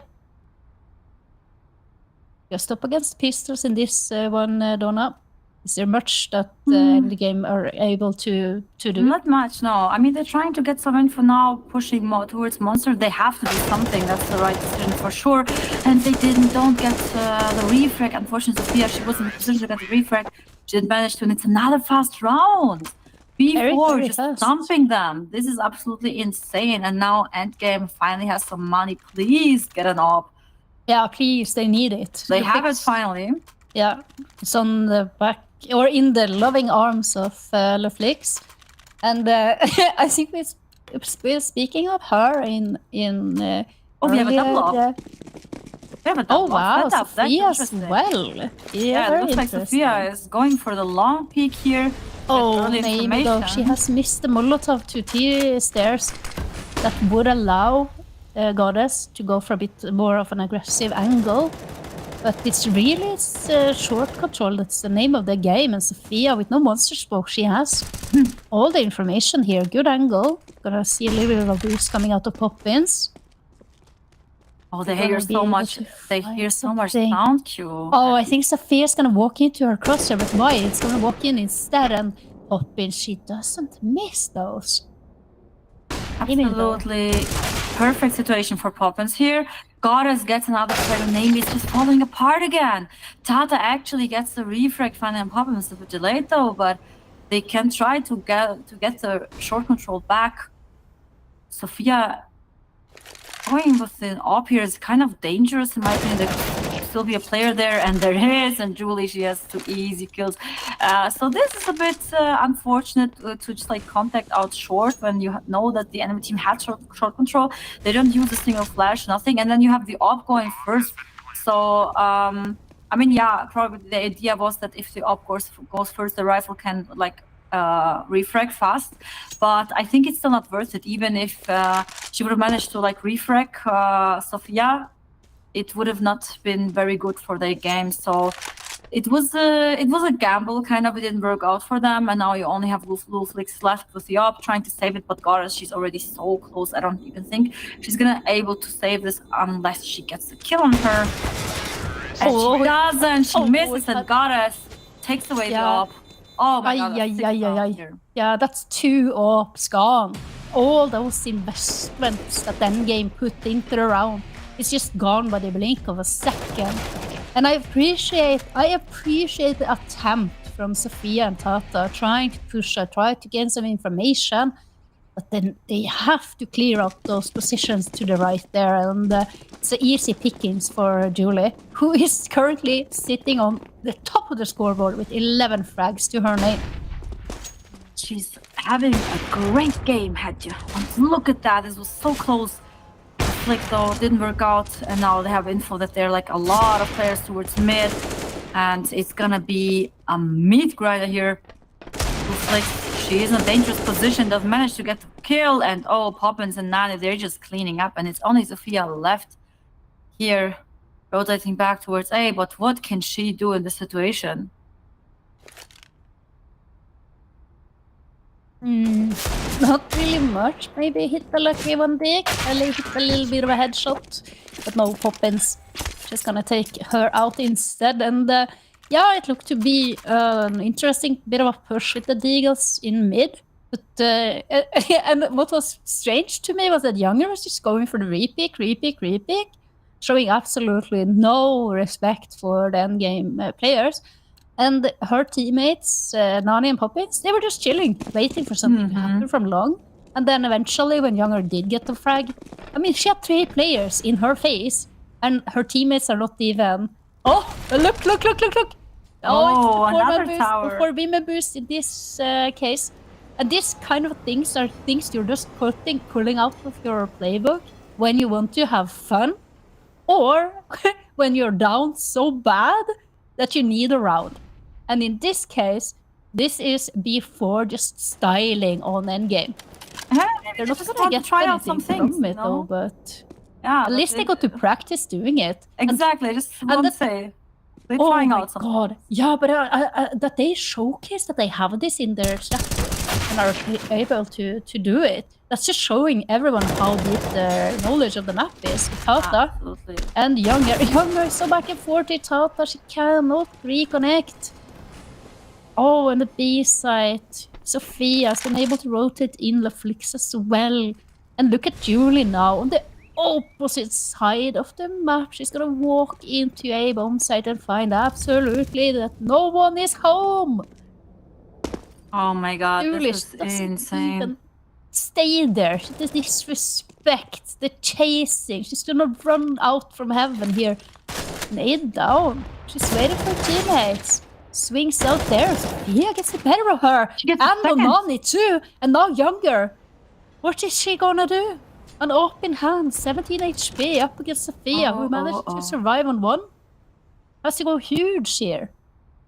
Just up against pistols in this one, Donna. Is there much that in the game are able to do? Not much, no. I mean, they're trying to get some info now, pushing more towards Monster. They have to do something. That's the right decision for sure. And they don't get the refrag. Unfortunately, Sophia, she wasn't in a position to get the refrag. She didn't manage to, and it's another fast round. B4 just dumping them. This is absolutely insane. And now Endgame finally has some money. Please get an op. Yeah, please, they need it. They have it finally. Yeah, it's on the back or in the loving arms of Leflix. And I think we're speaking of her in we have a double up. We have a double wow, setup. Sophia as well. Yeah, it looks like Sophia is going for the long peek here. Oh, maybe though she has missed the Molotov to T stairs that would allow Goddess to go for a bit more of an aggressive angle. But it's really short control. That's the name of the game. And Sophia, with no monster smoke, she has all the information here. Good angle. Gonna see a little bit of a boost coming out of Poppins. Oh, they hear so much. They hear so much sound cue. Oh, I think Sophia's gonna walk into her crosshair, but why? It's gonna walk in instead, and Poppins, she doesn't miss those. Absolutely perfect situation for Poppins here. Goddess gets another player. Name is just falling apart again. Tata actually gets the refrag finally on Poppins. A bit delayed though, but they can try to get the short control back. Sophia going with the op here is kind of dangerous in my opinion. There could still be a player there, and there is, and Julie, she has 2 easy kills. So this is a bit unfortunate to just like contact out short when you know that the enemy team had short control. They don't use a single flash, nothing, and then you have the op going first. So I mean, yeah, probably the idea was that if the op goes first, the rifle can like refrag fast, but I think it's still not worth it. Even if she would have managed to like refrag Sophia, it would have not been very good for their game. So it was a gamble, kind of. It didn't work out for them, and now you only have Luflix left with the op trying to save it. But Goddess, she's already so close. I don't even think she's gonna able to save this unless she gets a kill on her. And she doesn't. She misses, and Goddess takes away the op. Oh my god. Yeah, that's 2 ops gone. All those investments that Endgame put into the round is just gone by the blink of a second. And I appreciate the attempt from Sophia and Tata trying to push her, try to gain some information. But then they have to clear up those positions to the right there, and it's easy pickings for Julie, who is currently sitting on the top of the scoreboard with 11 frags to her name. She's having a great game, Hadja. Look at that, this was so close. The flick though didn't work out, and now they have info that there are like a lot of players towards mid, and it's gonna be a mid grinder here. Flick. She is in a dangerous position, doesn't manage to get the kill, and oh, Poppins and Nani, they're just cleaning up, and it's only Sophia left here, rotating back towards A, but what can she do in this situation? Not really much. Maybe hit the lucky one dig, or hit a little bit of a headshot, but no, Poppins. She's gonna take her out instead, and yeah, it looked to be an interesting bit of a push with the Deagles in mid. But and what was strange to me was that Younger was just going for the repeat, showing absolutely no respect for the endgame players. And her teammates, Nani and Poppins, they were just chilling, waiting for something to happen from long. And then eventually, when Younger did get the frag, I mean, she had 3 players in her face, and her teammates are not even... Oh, look! Oh, it's another boost, tower. 4 Beamer boost in this case. And this kind of things are things you're just pulling out of your playbook when you want to have fun, or when you're down so bad that you need around. And in this case, this is before just styling on endgame. They're not just gonna want to get try out anything some things, from you it though, know? but Yeah, at least they got to practice doing it. Exactly, just want to say. They're Oh trying my out some god, yeah, but that they showcase that they have this in their chat and are able to do it. That's just showing everyone how deep their knowledge of the map is. Tata and Younger is so back and forth. Tata, she cannot reconnect. Oh, and the B side, Sophia has been able to rotate in Laflix as well. And look at Julie now on the opposite side of the map. She's gonna walk into a bomb site and find absolutely that no one is home. Oh my god, Julie this is doesn't insane. even stay there. She does disrespect the chasing. She's gonna run out from heaven here. Nade down. She's waiting for teammates. Swings out there. Sophia gets the better of her. And Nonani too. And now Younger. What is she gonna do? An open hand, 17 HP up against Sophia, who managed to survive on one. Has to go huge here.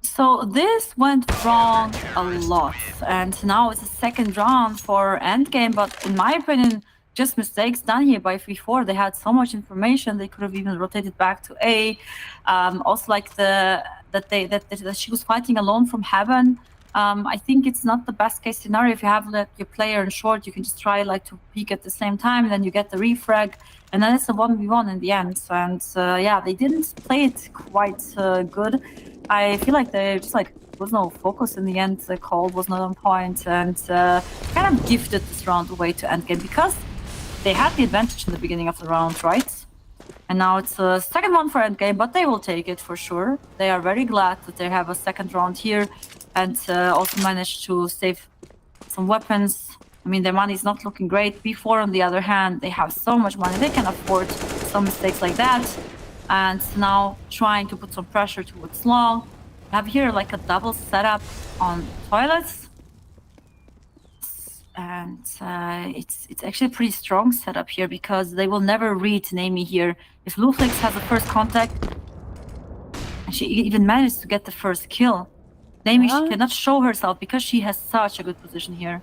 So this went wrong a lot, and now it's a second round for endgame, but in my opinion, just mistakes done here by 3-4. They had so much information, they could have even rotated back to A. Also like that she was fighting alone from heaven. I think it's not the best case scenario. If you have like your player in short, you can just try like to peek at the same time, and then you get the refrag, and then it's a 1v1 in the end. And yeah, they didn't play it quite good. I feel like there just like was no focus in the end. The call was not on point, and kind of gifted this round away to endgame because they had the advantage in the beginning of the round, right? And now it's a second one for endgame, but they will take it for sure. They are very glad that they have a second round here, and also managed to save some weapons. I mean, their money is not looking great. B4, on the other hand, they have so much money. They can afford some mistakes like that. And now trying to put some pressure towards long. I have here like a double setup on toilets. And it's actually a pretty strong setup here because they will never read Naomi here. If Luflix has the first contact, and she even managed to get the first kill, Naomi she cannot show herself because she has such a good position here.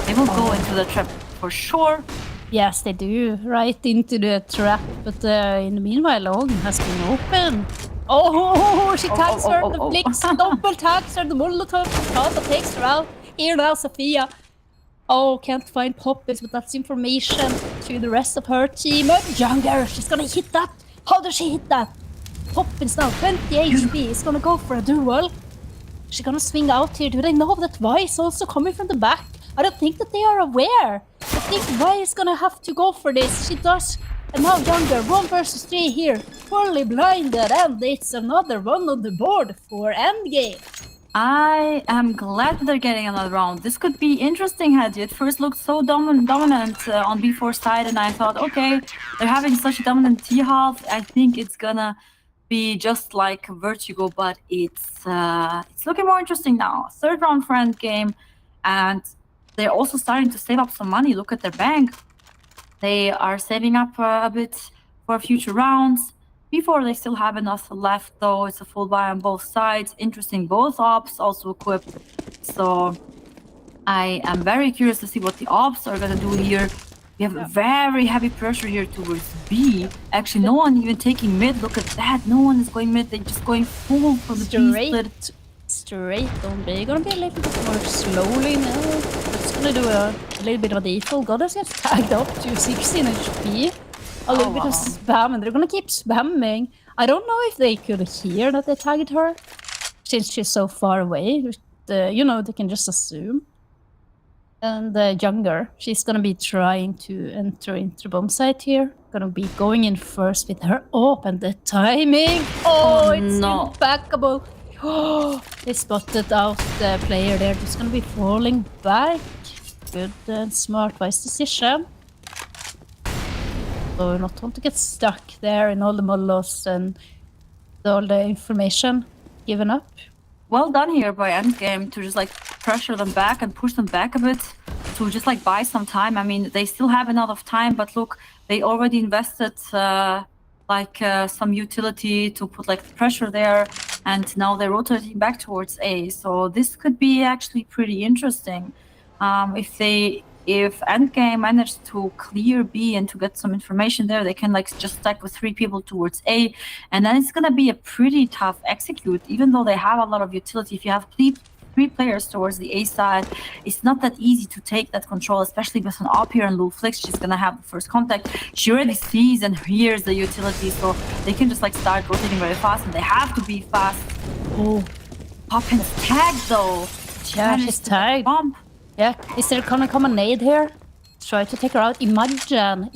They will go into the trap for sure. Yes, they do. Right into the trap. But in the meanwhile, Long has been open. Oh, she tags her. The Blix double tags her. The Molotov. Tata takes her out. Here now, Sophia. Oh, can't find Poppins, but that's information to the rest of her team. Younger, she's gonna hit that. How does she hit that? Poppins now, 20 HP. Is gonna go for a duel. She's gonna swing out here. Do they know that Vi is also coming from the back? I don't think that they are aware. I think Vi is gonna have to go for this. She does. And now Younger, 1 versus 3 here. Fully blinded, and it's another one on the board for endgame. I am glad they're getting another round. This could be interesting, Hadi. It first looked so dominant on B4 side, and I thought, okay, they're having such a dominant T-half. I think it's gonna be just like Vertigo, but it's looking more interesting now. Third round for endgame, and they're also starting to save up some money. Look at their bank. They are saving up a bit for future rounds. Before they still have enough left, though. It's a full buy on both sides. Interesting, both ops also equipped. So I am very curious to see what the ops are going to do here. We have a very heavy pressure here towards B. Actually, no one even taking mid. Look at that. No one is going mid. They're just going full for the B split. Straight on B. Gonna be a little bit more slowly now. It's gonna do a little bit of a default. Goddess gets tagged up to 16 HP. A little bit of spam, and they're gonna keep spamming. I don't know if they could hear that they tagged her, since she's so far away. You know, they can just assume. And Younger, she's gonna be trying to enter into bomb site here. Gonna be going in first with her op, and the timing. Oh, it's impeccable. Oh, they spotted out the player there. Just gonna be falling back. Good and smart wise decision. So we not want to get stuck there in all the molos and all the information given up. Well done here by endgame to just like pressure them back and push them back a bit to just like buy some time. I mean, they still have enough time, but look, they already invested some utility to put like the pressure there. and now they're rotating back towards A. So this could be actually pretty interesting. If Endgame managed to clear B and to get some information there, they can like just stack with 3 people towards A, and then it's gonna be a pretty tough execute. Even though they have a lot of utility, if you have 3 players towards the A side, it's not that easy to take that control, especially with an op here and Lou Flix. She's gonna have the first contact. She already sees and hears the utility, so they can just like start rotating very fast, and they have to be fast. Oh, Poppin's tagged though. yeah, she's tagged. Bump. Yeah, is there gonna come a nade here? Try to take her out. Imagine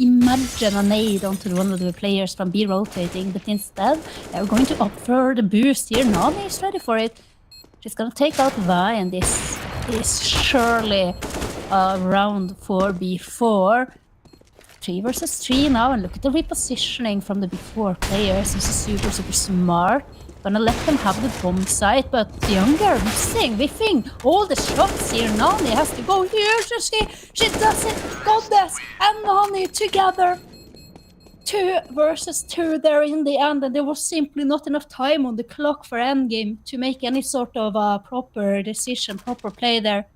a nade onto one of the players from B rotating, but instead they're going to opt for the boost here. Nami is ready for it. She's gonna take out Vi, and this is surely round 4v4. 3 versus 3 now, and look at the repositioning from the B4 players. This is super, super smart. Gonna let them have the bomb site, but Younger missing, whiffing all the shots here. Nani has to go here, she does it. Goddess and Nani together. 2 versus 2 there in the end, and there was simply not enough time on the clock for endgame to make any sort of a proper decision, proper play there.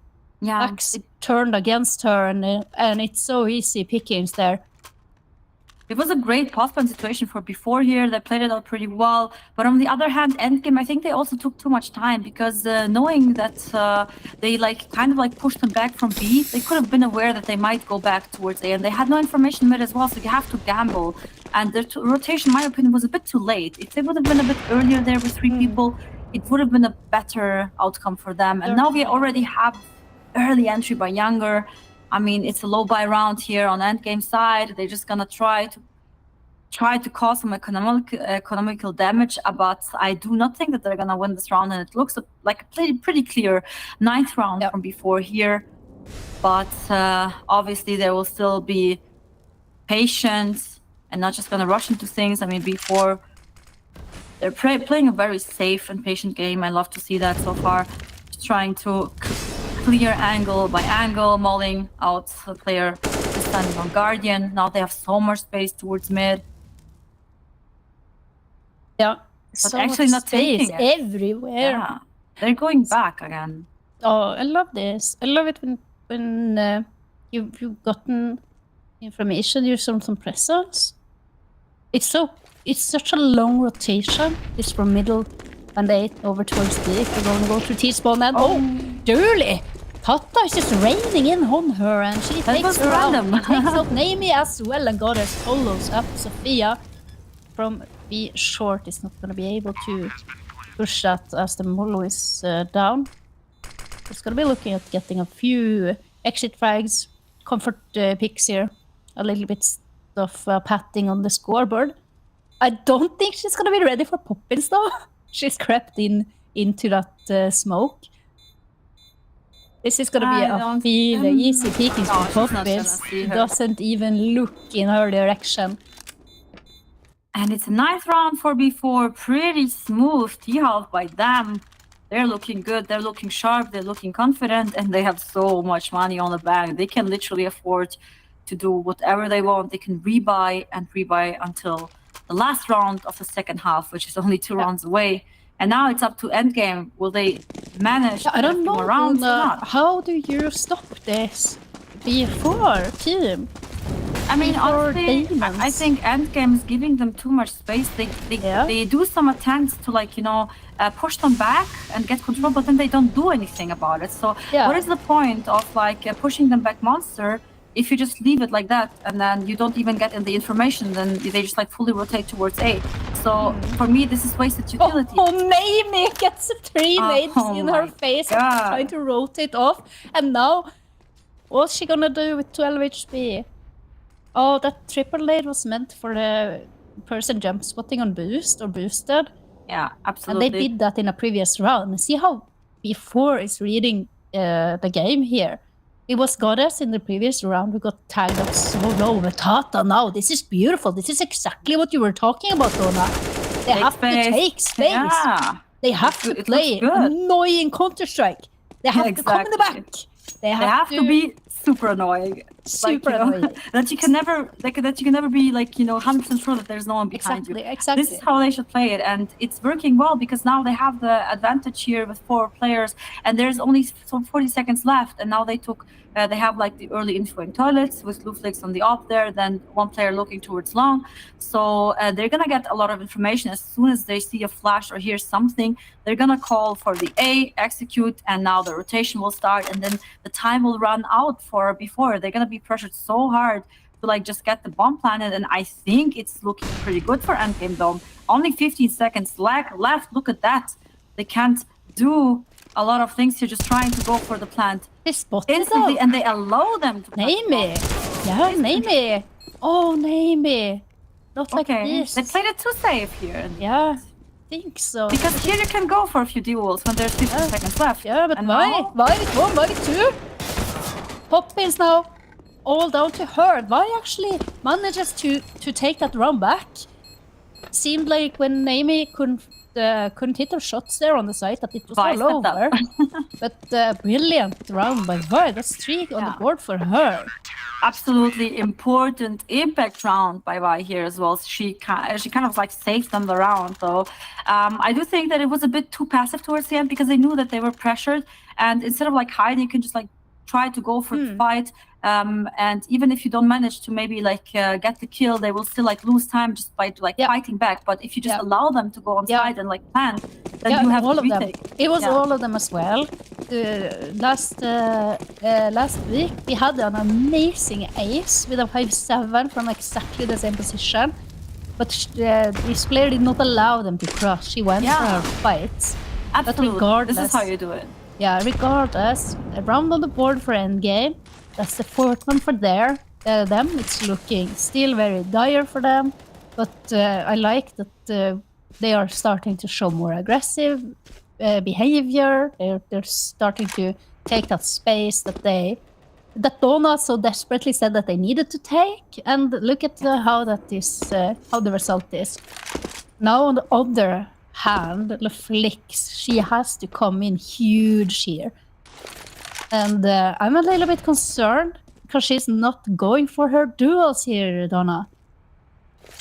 Yeah, Axe turned against her, and it's so easy pickings there. it was a great postpone situation for before here. They played it out pretty well. But on the other hand, endgame, I think they also took too much time, because knowing that they like kind of like pushed them back from B, they could have been aware that they might go back towards A, and they had no information mid as well, so you have to gamble. And the rotation, in my opinion, was a bit too late. If they would have been a bit earlier there with 3 people, it would have been a better outcome for them. And now we already have early entry by Younger. I mean, it's a low buy round here on endgame side. They're just gonna try to cause some economical damage, but I do not think that they're gonna win this round. And it looks like a pretty clear 9th round from before here. But obviously, there will still be patience and not just gonna rush into things. I mean, before they're playing a very safe and patient game. I love to see that so far. Just trying to clear angle by angle, mauling out the player standing on Guardian. Now they have so much space towards mid. Yeah, But so actually much not taking space it. everywhere. Yeah, they're going back again. Oh, I love this. I love it when you've gotten information, you've shown some presence. It's such a long rotation. It's from middle and 8 over towards D. If we're going to go to T-spawn, and Durley! Tata is just raining in on her, and she takes her random. out. She takes out Naomi as well, and Goddess follows up Sophia from B short. Is not going to be able to push that as the Molo is down. It's going to be looking at getting a few exit frags, comfort picks here, a little bit of patting on the scoreboard. I don't think she's going to be ready for Poppins though. She's crept into that smoke. This is going to be a feel easy peeking from Poppins. She doesn't even look in her direction. And it's a 9th round for B4. Pretty smooth T-half by them. They're looking good, they're looking sharp, they're looking confident, and they have so much money on the bank. They can literally afford to do whatever they want. They can rebuy and rebuy until the last round of the second half, which is only 2 rounds away. And now it's up to endgame. Will they manage to I don't get know. more rounds or not? How do you stop this? B4 team. I mean, B4 honestly, demons. I think endgame is giving them too much space. They do some attempts to push them back and get control, but then they don't do anything about it. So what is the point of pushing them back monster if you just leave it like that and then you don't even get in the information? Then they just fully rotate towards A. So for me, this is wasted utility. Oh, Naomi gets 3 nades in her face, God. trying to rotate off. And now, what's she gonna do with 12 HP? Oh, that triple nade was meant for the person jump spotting on boost or boosted. Yeah, absolutely. And they did that in a previous round. See how B4 is reading the game here. It was Goddess in the previous round who got tagged up so low. But Tata now, this is beautiful. This is exactly what you were talking about, Donna. They have to take space. Yeah. They have to play annoying Counter-Strike. They have to come in the back. They have to be super annoying. Super you know, annoying. that you can never be like, 100% sure that there's no one behind you. Exactly. This is how they should play it, and it's working well because now they have the advantage here with 4 players, and there's only some 40 seconds left, and now they have like the early info toilets with Luflix on the op there, then one player looking towards long. So they're gonna get a lot of information as soon as they see a flash or hear something. They're gonna call for the A, execute, and now the rotation will start, and then the time will run out before. They're gonna be pressured so hard to like just get the bomb planted, and I think it's looking pretty good for Endgame Dome. Only 15 seconds left. Look at that. They can't do a lot of things here, just trying to go for the plant They spotted instantly, them. and they allow them to plant the Naomi. bomb. Yeah, Naomi. Oh, Naomi. Not like Okay, this. they played it too safe here. Yeah, I think so. Because here you can go for a few duels when there's 15 seconds left. Yeah, but And why? now- Why with 1, why with 2? Poppins now all down to her. Why actually manages to take that round back? Seemed like when Naomi couldn't hit her shots there on the site that it was Vi all stepped over. But brilliant round by Vi. That's 3 on the board for her. Absolutely important impact round by Vi here as well. She kind of like saved them the round though. I do think that it was a bit too passive towards the end because they knew that they were pressured, and instead of like hiding, you can just like try to go for the fight. And even if you don't manage to maybe like get the kill, they will still like lose time just by like fighting back. But if you just allow them to go on side and like plan, then you have all to of them. retake. It was all of them as well. Last week we had an amazing ace with a 5-7 from exactly the same position, but this player did not allow them to cross. She went for her fights. Absolutely. But regardless, This is how you do it. Yeah, regardless, a round on the board for endgame. That's the 4th one for them. It's looking still very dire for them, but I like that they are starting to show more aggressive behavior. They're starting to take that space that Donna so desperately said that they needed to take. And look at how the result is. Now on the other hand, Leflix, she has to come in huge here. And I'm a little bit concerned because she's not going for her duels here, Donna.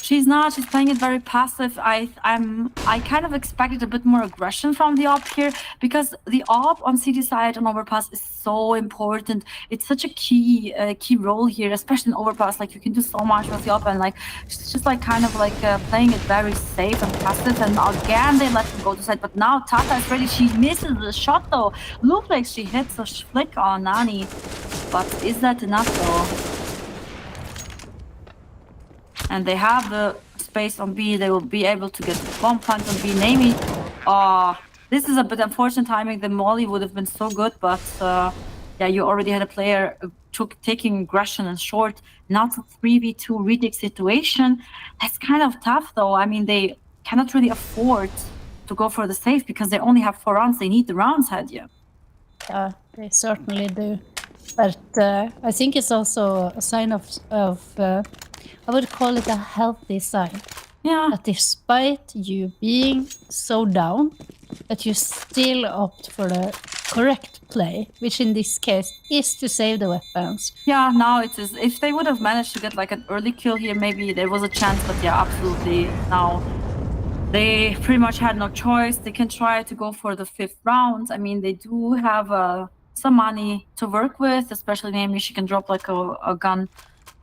She's not. She's playing it very passive. I kind of expected a bit more aggression from the op here because the op on CD side on Overpass is so important. It's such a key role here, especially in Overpass. Like you can do so much with the op, and like she's just like kind of like playing it very safe and passive. And again, they let him go to side, but now Tata is ready. She misses the shot though. Looks like she hits a flick on Nani, but is that enough though? And they have the space on B. They will be able to get the bomb plant on B. Naomi, this is a bit unfortunate timing. The molly would have been so good, but yeah, you already had a player taking aggression and short. Now it's a 3v2 retake situation. That's kind of tough, though. I mean, they cannot really afford to go for the safe because they only have 4 rounds. They need the rounds, Hadia. Yeah, they certainly do. But I think it's also a sign of I would call it a healthy sign. Yeah. That despite you being so down, that you still opt for the correct play, which in this case is to save the weapons. Yeah, now it is. If they would have managed to get like an early kill here, maybe there was a chance. But yeah, absolutely. Now they pretty much had no choice. They can try to go for the 5th round. I mean, they do have some money to work with, especially Naomi. She can drop like a gun.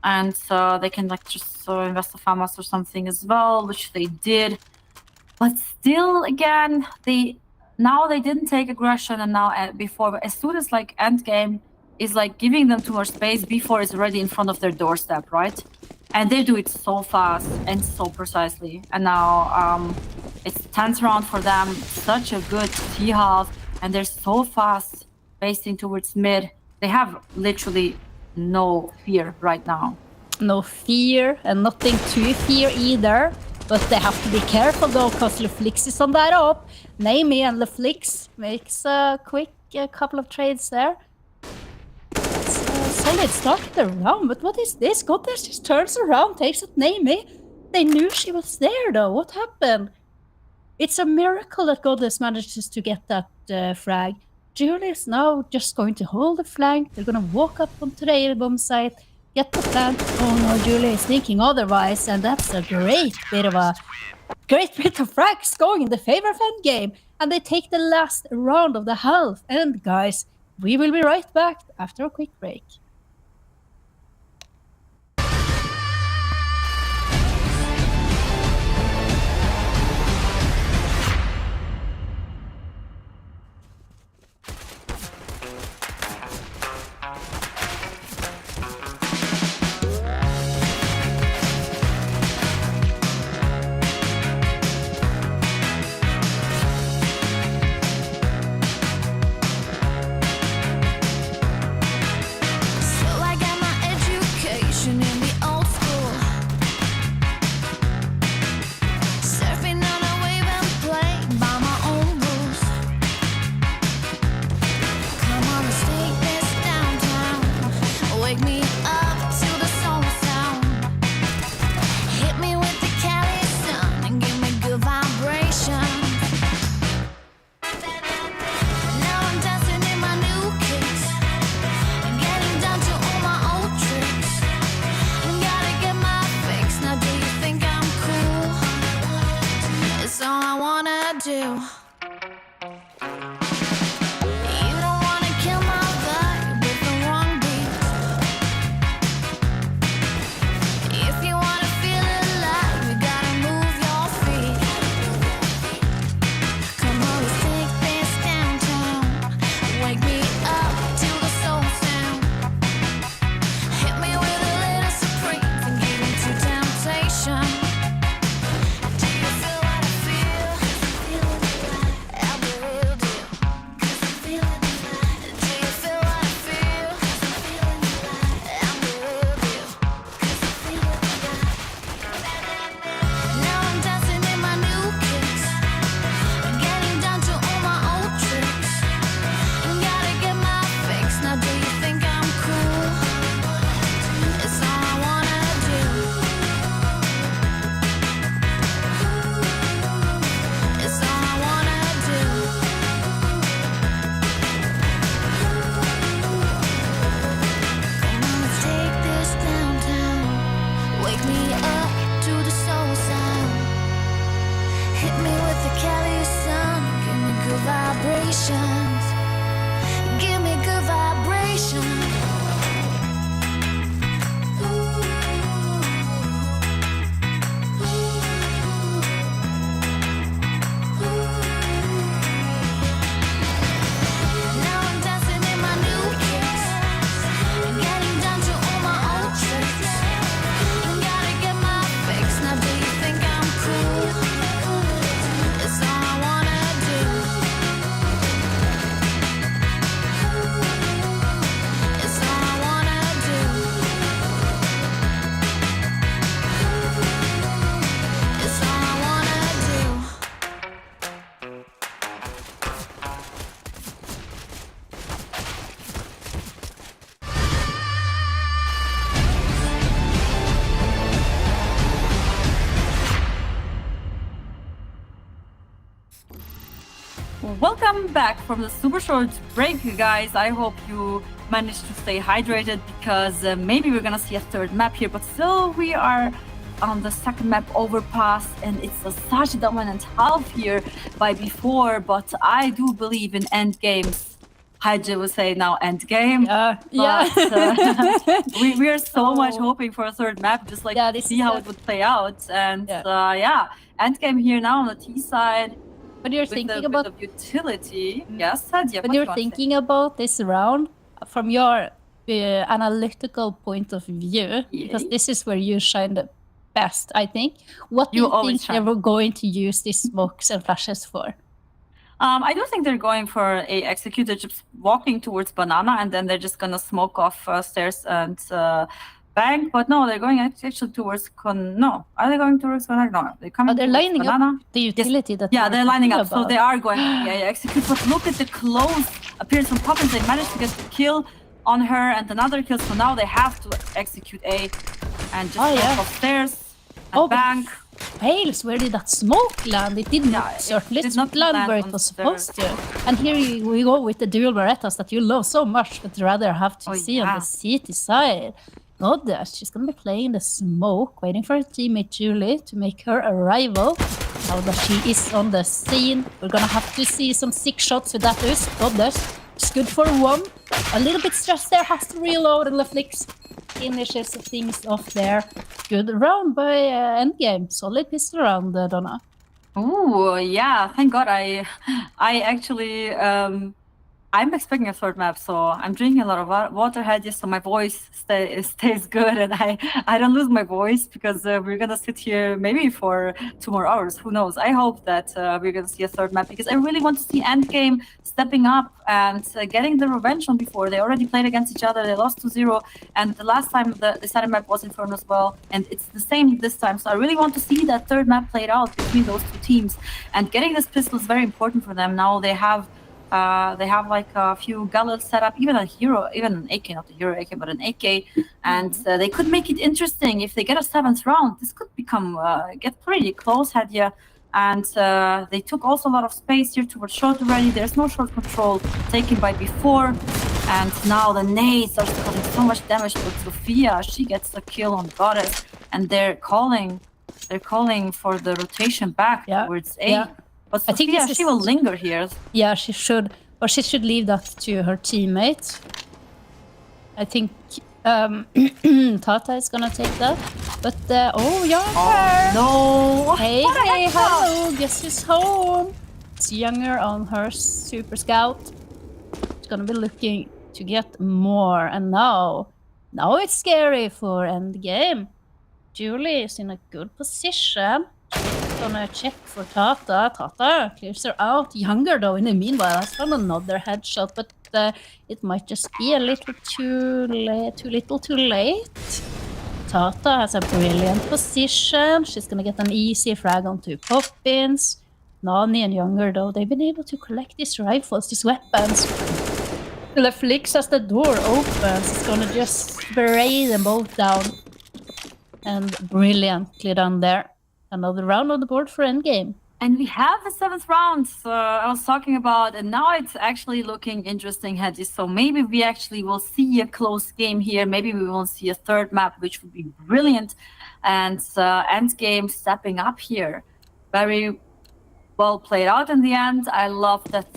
And they can like just invest the FAMAS or something as well, which they did. But still, again, they didn't take aggression, and now but as soon as like endgame is like giving them too much space, B4 is already in front of their doorstep, right? And they do it so fast and so precisely. And now it's 10th round for them. Such a good T-half, and they're so fast facing towards mid. They have literally no fear right now. No fear, and nothing to fear either. But they have to be careful though, because Leflix is on that up. Naomi and Leflix makes a quick couple of trades there. It's a solid start to the round, but what is this? Goddess just turns around, takes out Naomi. They knew she was there though. What happened? It's a miracle that Goddess manages to get that frag. Julie is now just going to hold the flank. They're going to walk up onto the A-bomb site, get the plant. Oh no, Julie is thinking otherwise, and that's a great bit of frags going in the favor of Endgame. And they take the last round of the half. And guys, we will be right back after a quick break. So I got my education in the old school, surfing on a wave and playing by my own rules. Come on, let's take this downtown. Wake me up to the soul sound. Hit me with the Cali sun and give me good vibrations. Now I'm dancing in my new kicks, getting down to all my old tricks. Gotta get my fix. Now do you think I'm cool? It's all I wanna do. You don't wanna kill my vibe with the wrong beat. If you wanna feel alive, you gotta move your feet. Come on, let's take this downtown. Wake me up to the soul sound. Hit me with a little supreme and give into temptation. Do you feel what I feel? I'm the real deal. 'Cause I'm feeling the vibe. Do you feel what I feel? I'm the real deal. 'Cause I'm feeling the vibe. Now I'm dancing in my new kicks, getting down to all my old tricks. Gotta get my fix. Now do you think I'm cool? It's all I wanna do. It's all I wanna do. Come on, let's take this downtown. Wake me up to the soul sound. Hit me with the Cali sun. Give me good vibrations. Give me good vibrations. Now I'm dancing in my new kicks, getting down to all my old tricks. Gotta get my fix. Now do you think I'm cool? It's all I wanna do. It's all I wanna do. It's all I wanna do. Welcome back from the super short break, you guys. I hope you managed to stay hydrated because maybe we're gonna see a third map here, but still we are on the second map, Overpass, and it's such a dominant half here by before, but I do believe in end games. Haji would say now end game. Yeah. We are so much hoping for a third map, just like to see how it would play out. And end game here now on the T side. But you're with thinking the, about with the utility. Yes, Hadia, when what you're you want to say? thinking about this round from your analytical point of view, because this is where you shine the best, I think. What do You you always think shine. they were going to use these smokes and flashes for? I do think they're going for a executor, just walking towards banana, and then they're just gonna smoke off stairs and bank. But no, they're going actually towards No, are they going towards connect? No, they're coming. They're towards lining banana. up the utility that Yeah, we were they're lining talking up, so about. they are going. Execute. But look at the close appearance from Poppins. They managed to get the kill on her and another kill. So now they have to execute A and just smoke off stairs and bank. fails. Where did that smoke land? It didn't certainly did not land land where it on was the- supposed to. And here we go with the dual Berettas that you love so much, but rather have to see on the city side. Goddess, she's gonna be playing the smoke, waiting for her teammate Julie to make her arrival. Now that she is on the scene, we're gonna have to see some sick shots with that Us. Goddess, it's good for one. A little bit stressed there, has to reload, and Leflix finishes things off there. Good round by Endgame. Solid pistol round, Donna. Oh yeah, thank God. I actually I'm expecting a third map, so I'm drinking a lot of water hedges, so my voice stays good, and I don't lose my voice because we're gonna sit here maybe for 2 more hours. Who knows? I hope that we're gonna see a third map because I really want to see Endgame stepping up and getting the revenge on before. They already played against each other. They lost 2-0, and the last time the second map was Inferno as well, and it's the same this time. So I really want to see that third map played out between those two teams, and getting this pistol is very important for them. Now they have like a few gullets set up, even a hero, even an AK, not a hero AK, but an AK, and they could make it interesting. If they get a 7th round, this could become get pretty close, Hadia. And they took also a lot of space here towards short already. There's no short control taken by before, and now the nades are causing so much damage to Sophia. She gets the kill on Goddess, and they're calling for the rotation back towards A. Yeah. But I think Sophia, she will linger here. Yeah, she should. Or she should leave that to her teammate. I think Tata is gonna take that. But, oh, Younger! No! Hey, hello! Guess who's home? It's Younger on her Super Scout. She's gonna be looking to get more. And now it's scary for Endgame. Julie is in a good position. Gonna check for Tata. Tata clears her out. Younger though in the meanwhile has found another headshot, but it might just be a little too late. Tata has a brilliant position. She's gonna get an easy frag onto Poppins. Nani and Younger though, they've been able to collect these rifles, these weapons. Leflix has the door open. It's gonna just spray them both down. And brilliantly done there. Another round on the board for Endgame. And we have the 7th round I was talking about, and now it's actually looking interesting, Hedges. So maybe we actually will see a close game here. Maybe we will see a third map, which would be brilliant. And Endgame stepping up here. Very well played out in the end. I love that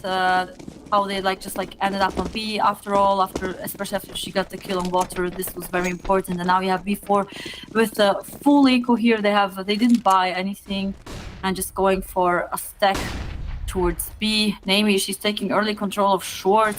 how they just ended up on B especially after she got the kill on water. This was very important. And now you have B4 with the full eco here. They didn't buy anything and just going for a stack towards B. Naomi, she's taking early control of short.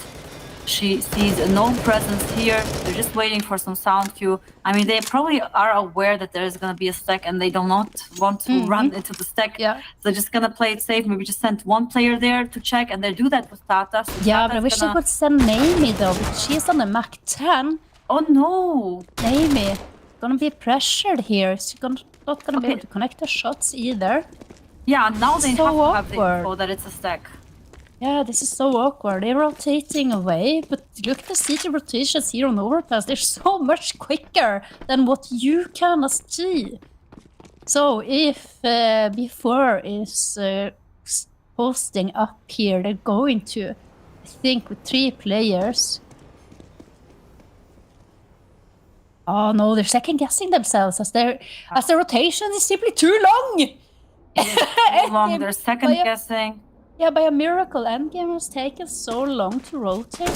She sees no presence here. They're just waiting for some sound cue. I mean, they probably are aware that there is going to be a stack and they do not want to run into the stack. Yeah. So they're just going to play it safe. Maybe just send one player there to check, and they do that with Tata. So yeah, but I wish they would send Naomi though, but she's on the Mach 10. Oh no! Naomi, gonna be pressured here. She's not gonna be able to connect her shots either. Yeah, now they So have to have the info that it's a stack. Yeah, this is so awkward. They're rotating away, but look at the city rotations here on Overpass. They're so much quicker than what you can see. So if B4 is posting up here, they're going to, I think, with 3 players. Oh no, they're second guessing themselves as the rotation is simply too long. Too long. They're second guessing. Yeah, by a miracle, Endgame has taken so long to rotate.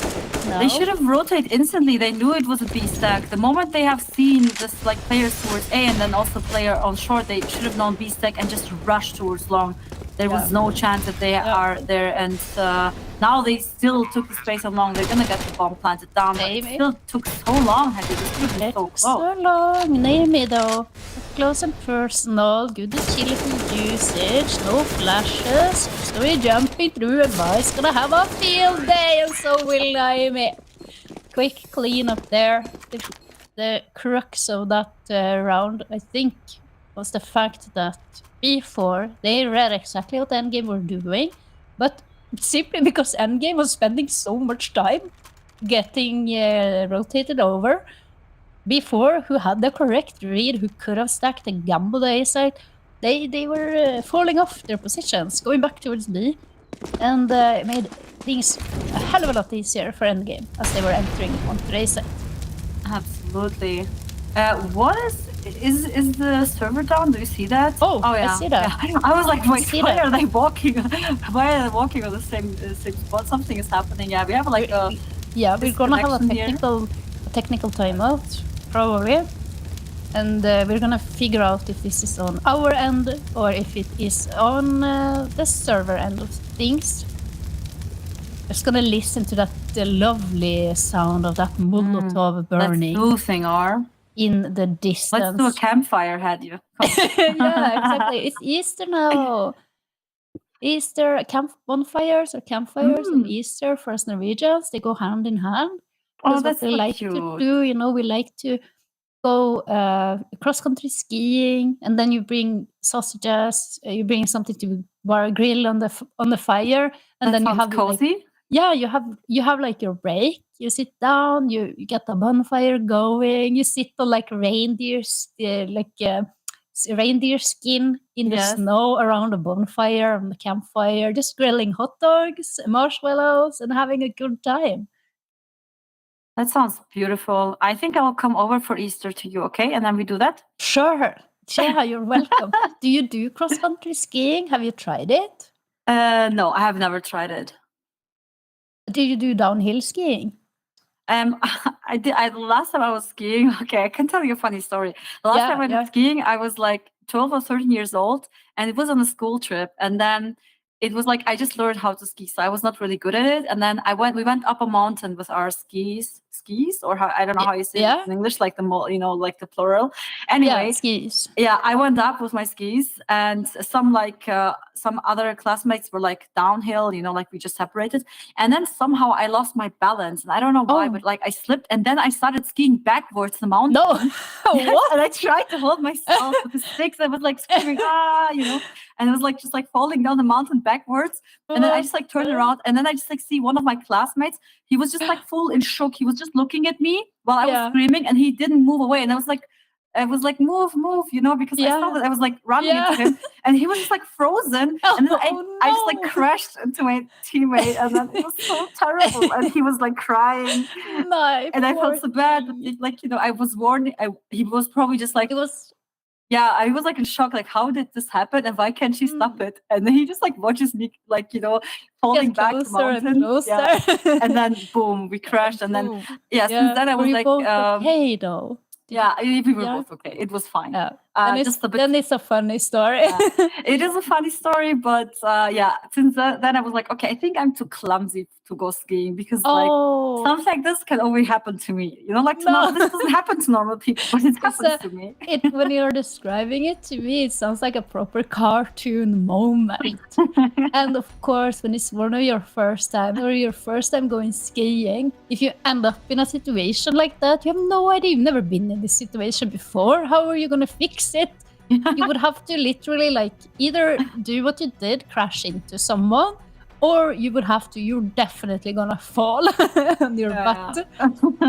No. They should have rotated instantly. They knew it was a B stack. The moment they have seen this players towards A and then also player on short, they should have known B stack and just rushed towards long. There was no chance that they are there, and now they still took the space on long. They're gonna get the bomb planted down. But it still took so long. It took so long. Naomi though, close and personal, good agility usage, no flashes. So we're jumping through, and Vi's gonna have a field day, and so will Naomi. Quick clean up there. The crux of that round, I think, was the fact that B4, they read exactly what Endgame were doing, but simply because Endgame was spending so much time getting rotated over, B4, who had the correct read, who could have stacked and gambled the A side, they were falling off their positions, going back towards B, and it made things a hell of a lot easier for endgame as they were entering onto the A site. Absolutely. What is the server down? Do you see that? Oh, yeah. I see that. Yeah. I was like, wait, see why that. are they walking? Why are they walking on the same spot? Something is happening. Yeah, we have like a we're gonna have a disconnection here. technical timeout probably, and we're gonna figure out if this is on our end or if it is on the server end of things. Just gonna listen to that lovely sound of that Molotov burning. Let's do thing, R. In the distance. Let's do a campfire, had you? Yeah, exactly. It's Easter now. Easter bonfires and Easter for us Norwegians, they go hand in hand. Oh, That's that's what we so like cute. to do. You know, we like to go cross-country skiing, and then you bring sausages. You bring something to grill on the fire, and That then you sounds have cozy. you have like your break. You sit down, you get the bonfire going. You sit on like reindeer skin in the Yes. snow around the bonfire on the campfire, just grilling hot dogs, marshmallows, and having a good time. That sounds beautiful. I think I will come over for Easter to you, okay? And then we do that. Sure, Cheha, you're welcome. Do you do cross-country skiing? Have you tried it? No, I have never tried it. Do you do downhill skiing? I did. The last time I was skiing, okay, I can tell you a funny story. The last time I went skiing, I was like 12 or 13 years old, and it was on a school trip. And then it was like I just learned how to ski, so I was not really good at it. And then we went up a mountain with our skis, or how, I don't know how you say it in English, like like the plural. Anyway, skis. Yeah, I went up with my skis, and some other classmates were like downhill, like we just separated. And then somehow I lost my balance, and I don't know why, but like I slipped, and then I started skiing backwards the mountain. No, what? And I tried to hold myself with the sticks. I was like screaming, and it was like just like falling down the mountain backwards. And then I just like turned around, and then I just like see one of my classmates. He was just like full in shock. He was just looking at me while I was screaming, and he didn't move away. And I was like, move, because I saw that I was like running into him, and he was just like frozen. And then I just like crashed into my teammate, and then it was so terrible. And he was like crying, and I felt so bad. Like I was warning. He was probably just like Yeah, I was like in shock. Like, how did this happen, and why can't she stop it? And then he just like watches me, like falling back the mountain. And then boom, we crashed. And then since then I was like, okay, though. We were both okay. It was fine. Then it's a funny story. It is a funny story, but since then I was like, okay, I think I'm too clumsy to go skiing, because like something like this can only happen to me. This doesn't happen to normal people, but it happens to me. When you're describing it to me, it sounds like a proper cartoon moment. And of course, when it's one of your first time going skiing, if you end up in a situation like that, you have no idea. You've never been in this situation before. How are you going to fix it? You would have to literally like either do what you did, crash into someone, or you're definitely gonna fall on your butt.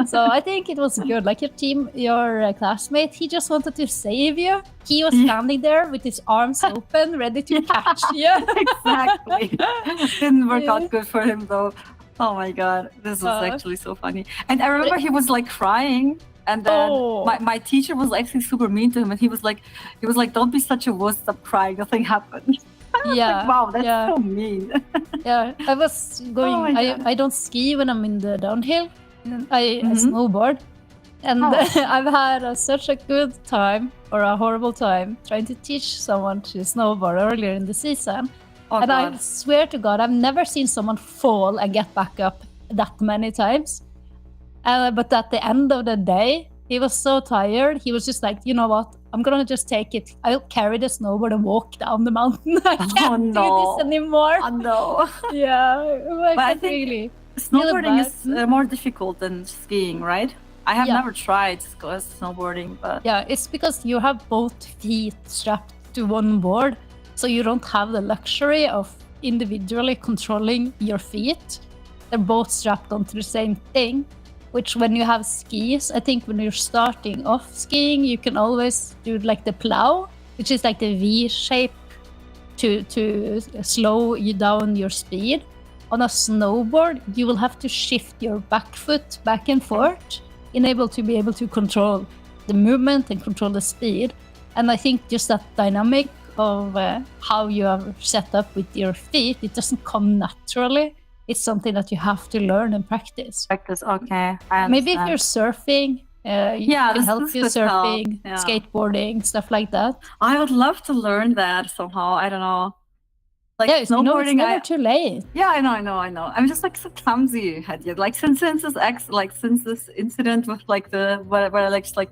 So I think it was good. Like your classmate, he just wanted to save you. He was standing there with his arms open, ready to catch you. Exactly. Didn't work out good for him though. Oh my god, this was actually so funny. And I remember he was like crying. And then my teacher was actually super mean to him, and he was like, "Don't be such a wuss, stop crying, nothing happened." I was like, wow, that's so mean. I was going. I don't ski when I'm in the downhill. I snowboard, and I've had such a good time or a horrible time trying to teach someone to snowboard earlier in the season. And I swear to God, I've never seen someone fall and get back up that many times. But at the end of the day, he was so tired. He was just like, you know what? I'm going to just take it. I'll carry the snowboard and walk down the mountain. I can't do this anymore. Oh, no. Yeah. But I think snowboarding is more difficult than skiing, right? I have never tried snowboarding, but... Yeah, it's because you have both feet strapped to one board. So you don't have the luxury of individually controlling your feet. They're both strapped onto the same thing. Which when you have skis, I think when you're starting off skiing, you can always do like the plow. which is like the V shape to slow you down your speed. On a snowboard, you will have to shift your back foot back and forth in able to control the movement and control the speed. And I think just that dynamic of how you are set up with your feet, it doesn't come naturally. It's something that you have to learn and practice. Practice, okay. I Maybe if understand. you're surfing, you can this help would you help, surfing, yeah. skateboarding, stuff like that. I would love to learn that somehow. I don't know. Like Yeah, it's snowboarding, never too late. Yeah, I know. I'm just like so clumsy, Hedya. Like since this incident with like where I like just like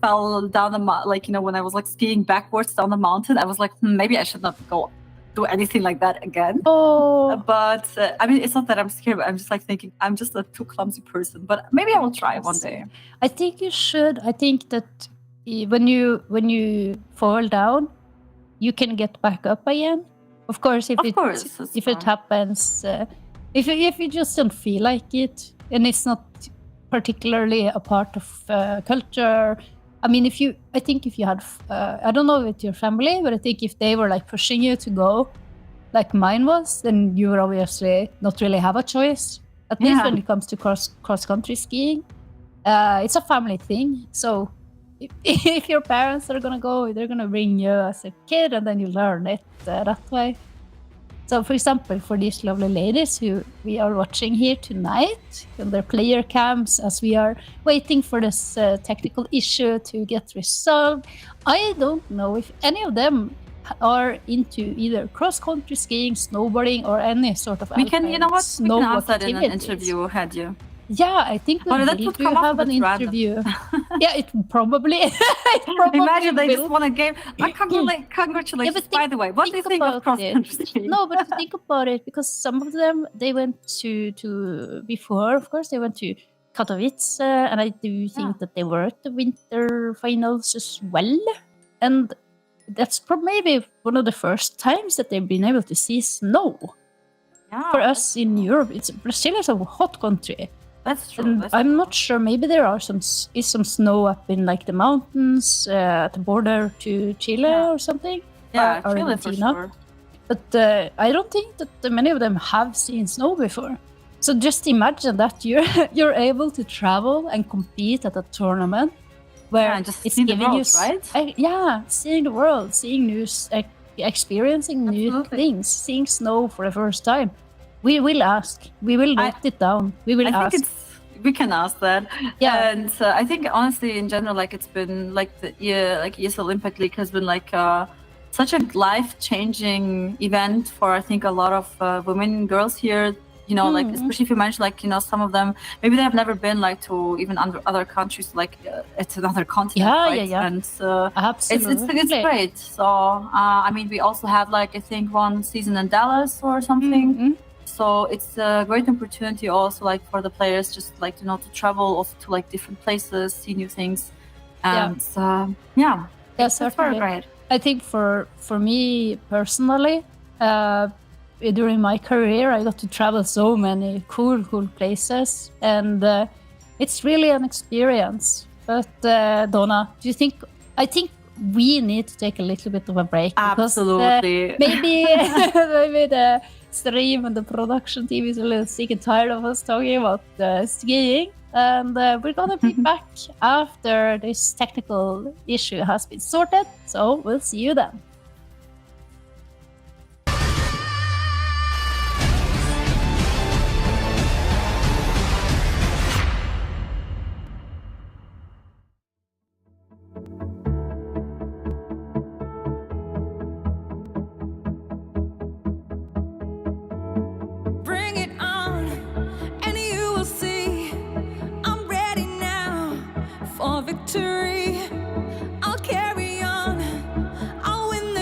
fell down the like when I was like skiing backwards down the mountain, I was like maybe I should not do anything like that again. Oh, but I mean, it's not that I'm scared. But I'm just like thinking I'm just a too clumsy person. But maybe I will try one day. I think you should. I think that when you fall down, you can get back up again. Of course, if it happens, if you just don't feel like it, and it's not particularly a part of culture. I mean, I think if you had, I don't know with your family, but I think if they were like pushing you to go, like mine was, then you would obviously not really have a choice. At least when it comes to cross country skiing, it's a family thing. So if your parents are gonna go, they're gonna bring you as a kid, and then you learn it that way. So, for example, for these lovely ladies who we are watching here tonight on their player cams, as we are waiting for this technical issue to get resolved, I don't know if any of them are into either cross-country skiing, snowboarding, or any sort of you can ask that in an activities. interview, had you? Yeah, I think we would do have an interview. Yeah, it probably. Imagine they just won a game. Congratulations, but by the way. What do you think of cross-country skiing? No, but think about it, because some of them, they went to before, of course, they went to Katowice, and I do think that they were at the winter finals as well. And that's maybe one of the first times that they've been able to see snow. Yeah, for us in Europe, Brazil is a hot country. That's true. And I'm not sure. Maybe there are some snow up in like the mountains at the border to Chile or something. Yeah, or Chile for sure. But I don't think that many of them have seen snow before. So just imagine that you're able to travel and compete at a tournament where just it's see the giving world, you right? Seeing the world, seeing new, experiencing new things, seeing snow for the first time. We will ask. We will note it down. We will ask. We can ask that. Yeah. And I think honestly, in general, like it's been like ESL Impact League has been like such a life-changing event for I think a lot of women and girls here. Like especially if you mention like some of them maybe they have never been like to even other countries, like it's another continent. Yeah. And absolutely, it's great. So I mean, we also had like I think one season in Dallas or something. So it's a great opportunity also like for the players just like to travel also to like different places, see new things, and that's very great. I think for me personally, during my career, I got to travel so many cool places, and it's really an experience. But Donna, do you think? I think we need to take a little bit of a break. Absolutely. Because, maybe the stream and the production team is a little sick and tired of us talking about skiing, and we're gonna be back after this technical issue has been sorted. So we'll see you then. Bring it on, and you will see I'm ready now for victory. I'll carry on, I'll win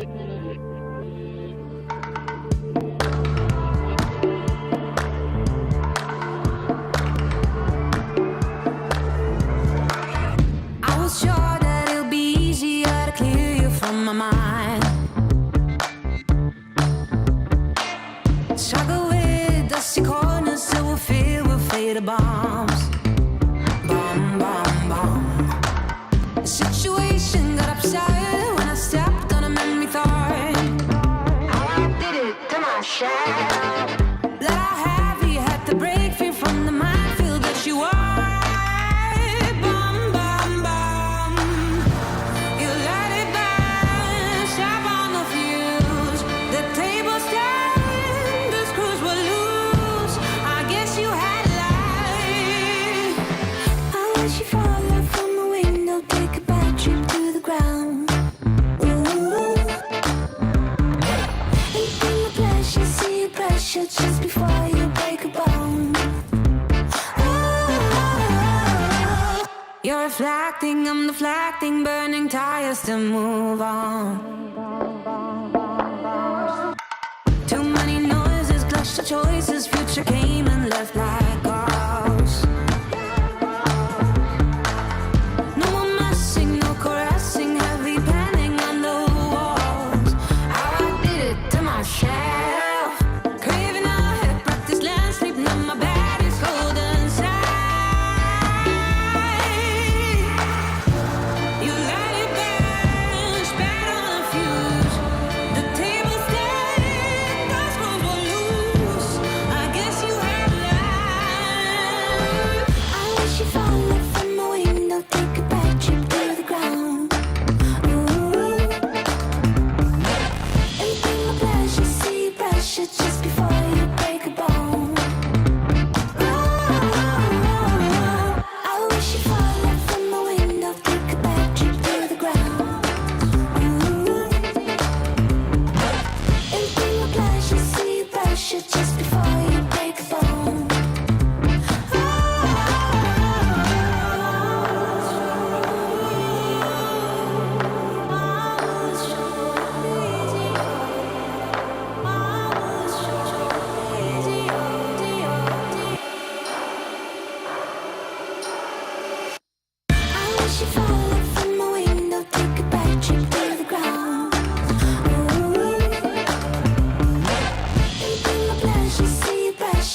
I was sure that it'll be easier to clear you from my mind. Struggle with dusty corners till we're filled with faded bombs. Bomb, bomb, bomb. The situation got upset when I stepped on a memory thorn. How I did it to myself. That I heavy had to break free from the minefield that you are. Just before you break a bone. Oh, you're reflecting, I'm deflecting, burning tires to move on. Too many noises, clash of choices, future came and left like ghosts. No more messing, no caressing, heavy panning on the walls. How I did it to myself. Just before you break a bone. Oh, I wish you'd fall out from the window, take a bad trip to the ground. Anything with pleasure, see you pressure just before you break a bone.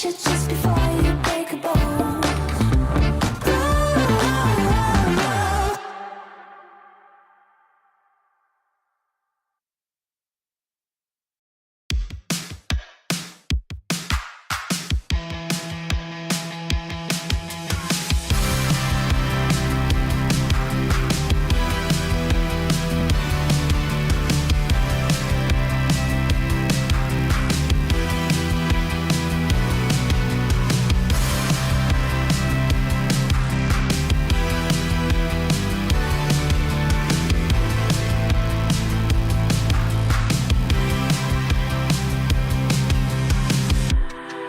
Just before you break a bone.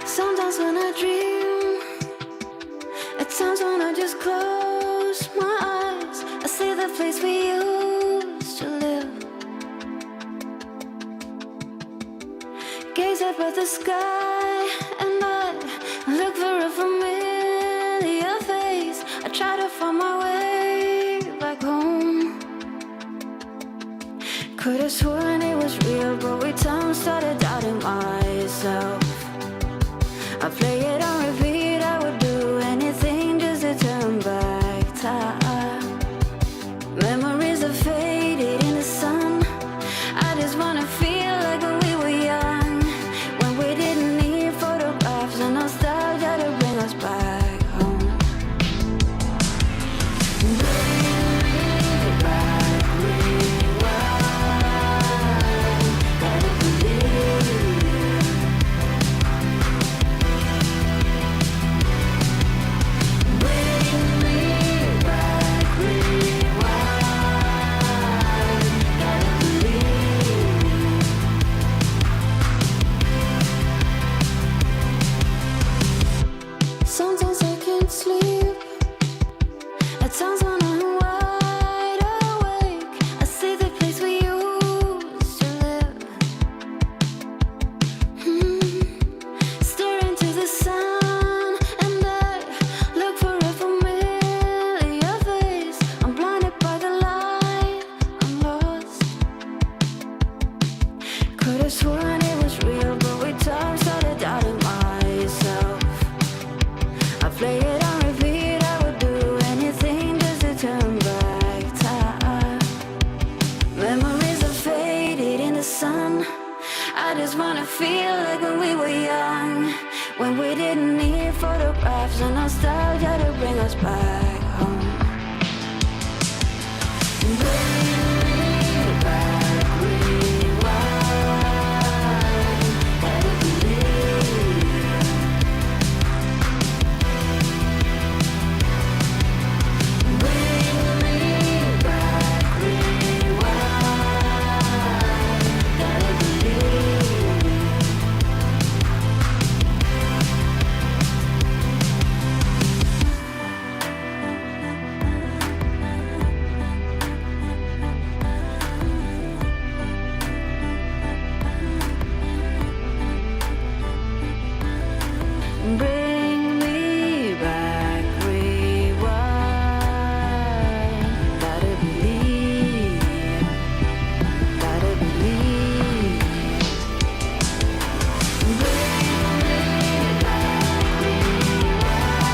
Sometimes when I dream, at times when I just close my eyes, I see the place we used to live. Gaze up at the sky and I look for a familiar face. I try to find my way back home. Could have sworn it was real, but with time started doubting myself. I play it on repeat, I would do anything just to turn back time. Memories are faded in the sun. I just wanna feel like when we were young, when we didn't need photographs and nostalgia to bring us back home. Bring me back, rewind. Gotta believe. Could've sworn it was real, but with time started doubting myself. I play it on repeat, I would do anything just to turn back time. Memories are faded in the sun. I just wanna feel like when we were young, when we didn't need photographs and nostalgia to bring us back home. Bring me back, rewind. Gotta believe. Bring me back, rewind. Gotta believe. Bring me back, rewind. Gotta believe, gotta believe. Bring me back, rewind.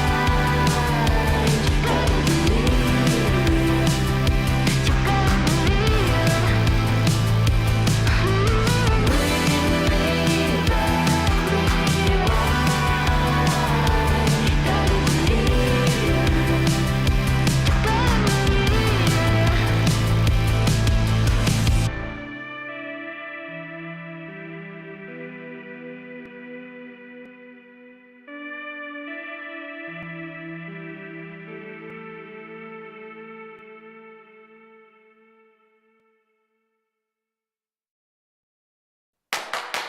Gotta believe, you gotta believe. Bring me back, rewind. Gotta believe,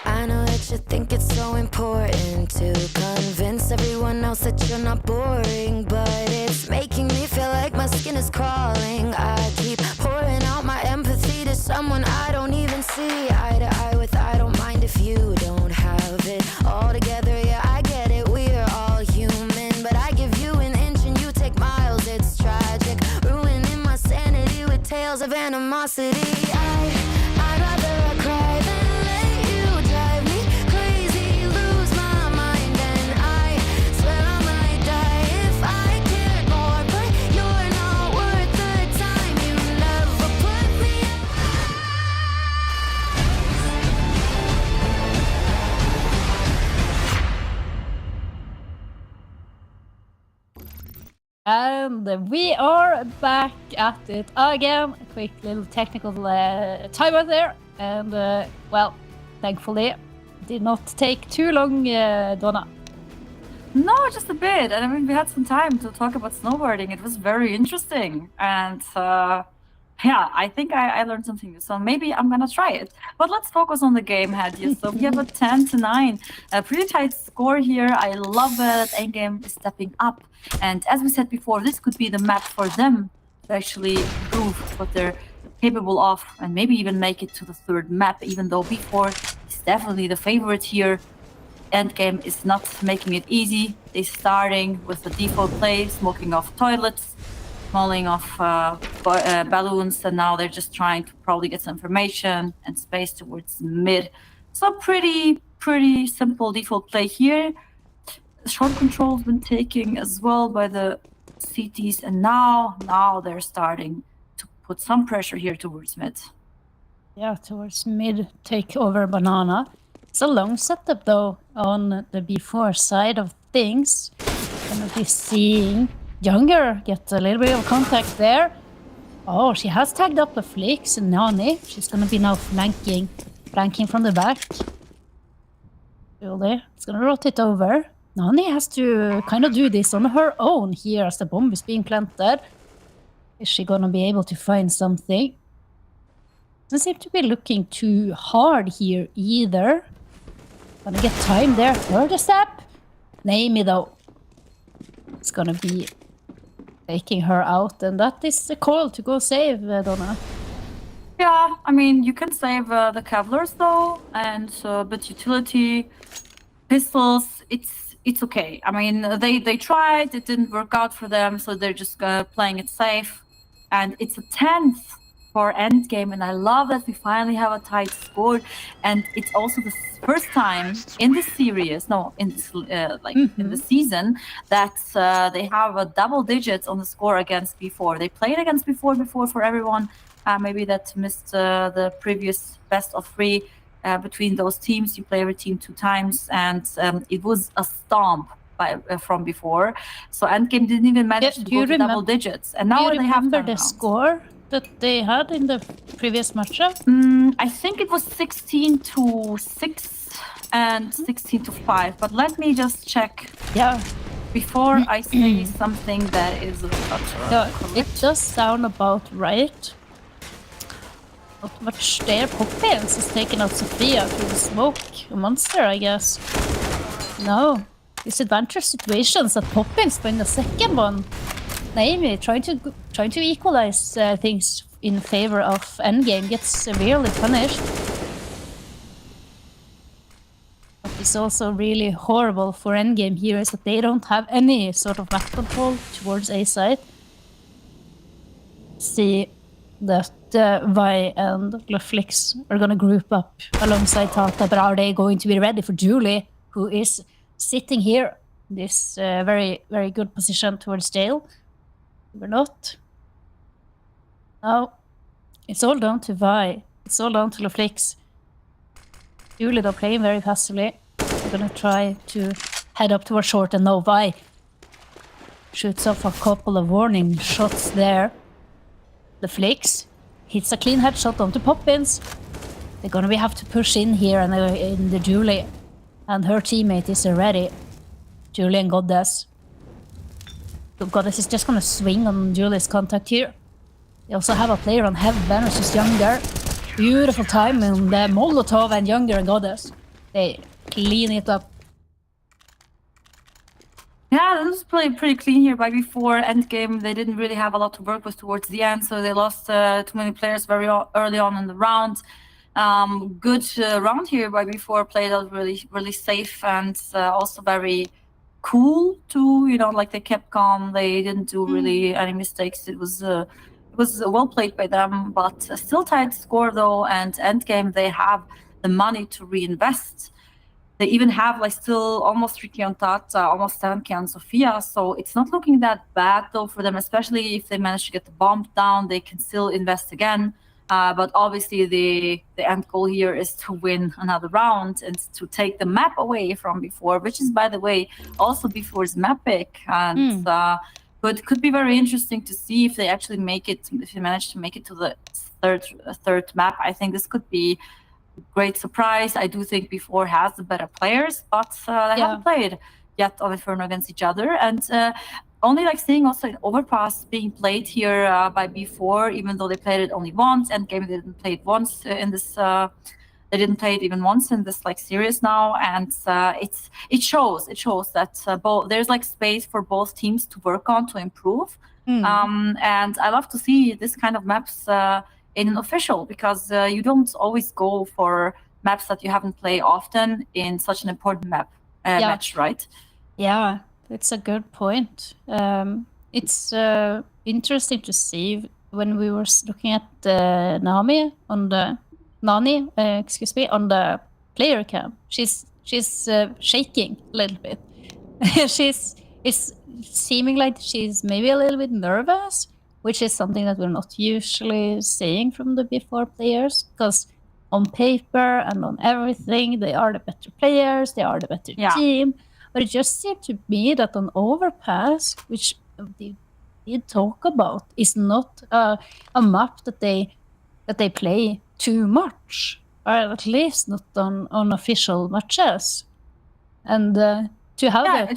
I know that you think it's so important to convince everyone else that you're not boring, but it's making me feel like my skin is crawling. I keep pouring out my empathy to someone I don't even see eye to eye with. I don't mind if you don't have it all together. Yeah, I get it, we're all human, but I give you an inch and you take miles. It's tragic, ruining my sanity with tales of animosity. I'd rather cry than let you drive me crazy, lose my mind, and I swear I might die if I cared more. But you're not worth the time. You never put me And we are back at it again. A quick little technical timer there. And, well, thankfully, did not take too long, Donna. No, just a bit. And I mean, we had some time to talk about snowboarding. It was very interesting. And yeah, I think I learned something new. So maybe I'm going to try it. But let's focus on the game, Hadia. So we have a 10-9. A pretty tight score here. I love that Endgame is stepping up. And as we said before, this could be the map for them to actually prove what they're capable of and maybe even make it to the third map, even though B4 is definitely the favorite here. Endgame is not making it easy. They're starting with the default play, smoking off toilets, smalling off balloons, and now they're just trying to probably get some information and space towards mid. So pretty simple default play here. Short control's been taken as well by the CTs, and now they're starting to put some pressure here towards mid. Yeah, towards mid, take over banana. It's a long setup though on the B4 side of things. Gonna be seeing Younger get a little bit of contact there. Oh, she has tagged up the flicks and Nani. She's gonna be now flanking from the back. Really, it's gonna rotate over. Nani has to kind of do this on her own here as the bomb is being planted. Is she gonna be able to find something? Doesn't seem to be looking too hard here either. Gonna get time there. Third step. Naomi though. It's gonna be taking her out, and that is the call to go save Donna. Yeah, I mean, you can save the Cavaliers though, and but utility pistols, it's okay. I mean, they tried, it didn't work out for them, so they're just playing it safe. And it's a 10th for Endgame, and I love that we finally have a tight score. And it's also the first time in this series, no, in this in the season, that they have a double digits on the score against B4. They played against B4 for everyone. Maybe that missed the previous best of 3 between those teams. You play every team 2 times, and it was a stomp from before. So Endgame didn't even manage to go to double digits, and now they have remember the score that they had in the previous matchup? I think it was 16-6 and 16-5. But let me just check. Yeah. Before I say something that is it does sound about right. Not much there. Poppins has taken out Sophia through the smoke. A monster, I guess. No. Disadvantage situations that Poppins win the second one. Naomi trying to equalize things in favor of Endgame gets severely punished. But it's also really horrible for Endgame here is that they don't have any sort of map control towards A side. See that Vi and Flix are gonna group up alongside Tata, but are they going to be ready for Julie, who is sitting here in this very, very good position towards Dale? We're not. No. It's all down to Vi. It's all down to Loflix. Julie, though, playing very passively. We're gonna try to head up towards short, and no, Vi shoots off a couple of warning shots there. Loflix hits a clean headshot onto Poppins. They're gonna have to push in here and in the Julie. And her teammate is ready. Julie and Goddess. The Goddess is just gonna swing on Julie's contact here. They also have a player on Heaven, which is younger. Beautiful timing. The Molotov and younger Goddess. They clean it up. Yeah, this was pretty clean here by before Endgame. They didn't really have a lot to work with towards the end, so they lost too many players very early on in the round. Good round here by before, played out really safe and also very cool too. You know, like they kept calm. They didn't do really any mistakes. It was well played by them, but still tight score though. And Endgame, they have the money to reinvest. They even have like still almost 3k on Tata, almost 7k on Sophia. So it's not looking that bad though for them, especially if they manage to get the bomb down. They can still invest again. But obviously the end goal here is to win another round and to take the map away from before, which is, by the way, also before's map pick. And but could be very interesting to see if they actually make it, if they manage to make it to the third map. I think this could be a great surprise. I do think before has the better players, but they haven't played yet on Inferno against each other. And only like seeing also an Overpass being played here by B4, even though they played it only once, and game they didn't play it once in this. They didn't play it even once in this like series now, and it shows that there's like space for both teams to work on to improve. And I love to see this kind of maps in an official, because you don't always go for maps that you haven't played often in such an important match, right? Yeah. It's a good point. It's interesting to see when we were looking at Nani on the player cam. She's shaking a little bit. It's seeming like she's maybe a little bit nervous, which is something that we're not usually seeing from the B4 players, because on paper and on everything, they are the better players, they are the better team. But it just seemed to me that on Overpass, which they did talk about, is not a map that they play too much, or at least not on official matches. And to have the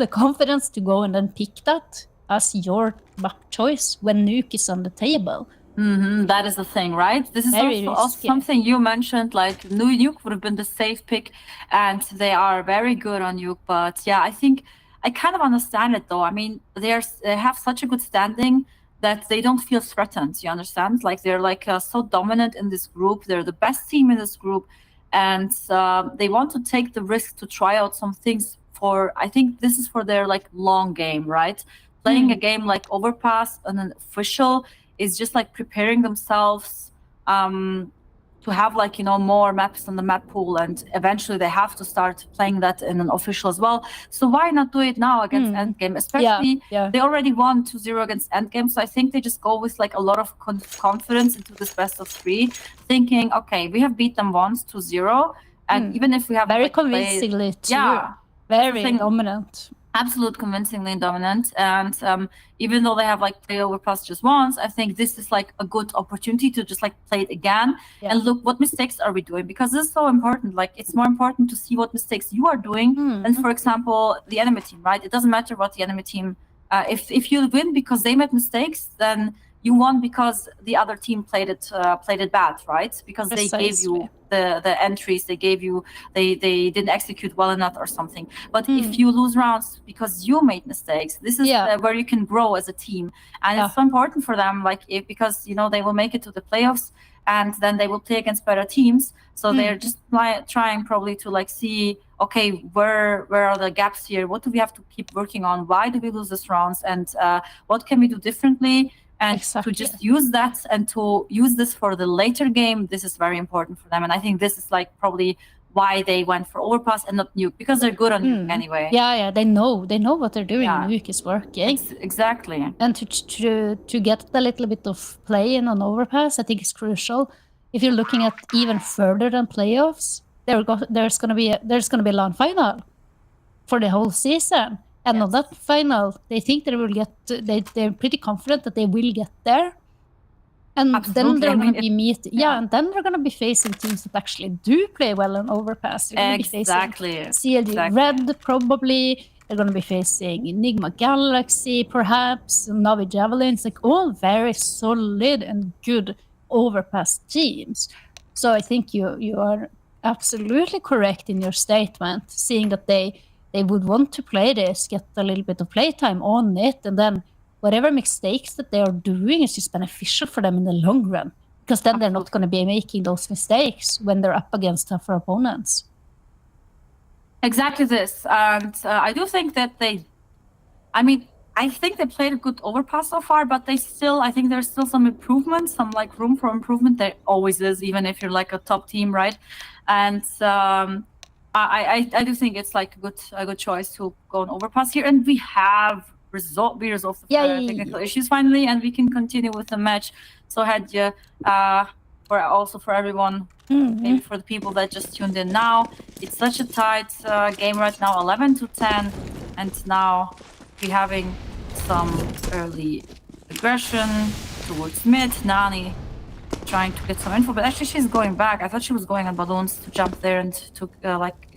confidence, to go and then pick that as your map choice when Nuke is on the table. That is the thing, right? This is also something you mentioned, like Nuke would have been the safe pick, and they are very good on Nuke. But yeah, I think I kind of understand it though. I mean, they have such a good standing that they don't feel threatened, you understand? Like they're like so dominant in this group. They're the best team in this group, and they want to take the risk to try out some things for, I think this is for their like long game, right? Playing a game like Overpass on an official is just like preparing themselves to have like, you know, more maps on the map pool, and eventually they have to start playing that in an official as well. So why not do it now against Endgame? Especially they already won 2-0 against Endgame, so I think they just go with like a lot of confidence into this best of 3, thinking, okay, we have beat them once 2-0, and even if we have very like, convincingly played, too, very dominant. Absolute convincingly dominant, and even though they have like played Overpass just once, I think this is like a good opportunity to just like play it again and look what mistakes are we doing, because this is so important. Like it's more important to see what mistakes you are doing than, for example, the enemy team, right? It doesn't matter what the enemy team. If you win because they made mistakes, then you won because the other team played it bad, right? Because they gave you the entries, they didn't execute well enough or something. But if you lose rounds because you made mistakes, this is where you can grow as a team, and it's so important for them. Like because you know they will make it to the playoffs, and then they will play against better teams. So they're just trying probably to like see, okay, where are the gaps here? What do we have to keep working on? Why do we lose these rounds? And what can we do differently? And to just use that and to use this for the later game, this is very important for them. And I think this is like probably why they went for Overpass and not Nuke, because they're good on Nuke anyway. Yeah, they know what they're doing. Nuke is working. Exactly. And to get a little bit of play in on Overpass, I think is crucial. If you're looking at even further than playoffs, there's gonna be a LAN final for the whole season. And on that final, they think they will get. They're pretty confident that they will get there. And then they're going to be meeting. And then they're going to be facing teams that actually do play well on Overpass. They're going to be facing CLG Red probably. They're going to be facing Enigma Galaxy, perhaps, Navi Javelins, like all very solid and good Overpass teams. So I think you are absolutely correct in your statement, seeing that they would want to play this, get a little bit of playtime on it, and then whatever mistakes that they are doing is just beneficial for them in the long run, because then they're not going to be making those mistakes when they're up against tougher opponents. Exactly this. And I do think that I think they played a good Overpass so far, but I think there's still some improvement, some like room for improvement. There always is, even if you're like a top team, right? And I do think it's like a good choice to go on Overpass here, and we resolved the technical issues finally, and we can continue with the match. So Hadja, for everyone, maybe for the people that just tuned in now, it's such a tight game right now, 11-10, and now we're having some early aggression towards mid. Nani trying to get some info, but actually she's going back. I thought she was going on balloons to jump there and to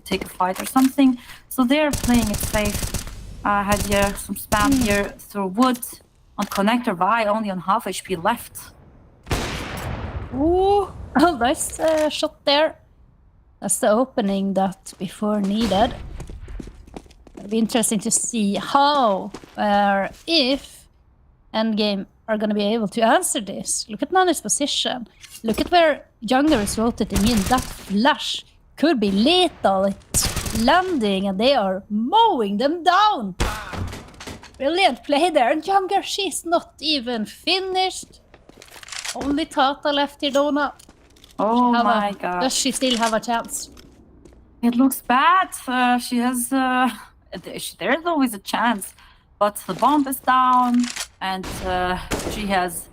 take a fight or something. So they're playing it safe. Had here some spam here through wood on connector. Vi only on half HP left. Ooh, oh, nice shot there. That's the opening that before needed. It'll be interesting to see how or if Endgame are going to be able to answer this. Look at Nani's position. Look at where Younger is rotating in. That flash could be lethal. It's landing and they are mowing them down. Brilliant play there. And Younger, she's not even finished. Only Tata left here, Donna. Oh my god. Does she still have a chance? It looks bad. She has... there's always a chance. But the bomb is down. And she has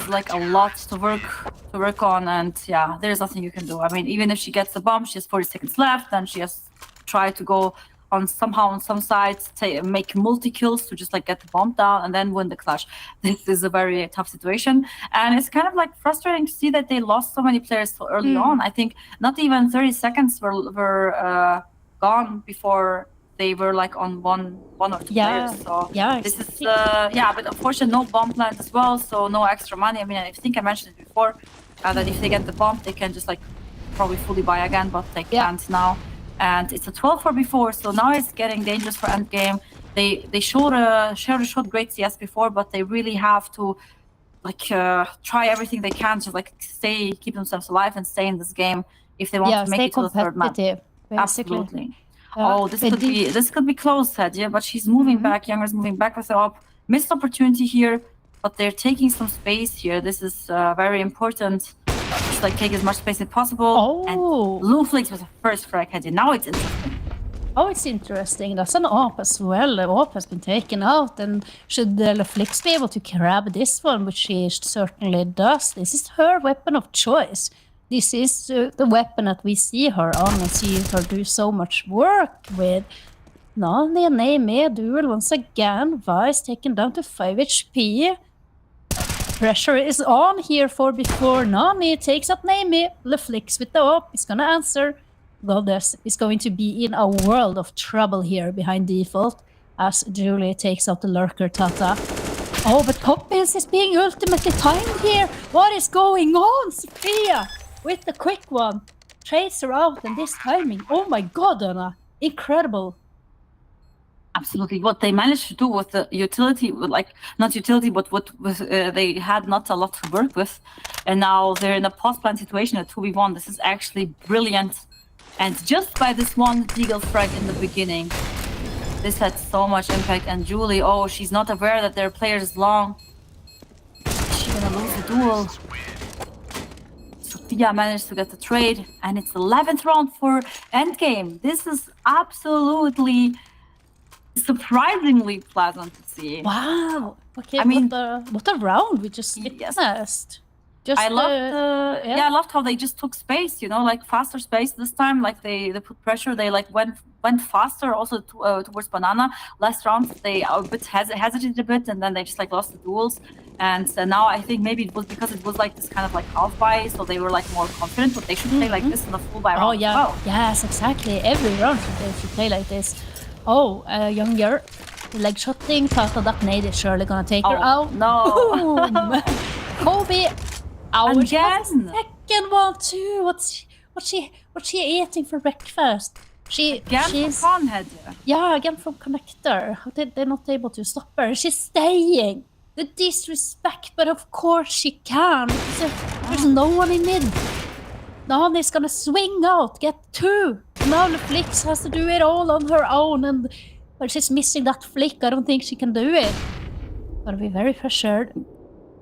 like a lot to work on, and yeah, there's nothing you can do. I mean, even if she gets the bomb, she has 40 seconds left, and she has tried to go on somehow on some sides, make multi kills to just like get the bomb down and then win the clash. This is a very tough situation, and it's kind of like frustrating to see that they lost so many players so early on. I think not even 30 seconds were gone before they were like on one or two players. So this is but unfortunately no bomb plant as well, so no extra money. I mean, I think I mentioned it before that if they get the bomb, they can just like probably fully buy again, but they can't now. And it's a 12-4 before, so now it's getting dangerous for endgame. They showed great CS before, but they really have to like try everything they can to like keep themselves alive and stay in this game if they want to make it to the third map. Absolutely. This could be close, Hadja, but she's moving back. Younger's moving back with the op. Missed opportunity here. but they're taking some space here. This is very important. Just like take as much space as possible. And Blue Flix was the first frag headed. Now it's interesting. Oh, it's interesting. That's an AWP as well. The AWP has been taken out, and should Flix be able to grab this one, which she certainly does, this is her weapon of choice. This is the weapon that we see her on and see her do so much work with. Nani and Naomi duel once again. Vice taken down to 5 HP. Pressure is on here for before Nani takes up Naomi. Flix with the AWP is gonna answer. Goddess is going to be in a world of trouble here behind default as Julie takes out the lurker Tata. Oh, but Coppins is being ultimately timed here. What is going on? Sophia with the quick one. Trades her out and this timing. Oh my god, Anna. Incredible. Absolutely. What they managed to do with the utility, like not utility, but what was, they had not a lot to work with. And now they're in a post-plan situation at 2v1. This is actually brilliant. And just by this one Deagle frag in the beginning, this had so much impact. And Julie, oh, she's not aware that their player is long. Is she gonna lose the duel? Sophia managed to get the trade, and it's 11th round for endgame. This is absolutely surprisingly pleasant to see. Wow. Okay, I mean, what a round we just witnessed. Just I loved, I loved how they just took space, you know, like faster space this time. Like they put pressure. They like went faster also towards Banana. Last round they a bit hesitated a bit, and then they just like lost the duels. And now I think maybe it was because it was like this kind of like half buy, so they were like more confident. But they should play like this in the full buy round. Oh yeah, as well. Yes, exactly. Every round they should play like this. Oh, younger. Leg shotting, Tata Duck Nade is surely gonna take her out. No. Boom. Kobe. Our Again. second one too. What's she eating for breakfast? She's from Conhead. Yeah, again from Connector. How did they not able to stop her? She's staying. The disrespect, but of course she can. There's no one in mid. Nani's gonna swing out, get 2. Now the Flix has to do it all on her own, and but she's missing that flick. I don't think she can do it. Gonna be very pressured.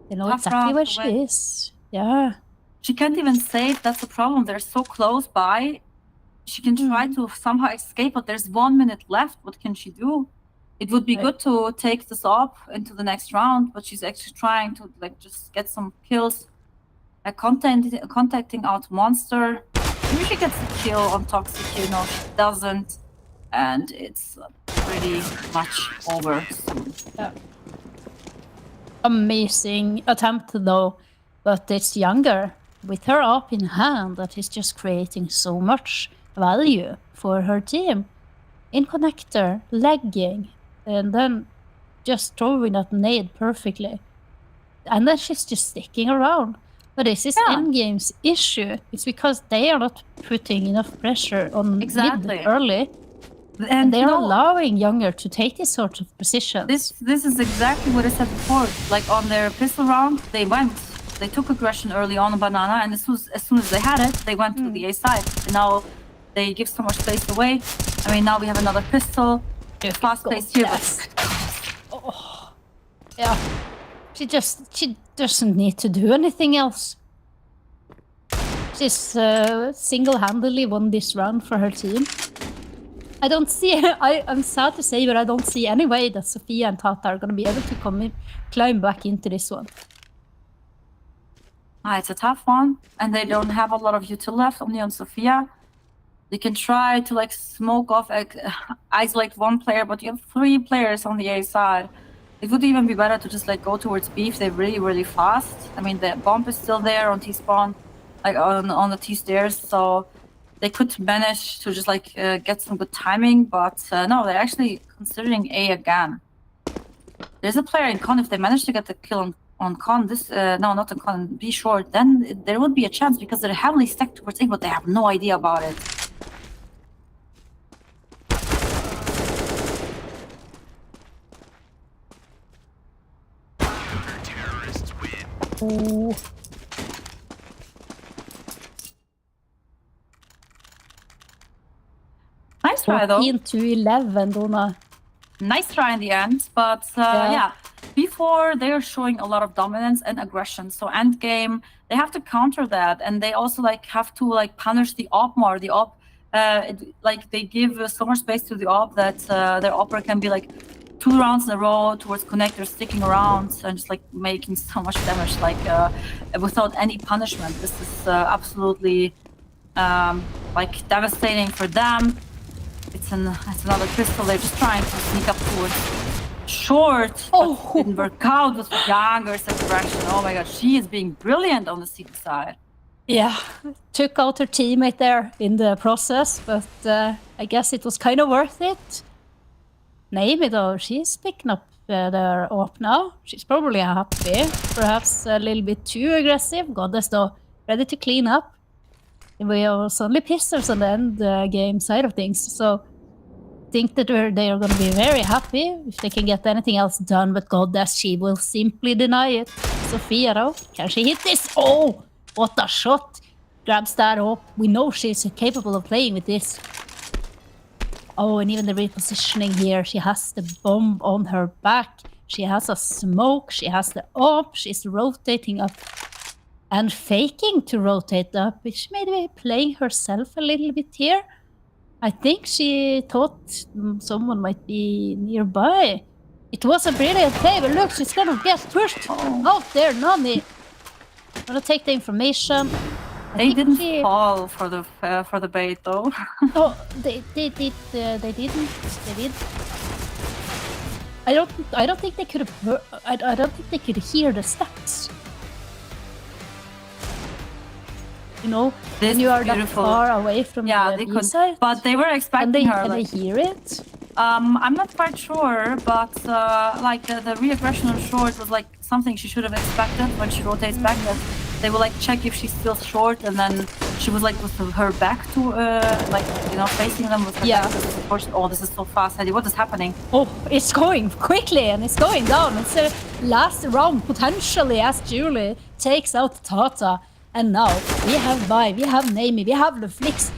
They know exactly where she is. Yeah. She can't even save. That's the problem. They're so close by. She can try to somehow escape, but there's 1 minute left. What can she do? It would be good to take this up into the next round, but she's actually trying to like just get some kills. Contacting out Monster. Maybe she gets a kill on Toxic here. No, she doesn't. And it's pretty much over soon. Yeah. Amazing attempt though, but it's younger with her up in hand that is just creating so much value for her team. In connector, legging, and then just throwing that nade perfectly. And then she's just sticking around. But this is Endgame's issue. It's because they are not putting enough pressure on mid early. And they're allowing Younger to take this sort of position. This is exactly what I said before. Like on their pistol round, they took aggression early on Banana, and as soon as they had it, they went to the A side. And now they give so much space away. I mean, now we have another pistol. Fast pace here. Oh. Yeah. She doesn't need to do anything else. She's single-handedly won this round for her team. I don't see. I'm sad to say, but I don't see any way that Sophia and Tata are going to be able to climb back into this one. It's a tough one, and they don't have a lot of util left. Only on Sophia. They can try to like smoke off, isolate one player, but you have 3 players on the A side. It would even be better to just like go towards B if they're really, really fast. I mean, the bomb is still there on T spawn, like on the T stairs, so they could manage to just like get some good timing. But no, they're actually considering A again. There's a player in Con. If they manage to get the kill on Con, no, not on Con, B short, then there would be a chance because they're heavily stacked towards A, but they have no idea about it. Ooh. Nice try though. 14 to 11, Donna. Nice try in the end, but yeah. B4 B4, they are showing a lot of dominance and aggression. So end game, they have to counter that, and they also like have to like punish the op more. The op, like they give so much space to the op that their opera can be like 2 rounds in a row towards connectors, sticking around and just like making so much damage, like without any punishment. This is absolutely like devastating for them. It's another crystal. They're just trying to sneak up towards short. Oh, Didn't work out with Younger's interaction. Oh my god, she is being brilliant on the CT side. yeah. Took out her teammate there in the process, but I guess it was kind of worth it. Naomi, though, she's picking up their op now. She's probably happy. Perhaps a little bit too aggressive. Goddess, though, ready to clean up. We are only pistols on the end game side of things, so I think that they are going to be very happy if they can get anything else done, but Goddess, she will simply deny it. Sophia, though, can she hit this? Oh, what a shot! Grabs that up. We know she's capable of playing with this. Oh, and even the repositioning here. She has the bomb on her back. She has a smoke. She has the op. She's rotating up and faking to rotate up, which may be playing herself a little bit here. I think she thought someone might be nearby. It was a brilliant play, but look, she's gonna get pushed out there, Nani. Gonna take the information. They didn't fall for the bait though. Oh, they didn't. They did. I don't think they could have. I don't think they could hear the stats. You know, when you are that far away from the they B could, side, but they were expecting her. Can Like, they hear it? I'm not quite sure, but like the re-aggression on short was like something she should have expected when she rotates back. That they will like check if she's still short, and then she was like with her back to like, you know, facing them with her back. Of course, oh, this is so fast, Heidi. What is happening? Oh, it's going quickly and it's going down. It's the last round potentially as Julie takes out Tata. And now we have Vi, we have Naomi, we have the Flix.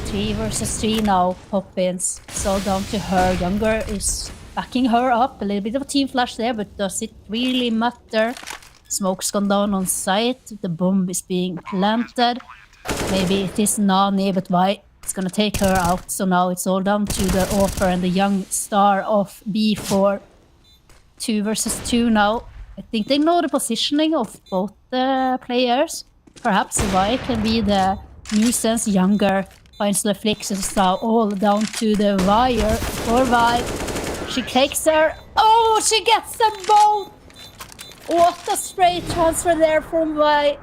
3 versus 3 now, Poppins. So down to her. Younger is backing her up. A little bit of a team flash there, but does it really matter? Smoke's gone down on site. The bomb is being planted. Maybe it is Nani, but Vi is gonna take her out. So now it's all down to the offer and the young star of B4. 2 versus 2 now. I think they know the positioning of both the players. Perhaps Vi can be the nuisance. Younger finds the Flixes now all down to the wire for Vi. She takes her. Oh, she gets them both! What a straight transfer there from Vi.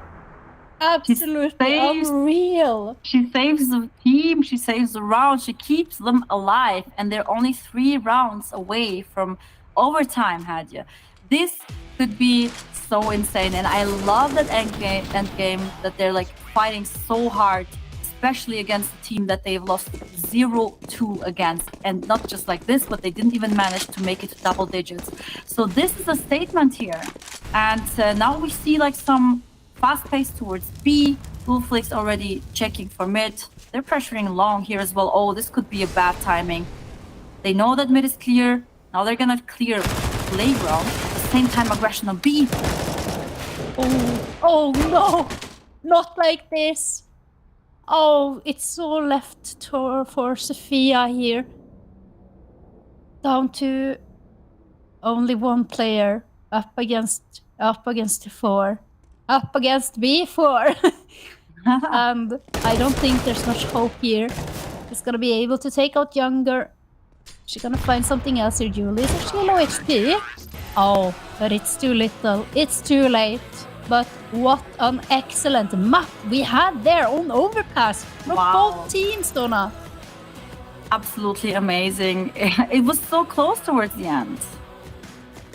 Absolutely unreal. She saves the team, she saves the round, she keeps them alive, and they're only 3 rounds away from overtime, Hadja. This could be so insane, and I love that end game that they're like fighting so hard, especially against a team that they've lost 0-2 against, and not just like this, but they didn't even manage to make it to double digits. So this is a statement here, and now we see like some fast pace towards B. Wolflix already checking for mid. They're pressuring long here as well. Oh, this could be a bad timing. They know that mid is clear. Now they're gonna clear playground. Same time aggression on B. Oh no, not like this. Oh, it's all left for Sophia here. Down to only 1 player up against 4. Up against B4. And I don't think there's much hope here. He's gonna be able to take out Younger. She's gonna find something else here, Julie. Is actually low HP. Oh, but it's too little. It's too late. But what an excellent map we had there on Overpass from both teams, Donna. Absolutely amazing. It was so close towards the end.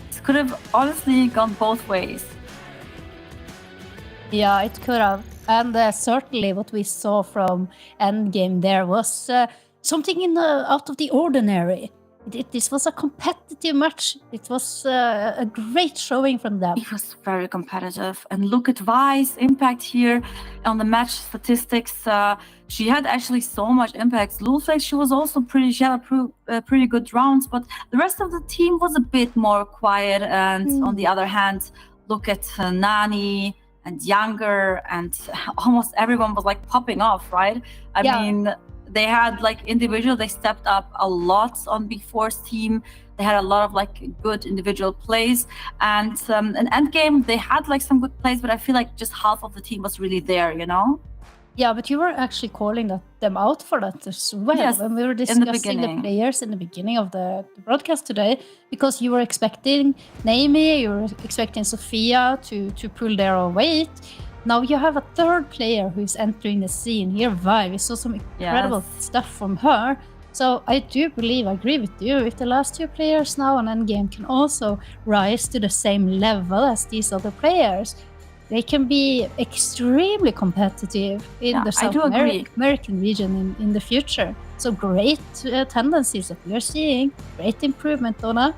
This could have honestly gone both ways. Yeah, it could have. And certainly what we saw from endgame there was something out of the ordinary. This was a competitive match. It was a great showing from them. It was very competitive. And look at Vi's impact here on the match statistics. She had actually so much impact. Lulflex, she had a pretty good rounds, but the rest of the team was a bit more quiet. And on the other hand, look at Nani and Younger, and almost everyone was like popping off, right? I mean, they had like they stepped up a lot on B4's team. They had a lot of like good individual plays, and in endgame they had like some good plays, but I feel like just half of the team was really there, you know? Yeah, but you were actually calling them out for that as well. Yes, when we were in the discussing the beginning. players in the beginning of the broadcast today, because you were expecting Naomi, you were expecting Sophia to pull their weight. Now you have a third player who's entering the scene here, Vi. We saw some incredible stuff from her. So I do believe, I agree with you, if the last two players now on Endgame can also rise to the same level as these other players, they can be extremely competitive in the South American region in the future. So great tendencies that we are seeing, great improvement, Donna.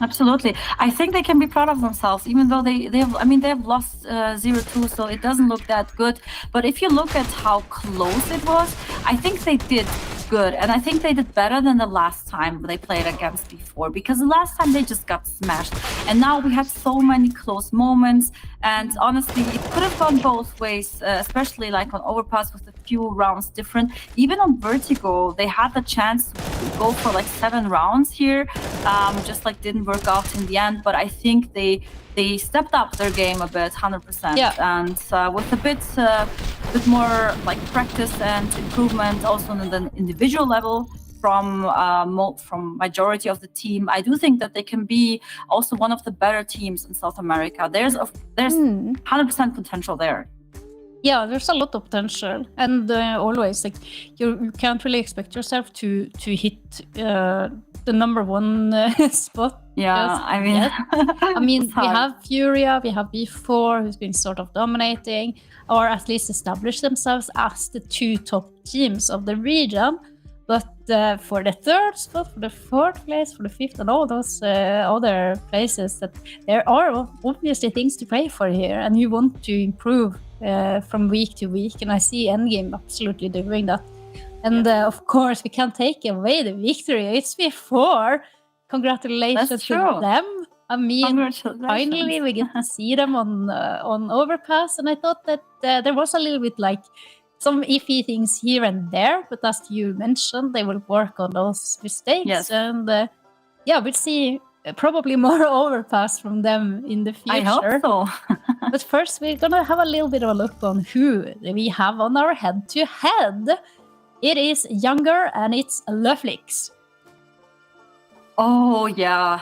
Absolutely. I think they can be proud of themselves, even though they have lost 0-2, so it doesn't look that good. But if you look at how close it was, I think they did good. And I think they did better than the last time they played against before, because the last time they just got smashed. And now we had so many close moments. And honestly, it could have gone both ways, especially like on Overpass with a few rounds different. Even on Vertigo, they had the chance to go for like 7 rounds here, just like didn't work out in the end. But I think they stepped up their game a bit, 100%. Yeah. And with a bit more like practice and improvement also on the individual level from majority of the team, I do think that they can be also one of the better teams in South America. There's 100% potential there. Yeah, there's a lot of potential, and always like you can't really expect yourself to hit the number one spot. Yeah, I mean, yet. I mean, It's we hard. have Furia, we have B4 who's been sort of dominating, or at least established themselves as the 2 top teams of the region. But for the 3rd spot, for the 4th place, for the 5th, and all those other places, that there are obviously things to play for here, and you want to improve from week to week. And I see Endgame absolutely doing that. And of course, we can't take away the victory. It's B4. Congratulations That's to true. them. I mean, Congratulations. finally we get to see them on Overpass, and I thought that there was a little bit like some iffy things here and there, but as you mentioned, they will work on those mistakes. Yes. And we'll see probably more Overpass from them in the future. I hope so. But first, we're gonna have a little bit of a look on who we have on our head-to-head. It is Younger and it's Luflix. Oh yeah,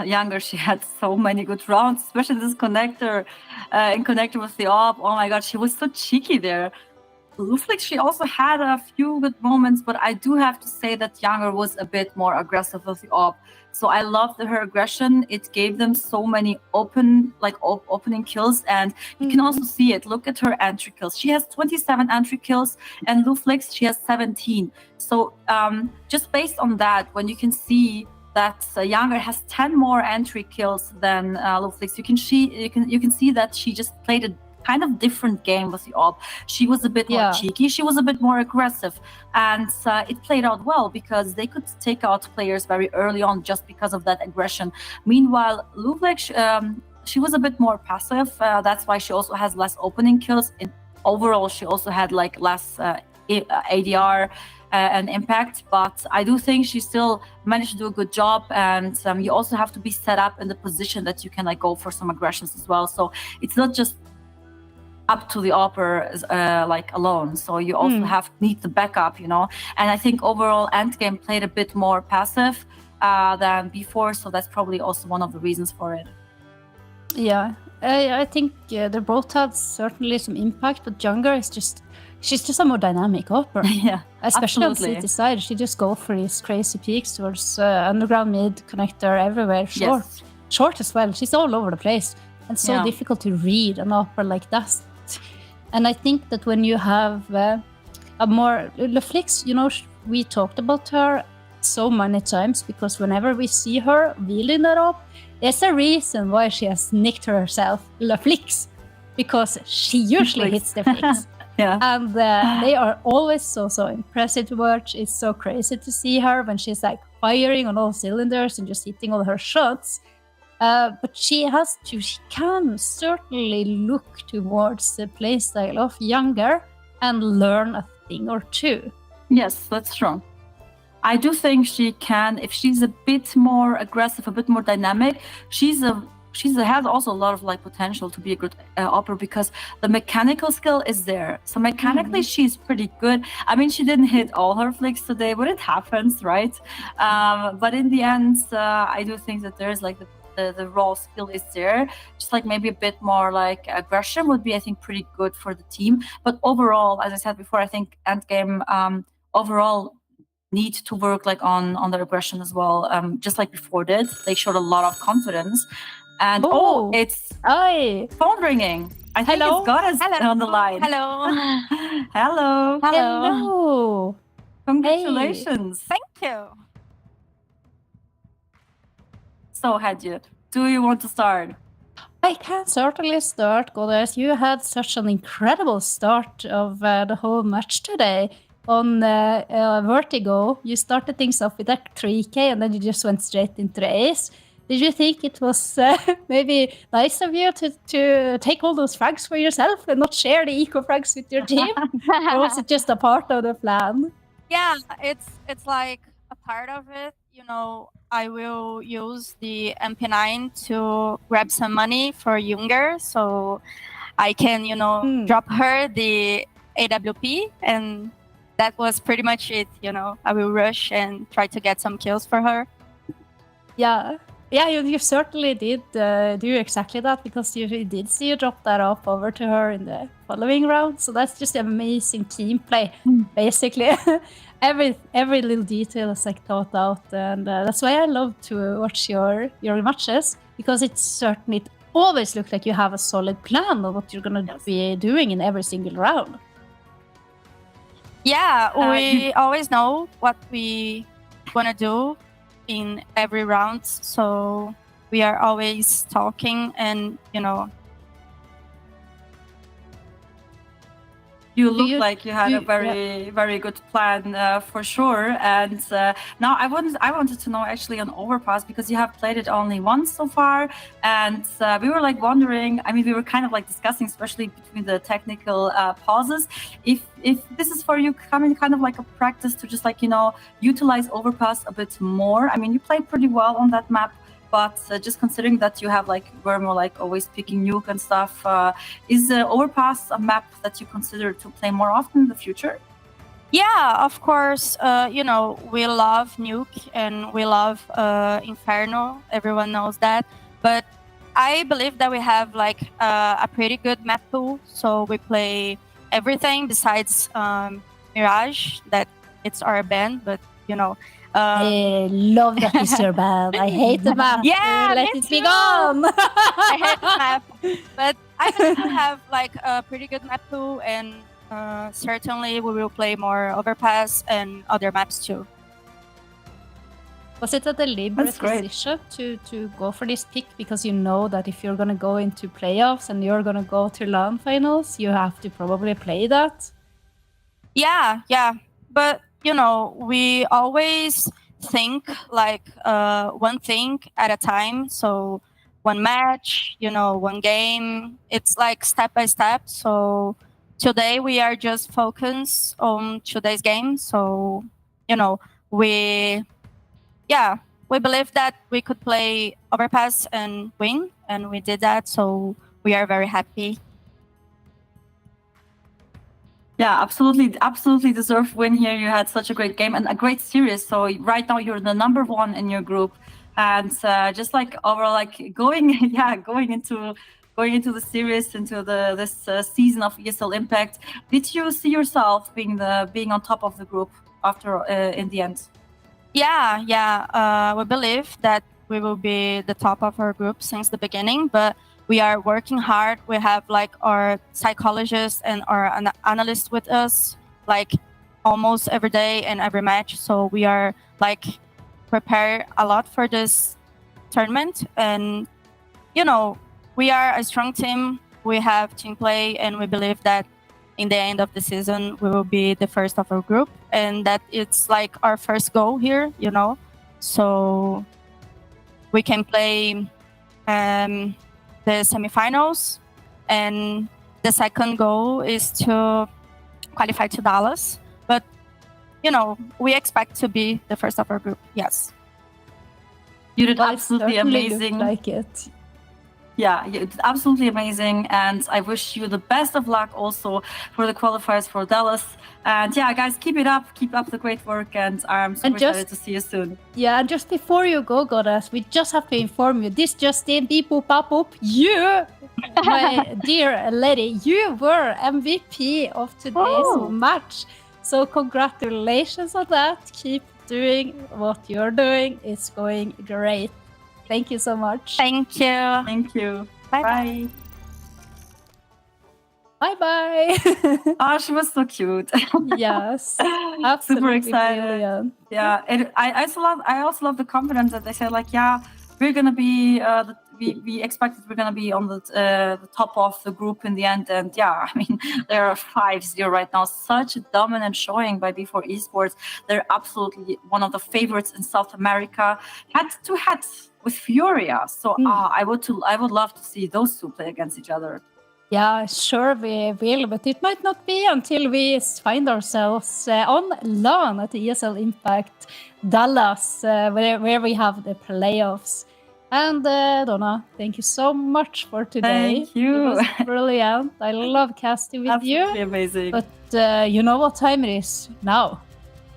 Younger. She had so many good rounds, especially this connector, in connector with the AWP. Oh my god, she was so cheeky there. Luflix, she also had a few good moments, but I do have to say that Younger was a bit more aggressive with the AWP. So I loved her aggression. It gave them so many opening kills, and you can also see it. Look at her entry kills. She has 27 entry kills, and Luflix, she has 17. So just based on that, when you can see that Younger has 10 more entry kills than Luflix, you can see that she just played a kind of different game with the AWP. She was a bit more cheeky, she was a bit more aggressive, and it played out well because they could take out players very early on just because of that aggression. Meanwhile, Luflix, she was a bit more passive. That's why she also has less opening kills. Overall, she also had like less ADR and impact, but I do think she still managed to do a good job. And you also have to be set up in the position that you can like go for some aggressions as well. So it's not just up to the AWPer like alone. So you also need the backup, you know. And I think overall Endgame played a bit more passive than before. So that's probably also one of the reasons for it. Yeah, I think they both had certainly some impact, but Younger is she's just a more dynamic AWPer. Yeah, especially absolutely. on CT side. She just go for these crazy peaks towards underground, mid, connector, everywhere. Short as well. She's all over the place. And so difficult to read an AWPer like that. And I think that when you have a more Luflix, you know, we talked about her so many times because whenever we see her wheeling it up, there's a reason why she has nicked herself La Flicks, because she usually hits the flicks. Yeah. And they are always so impressive to watch. It's so crazy to see her when she's like firing on all cylinders and just hitting all her shots. But she can certainly look towards the playstyle of younger and learn a thing or two. Yes, that's true. I do think she can, if she's a bit more aggressive, a bit more dynamic, she has also a lot of like potential to be a good opera because the mechanical skill is there. So mechanically, she's pretty good. I mean, she didn't hit all her flicks today, but it happens, right? But in the end, I do think that there's like the raw skill is there. Just like maybe a bit more like aggression would be, I think, pretty good for the team. But overall, as I said before, I think Endgame overall need to work like on their aggression as well. Just like before did, they showed a lot of confidence. And it's phone ringing. I think it's Goddess on the line. Hello. Hello. Hello. Congratulations. Thank you. So, Hadje, do you want to start? I can certainly start, Goddess. You had such an incredible start of the whole match today. On Vertigo, you started things off with a 3k and then you just went straight into the ace. Did you think it was maybe nice of you to take all those frags for yourself and not share the eco frags with your team? Or was it just a part of the plan? Yeah, it's like a part of it. You know, I will use the MP9 to grab some money for Junger, so I can, drop her the AWP, and that was pretty much it. I will rush and try to get some kills for her. Yeah, you certainly did do exactly that, because you did see you drop that off over to her in the following round. So that's just amazing team play, basically. Every little detail is like thought out, and that's why I love to watch your matches, because it always looks like you have a solid plan of what you're gonna be doing in every single round. Yeah, we always know what we want to do in every round, so we are always talking, and you look like you had a very good plan for sure. And now I wanted to know actually on Overpass, because you have played it only once so far, and we were like wondering, I mean, we were kind of like discussing, especially between the technical pauses, if this is for you kind of like a practice to just like utilize Overpass a bit more. I mean, you played pretty well on that map, but just considering that you have were more like always picking nuke and stuff, is Overpass a map that you consider to play more often in the future? Yeah, of course. We love nuke and we love Inferno. Everyone knows that. But I believe that we have a pretty good map pool. So we play everything besides Mirage, that it's our band, but I love that it's your band. I hate the map. Yeah, let it be gone. I hate the map, but I believe we have a pretty good map pool, and certainly we will play more Overpass and other maps too. Was it a deliberate decision to go for this pick, because you know that if you're gonna go into playoffs and you're gonna go to LAN finals, you have to probably play that? Yeah, but we always think one thing at a time. So one match, one game, it's step by step. So today we are just focused on today's game. So, we believe that we could play Overpass and win, and we did that. So we are very happy. Yeah, absolutely deserved win here. You had such a great game and a great series. So right now you're the number one in your group, and just overall going into the series, into this season of ESL Impact. Did you see yourself being on top of the group after in the end? Yeah. We believe that we will be the top of our group since the beginning, but we are working hard. We have our psychologist and our analyst with us, almost every day and every match. So we are like prepare a lot for this tournament, and we are a strong team. We have team play, and we believe that in the end of the season we will be the first of our group, and that it's like our first goal here, so we can play the semifinals, and the second goal is to qualify to Dallas. But we expect to be the first of our group. Yes. You did Well, it absolutely certainly looked amazing. like it. Yeah, you did absolutely amazing, and I wish you the best of luck also for the qualifiers for Dallas. And yeah, guys, keep it up, keep up the great work, and I'm super excited to see you soon. Yeah, and just before you go, Goddess, we just have to inform you. This just in, beep boop pop boop. You, my dear lady, you were MVP of today's match. So congratulations on that. Keep doing what you're doing. It's going great. Thank you so much. Thank you. Thank you. Bye. Bye-bye. Oh, she was so cute. Yes. Super Absolutely excited. brilliant. Yeah, I also love the confidence that they said, like, yeah, we're gonna be we expected we're gonna be on the top of the group in the end, and yeah, I mean there are 5-0 right now. Such a dominant showing by B4 Esports. They're absolutely one of the favorites in South America, head to head with Furia. So I would love to see those two play against each other. Yeah, sure we will, but it might not be until we find ourselves on LAN at the ESL Impact Dallas, where we have the playoffs. And Donna, thank you so much for today. Thank you. It was brilliant. I love casting with you. Absolutely amazing. But you know what time it is now?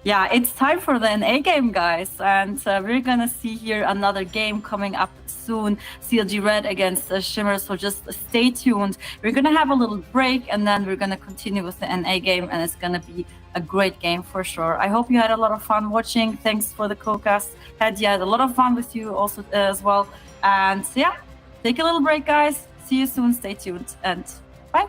Yeah, it's time for the NA game, guys. And we're going to see here another game coming up soon. CLG Red against Shimmer. So just stay tuned. We're going to have a little break, and then we're going to continue with the NA game. And it's going to be a great game for sure. I hope you had a lot of fun watching. Thanks for the co-cast. Had a lot of fun with you also as well. And yeah, take a little break, guys. See you soon. Stay tuned. And bye.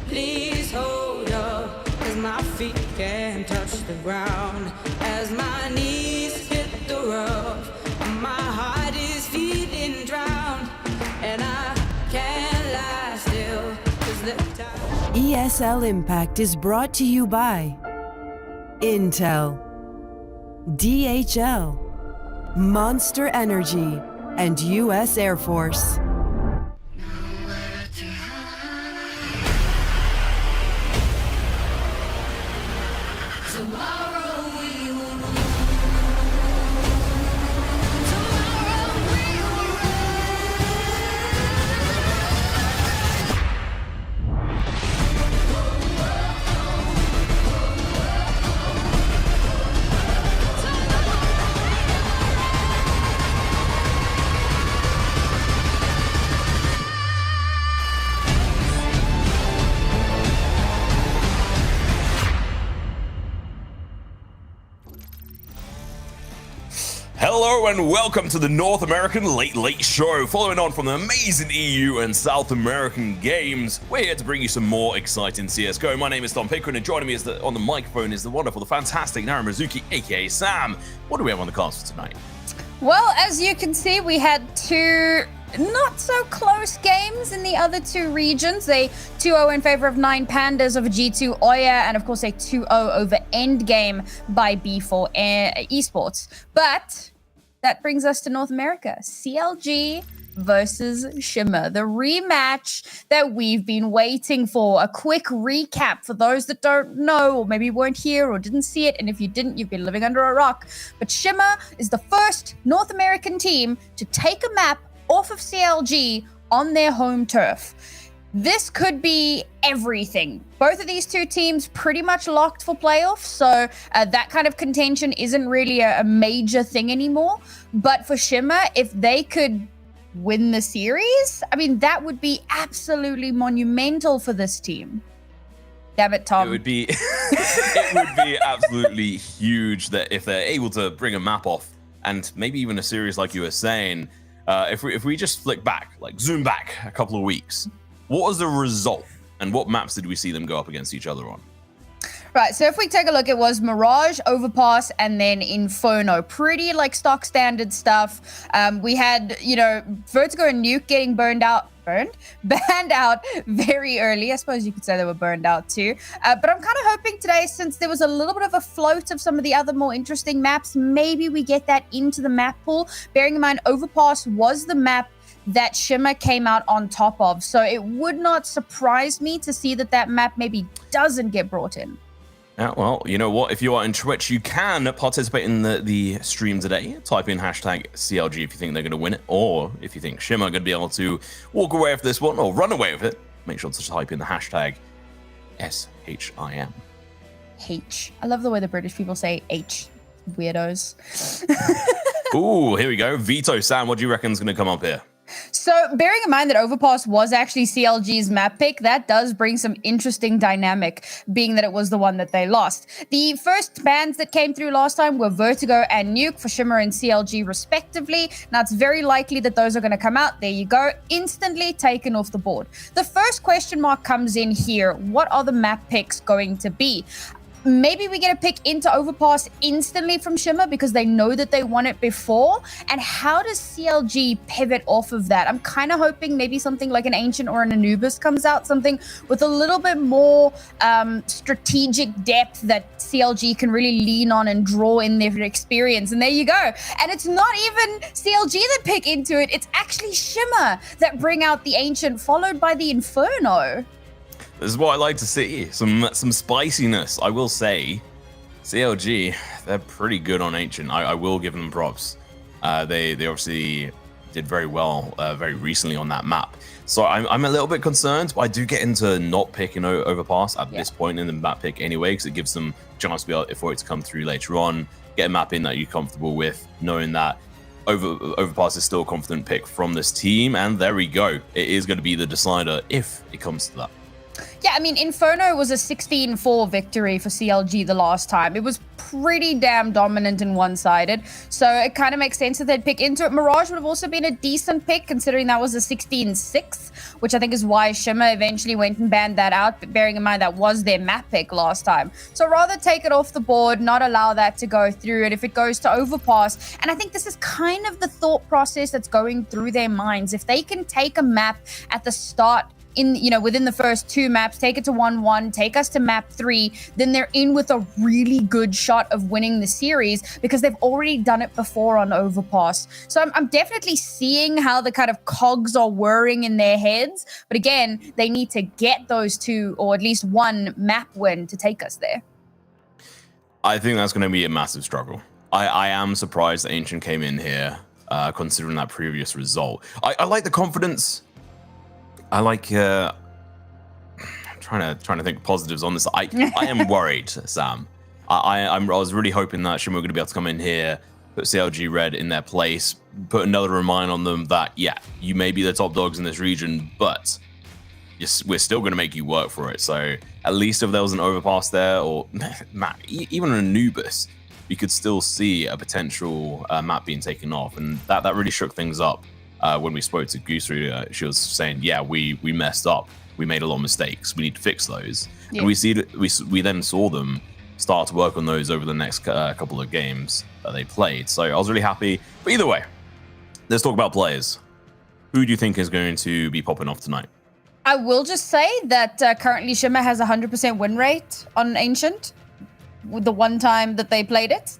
Please hold up, cause my feet can't touch the ground. As my knees hit the rough, my heart is feeling drowned. And I can't lie still, cause the time. ESL Impact is brought to you by Intel, DHL, Monster Energy, and U.S. Air Force. Hello and welcome to the North American Late Late Show. Following on from the amazing EU and South American games, we're here to bring you some more exciting CSGO. My name is Tom Pickering, and joining me on the microphone is the wonderful, the fantastic Nara Mizuki, aka Sam. What do we have on the cards for tonight? Well, as you can see, we had two not so close games in the other two regions. A 2-0 in favor of 9 Pandas over G2 Oya, and of course a 2-0 over Endgame by B4 Esports. But that brings us to North America. CLG versus Shimmer, the rematch that we've been waiting for. A quick recap for those that don't know, or maybe weren't here or didn't see it, and if you didn't, you've been living under a rock. But Shimmer is the first North American team to take a map off of CLG on their home turf. This could be everything. Both of these two teams pretty much locked for playoffs, so that kind of contention isn't really a major thing anymore. But for Shimmer, if they could win the series, I mean, that would be absolutely monumental for this team. Damn it, Tom. It would be absolutely huge that if they're able to bring a map off, and maybe even a series like you were saying, if we just flick back, like zoom back a couple of weeks, what was the result and what maps did we see them go up against each other on? Right, so if we take a look, it was Mirage, Overpass, and then Inferno. Pretty like stock standard stuff. We had, Vertigo and Nuke getting banned out very early. I suppose you could say they were burned out too. But I'm kind of hoping today, since there was a little bit of a float of some of the other more interesting maps, maybe we get that into the map pool. Bearing in mind, Overpass was the map that Shimmer came out on top of. So it would not surprise me to see that map maybe doesn't get brought in. Yeah, well, you know what? If you are in Twitch, you can participate in the stream today. Type in hashtag CLG if you think they're going to win it, or if you think Shimmer are going to be able to walk away with this one or run away with it, make sure to type in the hashtag SHIM. H. I love the way the British people say H. Weirdos. Ooh, here we go. Veto. Sam, what do you reckon is going to come up here? So, bearing in mind that Overpass was actually CLG's map pick, that does bring some interesting dynamic, being that it was the one that they lost. The first bans that came through last time were Vertigo and Nuke for Shimmer and CLG respectively. Now, it's very likely that those are going to come out. There you go. Instantly taken off the board. The first question mark comes in here. What are the map picks going to be? Maybe we get a pick into Overpass instantly from Shimmer because they know that they won it before. And how does CLG pivot off of that? I'm kind of hoping maybe something like an Ancient or an Anubis comes out, something with a little bit more strategic depth that CLG can really lean on and draw in their experience. And there you go. And it's not even CLG that pick into it. It's actually Shimmer that bring out the Ancient, followed by the Inferno. This is what I like to see. Some spiciness. I will say, CLG, they're pretty good on Ancient. I will give them props. They obviously did very well very recently on that map. So I'm a little bit concerned, but I do get into not picking Overpass at this point in the map pick anyway, because it gives them a chance to be able, for it to come through later on, get a map in that you're comfortable with, knowing that Overpass is still a confident pick from this team. And there we go. It is going to be the decider if it comes to that. Yeah, I mean, Inferno was a 16-4 victory for CLG the last time. It was pretty damn dominant and one-sided, so it kind of makes sense that they'd pick into it. Mirage would have also been a decent pick, considering that was a 16-6, which I think is why Shimmer eventually went and banned that out, but bearing in mind that was their map pick last time. So rather take it off the board, not allow that to go through, and if it goes to Overpass, and I think this is kind of the thought process that's going through their minds. If they can take a map at the start, within the first 2 maps, take it to 1-1, take us to map 3, then they're in with a really good shot of winning the series because they've already done it before on Overpass. So I'm definitely seeing how the kind of cogs are whirring in their heads. But again, they need to get those 2 or at least 1 map win to take us there. I think that's going to be a massive struggle. I am surprised that Ancient came in here, considering that previous result. I like the confidence. I like. I'm trying to think positives on this. I am worried, Sam. I was really hoping that Shimmer were going to be able to come in here, put CLG Red in their place, put another reminder on them that you may be the top dogs in this region, but we're still going to make you work for it. So at least if there was an Overpass there, or even an Anubis, we could still see a potential map being taken off, and that really shook things up. When we spoke to Goosery, she was saying, we messed up. We made a lot of mistakes. We need to fix those. Yeah. And we then saw them start to work on those over the next couple of games that they played. So I was really happy. But either way, let's talk about players. Who do you think is going to be popping off tonight? I will just say that currently Shimmer has 100% win rate on Ancient. The one time that they played it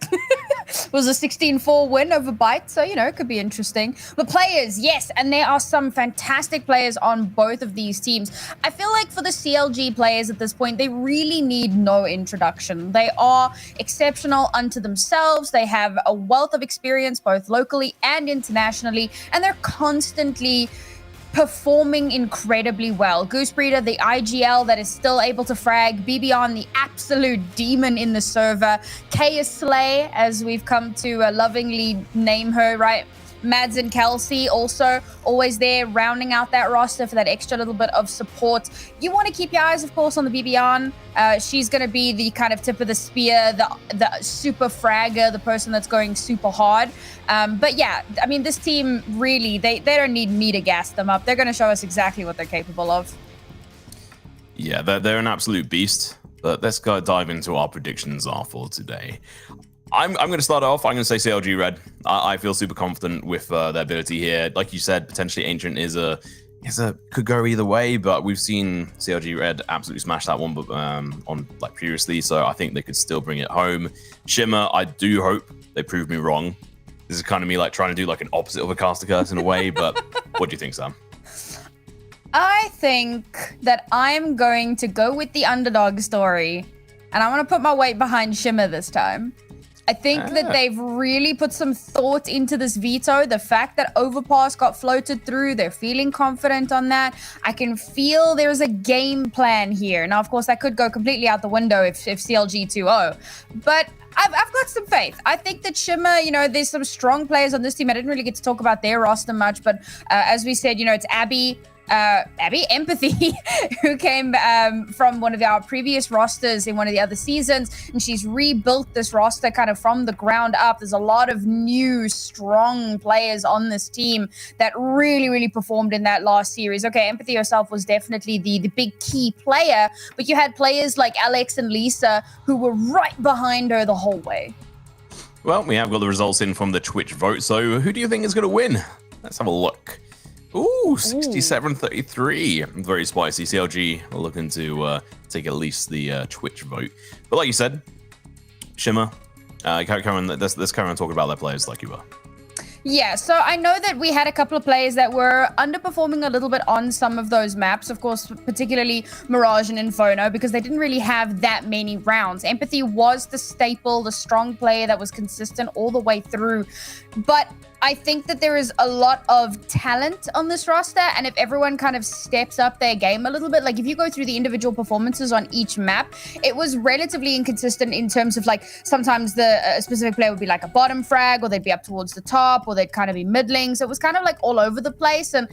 was a 16-4 win over Byte, so it could be interesting. But players, yes, and there are some fantastic players on both of these teams. I feel like for the CLG players at this point, they really need no introduction. They are exceptional unto themselves. They have a wealth of experience both locally and internationally, and they're constantly performing incredibly well. Goosebreeder, the IGL that is still able to frag. BBon, the absolute demon in the server. Kaya Slay, as we've come to lovingly name her, right? Mads and Kelsey also always there, rounding out that roster for that extra little bit of support. You want to keep your eyes, of course, on the BBon. She's going to be the kind of tip of the spear, the super fragger, the person that's going super hard. But yeah, I mean, this team really, they don't need me to gas them up. They're going to show us exactly what they're capable of. Yeah, they're an absolute beast. But let's go dive into what our predictions are for today. I'm going to start off. I'm going to say CLG Red. I feel super confident with their ability here. Like you said, potentially Ancient could go either way, but we've seen CLG Red absolutely smash that one on previously, so I think they could still bring it home. Shimmer, I do hope they prove me wrong. This is kind of me trying to do an opposite of a caster curse in a way, but what do you think, Sam? I think that I'm going to go with the underdog story, and I want to put my weight behind Shimmer this time. I think that they've really put some thought into this veto. The fact that Overpass got floated through, they're feeling confident on that. I can feel there's a game plan here. Now, of course, that could go completely out the window if CLG 2-0. But I've got some faith. I think that Shimmer, there's some strong players on this team. I didn't really get to talk about their roster much, but as we said, it's Abby, Abby, Empathy, who came from one of our previous rosters in one of the other seasons, and she's rebuilt this roster kind of from the ground up. There's a lot of new, strong players on this team that really, really performed in that last series. Okay, Empathy herself was definitely the big key player, but you had players like Alex and Lisa who were right behind her the whole way. Well, we have got the results in from the Twitch vote, so who do you think is going to win? Let's have a look. Ooh, 67-33. Very spicy. CLG are looking to take at least the Twitch vote. But like you said, Shimmer, Karen, let's carry on talking about their players like you were. Yeah, so I know that we had a couple of players that were underperforming a little bit on some of those maps, of course, particularly Mirage and Inferno, because they didn't really have that many rounds. Empathy was the staple, the strong player that was consistent all the way through. But I think that there is a lot of talent on this roster, and if everyone kind of steps up their game a little bit, like if you go through the individual performances on each map, it was relatively inconsistent in terms of like sometimes the specific player would be like a bottom frag, or they'd be up towards the top, or they'd kind of be middling. So it was kind of like all over the place, and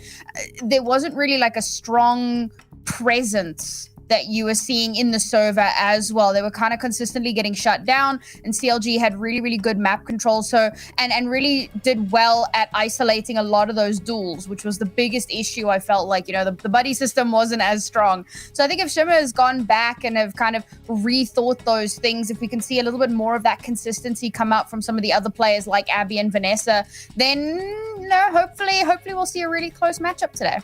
there wasn't really like a strong presence that you were seeing in the server as well. They were kind of consistently getting shut down, and CLG had really, really good map control. So, and really did well at isolating a lot of those duels, which was the biggest issue. I felt like, you know, the buddy system wasn't as strong. So I think if Shimmer has gone back and have kind of rethought those things, if we can see a little bit more of that consistency come out from some of the other players like Abby and Vanessa, then, you know, hopefully we'll see a really close matchup today.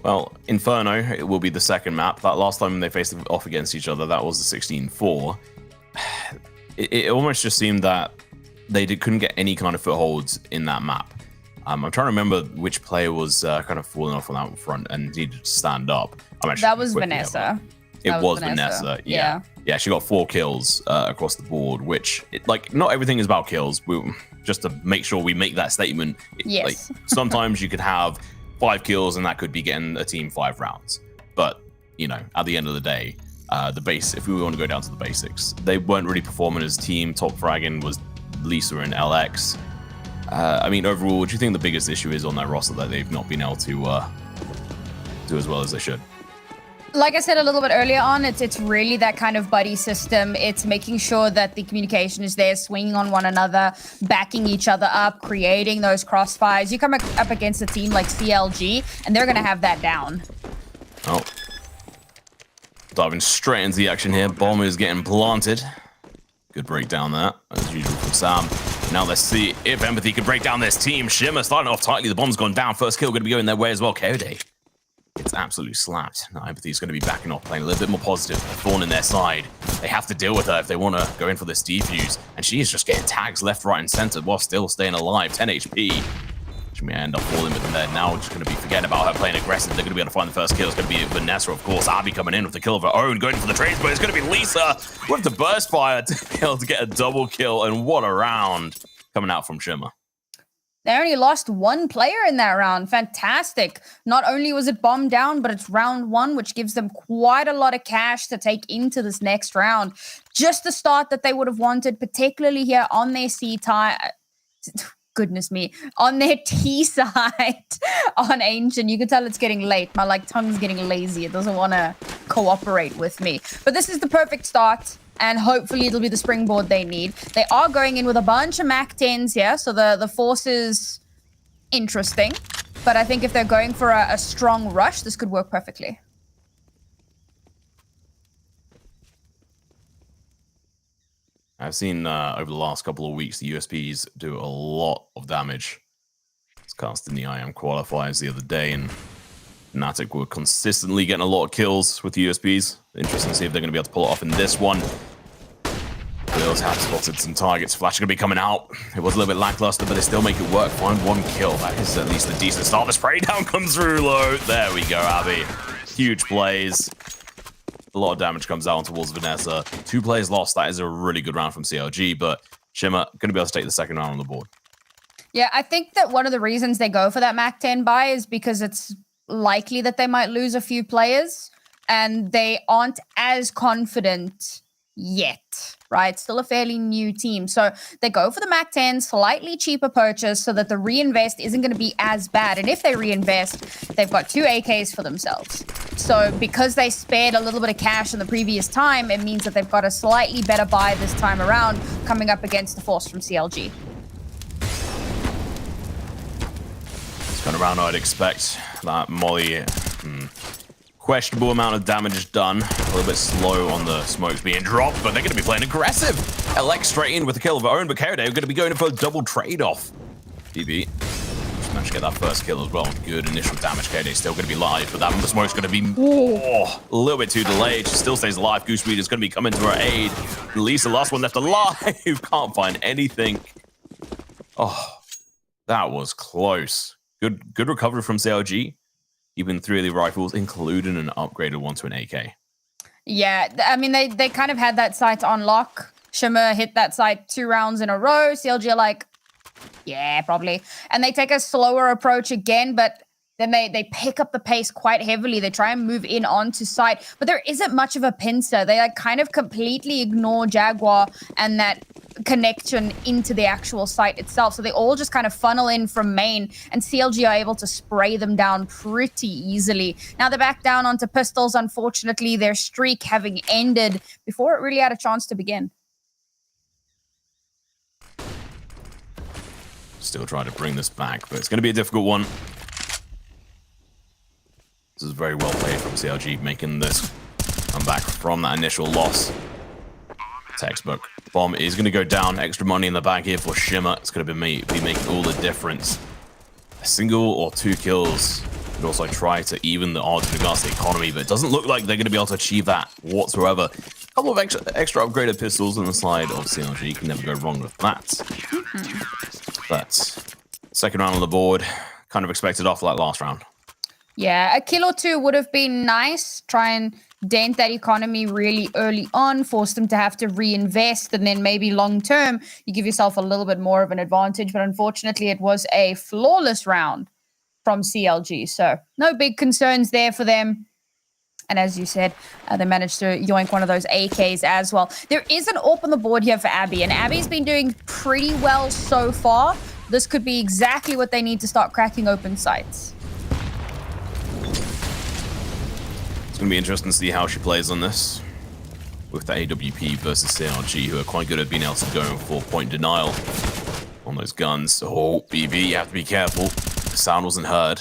Well, Inferno, it will be the second map. That last time they faced off against each other, that was the 16-4. It almost just seemed that they couldn't get any kind of footholds in that map. I'm trying to remember which player was kind of falling off on that front and needed to stand up. That was Vanessa. It was Vanessa. Yeah. Yeah, she got 4 kills across the board, which, like, not everything is about kills. Just to make sure we make that statement. Yes. Like, sometimes you could have 5 kills and that could be getting a team 5 rounds. But, you know, at the end of the day, if we want to go down to the basics, they weren't really performing as a team. Top fragging was Lisa and LX. I mean, overall, what do you think the biggest issue is on that roster that they've not been able to do as well as they should? Like I said a little bit earlier on, it's really that kind of buddy system. It's making sure that the communication is there, swinging on one another, backing each other up, creating those crossfires. You come up against a team like CLG, and they're going to have that down. Oh. Diving straight into the action here. Bomb is getting planted. Good breakdown there, as usual from Sam. Now let's see if Empathy can break down this team. Shimmer starting off tightly. The bomb's gone down. First kill going to be going their way as well. Kode. It's absolutely slapped. Now Empathy's going to be backing off, playing a little bit more positive. Thorn in their side. They have to deal with her if they want to go in for this defuse. And she is just getting tags left, right, and center while still staying alive. 10 HP. She may end up falling with them there. Now just going to be forgetting about her playing aggressive. They're going to be able to find the first kill. It's going to be Vanessa, of course. Abby coming in with the kill of her own, going for the trades, but it's going to be Lisa with the burst fire to be able to get a double kill. And what a round coming out from Shimmer. They only lost 1 player in that round. Fantastic. Not only was it bombed down, but it's round 1, which gives them quite a lot of cash to take into this next round. Just the start that they would have wanted, particularly here on their C tie. Goodness me. On their T side on Ancient. You can tell it's getting late. My tongue's getting lazy. It doesn't want to cooperate with me. But this is the perfect start. And hopefully it'll be the springboard they need. They are going in with a bunch of Mac 10s here, so the force is interesting. But I think if they're going for a strong rush, this could work perfectly. I've seen over the last couple of weeks, the USPs do a lot of damage. I was casting the IM qualifiers the other day, and Fnatic were consistently getting a lot of kills with the USPs. Interesting to see if they're going to be able to pull it off in this one. Bills have spotted some targets. Flash going to be coming out. It was a little bit lackluster, but they still make it work. Find 1 kill. That is at least a decent start. The spray down comes through low. There we go, Abby. Huge plays. A lot of damage comes out towards Vanessa. 2 players lost. That is a really good round from CLG, but Shimmer going to be able to take the second round on the board. Yeah, I think that one of the reasons they go for that Mac 10 buy is because it's likely that they might lose a few players and they aren't as confident yet, right? Still a fairly new team. So they go for the Mac 10, slightly cheaper purchase so that the reinvest isn't going to be as bad. And if they reinvest, they've got 2 AKs for themselves. So because they spared a little bit of cash in the previous time, it means that they've got a slightly better buy this time around coming up against the force from CLG. It's gone around, I'd expect. That Molly, questionable amount of damage done. A little bit slow on the smokes being dropped, but they're going to be playing aggressive. Elec straight in with a kill of her own, but Kaede are going to be going for a double trade-off. BB just managed to get that first kill as well. Good initial damage. Kaede still going to be live, but that smoke's going to be a little bit too delayed. She still stays alive. Goose Speed is going to be coming to her aid. Lisa, last one left alive. Can't find anything. Oh, that was close. Good recovery from CLG. Even 3 of the rifles, including an upgraded one to an AK. Yeah, I mean, they kind of had that site on lock. Shimmer hit that site 2 rounds in a row. CLG are like, yeah, probably. And they take a slower approach again, but then they pick up the pace quite heavily. They try and move in onto site, but there isn't much of a pincer. They like kind of completely ignore Jaguar and that connection into the actual site itself. So they all just kind of funnel in from main, and CLG are able to spray them down pretty easily. Now they're back down onto pistols, unfortunately, their streak having ended before it really had a chance to begin. Still trying to bring this back, but it's going to be a difficult one. This is very well played from CLG, making this come back from that initial loss. Textbook. Bomb is going to go down. Extra money in the bag here for Shimmer. It's going to be making all the difference. A single or 2 kills could also try to even the odds in regards to the economy, but it doesn't look like they're going to be able to achieve that whatsoever. A couple of extra upgraded pistols on the side of CLG. You can never go wrong with that. But second round on the board, kind of expected after that last round. Yeah, a kill or 2 would have been nice. Try and dent that economy really early on, force them to have to reinvest, and then maybe long term, you give yourself a little bit more of an advantage. But unfortunately, it was a flawless round from CLG. So no big concerns there for them. And as you said, they managed to yoink one of those AKs as well. There is an AWP on the board here for Abby, and Abby's been doing pretty well so far. This could be exactly what they need to start cracking open sites. It's going to be interesting to see how she plays on this with the AWP versus CLG, who are quite good at being able to go for point denial on those guns. Oh, BB, you have to be careful. The sound wasn't heard.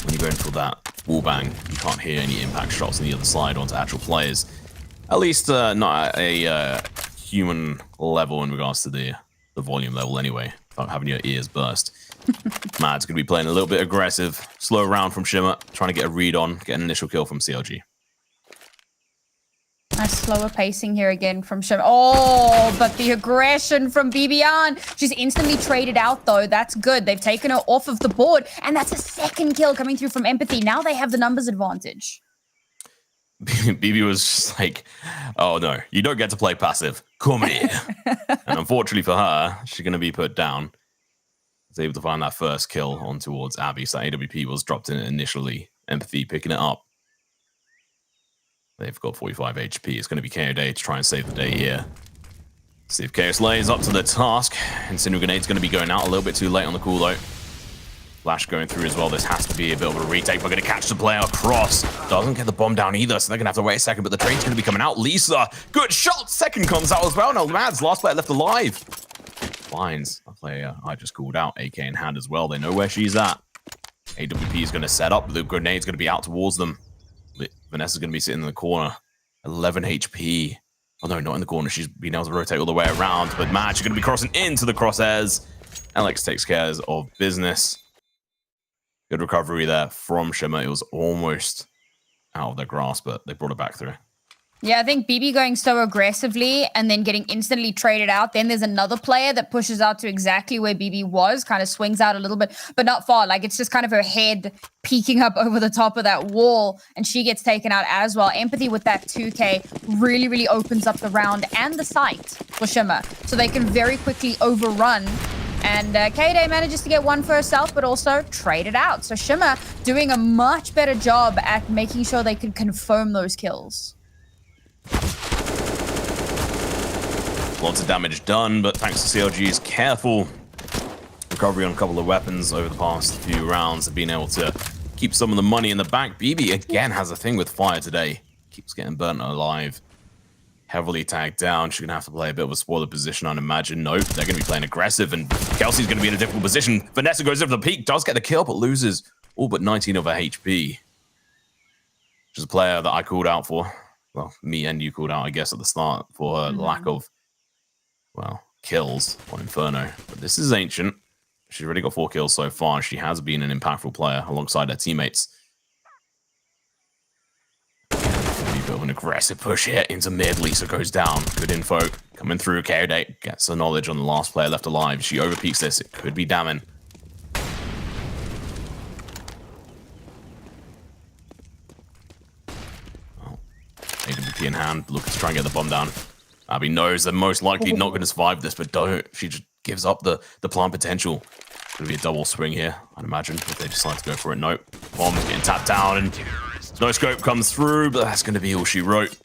When you're going for that wall bang, you can't hear any impact shots on the other side onto actual players. At least not at a human level in regards to the volume level anyway, without having your ears burst. Mad's going to be playing a little bit aggressive. Slow round from Shimmer, trying to get a read on, get an initial kill from CLG. Nice slower pacing here again from Shimmer. Oh, but the aggression from Bibian. She's instantly traded out, though. That's good. They've taken her off of the board, and that's a second kill coming through from Empathy. Now they have the numbers advantage. BB was just like, oh no, you don't get to play passive. Come here. And unfortunately for her, she's going to be put down. Was able to find that first kill on towards Abby. So AWP was dropped in initially. Empathy picking it up. They've got 45 HP. It's going to be KO Day to try and save the day here. See if Chaos Lay is up to the task. Incendiary Grenade's going to be going out a little bit too late on the call though. Flash going through as well. This has to be a bit of a retake. We're going to catch the player across. Doesn't get the bomb down either, so they're going to have to wait a second, but the train's going to be coming out. Lisa, good shot. Second comes out as well. Now Mads, last player left alive. Finds a player I just called out, AK in hand as well. They know where she's at. AWP is going to set up. The grenade's going to be out towards them. Vanessa's going to be sitting in the corner. 11 HP. Oh no, not in the corner. She's been able to rotate all the way around, but Mads is going to be crossing into the crosshairs. Alex takes care of business. Good recovery there from Shimmer. It was almost out of their grasp, but they brought it back through. Yeah, I think BB going so aggressively and then getting instantly traded out. Then there's another player that pushes out to exactly where BB was, kind of swings out a little bit, but not far. Like, it's just kind of her head peeking up over the top of that wall, and she gets taken out as well. Empathy with that 2K really, really opens up the round and the site for Shimmer, so they can very quickly overrun. And K-Day manages to get one for herself, but also trade it out. So Shimmer doing a much better job at making sure they can confirm those kills. Lots of damage done, but thanks to CLG's careful recovery on a couple of weapons over the past few rounds, have been able to keep some of the money in the bank. BB again has a thing with fire today. Keeps getting burnt alive. Heavily tagged down. She's going to have to play a bit of a spoiler position, I'd imagine. Nope, they're going to be playing aggressive, and Kelsey's going to be in a difficult position. Vanessa goes over the peak, does get the kill, but loses all but 19 of her HP. She's a player that I called out for. Well, me and you called out, I guess, at the start for her lack of, well, kills on Inferno. But this is Ancient. She's already got 4 kills so far. She has been an impactful player alongside her teammates. A bit of an aggressive push here into mid. Lisa goes down. Good info coming through. Kaode gets the knowledge on the last player left alive. She overpeaks this. It could be damning. Oh, AWP in hand. Looking to try and get the bomb down. Abby knows they're most likely not going to survive this, but don't. She just gives up the plant potential. Going to be a double swing here, I'd imagine, if they decide to go for it. Nope. Bomb's getting tapped down, and no scope comes through, but that's going to be all she wrote.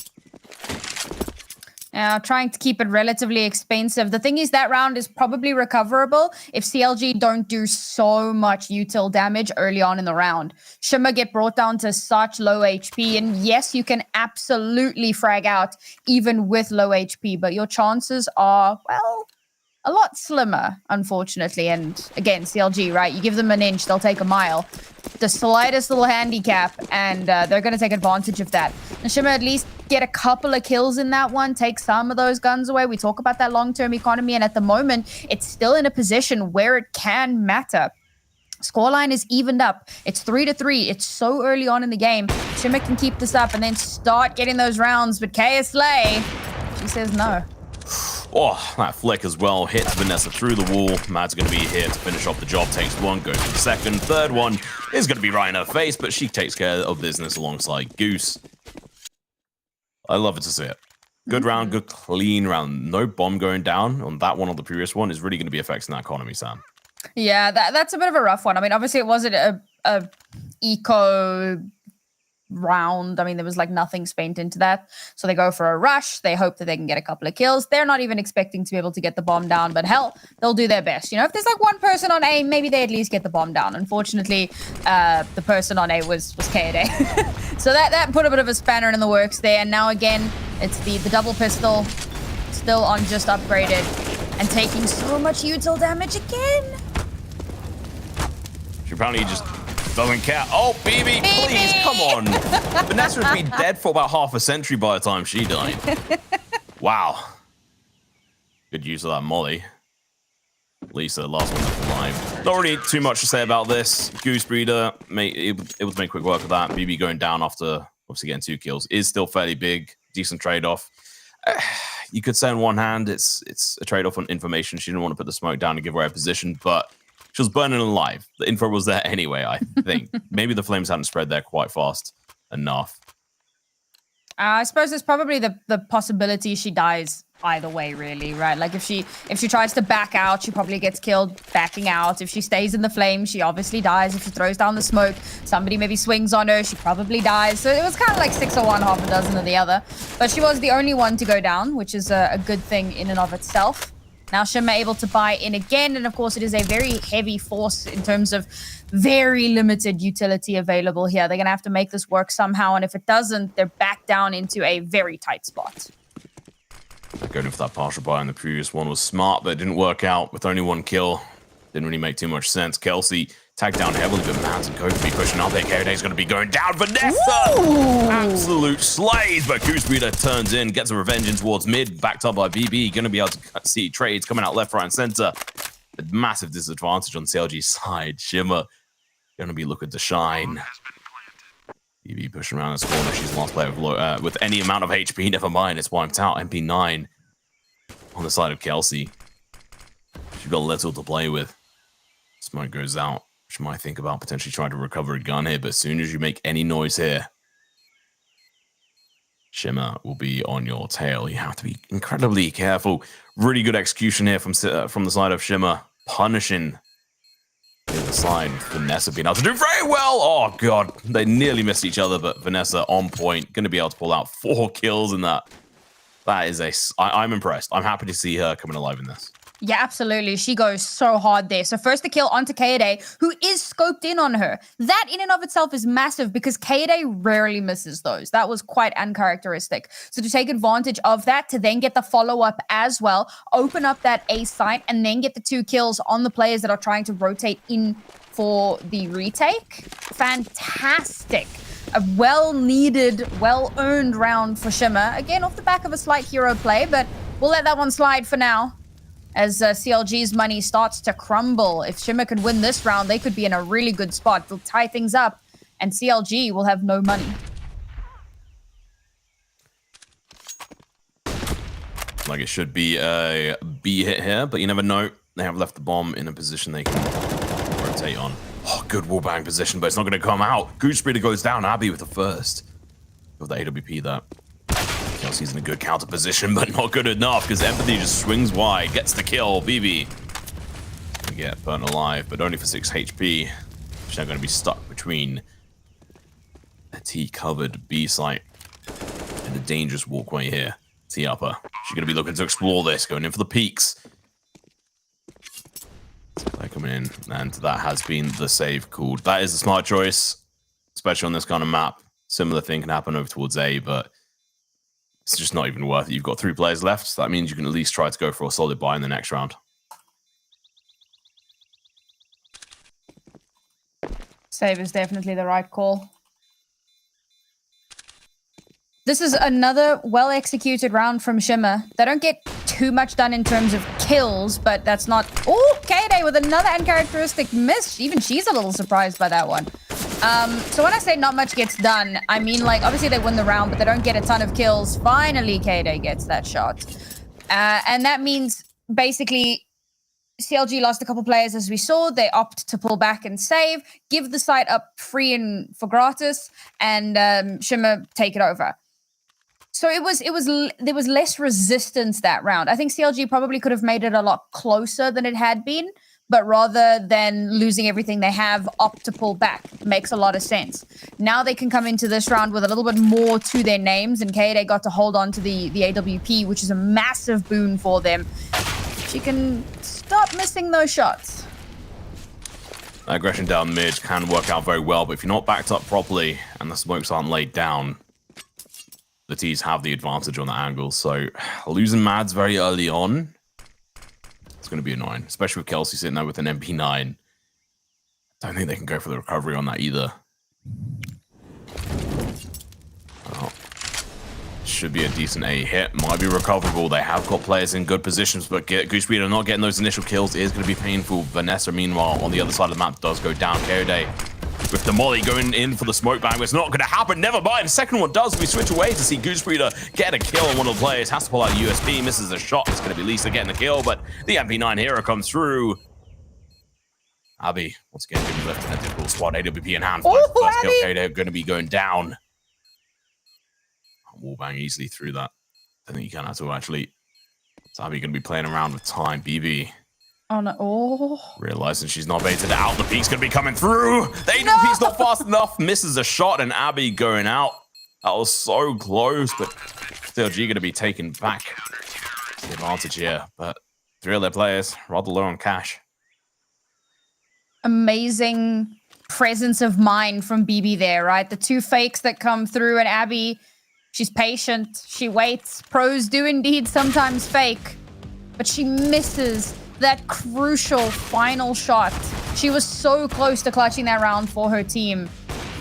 Now, trying to keep it relatively expensive. The thing is, that round is probably recoverable if CLG don't do so much util damage early on in the round. Shimmer get brought down to such low HP, and yes, you can absolutely frag out even with low HP, but your chances are, well, a lot slimmer, unfortunately. And again, CLG, right? You give them an inch, they'll take a mile. The slightest little handicap, and they're going to take advantage of that. And Shimmer at least get a couple of kills in that one, take some of those guns away. We talk about that long-term economy, and at the moment, it's still in a position where it can matter. Scoreline is evened up. It's 3-3. It's so early on in the game. Shimmer can keep this up and then start getting those rounds, but Slay, she says no. Oh, that flick as well hits Vanessa through the wall. Mad's going to be here to finish off the job. Takes one, goes for the second. Third one is going to be right in her face, but she takes care of business alongside Goose. I love it to see it. Good round, good clean round. No bomb going down on that one or the previous one is really going to be affecting that economy, Sam. Yeah, that's a bit of a rough one. I mean, obviously it wasn't a eco round. I mean, there was like nothing spent into that. So they go for a rush. They hope that they can get a couple of kills. They're not even expecting to be able to get the bomb down, but hell, they'll do their best. You know, if there's like one person on A, maybe they at least get the bomb down. Unfortunately, the person on A was Kaode. So that put a bit of a spanner in the works there. And now again, it's the double pistol still on just upgraded and taking so much util damage again. She apparently just doesn't care. Oh, BB, please, come on. Vanessa has been dead for about half a century by the time she died. Wow. Good use of that molly. Lisa, the last one left alive. Not really too much to say about this. Goose Breeder, able to make quick work of that. BB going down after obviously getting 2 kills is still fairly big. Decent trade-off. You could say on one hand, it's a trade-off on information. She didn't want to put the smoke down and give away her position, but she was burning alive. The info was there anyway, I think. Maybe the flames hadn't spread there quite fast enough. I suppose there's probably the possibility she dies either way, really, right? Like if she tries to back out, she probably gets killed backing out. If she stays in the flames, she obviously dies. If she throws down the smoke, somebody maybe swings on her, she probably dies. So it was kind of like 6 of one, half a dozen of the other. But she was the only one to go down, which is a good thing in and of itself. Now Shimmer able to buy in again, and of course it is a very heavy force in terms of very limited utility available here. They're going to have to make this work somehow, and if it doesn't, they're back down into a very tight spot. Going for that partial buy on the previous one was smart, but it didn't work out with only 1 kill. Didn't really make too much sense. Kelsey tagged down heavily, but Mads and Code to be pushing up there. Kaode's going to be going down. Vanessa! Ooh. Absolute slays, but Goose Breeder turns in, gets a revenge in towards mid, backed up by BB. Going to be able to see trades coming out left, right, and center. A massive disadvantage on CLG's side. Shimmer going to be looking to shine. BB pushing around this corner. She's the last player with any amount of HP. Never mind, it's wiped out. MP9 on the side of Kelsey. She's got little to play with. Smoke goes out. She might think about potentially trying to recover a gun here, but as soon as you make any noise here, Shimmer will be on your tail. You have to be incredibly careful. Really good execution here from the side of Shimmer, punishing the other side. Vanessa being able to do very well. Oh god, they nearly missed each other, but Vanessa on point, going to be able to pull out 4 kills in that That is I'm impressed. I'm happy to see her coming alive in this. Yeah, absolutely. She goes so hard there. So first the kill onto Kaede, who is scoped in on her. That in and of itself is massive because Kaede rarely misses those. That was quite uncharacteristic. So to take advantage of that, to then get the follow-up as well, open up that A site, and then get the 2 kills on the players that are trying to rotate in for the retake. Fantastic. A well-needed, well-earned round for Shimmer. Again, off the back of a slight hero play, but we'll let that one slide for now. As CLG's money starts to crumble. If Shimmer could win this round, they could be in a really good spot. They'll tie things up, and CLG will have no money. Like it should be a B hit here, but you never know. They have left the bomb in a position they can rotate on. Oh, good wallbang position, but it's not going to come out. Goose Breeder goes down. Abby with the first. With the AWP there. Kelsey's in a good counter position, but not good enough because Empathy just swings wide, gets the kill. BB get burnt alive, but only for 6 HP. She's now going to be stuck between a T-covered B site and a dangerous walkway here. T upper. She's going to be looking to explore this, going in for the peaks. They're coming in, and that has been the save called. That is a smart choice, especially on this kind of map. Similar thing can happen over towards A, but it's just not even worth it. You've got 3 players left, so that means you can at least try to go for a solid buy in the next round. Save is definitely the right call. This is another well-executed round from Shimmer. They don't get too much done in terms of kills, but that's not... Oh, Kaede with another uncharacteristic miss. Even she's a little surprised by that one. So when I say not much gets done, I mean, like, obviously they win the round, but they don't get a ton of kills. Finally, Kaede gets that shot. And that means, basically, CLG lost a couple players, as we saw. They opt to pull back and save, give the site up free and for gratis, and Shimmer take it over. So there was less resistance that round. I think CLG probably could have made it a lot closer than it had been, but rather than losing everything they have, opt to pull back. Makes a lot of sense. Now they can come into this round with a little bit more to their names, and Kaede got to hold on to the AWP, which is a massive boon for them. She can stop missing those shots. Aggression down mid can work out very well, but if you're not backed up properly and the smokes aren't laid down, the T's have the advantage on the angle. So losing Mads very early on, it's going to be annoying, especially with Kelsey sitting there with an MP9. Don't think they can go for the recovery on that either. Well, should be a decent A hit. Might be recoverable. They have got players in good positions, but Goose Breeder not getting those initial kills is going to be painful. Vanessa, meanwhile, on the other side of the map, does go down. Kaede with the molly going in for the smoke bang. It's not going to happen. Never mind. The second one does. We switch away to see Goose Breeder get a kill on one of the players. Has to pull out a USP. Misses a shot. It's going to be Lisa getting the kill, but the MP9 hero comes through. Abby, once again, going to be left in a difficult spot. AWP in hand. First kill. Kaede going to be going down. Wallbang easily through that. I think you can have to actually. So Abby going to be playing around with time. BB. Oh no. Oh. Realizing she's not baited out. The peak's going to be coming through. The AWP's not fast enough. Misses a shot, and Abby going out. That was so close, but still G going to be taken back. The advantage here, but 3 of their players rather low on cash. Amazing presence of mind from BB there, right? The 2 fakes that come through, and Abby, she's patient. She waits. Pros do indeed sometimes fake, but she misses that crucial final shot. She was so close to clutching that round for her team.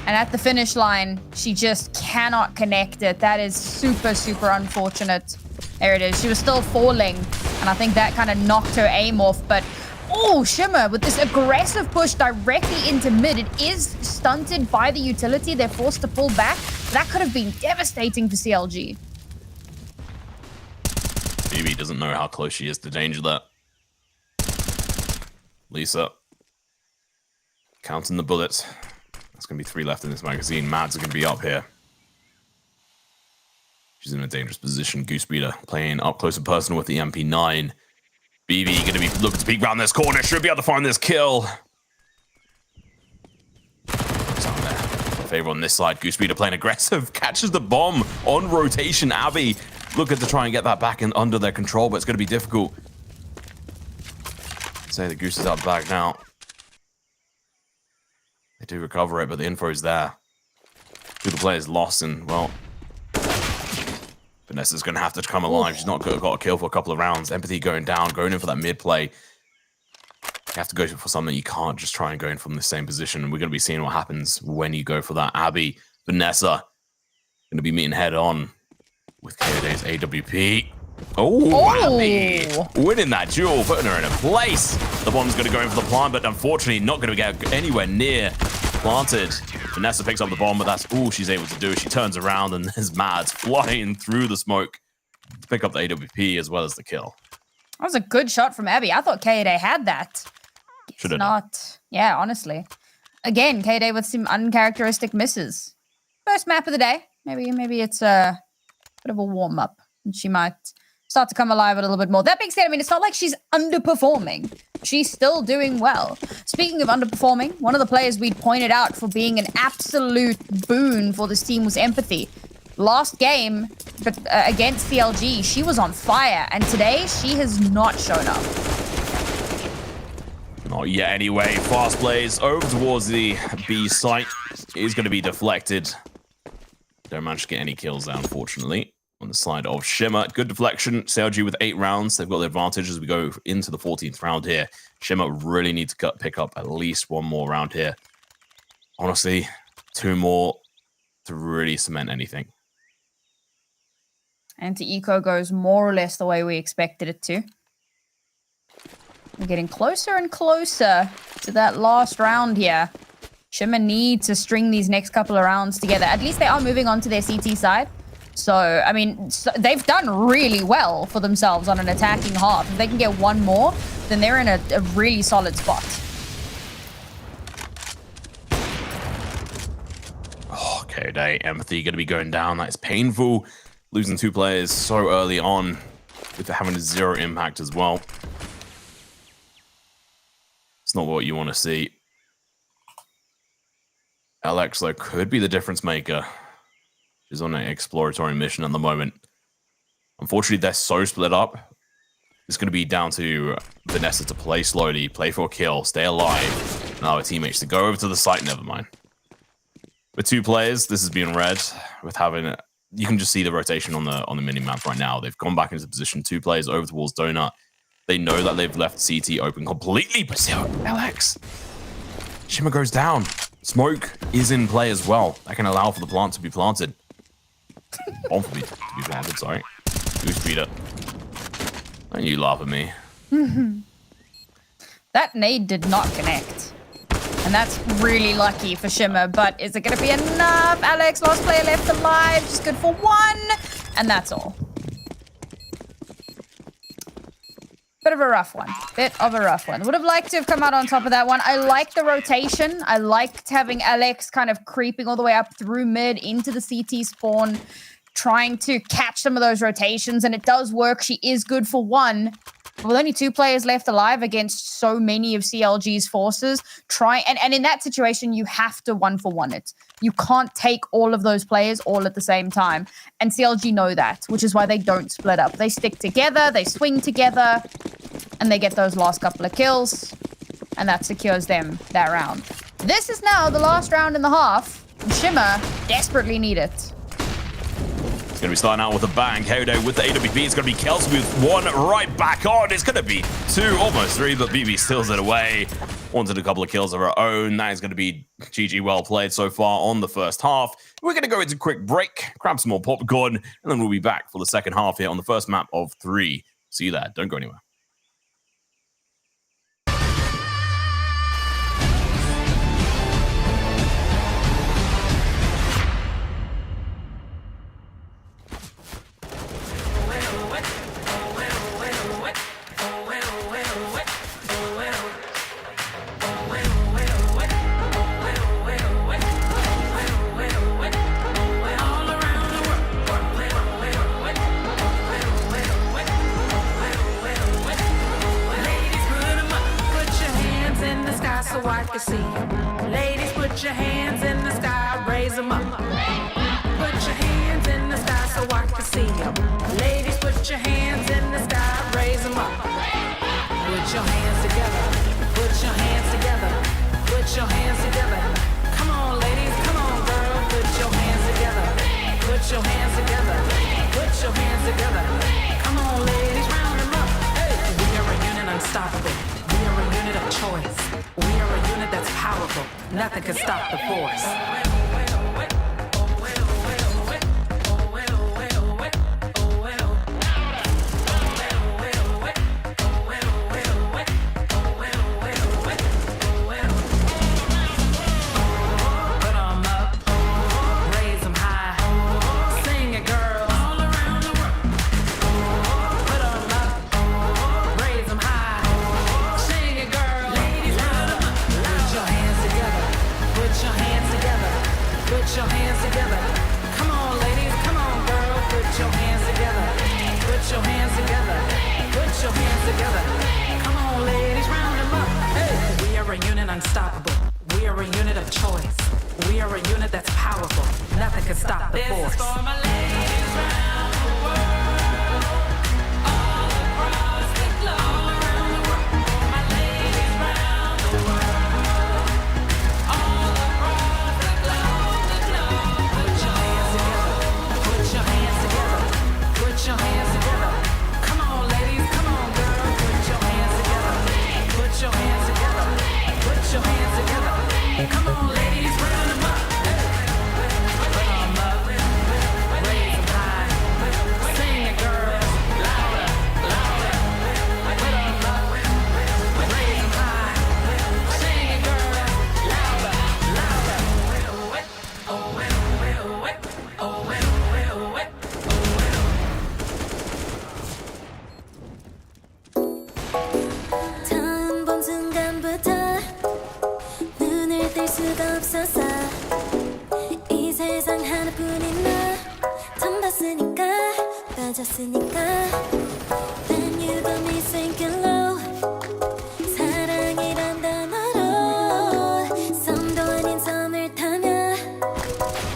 And at the finish line, she just cannot connect it. That is super, super unfortunate. There it is. She was still falling, and I think that kind of knocked her aim off. But, oh, Shimmer with this aggressive push directly into mid. It is stunted by the utility. They're forced to pull back. That could have been devastating for CLG. BB doesn't know how close she is to danger that. Lisa. Counting the bullets. There's going to be 3 left in this magazine. Mads are going to be up here. She's in a dangerous position. Goose Breeder playing up close and personal with the MP9. BB going to be looking to peek around this corner. Should be able to find this kill. Favor on this side. Goose Breeder playing aggressive. Catches the bomb on rotation. Abby looking to try and get that back in under their control, but it's going to be difficult. Say the Goose is out back now. They do recover it, but the info is there. Two of the players lost, and well, Vanessa's going to have to come alive. She's not got a kill for a couple of rounds. Empathy going down, going in for that mid play. You have to go for something. You can't just try and go in from the same position. And we're going to be seeing what happens when you go for that. Abby, Vanessa, going to be meeting head on with KOD's AWP. Oh, Abby winning that duel, putting her in a place. The bomb's going to go in for the plant, but unfortunately not going to get anywhere near planted. Vanessa picks up the bomb, but that's all she's able to do. She turns around and there's Mads flying through the smoke to pick up the AWP as well as the kill. That was a good shot from Abby. I thought KD had that. Should have not. Yeah, honestly. Again, KD with some uncharacteristic misses. First map of the day. Maybe it's a bit of a warm up, and she might start to come alive a little bit more. That being said, I mean, it's not like she's underperforming. She's still doing well. Speaking of underperforming, one of the players we'd pointed out for being an absolute boon for this team was Empathy. Last game, but against CLG, she was on fire, and today she has not shown up. Not yet anyway. Fast plays over towards the B site. Is going to be deflected. Don't manage to get any kills there, unfortunately. On the side of Shimmer, good deflection. CLG with 8 rounds. They've got the advantage as we go into the 14th round here. Shimmer really needs to pick up at least one more round here. Honestly, 2 more to really cement anything. Anti-eco goes more or less the way we expected it to. We're getting closer and closer to that last round here. Shimmer needs to string these next couple of rounds together. At least they are moving on to their CT side. So, I mean, they've done really well for themselves on an attacking half. If they can get one more, then they're in a really solid spot. Oh, KOD, Empathy going to be going down. That is painful. Losing 2 players so early on with having a 0 impact as well. It's not what you want to see. Alex, though, could be the difference maker. She's on an exploratory mission at the moment. Unfortunately, they're so split up. It's going to be down to Vanessa to play slowly, play for a kill, stay alive. Now her teammates to go over to the site, never mind. With 2 players, this is being read. With having, you can just see the rotation on the mini-map right now. They've gone back into position, 2 players over towards Donut. They know that they've left CT open completely, but still, Alex. Shimmer goes down. Smoke is in play as well. That can allow for the plant to be planted. Bomb to be planted, sorry. Goose beat it. And you laugh at me. That nade did not connect. And that's really lucky for Shimmer, but is it going to be enough? Alex, last player left alive, just good for 1. And that's all. Bit of a rough one. Would have liked to have come out on top of that one. I like the rotation. I liked having Alex kind of creeping all the way up through mid into the CT spawn, trying to catch some of those rotations, and it does work. She is good for 1. But with only 2 players left alive against so many of CLG's forces, and in that situation, you have to 1-for-1 it. You can't take all of those players all at the same time. And CLG know that, which is why they don't split up. They stick together, they swing together, and they get those last couple of kills, and that secures them that round. This is now the last round in the half, and Shimmer desperately need it. It's going to be starting out with a bang. KOD with the AWP. It's going to be Kelsey with 1 right back on. It's going to be 2, almost 3, but BB steals it away. Wanted a couple of kills of her own. That is going to be GG well played so far on the first half. We're going to go into a quick break, grab some more popcorn, and then we'll be back for the second half here on the first map of 3. See you there. Don't go anywhere. So I can see you. Ladies, put your hands in the sky, raise them up. Put your hands in the sky so I can see you. Ladies, Put your hands in the sky, raise them up. Put your hands together. Put your hands together. Put your hands together. Come on, ladies, come on, girl. Put your hands together. Put your hands together. Put your hands together. Come on, ladies, round them up. Hey. We are a unit unstoppable. We are a unit of choice. We are a unit that's powerful. Nothing can stop the force. Put your hands together. Come on, ladies. Come on, girl. Put your hands together. Put your hands together. Put your hands together. Come on, ladies. Round them up. Hey. We are a unit unstoppable. We are a unit of choice. We are a unit that's powerful. Nothing can stop the force. This is for my ladies round the world. All across the globe. Around the world. For my ladies round the world. Put your hands together. Come on, ladies. Come on, girl. Put your hands together. Put your hands together. Put your hands together. Come on, ladies. Round them up. Put them up. Raise them high. Sing it, girls. Louder, louder. Put them up. Raise them high. Sing it, girls. Louder, louder. Oh, well, well, well. Oh, well, well, well. 처음 본 순간부터 눈을 뗄 수가 없었어. 이 세상 하나뿐인 너 처음 봤으니까 빠졌으니까 Then you got me sinking low. 사랑이란 단어로 섬도 아닌 섬을 타며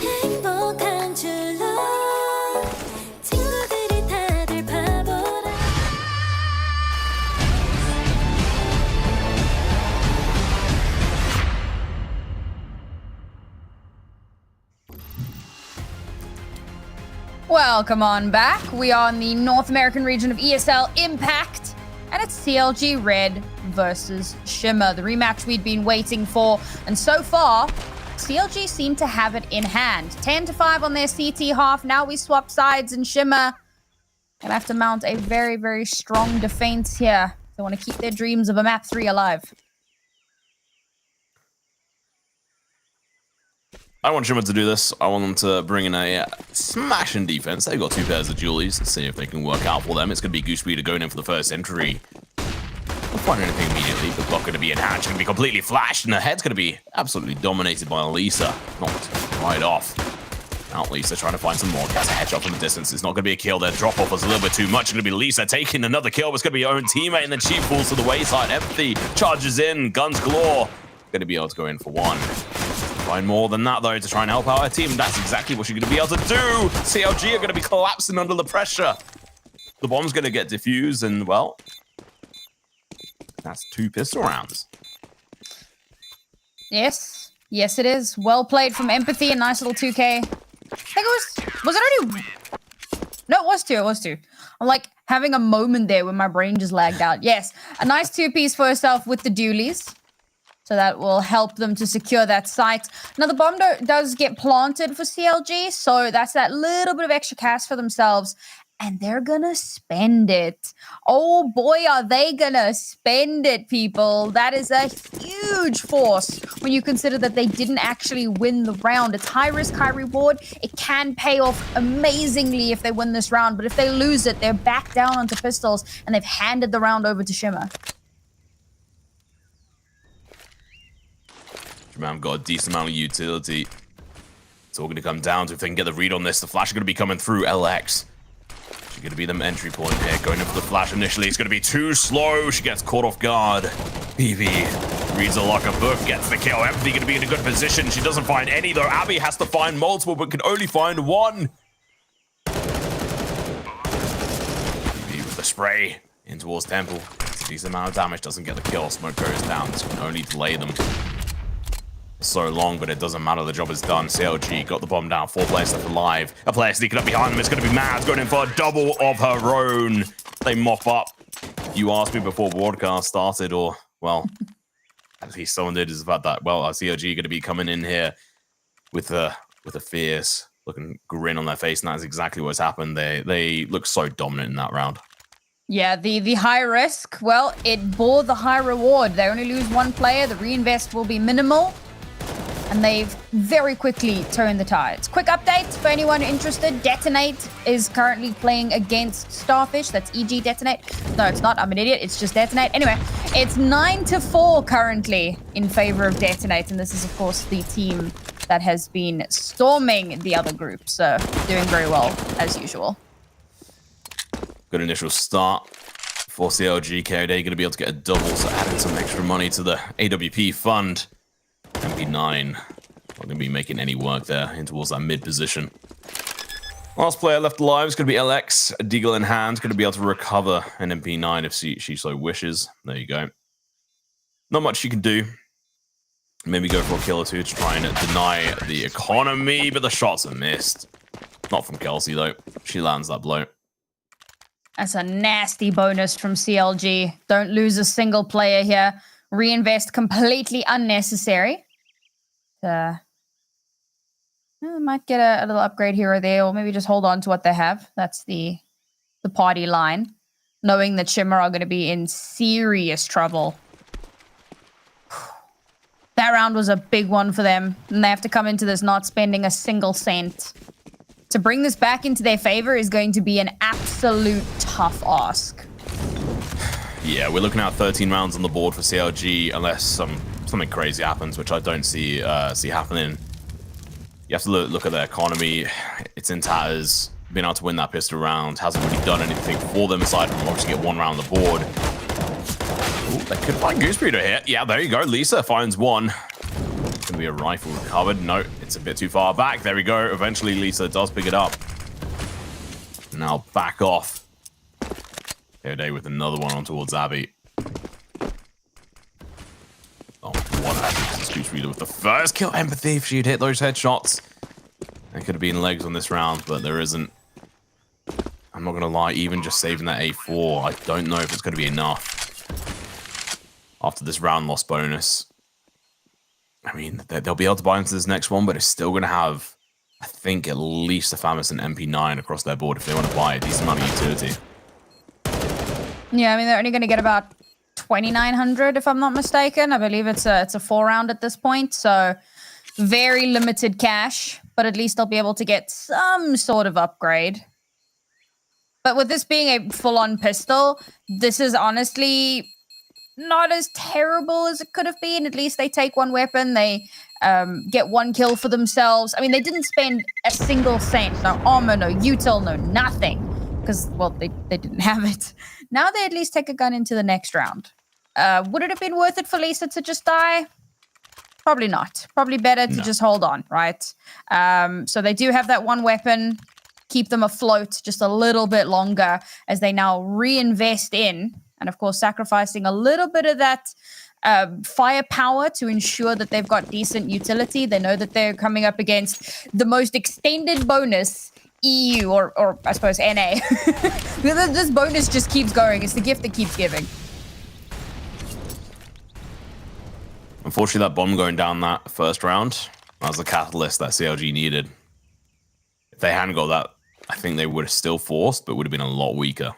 행복한 줄로 친구들이 다들 바보라. Welcome on back. We are in the North American region of ESL Impact, and it's CLG Red versus Shimmer, the rematch we'd been waiting for. And so far, CLG seem to have it in hand. 10-5 on their CT half. Now we swap sides, and Shimmer gonna have to mount a very, very strong defense here. They want to keep their dreams of a map 3 alive. I want Shimmer to do this. I want them to bring in a smashing defense. They've got two pairs of Julies. Let's see if they can work out for them. It's going to be Goosebeater going in for the first entry. Don't find anything immediately. The clock going to be in hand. She's going to be completely flashed, and her head's going to be absolutely dominated by Lisa. Not right off. Out Lisa trying to find some more. Gets a headshot from the distance. It's not going to be a kill. Their drop-off was a little bit too much. It's going to be Lisa taking another kill. It's going to be her own teammate, and then she falls to the wayside. Empathy charges in. Guns galore. Going to be able to go in for one. Find more than that, though, to try and help out her team. That's exactly what she's going to be able to do. CLG are going to be collapsing under the pressure. The bomb's going to get diffused, and, well, that's 2 pistol rounds. Yes. Yes, it is. Well played from Empathy. A nice little 2K. I think it was it already? No, it was 2. It was 2. I'm like having a moment there where my brain just lagged out. Yes. A nice 2-piece for herself with the dualies. So that will help them to secure that site. Now, the bomb does get planted for CLG, so that's that little bit of extra cash for themselves. And they're gonna spend it. Oh boy, are they gonna spend it, people. That is a huge force when you consider that they didn't actually win the round. It's high risk, high reward. It can pay off amazingly if they win this round, but if they lose it, they're back down onto pistols, and they've handed the round over to Shimmer. I've got a decent amount of utility. It's all going to come down to if they can get the read on this. The flash is going to be coming through LX. She's going to be the entry point here. Going in for the flash initially. It's going to be too slow. She gets caught off guard. BB reads a locker book, gets the kill. Empathy going to be in a good position. She doesn't find any, though. Abby has to find multiple, but can only find one. spray in towards Temple. It's a decent amount of damage, doesn't get the kill. Smoke goes down. This can only delay them so long, but it doesn't matter. The job is done. CLG got the bomb down. 4 players left alive. A player sneaking up behind them. It's going to be Mad going in for a double of her own. They mop up. You asked me before broadcast started, or, well, at least someone did, is about that. Well, CLG going to be coming in here with a fierce looking grin on their face, and that's exactly what's happened. They look so dominant in that round. Yeah, the high risk, well, it bore the high reward. They only lose 1 player. The reinvest will be minimal. And they've very quickly turned the tides. Quick update for anyone interested. Detonate is currently playing against Starfish. That's EG Detonate. No, it's not. I'm an idiot. It's just Detonate. Anyway, it's 9-4 currently in favor of Detonate. And this is, of course, the team that has been storming the other group. So doing very well, as usual. Good initial start for CLG. KOD going to be able to get a double, so adding some extra money to the AWP fund. MP9 not going to be making any work there in towards that mid position. Last player left alive is going to be LX. A Deagle in hand, going to be able to recover an MP9 if she so wishes. There you go. Not much you can do. Maybe go for a kill or two to try and deny the economy, but the shots are missed. Not from Kelsey, though. She lands that blow. That's a nasty bonus from CLG. Don't lose a single player here. Reinvest completely unnecessary. Might get a little upgrade here or there, or maybe just hold on to what they have. That's the party line. Knowing that Shimmer are going to be in serious trouble. That round was a big one for them, and they have to come into this not spending a single cent. To bring this back into their favor is going to be an absolute tough ask. Yeah, we're looking at 13 rounds on the board for CLG, unless something crazy happens, which I don't see happening. You have to look at their economy. It's in tatters. Being able to win that pistol round hasn't really done anything for them, aside from obviously get 1 round on the board. Ooh, they could find Gooseberry to hit. Yeah, there you go. Lisa finds 1. It's going to be a rifle recovered. No, it's a bit too far back. There we go. Eventually, Lisa does pick it up. Now back off. KOD with another one on towards Abby. Oh, what a Scooch Reader with the first kill. Empathy if she'd hit those headshots. There could have been legs on this round, but there isn't. I'm not going to lie, even just saving that A4, I don't know if it's going to be enough. After this round loss bonus. I mean, they'll be able to buy into this next one, but it's still going to have, I think, at least a Famous and MP9 across their board if they want to buy a decent amount of utility. Yeah, I mean, they're only going to get about 2,900 if I'm not mistaken. I believe it's a 4-round at this point, so very limited cash, but at least they'll be able to get some sort of upgrade. But with this being a full-on pistol, this is honestly not as terrible as it could have been. At least they take 1 weapon, they get 1 kill for themselves. I mean, they didn't spend a single cent. No armor, no util, no nothing. Because, well, they didn't have it. Now they at least take a gun into the next round. Would it have been worth it for Lisa to just die? Probably not. Probably better to just hold on, right? So they do have that 1 weapon. Keep them afloat just a little bit longer as they now reinvest in. And, of course, sacrificing a little bit of that firepower to ensure that they've got decent utility. They know that they're coming up against the most extended bonus EU or I suppose NA. This bonus just keeps going. It's the gift that keeps giving. Unfortunately, that bomb going down that first round, that was the catalyst that CLG needed. If they hadn't got that, I think they would have still forced, but would have been a lot weaker.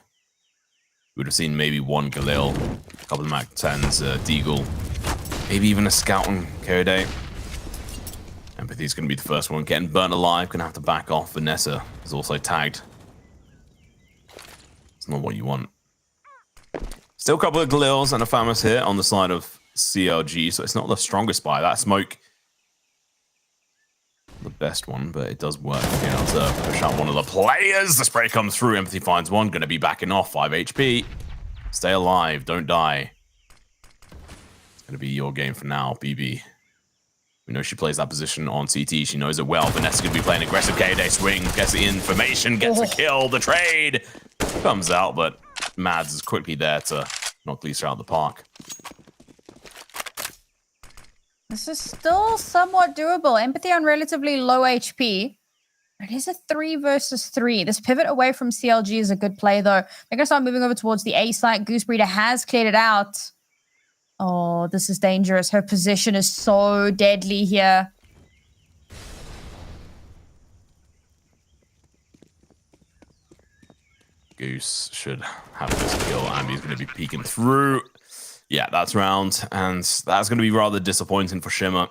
We would have seen maybe 1 Galil, a couple of Mac 10s, Deagle, maybe even a Scout on KOD. Empathy's going to be the first one getting burnt alive. Going to have to back off. Vanessa is also tagged. It's not what you want. Still a couple of Galils and a Famous here on the side of CLG, so it's not the strongest buy. That smoke, the best one, but it does work. Being able to push out one of the players. The spray comes through. Empathy finds 1. Going to be backing off. 5 HP. Stay alive. Don't die. It's going to be your game for now, BB. We know she plays that position on CT. She knows it well. Vanessa's going to be playing aggressive. KOD swings, gets the information, gets a kill. The trade comes out, but Mads is quickly there to knock Lisa out of the park. This is still somewhat doable. Empathy on relatively low HP. It is a 3 versus 3. This pivot away from CLG is a good play, though. They're going to start moving over towards the A site. Goose Breeder has cleared it out. Oh, this is dangerous. Her position is so deadly here. Goose should have this kill. Ambi's going to be peeking through. Yeah, that's round. And that's going to be rather disappointing for Shimmer.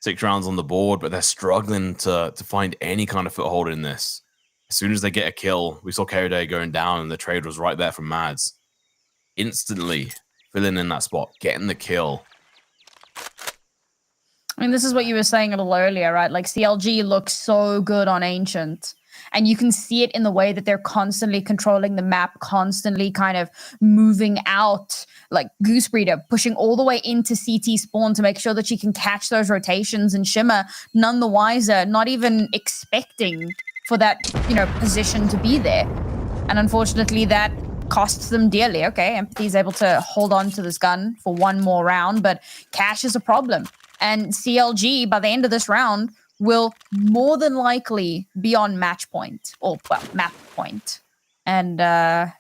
6 rounds on the board, but they're struggling to find any kind of foothold in this. As soon as they get a kill, we saw Kyode going down, and the trade was right there from Mads. Instantly filling in that spot, getting the kill. I mean, this is what you were saying a little earlier, right? Like, CLG looks so good on Ancient. And you can see it in the way that they're constantly controlling the map, constantly kind of moving out, like Goose Breeder, pushing all the way into CT spawn to make sure that she can catch those rotations, and Shimmer, none the wiser, not even expecting for that, you know, position to be there. And unfortunately, that costs them dearly. Okay, Empathy is able to hold on to this gun for one more round, but cash is a problem. And CLG, by the end of this round, will more than likely be on match point, or, well, map point. And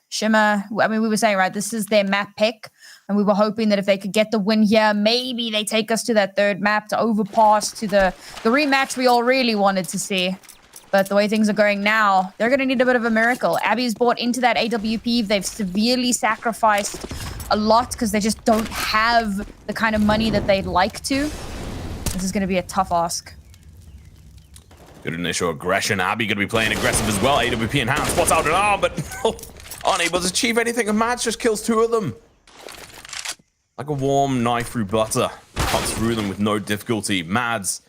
Shimmer, I mean, we were saying, right, this is their map pick, and we were hoping that if they could get the win here, maybe they take us to that third map, to Overpass, to the rematch we all really wanted to see. But the way things are going now, they're going to need a bit of a miracle. Abby's bought into that AWP. They've severely sacrificed a lot because they just don't have the kind of money that they'd like to. This is going to be a tough ask. Good initial aggression. Abby going to be playing aggressive as well. AWP in hand, spots out an arm, but unable to achieve anything. And Mads just kills 2 of them. Like a warm knife through butter. Cuts through them with no difficulty. Mads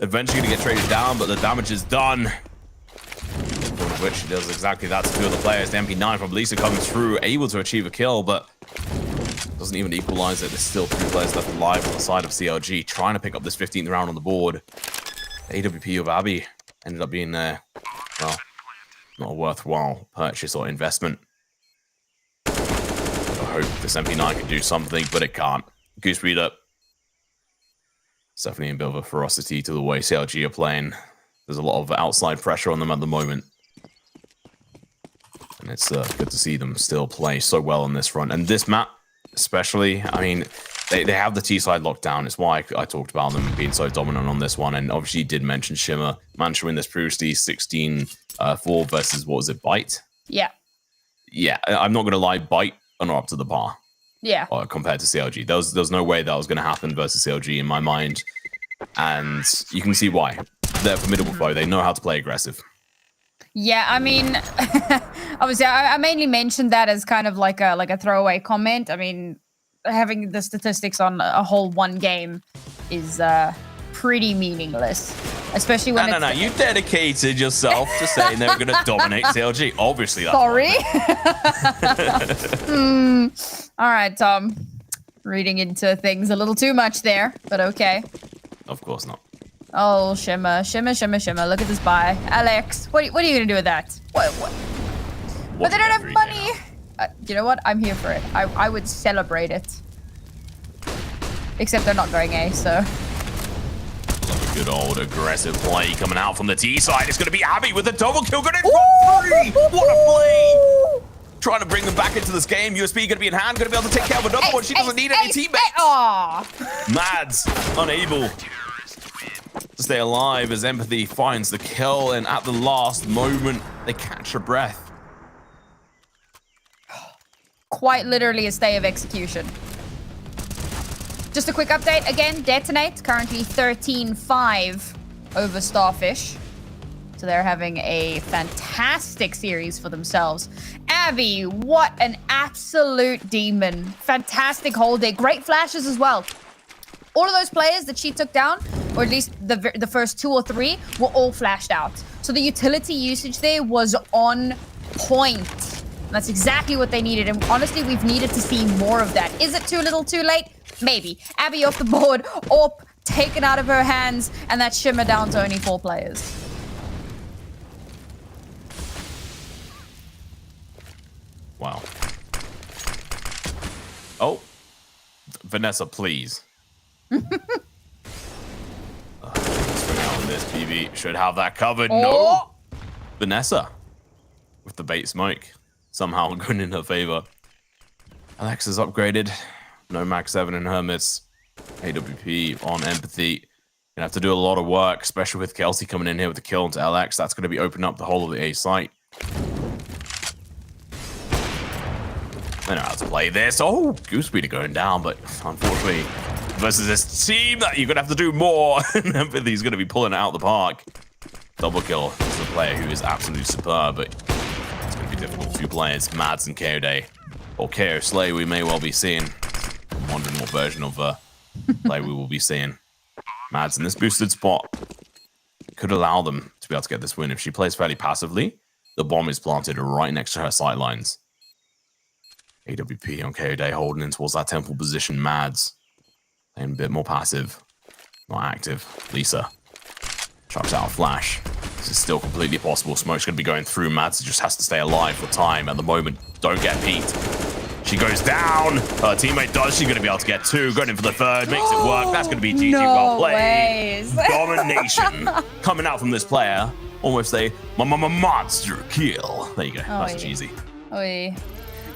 eventually going to get traded down, but the damage is done. Of which she does exactly that to 2 of the players. The MP9 from Lisa comes through, able to achieve a kill, but doesn't even equalize it. There's still 3 players left alive on the side of CLG, trying to pick up this 15th round on the board. AWP of Abby ended up being, well, not a worthwhile purchase or investment. I hope this MP9 can do something, but it can't. Goose Breeder, it's definitely a bit of a ferocity to the way CLG are playing. There's a lot of outside pressure on them at the moment. And it's good to see them still play so well on this front. And this map, especially, I mean, they have the T-side locked down. It's why I talked about them being so dominant on this one. And obviously, you did mention Shimmer. Managed to win this previously, 16-4 versus, what was it, Byte? Yeah. Yeah, I'm not going to lie, Byte are not up to the par. Yeah. Compared to CLG. There's no way that was going to happen versus CLG in my mind. And you can see why. They're a formidable foe. They know how to play aggressive. Yeah, I mean, obviously, I mainly mentioned that as kind of like a throwaway comment. I mean, having the statistics on a whole one game is pretty meaningless, especially when No, you dedicated yourself to saying they were going to dominate CLG. Obviously, that's sorry. All right, Tom. Reading into things a little too much there, but okay. Of course not. Oh, Shimmer. Look at this buy. Alex, what are you going to do with that? What? But they don't have money. You know what? I'm here for it. I would celebrate it. Except they're not going A, so. Love a good old aggressive play coming out from the T side. It's going to be Abby with a double kill. Good in front 3. What a play. Trying to bring them back into this game. USB going to be in hand. Going to be able to take care of another one. She doesn't need any teammates. Mads unable to stay alive as Empathy finds the kill, and at the last moment, they catch a breath. Quite literally a stay of execution. Just a quick update. Again, Detonate, currently 13-5 over Starfish. So they're having a fantastic series for themselves. Abby, what an absolute demon. Fantastic whole day. Great flashes as well. All of those players that she took down, or at least the first 2 or 3, were all flashed out. So the utility usage there was on point. And that's exactly what they needed. And honestly, we've needed to see more of that. Is it too little too late? Maybe. Abby off the board, AWP taken out of her hands, and that Shimmer down to only 4 players. Wow. Vanessa, please. Swing out on this. BB should have that covered. Oh. No. Vanessa with the bait smoke somehow going in her favor. Alex is upgraded. No Max 7 in Hermits. AWP on Empathy. Gonna have to do a lot of work, especially with Kelsey coming in here with the kill into LX. That's gonna be opening up the whole of the A site. They know how to play this. Oh, Goose Speeder going down, but unfortunately, versus this team that you're gonna have to do more. And Empathy's gonna be pulling it out of the park. Double kill. This is a player who is absolutely superb, but it's gonna be difficult for 2 players. Mads and KO Day. Or KO Slay, we may well be seeing. I'm wondering what version of play we will be seeing. Mads in this boosted spot could allow them to be able to get this win. If she plays fairly passively, the bomb is planted right next to her sight lines. AWP on KO Day holding in towards that temple position. Mads playing a bit more passive, not active. Lisa chucks out a flash. This is still completely possible. Smoke's going to be going through. Mads just has to stay alive for time at the moment. Don't get peeked. She goes down. Her teammate does. She's going to be able to get 2. Going in for the 3rd. Makes it work. That's going to be GG. No well played. ways. Domination coming out from this player. Almost a monster kill. There you go. Oh, Nice and yeah. cheesy. Oy.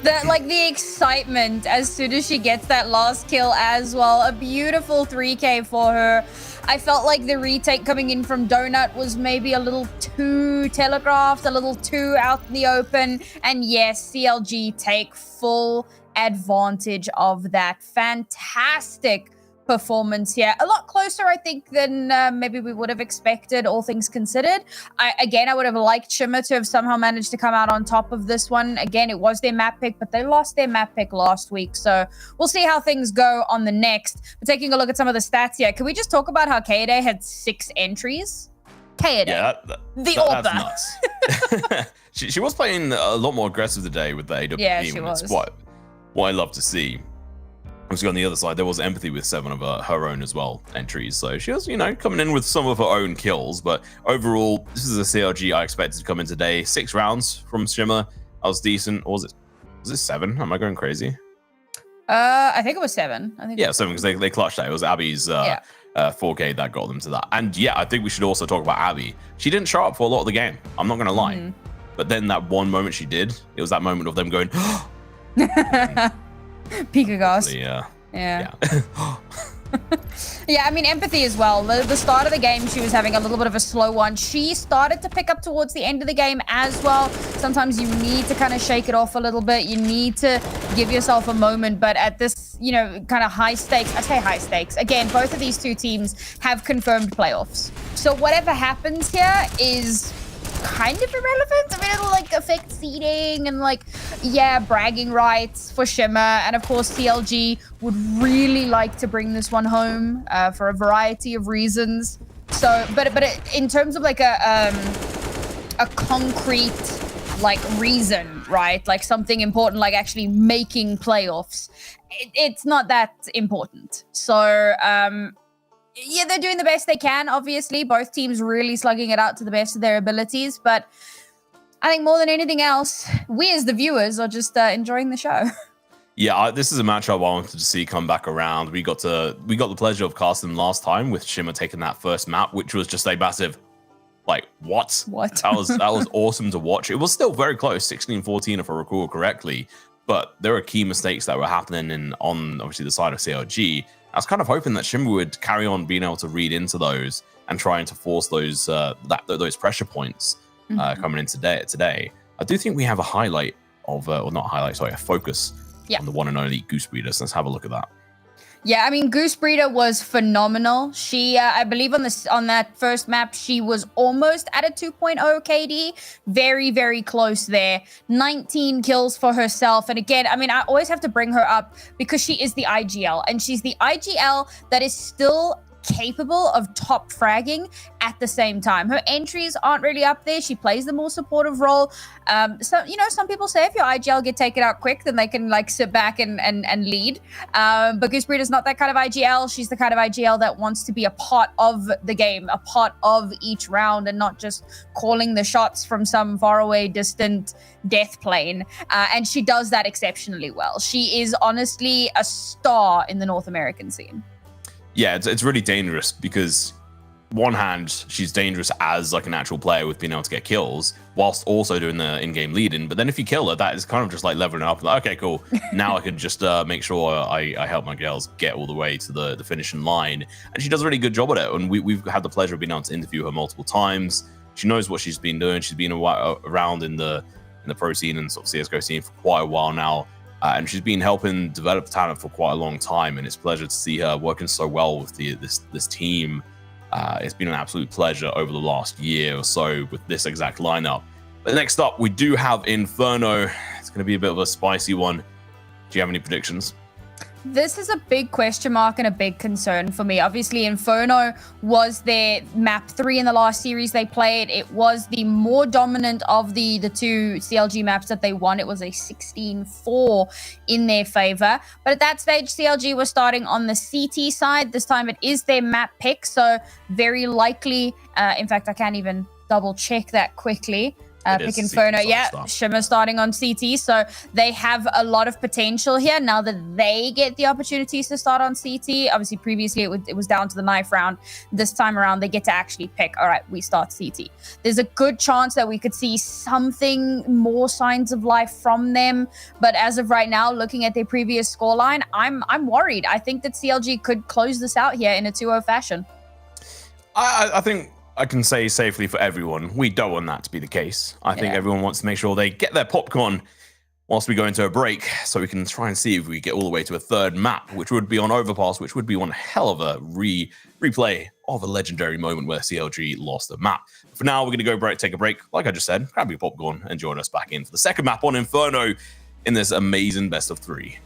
The excitement as soon as she gets that last kill as well. A beautiful 3K for her. I felt like the retake coming in from Donut was maybe a little too telegraphed, a little too out in the open. And yes, CLG take full advantage of that. Fantastic performance here. A lot closer, I think, than maybe we would have expected, all things considered. I would have liked Shimmer to have somehow managed to come out on top of this one. Again, it was their map pick, but they lost their map pick last week. So we'll see how things go on the next. But taking a look at some of the stats here, can we just talk about how Kaede had 6 entries? Kaede. Yeah, the that's nuts. she was playing a lot more aggressive today with the AWP. Yeah, she was. It's what I love to see. Obviously, on the other side, there was Empathy with 7 of her own as well entries. So she was, coming in with some of her own kills. But overall, this is a CLG I expected to come in today. 6 rounds from Shimmer. I was decent. Or was it 7? Am I going crazy? I think it was 7. I think. Yeah, 7 because they clutched that. It was Abby's 4K that got them to that. And yeah, I think we should also talk about Abby. She didn't show up for a lot of the game. I'm not going to lie. But then that one moment she did, it was that moment of them going, Pika gas. Yeah. Yeah, I mean, Empathy as well. The start of the game, she was having a little bit of a slow one. She started to pick up towards the end of the game as well. Sometimes you need to kind of shake it off a little bit. You need to give yourself a moment. But at this, kind of high stakes, I say high stakes. Again, both of these 2 teams have confirmed playoffs. So whatever happens here is kind of irrelevant. I mean, it'll affect seeding and bragging rights for Shimmer, and of course CLG would really like to bring this one home for a variety of reasons. So, but in terms of a concrete reason, right? Like something important, like actually making playoffs, it's not that important. So yeah, they're doing the best they can, obviously. Both teams really slugging it out to the best of their abilities. But I think more than anything else, we as the viewers are just enjoying the show. Yeah, this is a match I wanted to see come back around. We got the pleasure of casting last time with Shimmer taking that first map, which was just a massive, what? That was awesome to watch. It was still very close, 16-14 if I recall correctly. But there were key mistakes that were happening on obviously the side of CLG. I was kind of hoping that Shimmer would carry on being able to read into those and trying to force those pressure points coming in today. I do think we have a highlight of, or not a highlight, sorry, a focus on the one and only Goose Breeder. So let's have a look at that. Yeah, I mean, Goose Breeder was phenomenal. She, I believe on that first map, she was almost at a 2.0 KD. Very, very close there. 19 kills for herself. And again, I mean, I always have to bring her up because she is the IGL. And she's the IGL that is still capable of top fragging at the same time. Her entries aren't really up there. She plays the more supportive role. So, you know, some people say if your IGL get taken out quick, then they can like sit back and lead. But Gooseberry is not that kind of IGL. She's the kind of IGL that wants to be a part of the game, a part of each round, and not just calling the shots from some faraway, distant death plane. And she does that exceptionally well. She is honestly a star in the North American scene. Yeah, it's really dangerous because one hand, she's dangerous as like an actual player with being able to get kills whilst also doing the in-game leading. But then if you kill her, that is kind of just like leveling up. Like, okay, cool. Now I can just make sure I help my girls get all the way to the finishing line. And she does a really good job at it. And we've had the pleasure of being able to interview her multiple times. She knows what she's been doing. She's been around in the pro scene and sort of CSGO scene for quite a while now. And she's been helping develop talent for quite a long time. And it's a pleasure to see her working so well with this team. It's been an absolute pleasure over the last year or so with this exact lineup. But next up, we do have Inferno. It's going to be a bit of a spicy one. Do you have any predictions? This is a big question mark and a big concern for me. Obviously, Inferno was their map 3 in the last series they played. It was the more dominant of the two CLG maps that they won. It was a 16-4 in their favor. But at that stage, CLG was starting on the CT side. This time it is their map pick, so very likely, in fact, I can't even double check that quickly. Pick Inferno, yeah, Shimmer starting on CT, so they have a lot of potential here now that they get the opportunities to start on CT. Obviously, previously it was down to the knife round. This time around, they get to actually pick, all right, we start CT. There's a good chance that we could see something more signs of life from them, but as of right now, looking at their previous scoreline, I'm worried. I think that CLG could close this out here in a 2-0 fashion. I think I can say safely for everyone, we don't want that to be the case. I think everyone wants to make sure they get their popcorn whilst we go into a break, so we can try and see if we get all the way to a third map, which would be on Overpass, which would be one hell of a replay of a legendary moment where CLG lost the map. For now, we're going to go take a break. Like I just said, grab your popcorn and join us back in for the second map on Inferno in this amazing best of 3.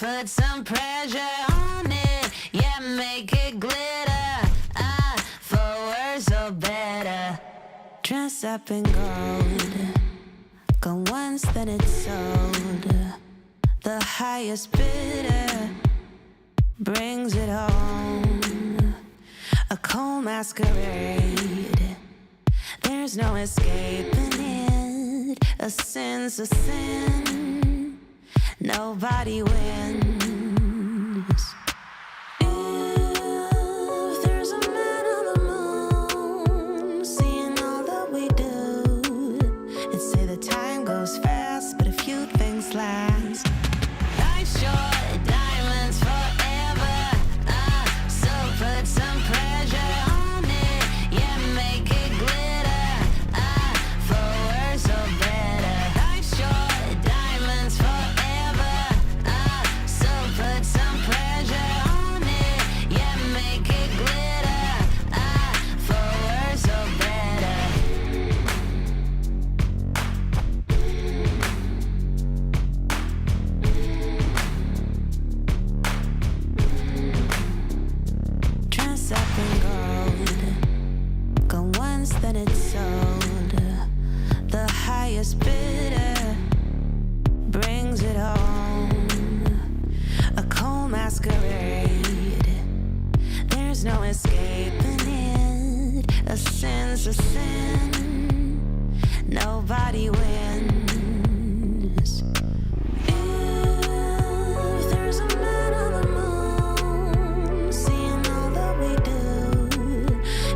put some pressure on it. Yeah, make it glitter. For worse or better. Dress up in gold. Go once, then it's sold. The highest bidder brings it home. A cold masquerade. There's no escaping it. A sin's a sin. Nobody wins. If there's a man on the moon, seeing all that we do, it'd say the time goes fast, but a few things last. Life short, diamonds forever. So put some pressure on it. Yeah, make it glitter. For worse or better. Life short, diamonds forever. So put some pressure on it. Yeah, make it glitter. For worse or better. Dress up in gold. Go once, then it's sold. The highest bidder brings it home. A cold masquerade. There's no escaping it. A sin's a sin. Nobody wins. If there's a man on the moon, seeing all that we do,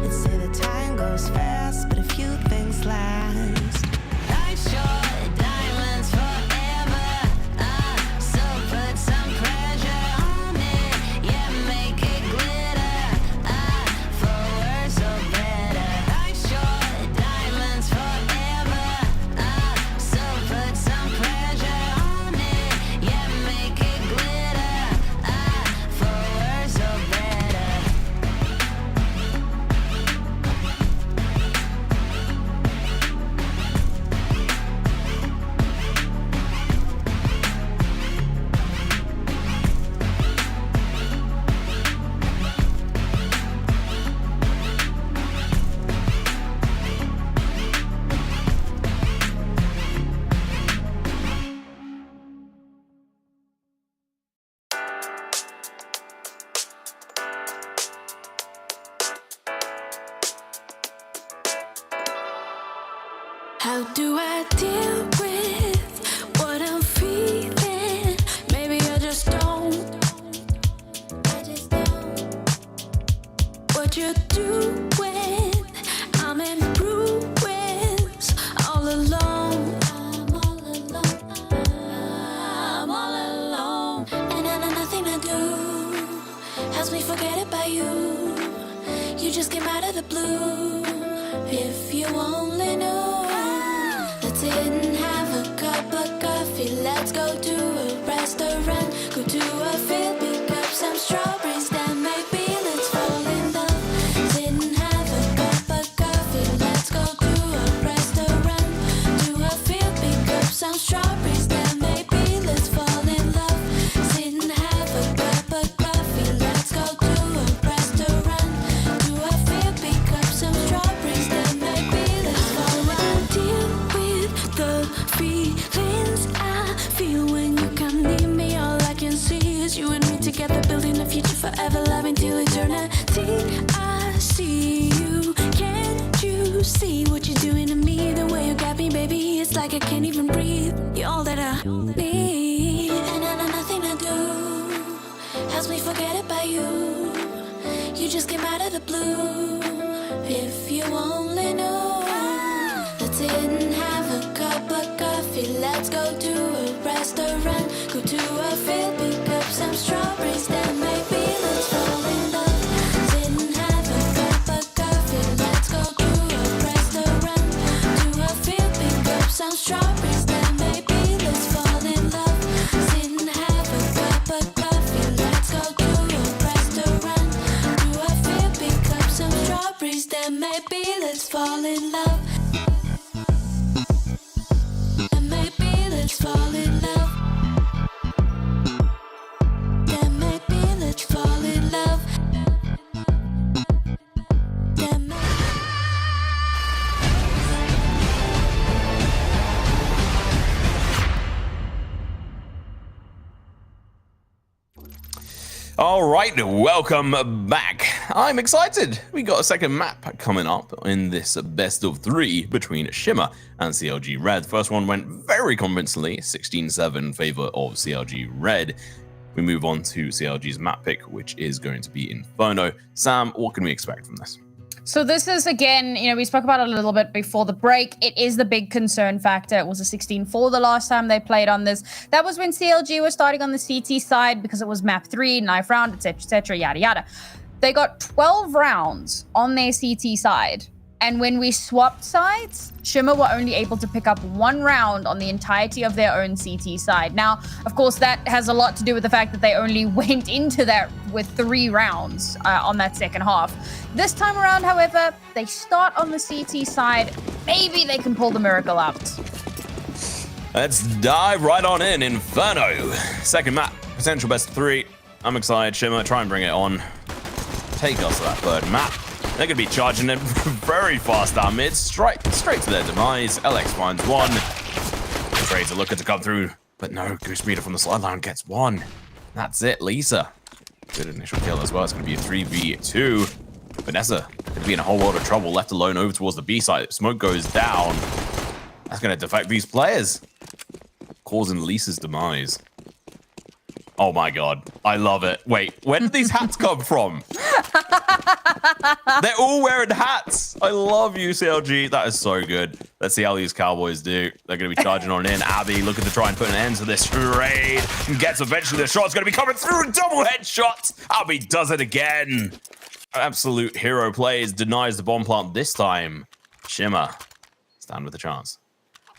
it'd say the time goes fast, but a few things last. Life short, diamonds forever. So put some pressure on it. Yeah, make it glitter. For worse or better. Life short, diamonds forever. So put some pressure on it. Yeah, make it glitter. For worse or better. How do I deal with what I'm feeling? Maybe I just don't. What you're doing, I'm in ruins, all alone. I'm all alone. And nothing I do helps me forget about you. You just came out of the blue. If you only knew. Let's sit and have a cup of coffee. Let's go to a restaurant. Go to a field, pick up some strawberries. Then maybe let's fall in love. Sit and have a cup of coffee. Let's go to a restaurant. To a field, pick up some strawberries. Then maybe let's fall in love. Sit and have a cup of coffee. Let's go to a restaurant. To a field, pick up some strawberries. Then maybe let's fall in love. Deal with the feelings I feel when you come near me. All I can see is you and me together, building a future forever, loving till eternity. I see you. Can't you see what you're doing to me? The way you got me, baby, it's like I can't even breathe. You're all that I need. And nothing I do helps me forget about you. You just came out of the blue. If you only knew. Let's sit and have a cup of coffee. Let's go to a restaurant. Go to a field, pick up some strawberries. Then maybe let's fall in love. Sit and have a cup of coffee. Let's go to a restaurant. To a field, pick up some strawberries. Then maybe let's fall in love. Sit and have a cup of coffee. Let's go to a restaurant. To a field, pick up some strawberries. Then maybe let's fall in love. And maybe let's fall in love. All right, welcome back. I'm excited. We got a second map coming up in this best of 3 between Shimmer and CLG Red. First one went very convincingly, 16-7 in favor of CLG Red. We move on to CLG's map pick, which is going to be Inferno. Sam, what can we expect from this? So this is, again, we spoke about it a little bit before the break. It is the big concern factor. It was a 16-4 the last time they played on this. That was when CLG was starting on the CT side because it was map 3, knife round, etc., yada, yada. They got 12 rounds on their CT side. And when we swapped sides, Shimmer were only able to pick up 1 round on the entirety of their own CT side. Now, of course, that has a lot to do with the fact that they only went into that with 3 rounds on that second half. This time around, however, they start on the CT side. Maybe they can pull the miracle out. Let's dive right on in. Inferno. Second map, potential best of 3. I'm excited. Shimmer, try and bring it on. Take us to that third map. They're going to be charging it very fast down mid, straight to their demise. LX finds 1. The trades are looking to come through, but no, Goose Meter from the sideline gets 1. That's it, Lisa. Good initial kill as well. It's going to be a 3v2. Vanessa going to be in a whole world of trouble, left alone over towards the B side. Smoke goes down. That's going to defect these players, causing Lisa's demise. Oh my god, I love it. Wait, where did these hats come from? They're all wearing hats. I love you, CLG. That is so good. Let's see how these Cowboys do. They're going to be charging on in. Abby looking to try and put an end to this raid. And gets eventually the shot's going to be coming through. Double headshot. Abby does it again. Absolute hero plays. Denies the bomb plant this time. Shimmer, stand with a chance.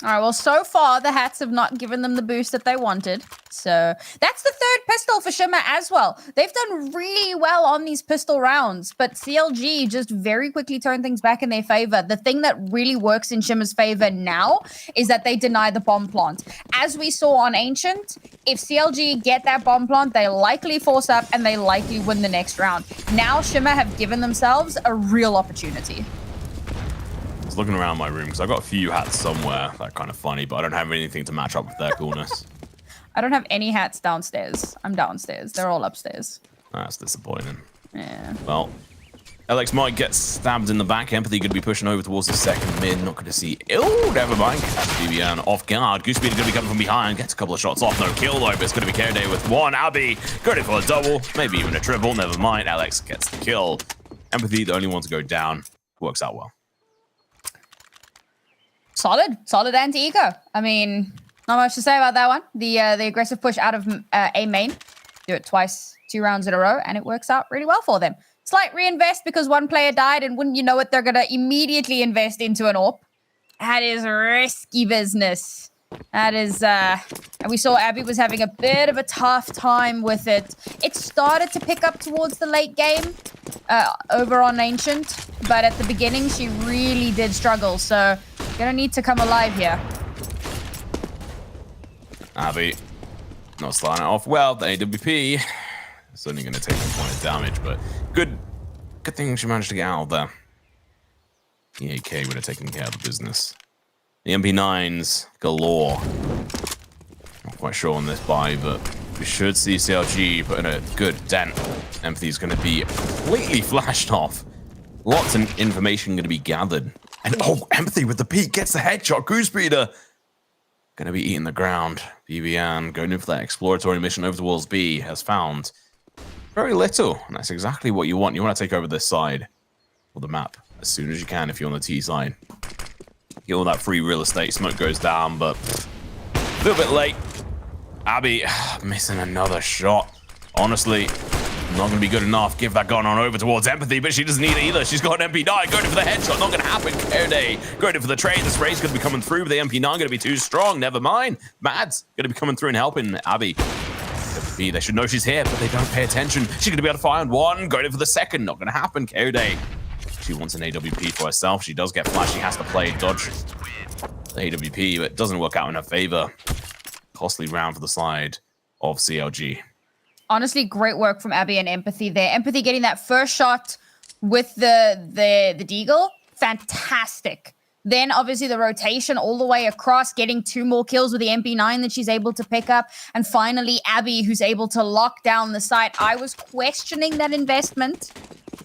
All right, well, so far, the hats have not given them the boost that they wanted. So that's the third pistol for Shimmer as well. They've done really well on these pistol rounds, but CLG just very quickly turned things back in their favor. The thing that really works in Shimmer's favor now is that they deny the bomb plant. As we saw on Ancient, if CLG get that bomb plant, they likely force up and they likely win the next round. Now Shimmer have given themselves a real opportunity. Looking around my room because I've got a few hats somewhere that are kind of funny, but I don't have anything to match up with their coolness. I don't have any hats downstairs. I'm downstairs. They're all upstairs. That's disappointing. Yeah. Well, LX might get stabbed in the back. Empathy going to be pushing over towards the second mid. Not going to see. Oh, never mind. That's BBN off guard. Goosebeard going to be coming from behind. Gets a couple of shots off. No kill though, but it's going to be K-Day with 1. Abby going for a double. Maybe even a triple. Never mind. LX gets the kill. Empathy, the only one to go down. Works out well. Solid anti-eco. I mean, not much to say about that one. The aggressive push out of A main, do it twice, 2 rounds in a row, and it works out really well for them. Slight reinvest because 1 player died, and wouldn't you know it, they're going to immediately invest into an AWP. That is risky business. That is, and we saw Abby was having a bit of a tough time with it. It started to pick up towards the late game over on Ancient, but at the beginning, she really did struggle, so gonna need to come alive here. Abby not starting it off well. The AWP is only going to take 1 point of damage, but good thing she managed to get out of there. The AK would have taken care of the business. The MP9s galore. Not quite sure on this buy, but we should see CLG put in a good dent. Empathy's going to be completely flashed off. Lots of information going to be gathered. And oh, Empathy with the peek gets the headshot. Goosebreeder going to be eating the ground. BBN going in for that exploratory mission over towards B has found very little. And that's exactly what you want. You want to take over this side of the map as soon as you can if you're on the T side. Get all that free real estate. Smoke goes down, but a little bit late. Abby missing another shot. Honestly, not going to be good enough. Give that gun on over towards Empathy, but she doesn't need it either. She's got an MP9 going for the headshot. Not going to happen. K-Day going for the trade. The spray's going to be coming through, but the MP9 going to be too strong. Never mind. Mad's going to be coming through and helping Abby. They should know she's here, but they don't pay attention. She's going to be able to fire on 1. Going for the second. Not going to happen. K-Day. She wants an AWP for herself. She does get flash. She has to play dodge the AWP, but it doesn't work out in her favor. Costly round for the side of CLG. Honestly, great work from Abby and Empathy there. Empathy getting that first shot with the Deagle. Fantastic. Then obviously the rotation all the way across, getting 2 more kills with the MP9 that she's able to pick up. And finally, Abby, who's able to lock down the site. I was questioning that investment.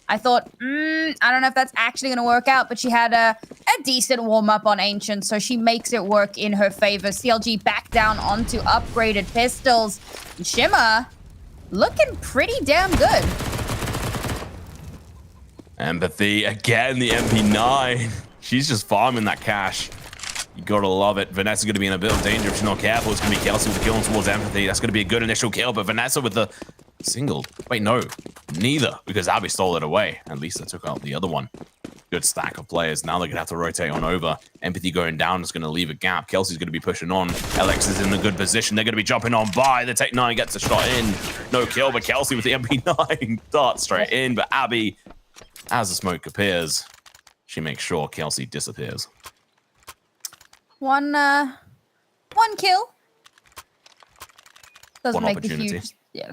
I thought, I don't know if that's actually going to work out, but she had a decent warm-up on Ancient, so she makes it work in her favor. CLG back down onto upgraded pistols. And Shimmer looking pretty damn good. Empathy, again, the MP9. She's just farming that cash. You gotta love it. Vanessa's gonna be in a bit of danger if she's not careful. It's gonna be Kelsey with the kill towards Empathy. That's gonna be a good initial kill, but Vanessa with the single. Wait, no, neither, because Abby stole it away. At least they took out the other one. Good stack of players. Now they're gonna have to rotate on over. Empathy going down is gonna leave a gap. Kelsey's gonna be pushing on. LX is in a good position. They're gonna be jumping on by. The Tech 9 gets a shot in. No kill, but Kelsey with the MP9 darts straight in. But Abby, as the smoke appears, she makes sure Kelsey disappears. One kill. Doesn't One make the opportunity. huge. Yeah,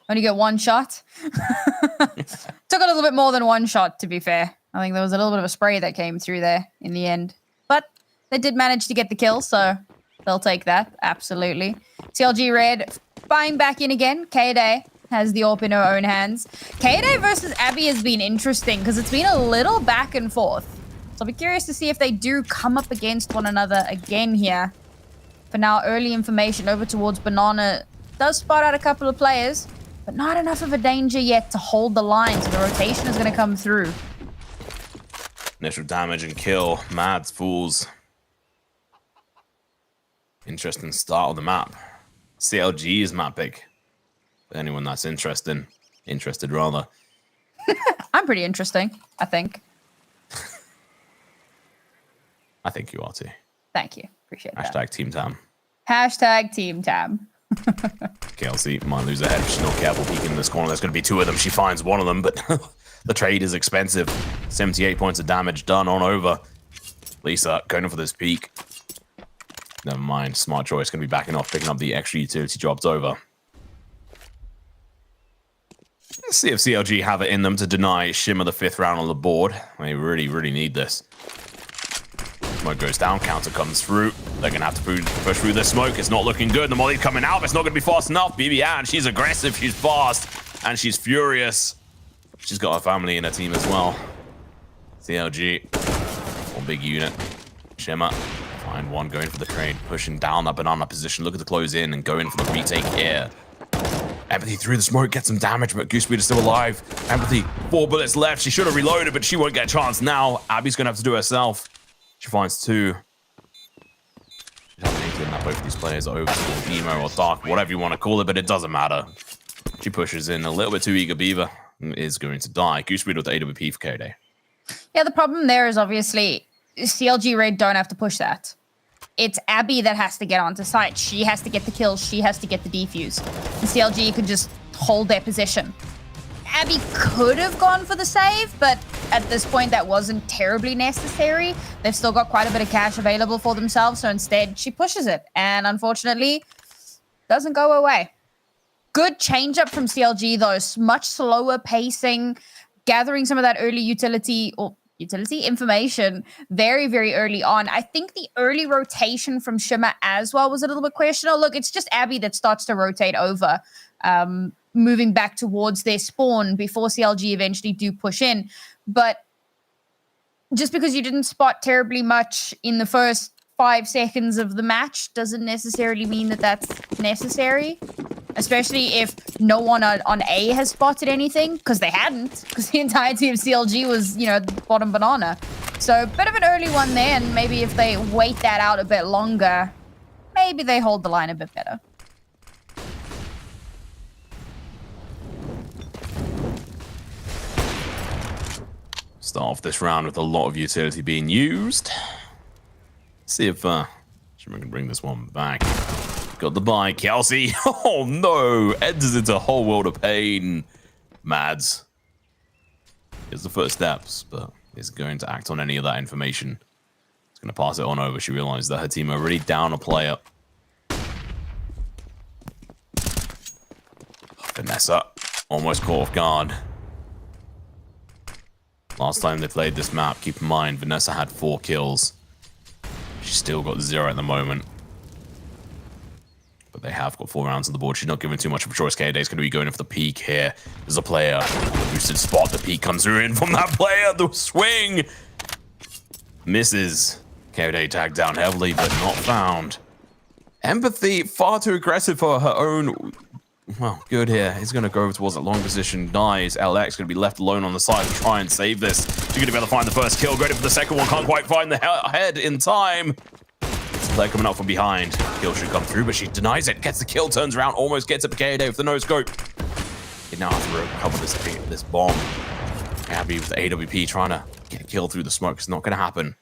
only get 1 shot. Took a little bit more than 1 shot, to be fair. I think there was a little bit of a spray that came through there in the end. But they did manage to get the kill, so they'll take that, absolutely. CLG Red buying back in again. K-Day has the AWP in her own hands. K-Day versus Abby has been interesting because it's been a little back and forth. So I'll be curious to see if they do come up against one another again here. For now, early information over towards Banana does spot out a couple of players, but not enough of a danger yet to hold the line, so the rotation is going to come through. Initial damage and kill. Mads Fools. Interesting start of the map. CLG's map pick. For anyone that's interested rather. I'm pretty interesting, I think. I think you are too. Thank you. Appreciate that. Hashtag Team Tam. Hashtag Team Tam. Kelsey might lose her head if she's not careful peeking in this corner. There's going to be 2 of them. She finds one of them, but the trade is expensive. 78 points of damage done on over. Lisa going for this peek. Never mind. Smart choice. Going to be backing off, picking up the extra utility dropped over. Let's see if CLG have it in them to deny Shimmer the 5th round on the board. They really, really need this. Smoke goes down, counter comes through. They're gonna have to push through the smoke. It's not looking good. The molly's coming out, but it's not gonna be fast enough. BB she's aggressive, she's fast, and she's furious. She's got her family in her team as well. CLG, one big unit. Shimmer, find one going for the trade, pushing down that banana position. Look at the close in and going for the retake here. Empathy through the smoke, gets some damage, but Goosebeard is still alive. Empathy, 4 bullets left. She should have reloaded, but she won't get a chance now. Abby's gonna have to do it herself. She finds 2. She's having to kidnap both of these players over to Emo or Dark, whatever you want to call it, but it doesn't matter. She pushes in a little bit too eager. Beaver is going to die. Goosebeard with the AWP for K-Day. Yeah, the problem there is obviously CLG Red don't have to push that. It's Abby that has to get onto site. She has to get the kills. She has to get the defuse. And CLG could just hold their position. Abby could have gone for the save, but at this point that wasn't terribly necessary. They've still got quite a bit of cash available for themselves, so instead she pushes it, and unfortunately doesn't go away. Good change up from CLG though, much slower pacing, gathering some of that early utility information very, very early on. I think the early rotation from Shimmer as well was a little bit questionable. Look, it's just Abby that starts to rotate over, moving back towards their spawn before CLG eventually do push in. But just because you didn't spot terribly much in the first 5 seconds of the match doesn't necessarily mean that that's necessary, especially if no one on A has spotted anything, because they hadn't, because the entirety of CLG was, you know, bottom banana. So a bit of an early one there, and maybe if they wait that out a bit longer, maybe they hold the line a bit better. Start off this round with a lot of utility being used. See if Shimmer can bring this one back. Got the buy, Kelsey. Oh no! Enters into a whole world of pain. Mads. Here's the first steps, but isn't going to act on any of that information. It's going to pass it on over. She realized that her team are already down a player. Vanessa almost caught off guard. Last time they played this map, keep in mind, Vanessa had 4 kills. She's still got 0 at the moment. But they have got 4 rounds on the board. She's not given too much of a choice. KOD is going to be going in for the peak here. There's a player on the boosted spot. The peak comes through in from that player. The swing misses. KOD tagged down heavily, but not found. Empathy, far too aggressive for her own. Well, good here. He's going to go towards that long position. Dies. LX going to be left alone on the side to try and save this. She's going to be able to find the first kill. Going for the second one. Can't quite find the head in time. Player coming up from behind. Kill should come through, but she denies it. Gets the kill, turns around, almost gets it. KOD with the no scope. He now has to recover this bomb. Abby with the AWP trying to get a kill through the smoke. It's not going to happen.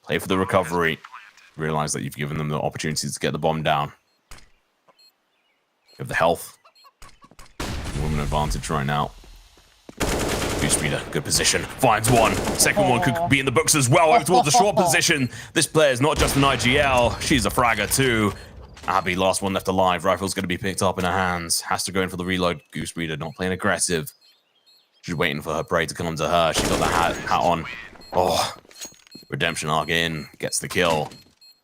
Play for the recovery. Realize that you've given them the opportunities to get the bomb down. You have the health. Woman advantage right now. Boost speeder, good position. Finds one. Second one could be in the books as well. Over towards the short position. This player is not just an IGL. She's a fragger too. Abby, last one left alive. Rifle's going to be picked up in her hands. Has to go in for the reload. Goose Breeder not playing aggressive. She's waiting for her prey to come to her. She got the hat on. Oh, redemption arc in. Gets the kill.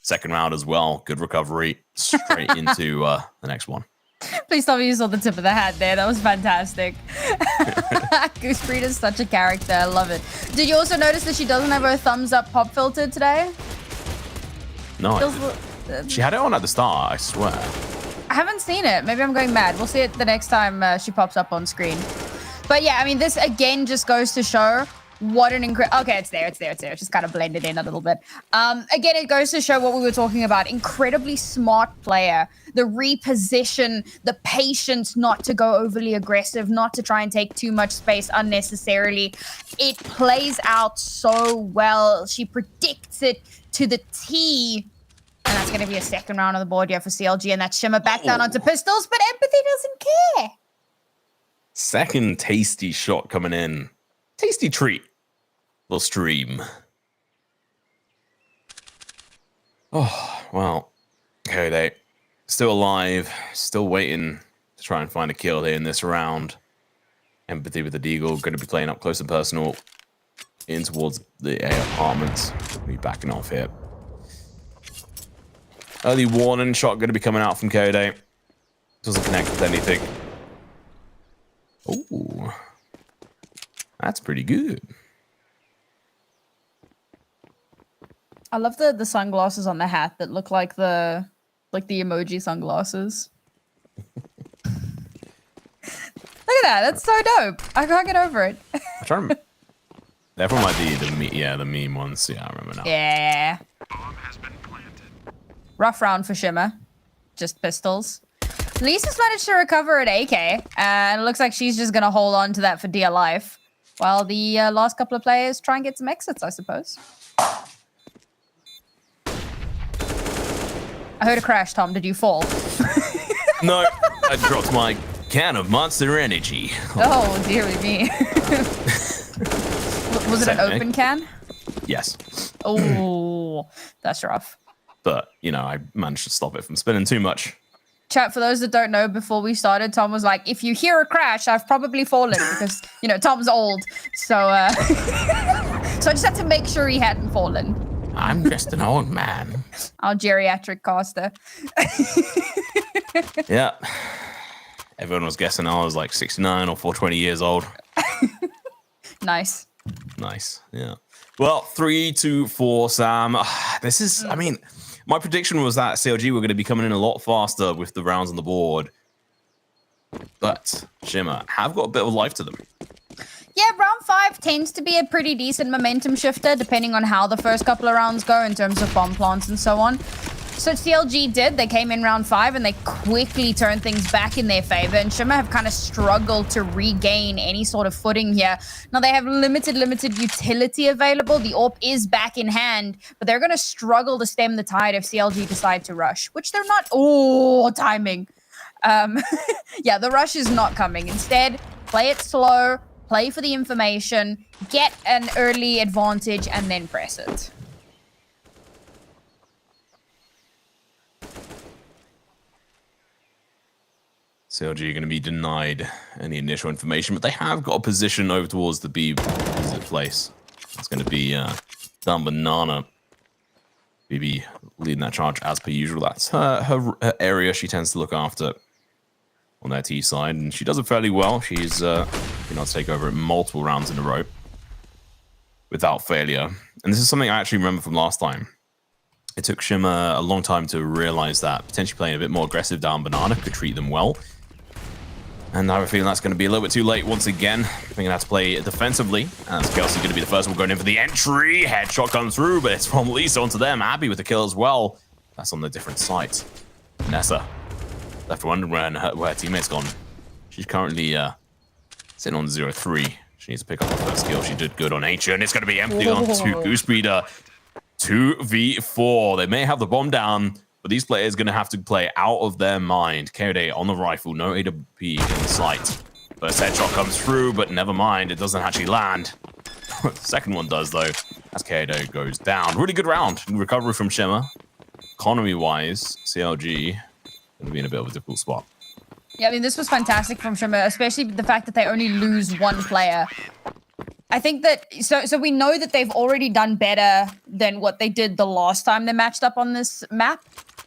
Second round as well. Good recovery. Straight into the next one. Please tell me you saw the tip of the hat there. That was fantastic. Goose Breed is such a character. I love it. Did you also notice that she doesn't have her thumbs up pop filter today? No. She had it on at the start, I swear. I haven't seen it. Maybe I'm going mad. We'll see it the next time she pops up on screen. But yeah, I mean, this again just goes to show what an incredible... Okay, it's there. It's just kind of blended in a little bit. Again, it goes to show what we were talking about. Incredibly smart player. The reposition, the patience not to go overly aggressive, not to try and take too much space unnecessarily. It plays out so well. She predicts it to the T. And that's going to be a second round on the board here for CLG. And that's Shimmer back down onto pistols, but Empathy doesn't care. Second tasty shot coming in. Tasty treat. Little stream. Oh, well. Okay, they still alive. Still waiting to try and find a kill here in this round. Empathy with the Deagle. Going to be playing up close and personal in towards the A apartments. Be backing off here. Early warning shot going to be coming out from KOD. Doesn't connect with anything. Ooh. That's pretty good. I love the sunglasses on the hat that look like the emoji sunglasses. Look at that. That's so dope. I can't get over it. I'm trying to... They're from like the meme ones. Yeah, I remember now. Yeah. Rough round for Shimmer. Just pistols. Lisa's managed to recover at AK, and it looks like she's just going to hold on to that for dear life, while the last couple of players try and get some exits, I suppose. I heard a crash, Tom. Did you fall? No, I dropped my can of Monster Energy. Oh, dearie me. Was it an open can? Yes. Oh, that's rough. But, you know, I managed to stop it from spinning too much. Chat, for those that don't know, before we started, Tom was like, if you hear a crash, I've probably fallen because, you know, Tom's old. So, so I just had to make sure he hadn't fallen. I'm just an old man. Our geriatric caster. Yeah. Everyone was guessing I was like 69 or 420 years old. Nice. Nice, yeah. Well, 3-4, Sam. This is, I mean, my prediction was that CLG were going to be coming in a lot faster with the rounds on the board. But Shimmer have got a bit of life to them. Yeah, round 5 tends to be a pretty decent momentum shifter, depending on how the first couple of rounds go in terms of bomb plants and so on. So CLG did. They came in round 5 and they quickly turned things back in their favor. And Shimmer have kind of struggled to regain any sort of footing here. Now they have limited utility available. The AWP is back in hand, but they're going to struggle to stem the tide if CLG decide to rush, which they're not. Oh, timing. Yeah, the rush is not coming. Instead, play it slow, play for the information, get an early advantage, and then press it. CLG are going to be denied any initial information, but they have got a position over towards the B visit place. It's going to be Dumb Banana BB leading that charge as per usual. That's her area she tends to look after on their T side, and she does it fairly well. She's been able to take over it multiple rounds in a row without failure. And this is something I actually remember from last time. It took Shimmer a long time to realize that potentially playing a bit more aggressive down Banana could treat them well. And I have a feeling that's going to be a little bit too late once again. They're going to have to play defensively. And Kelsey going to be the first one going in for the entry. Headshot comes through, but it's from Lisa onto them. Abby with the kill as well. That's on the different site. Nessa left wondering where her teammate's gone. She's currently sitting on 0-3. She needs to pick up her first kill. She did good on Ancient. It's going to be empty on to Goosebreeder. 2v4. They may have the bomb down, but these players are going to have to play out of their mind. KOD on the rifle, no AWP in sight. First headshot comes through, but never mind, it doesn't actually land. Second one does, though, as KOD goes down. Really good round. Recovery from Shimmer. Economy-wise, CLG going to be in a bit of a difficult spot. Yeah, I mean, this was fantastic from Shimmer, especially the fact that they only lose one player. I think that, so we know that they've already done better than what they did the last time they matched up on this map.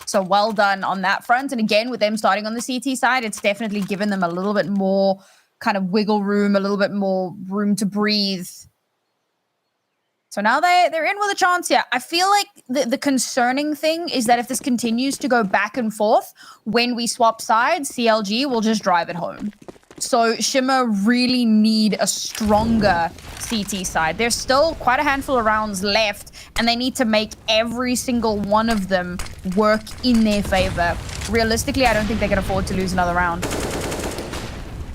So well done on that front. And again, with them starting on the CT side, it's definitely given them a little bit more kind of wiggle room, a little bit more room to breathe. So now they're in with a chance here. I feel like the concerning thing is that if this continues to go back and forth, when we swap sides, CLG will just drive it home. So Shimmer really need a stronger CT side. There's still quite a handful of rounds left, and they need to make every single one of them work in their favor. Realistically, I don't think they can afford to lose another round.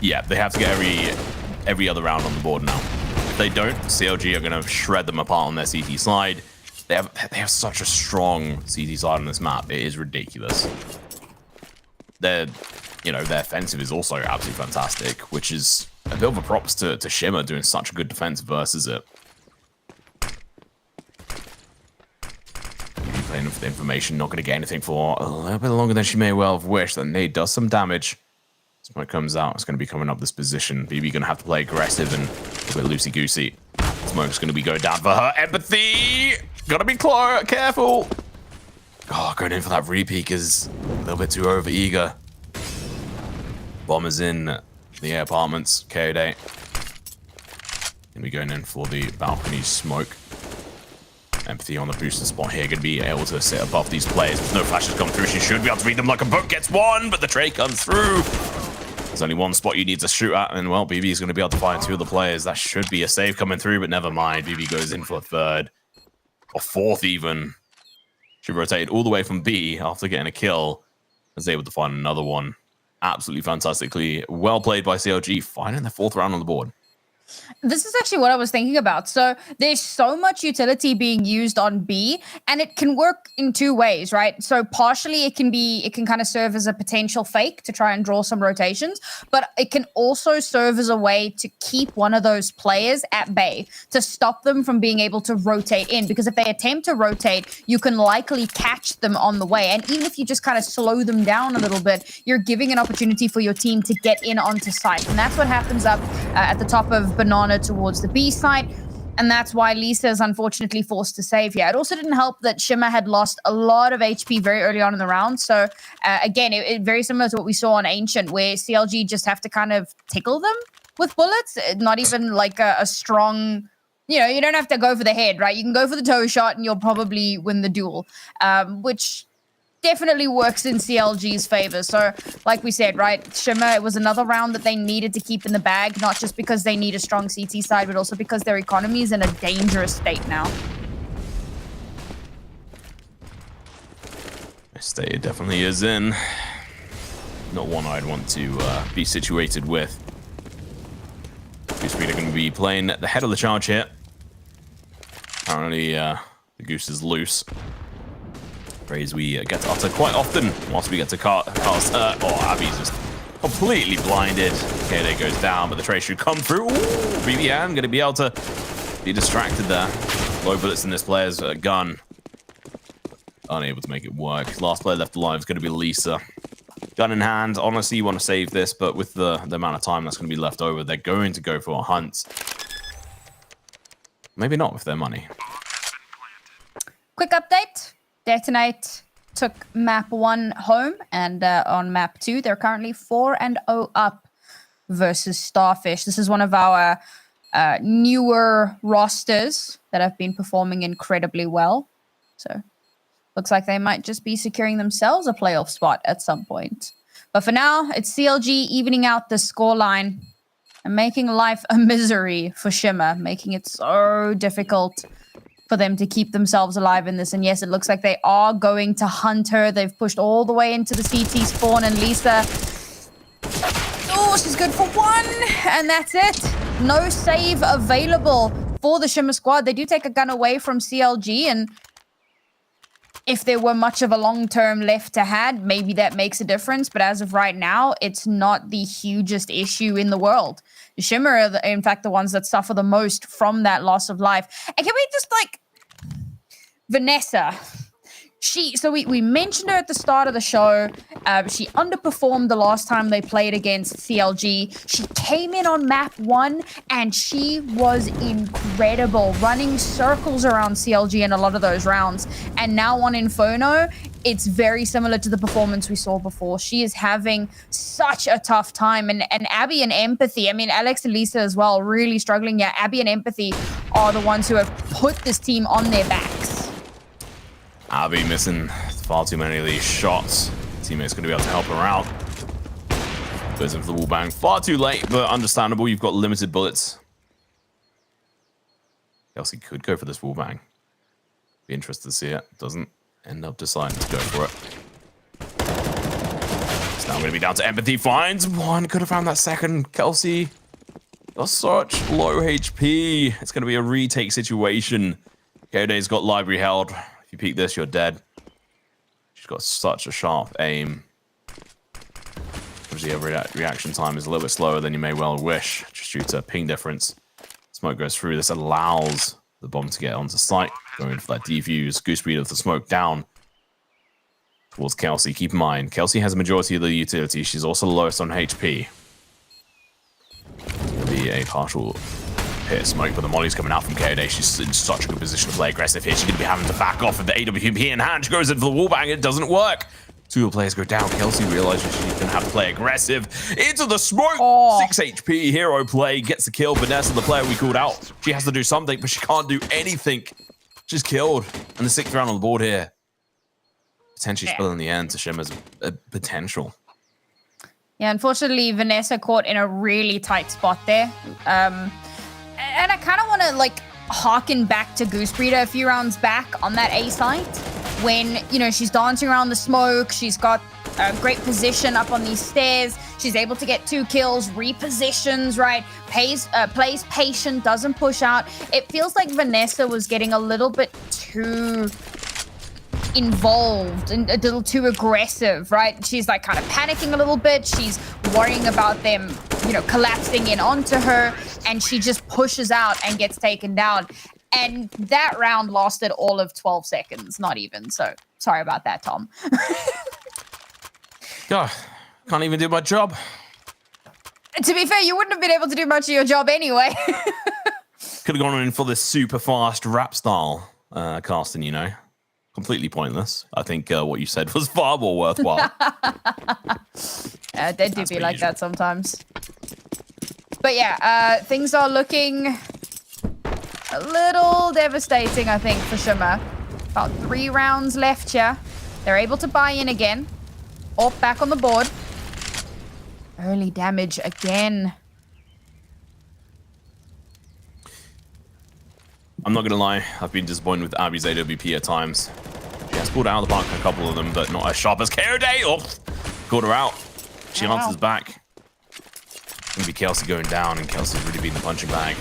Yeah, they have to get every other round on the board now. If they don't, CLG are going to shred them apart on their CT side. They have such a strong CT side on this map. It is ridiculous. Their offensive is also absolutely fantastic, which is a bit of a props to Shimmer doing such a good defense versus it. Playing for the information, not going to get anything for a little bit longer than she may well have wished. That nade does some damage. When it comes out, it's going to be coming up this position. BB going to have to play aggressive and a bit loosey-goosey. Smoke's going to be going down for her. Empathy! Gotta be careful! Oh, going in for that repeat is a little bit too over-eager. Bombers in the air apartments. KOD. Going to be going in for the balcony smoke. Empathy on the booster spot here. Going to be able to sit above these players. With no flashes come through. She should be able to read them like a book. Gets one, but the tray comes through. There's only one spot you need to shoot at, and well, BB is going to be able to find two of the players. That should be a save coming through, but never mind. BB goes in for a third, or fourth even. She rotated all the way from B after getting a kill. Was able to find another one. Absolutely fantastically well played by CLG, finding the fourth round on the board. This is actually what I was thinking about. So there's so much utility being used on B, and it can work in two ways, right? So partially it can kind of serve as a potential fake to try and draw some rotations, but it can also serve as a way to keep one of those players at bay, to stop them from being able to rotate in, because if they attempt to rotate, you can likely catch them on the way. And even if you just kind of slow them down a little bit, you're giving an opportunity for your team to get in onto site. And that's what happens up at the top of Banana towards the B side, and that's why Lisa is unfortunately forced to save here. It also didn't help that Shimmer had lost a lot of HP very early on in the round, so again, it very similar to what we saw on Ancient, where CLG just have to kind of tickle them with bullets, not even like a strong, you don't have to go for the head, right? You can go for the toe shot and you'll probably win the duel, which definitely works in CLG's favor. So like we said, right, Shimmer, it was another round that they needed to keep in the bag, not just because they need a strong CT side, but also because their economy is in a dangerous state now. State it definitely is in. Not one I'd want to be situated with. Goosebreeder going to be playing the head of the charge here. Apparently the goose is loose. Phrase we get to utter quite often once we get to cast. Abby's just completely blinded. KOD goes down, but the tray should come through. Ooh, BBN going to be able to be distracted there. Low bullets in this player's gun. Unable to make it work. Last player left alive is going to be Lisa. Gun in hand. Honestly, you want to save this, but with the amount of time that's going to be left over, they're going to go for a hunt. Maybe not with their money. Quick update. Detonate took map 1 home, and on map 2, they're currently 4-0 up versus Starfish. This is one of our newer rosters that have been performing incredibly well. So looks like they might just be securing themselves a playoff spot at some point. But for now, it's CLG evening out the scoreline and making life a misery for Shimmer, making it so difficult for them to keep themselves alive in this. And yes, it looks like they are going to hunt her. They've pushed all the way into the CT spawn, and Lisa... Oh, she's good for 1, and that's it. No save available for the Shimmer squad. They do take a gun away from CLG, and if there were much of a long-term left to had, maybe that makes a difference. But as of right now, it's not the hugest issue in the world. The Shimmer are, in fact, the ones that suffer the most from that loss of life. And can we just, like... Vanessa... We mentioned her at the start of the show. She underperformed the last time they played against CLG. She came in on map 1 and she was incredible, running circles around CLG in a lot of those rounds. And now on Inferno, it's very similar to the performance we saw before. She is having such a tough time. And Abby and Empathy, I mean, Alex and Lisa as well, really struggling. Yeah, Abby and Empathy are the ones who have put this team on their backs. Abby missing far too many of these shots. Teammate's going to be able to help her out. Goes in for the wall bang. Far too late, but understandable. You've got limited bullets. Kelsey could go for this wall bang. Be interested to see it. Doesn't end up deciding to go for it. It's now going to be down to Empathy. Finds 1. Could have found that second. Kelsey got such low HP. It's going to be a retake situation. Kode's got library held. If you peek this, you're dead. She's got such a sharp aim. Obviously, her reaction time is a little bit slower than you may well wish, just due to ping difference. Smoke goes through. This allows the bomb to get onto site. Going for that defuse. Goose speed of the smoke down towards Kelsey. Keep in mind, Kelsey has a majority of the utility. She's also the lowest on HP. It'll be a partial hit smoke, but the molly's coming out from KOD. She's in such a good position to play aggressive here. She's going to be having to back off with the AWP in hand. She goes in for the wallbang. It doesn't work. 2 of the players go down. Kelsey realizes she's going to have to play aggressive. Into the smoke. 6 HP. Hero play. Gets the kill. Vanessa, the player we called out. She has to do something, but she can't do anything. She's killed. And the 6th round on the board here. Potentially still in the end to Shimmer's potential. Yeah, unfortunately, Vanessa caught in a really tight spot there. And I kind of want to, like, harken back to Goose Breeder a few rounds back on that A site when, you know, she's dancing around the smoke. She's got a great position up on these stairs. She's able to get 2 kills, repositions, right? Plays patient, doesn't push out. It feels like Vanessa was getting a little bit too involved and a little too aggressive, right? She's like kind of panicking a little bit. She's worrying about them, you know, collapsing in onto her, and she just pushes out and gets taken down. And that round lasted all of 12 seconds, not even. So sorry about that, Tom. God, can't even do my job. To be fair, you wouldn't have been able to do much of your job anyway. Could have gone in for this super fast rap style casting, you know. Completely pointless. I think what you said was far more worthwhile. They do be like that sometimes. But yeah, things are looking a little devastating, I think, for Shimmer. About 3 rounds left here. They're able to buy in again. Orp back on the board. Early damage again. I'm not going to lie. I've been disappointed with Abby's AWP at times. She has pulled out of the park a couple of them, but not as sharp as KOD. Oh, caught her out. She answers back. It's going to be Kelsey going down, and Kelsey's really been the punching bag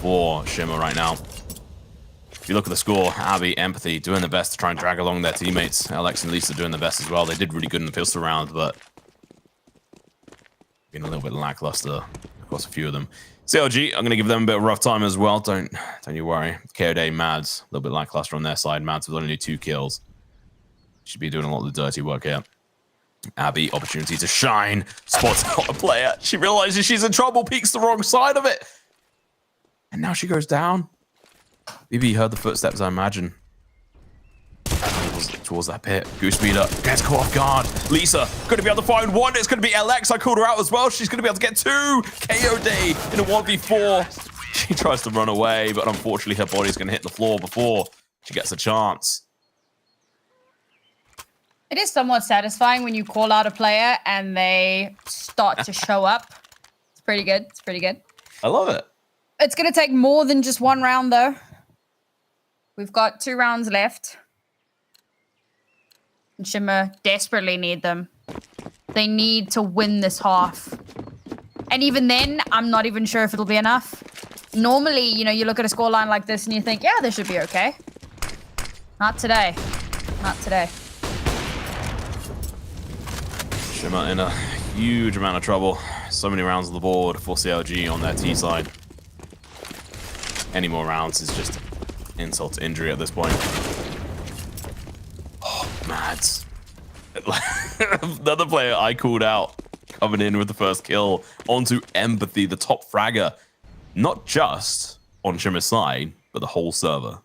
for Shimmer right now. If you look at the score, Abby, Empathy doing their best to try and drag along their teammates. Alex and Lisa doing their best as well. They did really good in the pistol round, but been a little bit lackluster across a few of them. CLG, I'm going to give them a bit of a rough time as well. Don't you worry. KOD, Mads, a little bit lackluster on their side. Mads with only 2 kills. Should be doing a lot of the dirty work here. Abby, opportunity to shine. Spots not a player. She realizes she's in trouble, peeks the wrong side of it. And now she goes down. BB heard the footsteps, I imagine. towards that pit. Goose Speeder gets caught off guard. Lisa going to be able to find one. It's going to be LX. I called her out as well. She's going to be able to get 2. KO Day in a 1v4. She tries to run away, but unfortunately her body's going to hit the floor before she gets a chance. It is somewhat satisfying when you call out a player and they start to show up. It's pretty good. It's pretty good. I love it. It's going to take more than just 1 round, though. We've got 2 rounds left. And Shimmer desperately need them. They need to win this half. And even then, I'm not even sure if it'll be enough. Normally, you know, you look at a scoreline like this and you think, yeah, this should be okay. Not today. Not today. Shimmer in a huge amount of trouble. So many rounds on the board for CLG on their T side. Any more rounds is just insult to injury at this point. Oh, Mads. Another player I called out coming in with the first kill onto Empathy, the top fragger. Not just on Shimmer's side, but the whole server.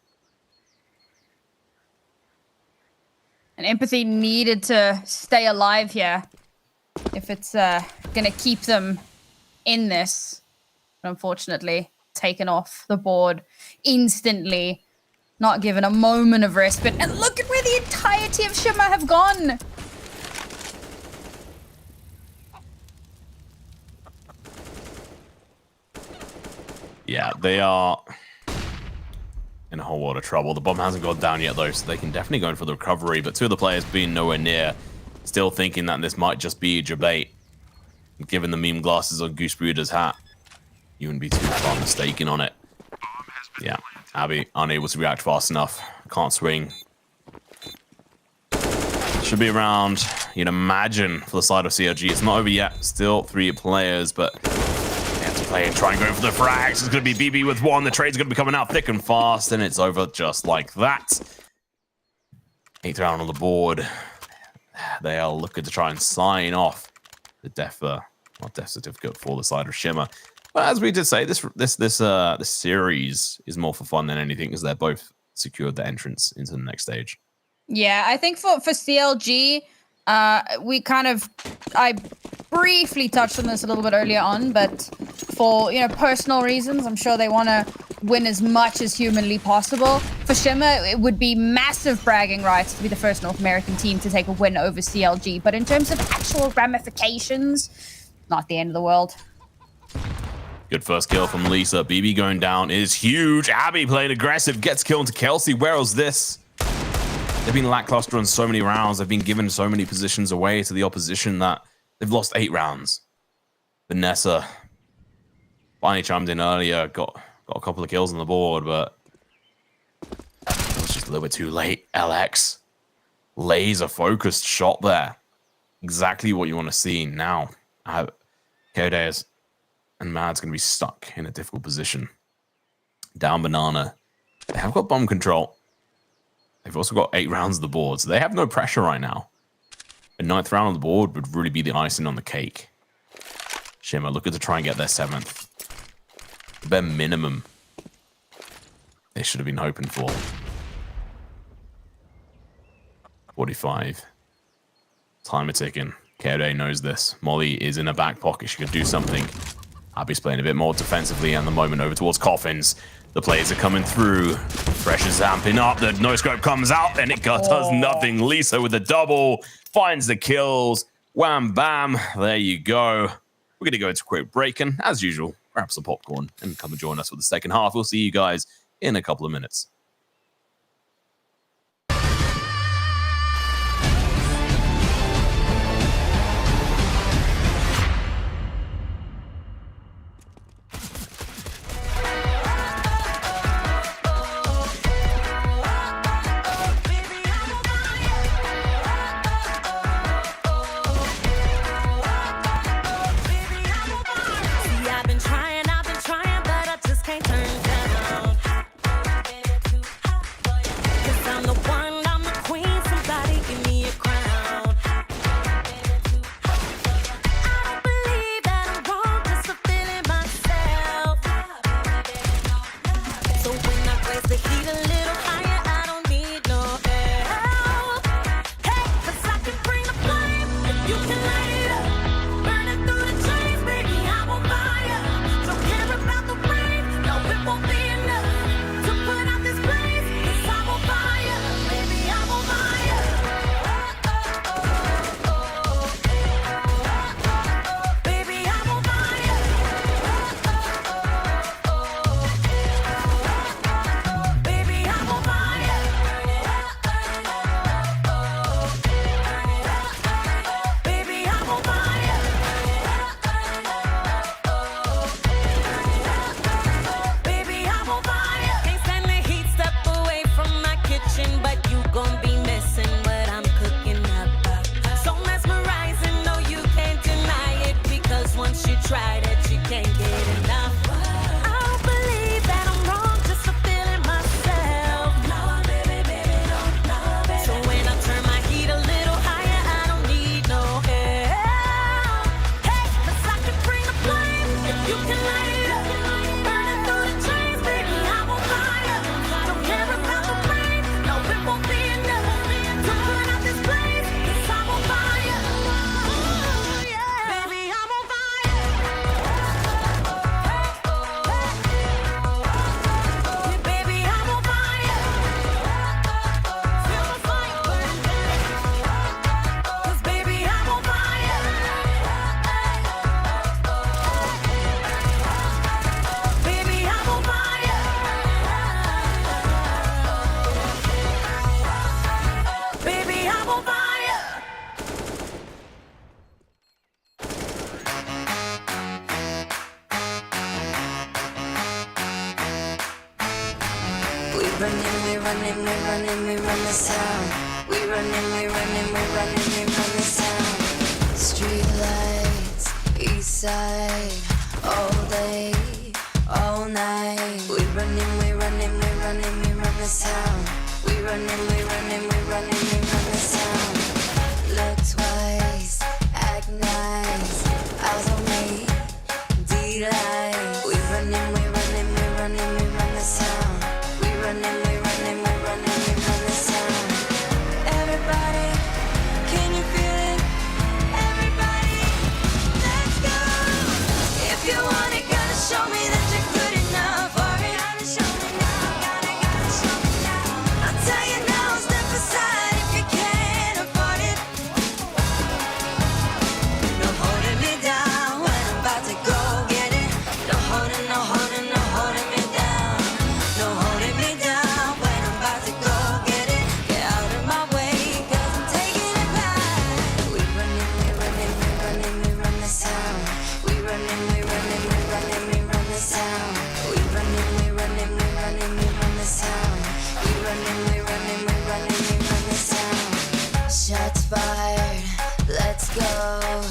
And Empathy needed to stay alive here if it's going to keep them in this. But unfortunately, taken off the board instantly, not given a moment of respite. And look at where the entirety of Shimmer have gone. Yeah, they are in a whole lot of trouble. The bomb hasn't gone down yet, though, so they can definitely go in for the recovery. But 2 of the players being nowhere near, still thinking that this might just be a debate. Given the meme glasses on Goose Breeder's hat, you wouldn't be too far mistaken on it. Yeah, Abby unable to react fast enough. Can't swing. Should be around, you'd imagine, for the side of CLG. It's not over yet. Still 3 players, but they have to play and try and go for the frags. It's going to be BB with 1. The trade's going to be coming out thick and fast, and it's over just like that. 8th round on the board. They are looking to try and sign off the death certificate for the side of Shimmer. But as we did say, this series is more for fun than anything, because they're both secured the entrance into the next stage. Yeah, I think for CLG, I briefly touched on this a little bit earlier on, but for, you know, personal reasons, I'm sure they want to win as much as humanly possible. For Shimmer, it would be massive bragging rights to be the first North American team to take a win over CLG. But in terms of actual ramifications, not the end of the world. Good first kill from Lisa. BB going down is huge. Abby playing aggressive, gets killed into Kelsey. Where was this? They've been lackluster on so many rounds. They've been given so many positions away to the opposition that they've lost 8 rounds. Vanessa finally chimed in earlier, got a couple of kills on the board, but it was just a little bit too late. LX, laser-focused shot there. Exactly what you want to see now. Kodeas and Mad's going to be stuck in a difficult position. Down Banana. They have got bomb control. They've also got 8 rounds on the board, so they have no pressure right now. A 9th round on the board would really be the icing on the cake. Shimmer looking to try and get their 7th. The bare minimum they should have been hoping for. 45. Timer ticking. Kerde knows this. Molly is in her back pocket. She could do something. Abby's playing a bit more defensively, and the moment over towards Coffins. The players are coming through. Pressure's amping up. The no-scope comes out, and it does nothing. Lisa with a double. Finds the kills. Wham, bam. There you go. We're going to go into a quick break, and as usual, grab some popcorn and come and join us for the second half. We'll see you guys in a couple of minutes. See, I've been trying, but I just can't turn it down. we run this town. We running, we run this town. Street lights, east side, all day, all night. We running, we run this town. We running, we run this town. Look twice, act nice, eyes on me, D-Light. We running, we run this town. We running, we run this town. Everybody, can you feel it? Everybody, let's go. If you want it, gotta show me that you're good enough for it. Gotta show me now, gotta show me now. I'll tell you now, step aside if you can't afford it. No holding me down when I'm about to go get it. No holding, no holding, no holding me down. No holding me down when I'm about to go get it. Get out of my way, cause I'm taking it back. We running, we run this town. We running, we run this town. We running, we run this town. We running, we run this town. Shots fired, let's go.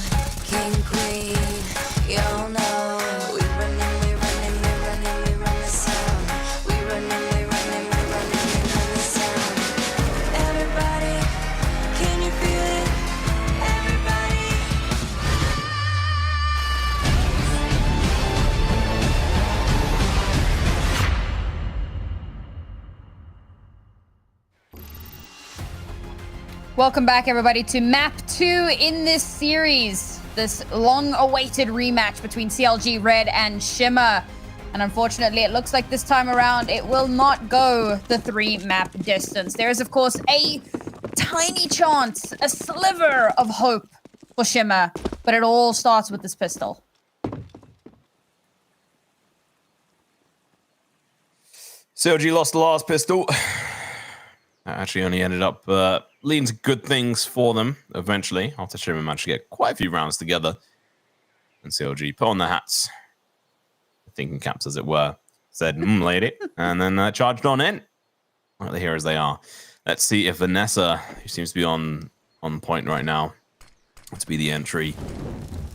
King, queen, y'all know. We running, we run this town. We running, we run this town. Everybody, can you feel it? Everybody. Welcome back, everybody, to map 2 in this series. This long-awaited rematch between CLG Red and Shimmer. And unfortunately, it looks like this time around, it will not go the 3-map distance. There is, of course, a tiny chance, a sliver of hope for Shimmer. But it all starts with this pistol. CLG lost the last pistol. That actually only ended up leading to good things for them eventually, after Shimmer managed to get quite a few rounds together. And CLG put on their hats, thinking caps as it were, said, lady, and then charged on in. Like the heroes they are. Let's see if Vanessa, who seems to be on point right now, to be the entry,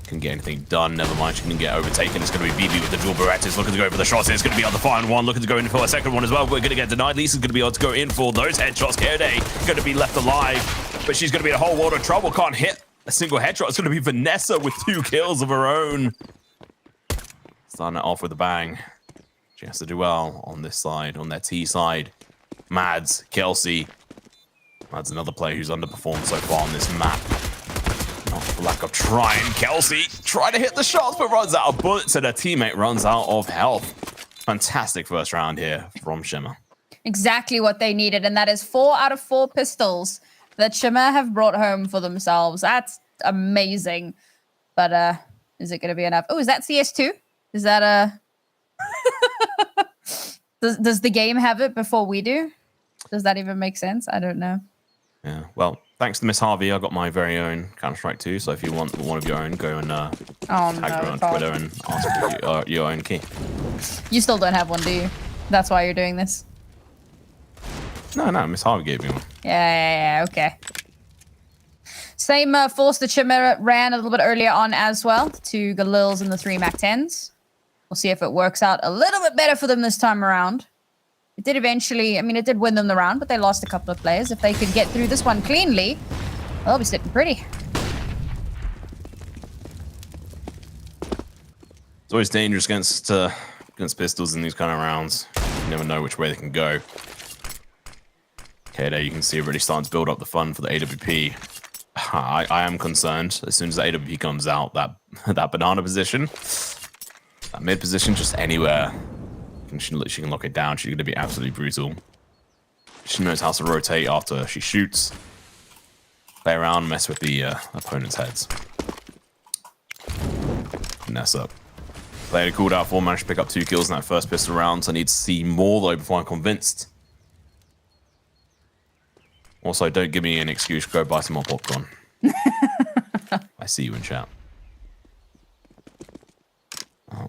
can get anything done. Never mind, she can get overtaken. It's going to be BB with the dual Berettas looking to go for the shots. It's going to be on the final one, looking to go in for a second one as well. We're going to get denied. Lisa's going to be able to go in for those headshots. Kode going to be left alive, but she's going to be in a whole world of trouble. Can't hit a single headshot. It's going to be Vanessa with 2 kills of her own. Starting it off with a bang. She has to do well on this side, on their T side. Mads, Kelsey. Mads, another player who's underperformed so far on this map. Not for lack of trying. Kelsey trying to hit the shots, but runs out of bullets, and her teammate runs out of health. Fantastic first round here from Shimmer. Exactly what they needed, and that is 4 out of 4 pistols that Shimmer have brought home for themselves. That's amazing. But is it going to be enough? Oh, is that CS2? Is that a... does the game have it before we do? Does that even make sense? I don't know. Yeah, well, thanks to Miss Harvey, I got my very own Counter-Strike 2, so if you want one of your own, go and tag her on Twitter and ask for your own key. You still don't have one, do you? That's why you're doing this? No, Miss Harvey gave me one. Yeah, okay. Same force that Shimmer ran a little bit earlier on as well, to Galils and the 3 MAC-10s. We'll see if it works out a little bit better for them this time around. It did eventually, I mean, it did win them the round, but they lost a couple of players. If they could get through this one cleanly, they'll be sitting pretty. It's always dangerous against pistols in these kind of rounds. You never know which way they can go. Okay, there you can see it really starting to build up the fun for the AWP. I am concerned as soon as the AWP comes out, that banana position, that mid position, just anywhere. She can lock it down. She's going to be absolutely brutal. She knows how to rotate after she shoots. Play around, mess with the opponent's heads. Vanessa. Played a cooldown for, managed to pick up 2 kills in that first pistol round. So I need to see more though before I'm convinced. Also, don't give me an excuse to go buy some more popcorn. I see you in chat. Oh.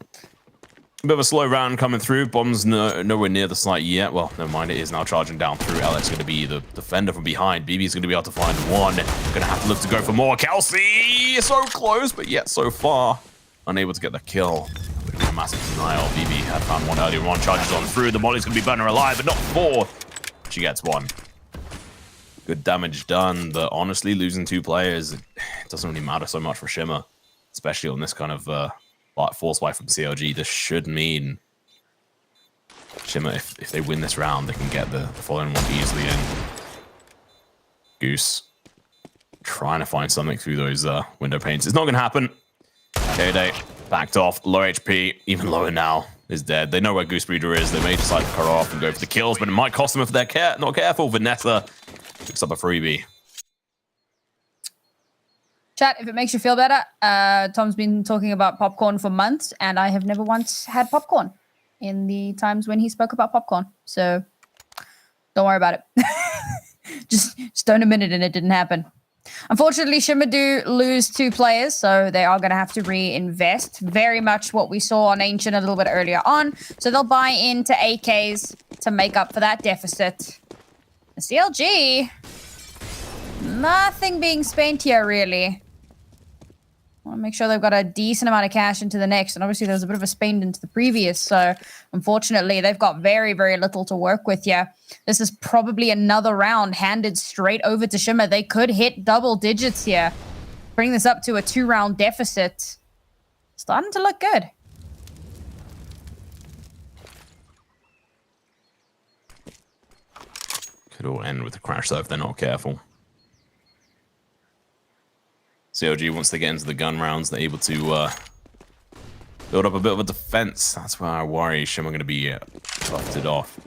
A bit of a slow round coming through. Bomb's nowhere near the site yet. Well, never mind. It is now charging down through. Alex going to be the defender from behind. BB's going to be able to find one. Going to have to look to go for more. Kelsey! So close, but yet so far. Unable to get the kill. A massive denial. BB had found one earlier. One charges on through. The Molly's going to be burning her alive, but not four. She gets one. Good damage done, but honestly, losing 2 players, it doesn't really matter so much for Shimmer, especially on this kind of force fight from CLG. This should mean Shimmer, if they win this round, they can get the following one easily in. Goose trying to find something through those window panes. It's not going to happen. K-Day backed off, low HP, even lower now, is dead. They know where Goose Breeder is. They may decide to cut off and go for the kills, but it might cost them if they're not careful. Vanessa picks up a freebie. Chat, if it makes you feel better, Tom's been talking about popcorn for months, and I have never once had popcorn in the times when he spoke about popcorn. So don't worry about it. just don't admit it, and it didn't happen. Unfortunately, Shimmer do lose 2 players, so they are going to have to reinvest. Very much what we saw on Ancient a little bit earlier on. So they'll buy into AKs to make up for that deficit. The CLG, nothing being spent here, really. I want to make sure they've got a decent amount of cash into the next, and obviously there's a bit of a spend into the previous, so unfortunately they've got very, very little to work with here. This is probably another round handed straight over to Shimmer. They could hit double digits here, bring this up to a 2-round deficit. Starting to look good. Could all end with a crash though if they're not careful. CLG, once they get into the gun rounds, they're able to build up a bit of a defense. That's where I worry Shimmer going to be buffed off.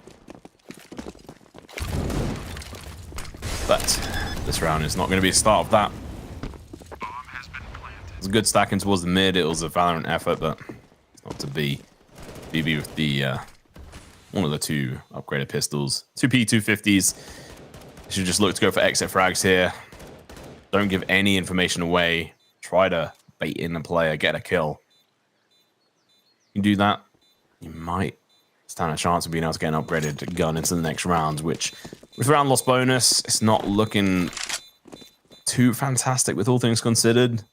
But this round is not going to be a start of that. It was a good stacking towards the mid. It was a Valorant effort, but it's not to be. BB with the one of the 2 upgraded pistols. 2 P250s. Should just look to go for exit frags here. Don't give any information away. Try to bait in the player, get a kill. You do that, you might stand a chance of being able to get an upgraded gun into the next round, which with round loss bonus, it's not looking too fantastic with all things considered.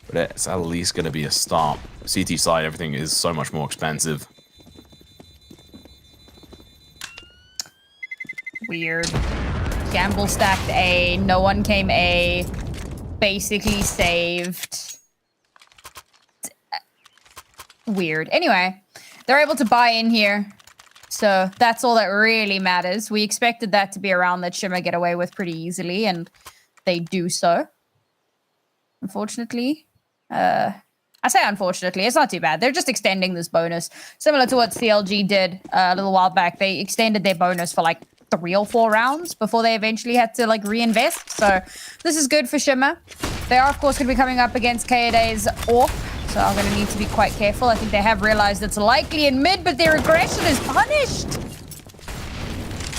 But it's at least going to be a start. CT side, everything is so much more expensive. Weird. Gamble stacked A, no one came A, basically saved. Weird. Anyway, they're able to buy in here, so that's all that really matters. We expected that to be a round that Shimmer get away with pretty easily, and they do so. Unfortunately, I say unfortunately, it's not too bad. They're just extending this bonus, similar to what CLG did a little while back. They extended their bonus for like 3 or 4 rounds before they eventually had to like reinvest. So this is good for Shimmer. They are of course going to be coming up against K-Day's AWP, so are going to need to be quite careful. I think they have realized it's likely in mid, but their aggression is punished.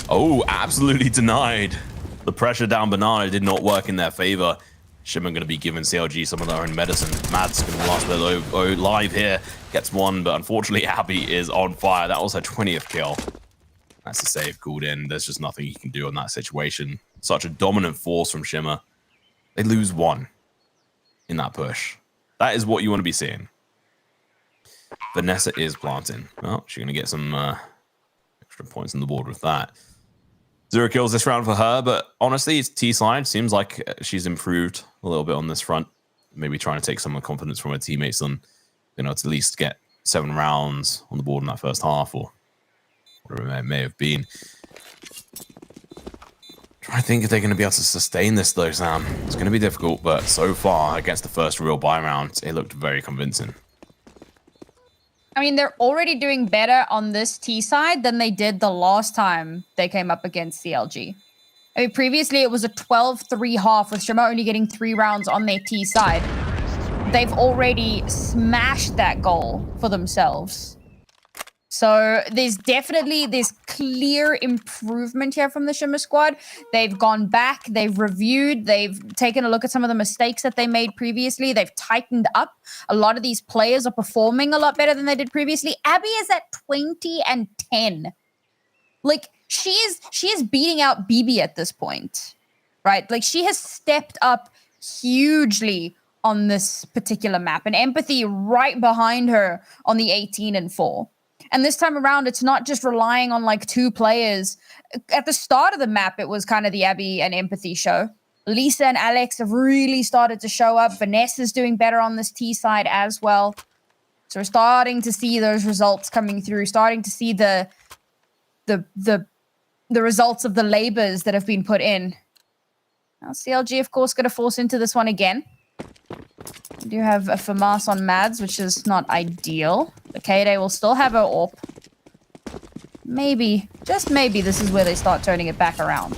Oh, absolutely denied. The pressure down Banana did not work in their favor. Shimmer going to be giving CLG some of their own medicine. Mad's going to last their live here. Gets one, but unfortunately Abby is on fire. That was her 20th kill. That's a save called in. There's just nothing you can do in that situation. Such a dominant force from Shimmer. They lose 1 in that push. That is what you want to be seeing. Vanessa is planting. Well, she's going to get some extra points on the board with that. 0 kills this round for her, but honestly, it's T-side. Seems like she's improved a little bit on this front. Maybe trying to take some of the confidence from her teammates on, to at least get 7 rounds on the board in that first half, or whatever it may have been. Try to think if they're going to be able to sustain this though, Sam. It's going to be difficult, but so far against the first real buy round, it looked very convincing. I mean, they're already doing better on this T side than they did the last time they came up against CLG. I mean, previously it was a 12-3 half with Shimmer only getting 3 rounds on their T side. They've already smashed that goal for themselves. So there's definitely this clear improvement here from the Shimmer squad. They've gone back, they've reviewed, they've taken a look at some of the mistakes that they made previously. They've tightened up. A lot of these players are performing a lot better than they did previously. Abby is at 20-10. Like she is beating out BB at this point, right? Like she has stepped up hugely on this particular map, and Empathy right behind her on the 18-4. And this time around, it's not just relying on like two players. At the start of the map, it was kind of the Abby and Empathy show. Lisa and Alex have really started to show up. Vanessa's doing better on this T side as well. So we're starting to see those results coming through, starting to see the results of the labors that have been put in. Now CLG, of course, going to force into this one again. We do have a FAMAS on Mads, which is not ideal. The K-Day will still have her AWP. Maybe, just maybe, this is where they start turning it back around.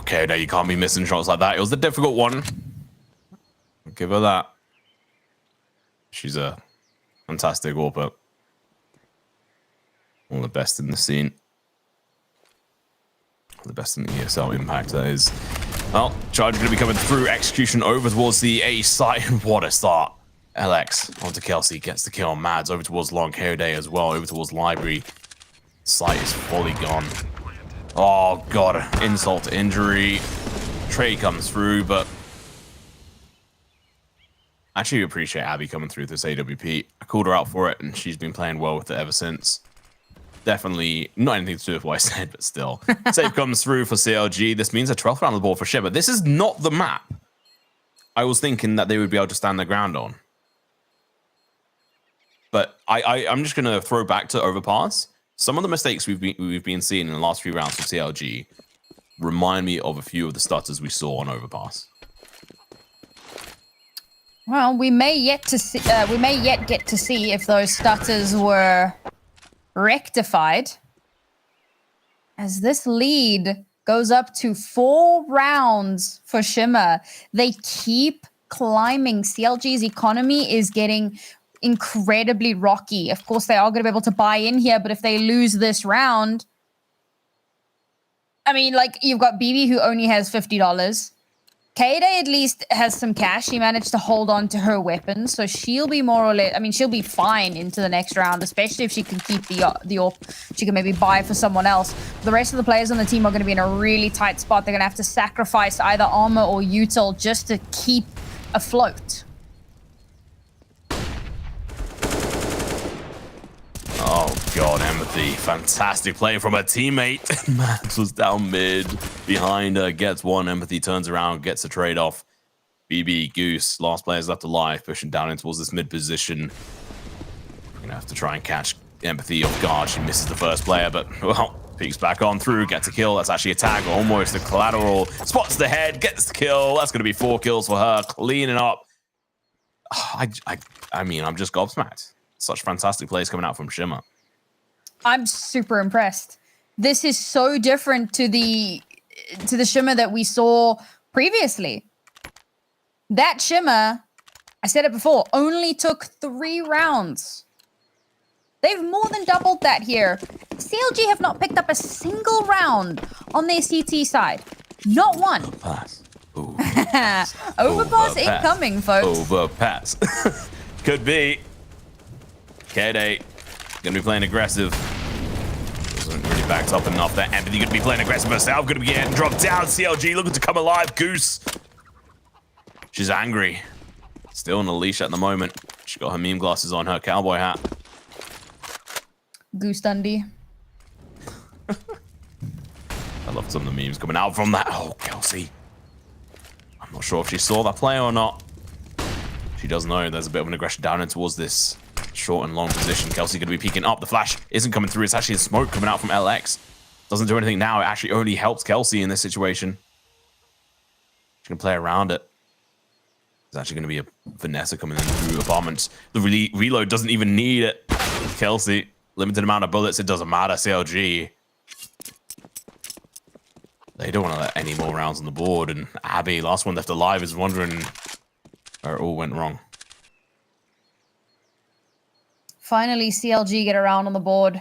Okay, now you can't be missing shots like that. It was a difficult one. I'll give her that. She's a fantastic AWPer. One of the best in the scene. The best in the ESL Impact, that is. Well, charge going to be coming through. Execution over towards the A site. What a start. LX onto Kelsey. Gets the kill on Mads. Over towards Long Day as well. Over towards Library. Site is fully gone. Oh, God. Insult to injury. Trade comes through, but... I actually appreciate Abby coming through this AWP. I called her out for it, and she's been playing well with it ever since. Definitely not anything to do with what I said, but still. Save comes through for CLG. This means a 12th round of the board for Shimmer. This is not the map I was thinking that they would be able to stand their ground on. But I'm just going to throw back to Overpass. Some of the mistakes we've been seeing in the last few rounds for CLG remind me of a few of the stutters we saw on Overpass. Well, we may yet get to see if those stutters were rectified, as this lead goes up to 4 rounds for Shimmer. They keep climbing. CLG's economy is getting incredibly rocky. Of course, they are going to be able to buy in here, but if they lose this round, I mean, like, you've got BB who only has $50. K-Day at least has some cash. She managed to hold on to her weapons, so she'll be more or less... I mean, she'll be fine into the next round, especially if she can keep the AWP. She can maybe buy for someone else. The rest of the players on the team are going to be in a really tight spot. They're going to have to sacrifice either armor or util just to keep afloat. Oh, God, Empathy. Fantastic play from a teammate. Max was down mid. Behind her, gets one. Empathy turns around, gets a trade off. BB, Goose, last players left alive, pushing down in towards this mid position. We're going to have to try and catch Empathy off guard. She misses the first player, but, well, peeks back on through, gets a kill. That's actually a tag, almost a collateral. Spots the head, gets the kill. That's going to be 4 kills for her. Cleaning up. I mean, I'm just gobsmacked. Such fantastic plays coming out from Shimmer. I'm super impressed. This is so different to the Shimmer that we saw previously. That Shimmer, I said it before, only took 3 rounds. They've more than doubled that here. CLG have not picked up a single round on their CT side. Not one. Overpass. Overpass incoming, folks. Overpass. Could be. K-Day gonna be playing aggressive. Wasn't really backed up enough there. Empathy gonna be playing aggressive herself. Gonna be getting dropped down. CLG looking to come alive. Goose. She's angry. Still on a leash at the moment. She got her meme glasses on, her cowboy hat. Goose Dundee. I love some of the memes coming out from that. Oh, Kelsey. I'm not sure if she saw that play or not. She does know there's a bit of an aggression down in towards this short and long position. Kelsey going to be peeking up. The flash isn't coming through. It's actually a smoke coming out from LX. Doesn't do anything now. It actually only helps Kelsey in this situation. She's going to play around it. There's actually going to be a Vanessa coming in through apartments. The reload doesn't even need it. Kelsey, limited amount of bullets. It doesn't matter. CLG. They don't want to let any more rounds on the board. And Abby, last one left alive, is wondering where it all went wrong. Finally, CLG get around on the board.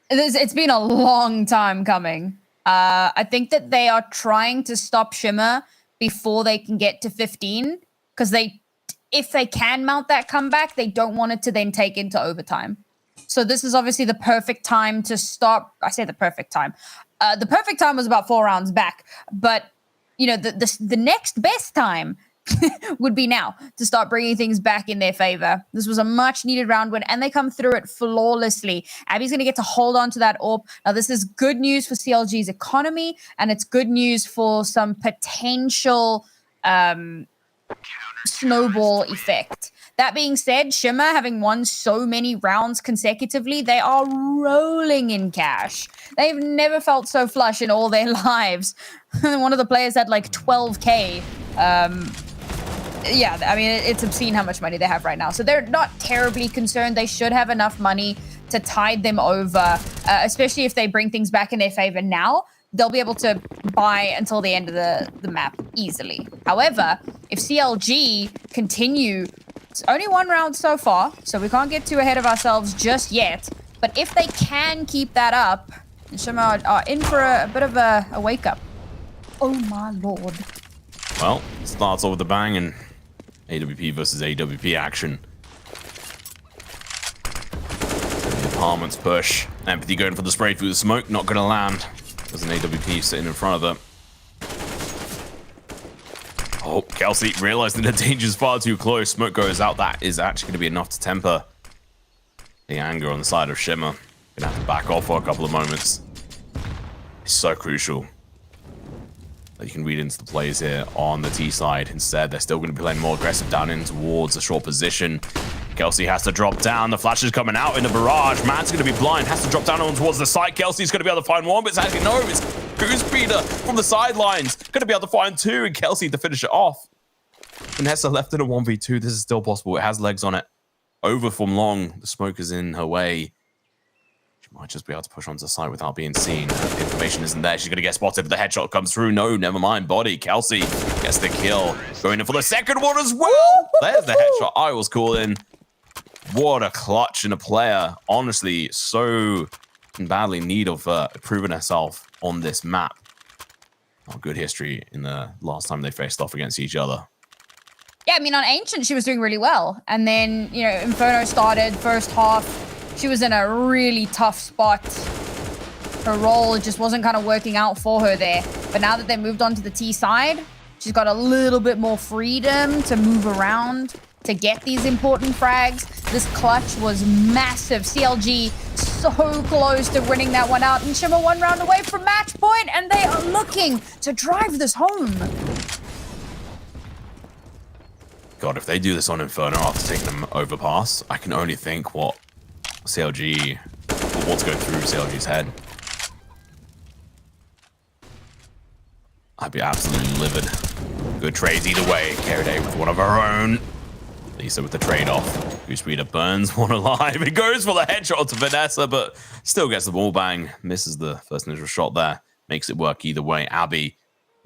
It's been a long time coming. I think that they are trying to stop Shimmer before they can get to 15, because if they can mount that comeback, they don't want it to then take into overtime. So this is obviously the perfect time to stop. I say the perfect time. The perfect time was about 4 rounds back, but you know the next best time would be now to start bringing things back in their favor. This was a much needed round win, and they come through it flawlessly. Abby's going to get to hold on to that AWP. Now, this is good news for CLG's economy, and it's good news for some potential snowball effect. That being said, Shimmer, having won so many rounds consecutively, they are rolling in cash. They've never felt so flush in all their lives. One of the players had like 12K. Yeah, I mean, it's obscene how much money they have right now. So they're not terribly concerned. They should have enough money to tide them over, especially if they bring things back in their favor now. They'll be able to buy until the end of the map easily. However, if CLG continue, it's only 1 round so far, so we can't get too ahead of ourselves just yet. But if they can keep that up, Shimmer are in for a bit of a wake-up. Oh my lord. Well, starts off with a bang and AWP versus AWP action. The apartments push. Empathy going for the spray through the smoke, not going to land. There's an AWP sitting in front of them. Oh, Kelsey realizing the danger's far too close. Smoke goes out. That is actually going to be enough to temper the anger on the side of Shimmer. Gonna have to back off for a couple of moments. It's so crucial that you can read into the plays here on the T side. Instead, they're still going to be playing more aggressive down in towards a short position. Kelsey has to drop down. The flash is coming out in the barrage. Man's going to be blind. Has to drop down on towards the site. Kelsey's going to be able to find one, but it's actually no. It's Goose Peter from the sidelines. Going to be able to find 2, and Kelsey to finish it off. Vanessa left in a 1v2. This is still possible. It has legs on it. Over from long. The smoke is in her way. She might just be able to push onto the site without being seen. The information isn't there. She's going to get spotted, but the headshot comes through. No, never mind. Body. Kelsey gets the kill. Going in for the second one as well. There's the headshot I was calling. What a clutch in a player. Honestly, so in badly need of proving herself on this map. Not good history in the last time they faced off against each other. Yeah, I mean, on Ancient, she was doing really well. And then, you know, Inferno started first half. She was in a really tough spot. Her role just wasn't kind of working out for her there. But now that they moved on to the T side, she's got a little bit more freedom to move around, to get these important frags. This clutch was massive. CLG so close to winning that one out. And Shimmer 1 round away from match point, and they are looking to drive this home. God, if they do this on Inferno after taking them Overpass, I can only think what's going through CLG's head. I'd be absolutely livid. Good trades either way. Carried A with one of her own. Lisa with the trade-off. Goose Reader burns one alive. It goes for the headshot to Vanessa, but still gets the ball bang. Misses the first initial shot there. Makes it work either way. Abby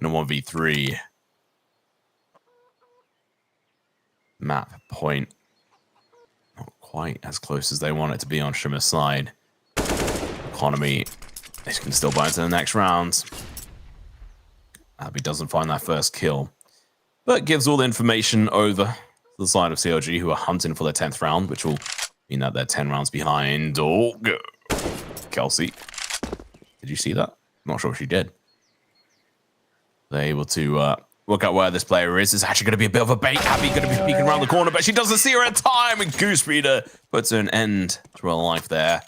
in a 1v3. Map point. Not quite as close as they want it to be on Shimmer's side. Economy. They can still buy into the next rounds. Abby doesn't find that first kill, but gives all the information over to the side of CLG, who are hunting for their 10th round, which will mean that they're 10 rounds behind. Oh, go. Kelsey. Did you see that? Not sure if she did. They're able to work out where this player is. It's actually going to be a bit of a bait. Abby going to be peeking around the corner, but she doesn't see her in time. And Goose Reader puts an end to her life there.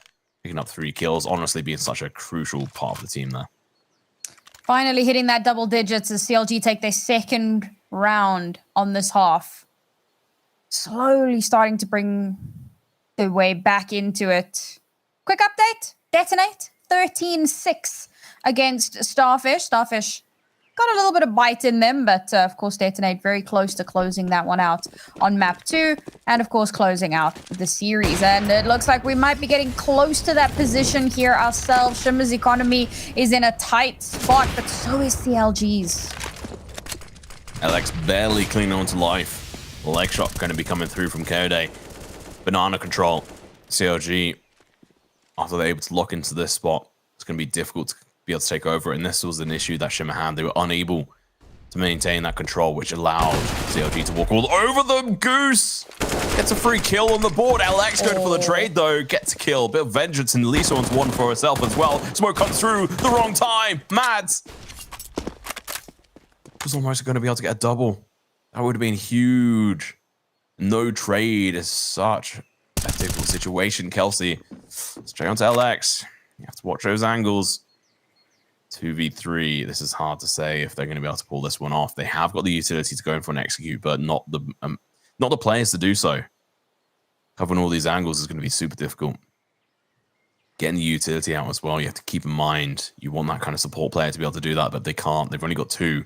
Picking up 3 kills. Honestly, being such a crucial part of the team there. Finally hitting that double digits as CLG take their 2nd round on this half. Slowly starting to bring their way back into it. Quick update. Detonate. 13-6 against Starfish. Starfish got a little bit of bite in them, but of course Detonate very close to closing that one out on map 2, and of course closing out the series. And it looks like we might be getting close to that position here ourselves. Shimmer's economy is in a tight spot, but so is CLG's. Alex barely clinging on to life. Leg shot going to be coming through from Kode. Banana control. CLG, after they're able to lock into this spot, it's going to be difficult to be able to take over. And this was an issue that Shimmer had. They were unable to maintain that control, which allowed CLG to walk all over them. Goose gets a free kill on the board. LX going for the trade, though. Gets a kill. Bit of vengeance, and Lisa wants one for herself as well. Smoke comes through the wrong time. Mads was almost going to be able to get a double. That would have been huge. No trade is such a difficult situation. Kelsey, straight onto LX. You have to watch those angles. 2v3. This is hard to say if they're going to be able to pull this one off. They have got the utility to go in for an execute, but not the players to do so. Covering all these angles is going to be super difficult. Getting the utility out as well. You have to keep in mind you want that kind of support player to be able to do that, but they can't. They've only got 2.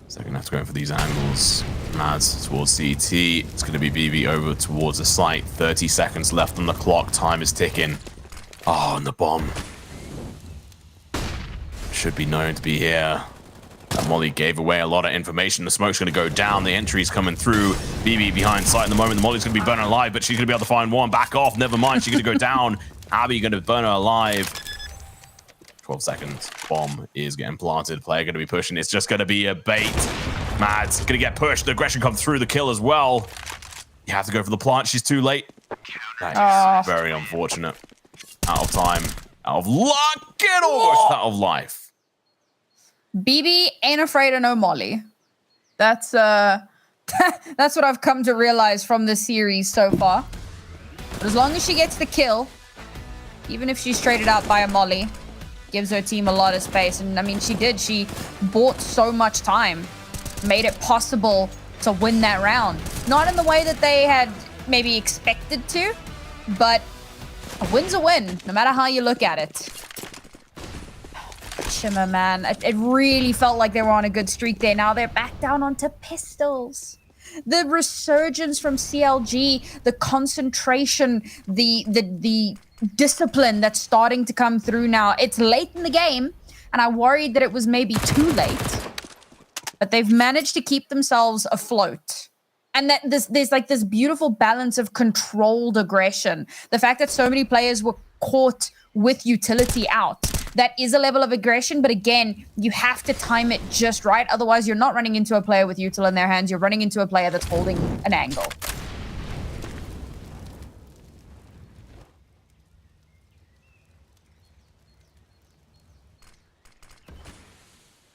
So they're going to have to go in for these angles. Mads towards CT. It's going to be BB over towards the site. 30 seconds left on the clock. Time is ticking. Oh, and the bomb. Should be known to be here. That Molly gave away a lot of information. The smoke's going to go down. The entry's coming through. BB behind sight in the moment. The Molly's going to be burning alive, but she's going to be able to find one. Back off. Never mind. She's going to go down. Abby going to burn her alive. 12 seconds. Bomb is getting planted. Player going to be pushing. It's just going to be a bait. Mads going to get pushed. The aggression comes through. The kill as well. You have to go for the plant. She's too late. That is very unfortunate. Out of time. Out of luck. Get almost out of life. BB ain't afraid of no Molly. That's that's what I've come to realize from this series so far. But as long as she gets the kill, even if she's traded out by a Molly, gives her team a lot of space. And I mean, she did. She bought so much time, made it possible to win that round. Not in the way that they had maybe expected to, but a win's a win, no matter how you look at it. Shimmer, man. It really felt like they were on a good streak there. Now they're back down onto pistols. The resurgence from CLG, the concentration, the discipline that's starting to come through now. It's late in the game, and I worried that it was maybe too late. But they've managed to keep themselves afloat. And that there's like this beautiful balance of controlled aggression. The fact that so many players were caught with utility out. That is a level of aggression, but again, you have to time it just right. Otherwise, you're not running into a player with util in their hands. You're running into a player that's holding an angle.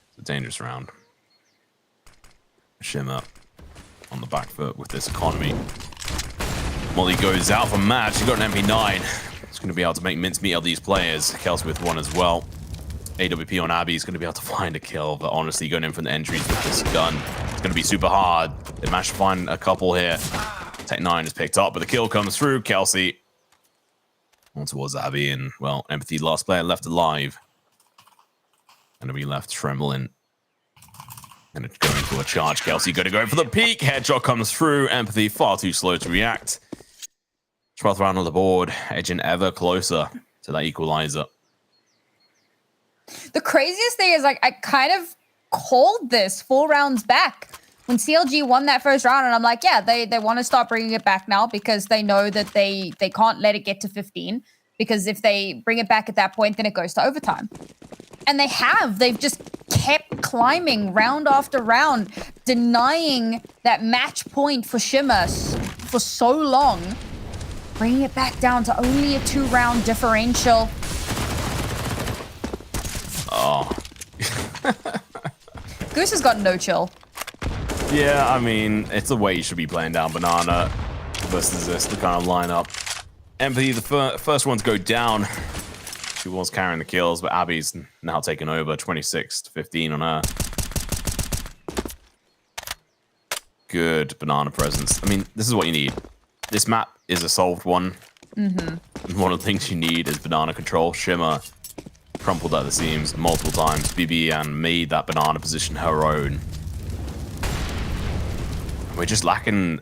It's a dangerous round. Shimmer on the back foot with this economy. Molly goes out for match. She got an MP9. It's going to be able to make mincemeat of these players. Kels with one as well. AWP on Abby is going to be able to find a kill, but honestly, going in for the entries with this gun, it's going to be super hard. They managed to find a couple here. Tech 9 is picked up, but the kill comes through. Kelsey on towards Abby, and well, Empathy, last player left alive. Going to be left trembling. Going to go in for a charge. Kelsey going to go for the peak. Headshot comes through. Empathy far too slow to react. 12th round on the board, edging ever closer to that equalizer. The craziest thing is, like, I kind of called this 4 rounds back when CLG won that first round, and I'm like, yeah, they want to start bringing it back now because they know that they can't let it get to 15, because if they bring it back at that point, then it goes to overtime. And they have. They've just kept climbing round after round, denying that match point for Shimmer for so long, bringing it back down to only a 2-round differential. Oh. Goose has got no chill. Yeah, I mean, it's the way you should be playing down Banana versus this, the kind of lineup. Empathy, the first one to go down. She was carrying the kills, but Abby's now taken over, 26-15 on her. Good Banana presence. I mean, this is what you need. This map is a solved one. Mm-hmm. One of the things you need is Banana control. Shimmer crumpled at the seams multiple times. BB and made that Banana position her own. We're just lacking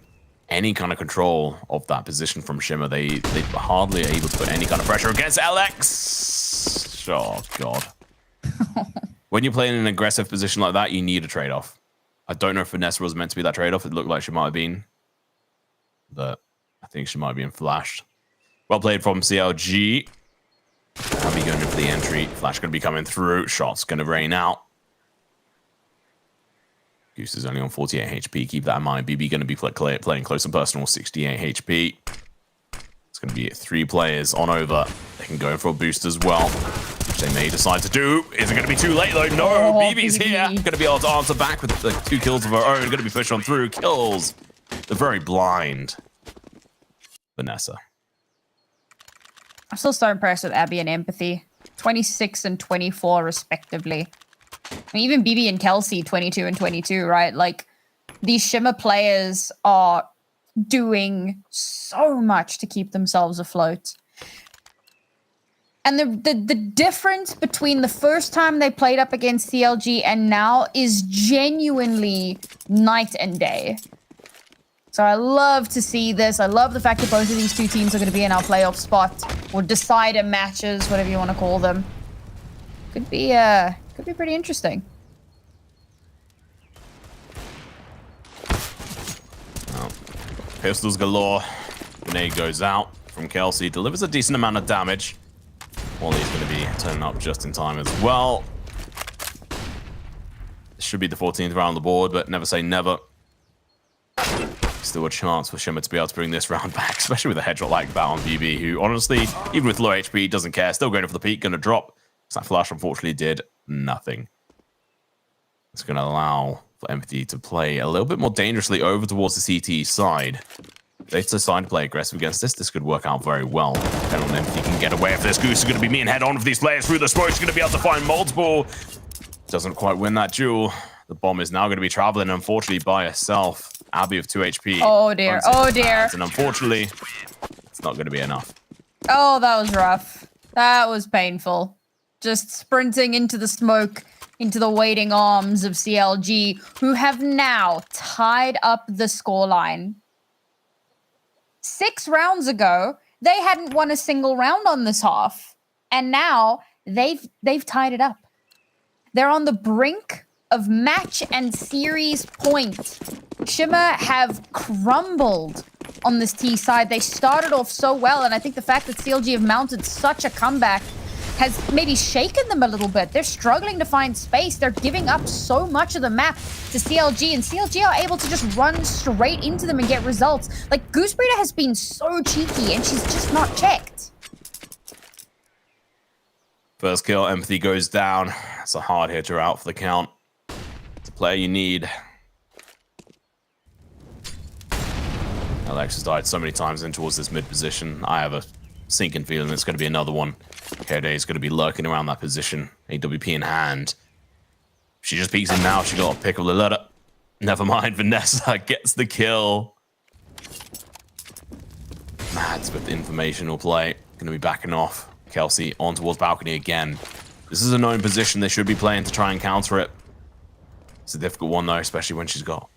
any kind of control of that position from Shimmer. They hardly are able to put any kind of pressure against LX. Oh, God. when you're playing in an aggressive position like that, you need a trade-off. I don't know if Vanessa was meant to be that trade-off. It looked like she might have been. But I think she might have been flashed. Well played from CLG. I'll be going in for the entry. Flash going to be coming through. Shots going to rain out. Goose is only on 48 HP. Keep that in mind. BB going to be playing close and personal, 68 HP. It's going to be 3 players on over. They can go in for a boost as well, which they may decide to do. Is it going to be too late, though? No, BB's here. Going to be able to answer back with the 2 kills of her own. Going to be pushed on through. Kills the very blind Vanessa. I'm still so impressed with Abby and Empathy. 26 and 24, respectively. I mean, even BB and Kelsey, 22 and 22, right? Like, these Shimmer players are doing so much to keep themselves afloat. And the difference between the first time they played up against CLG and now is genuinely night and day. So I love to see this. I love the fact that both of these 2 teams are going to be in our playoff spot, or decider matches, whatever you want to call them. Could be pretty interesting. Well, pistols galore. Grenade goes out from Kelsey. Delivers a decent amount of damage. Wally's going to be turning up just in time as well. This should be the 14th round on the board, but never say never. Still a chance for Shimmer to be able to bring this round back, especially with a headshot like that on BB, who honestly, even with low HP, doesn't care. Still going for the peak, going to drop. So that flash unfortunately did nothing. It's going to allow for Empathy to play a little bit more dangerously over towards the CT side. If they decide to play aggressive against this could work out very well. Depending on Empathy can get away with this. Goose is going to be mean head on for these players through the smoke. She's going to be able to find multiple. Doesn't quite win that duel. The bomb is now going to be traveling, unfortunately, by herself. Abby with 2 HP. Oh, dear. Oh, dear. And unfortunately, it's not going to be enough. Oh, that was rough. That was painful. Just sprinting into the smoke, into the waiting arms of CLG, who have now tied up the scoreline. 6 rounds ago, they hadn't won a single round on this half. And now they've tied it up. They're on the brink of match and series point. Shimmer have crumbled on this T side. They started off so well, and I think the fact that CLG have mounted such a comeback has maybe shaken them a little bit. They're struggling to find space. They're giving up so much of the map to CLG, and CLG are able to just run straight into them and get results. Like, Goose Breeder has been so cheeky, and she's just not checked. First kill, Empathy goes down. It's a hard hitter out for the count. It's a player you need. Alexis died so many times in towards this mid position. I have a sinking feeling it's going to be another one. KD is going to be lurking around that position. AWP in hand. She just peeks in now. She got a pick of the letter. Never mind. Vanessa gets the kill. Mads with informational play. Going to be backing off. Kelsey on towards balcony again. This is a known position they should be playing to try and counter it. It's a difficult one though, especially when she's got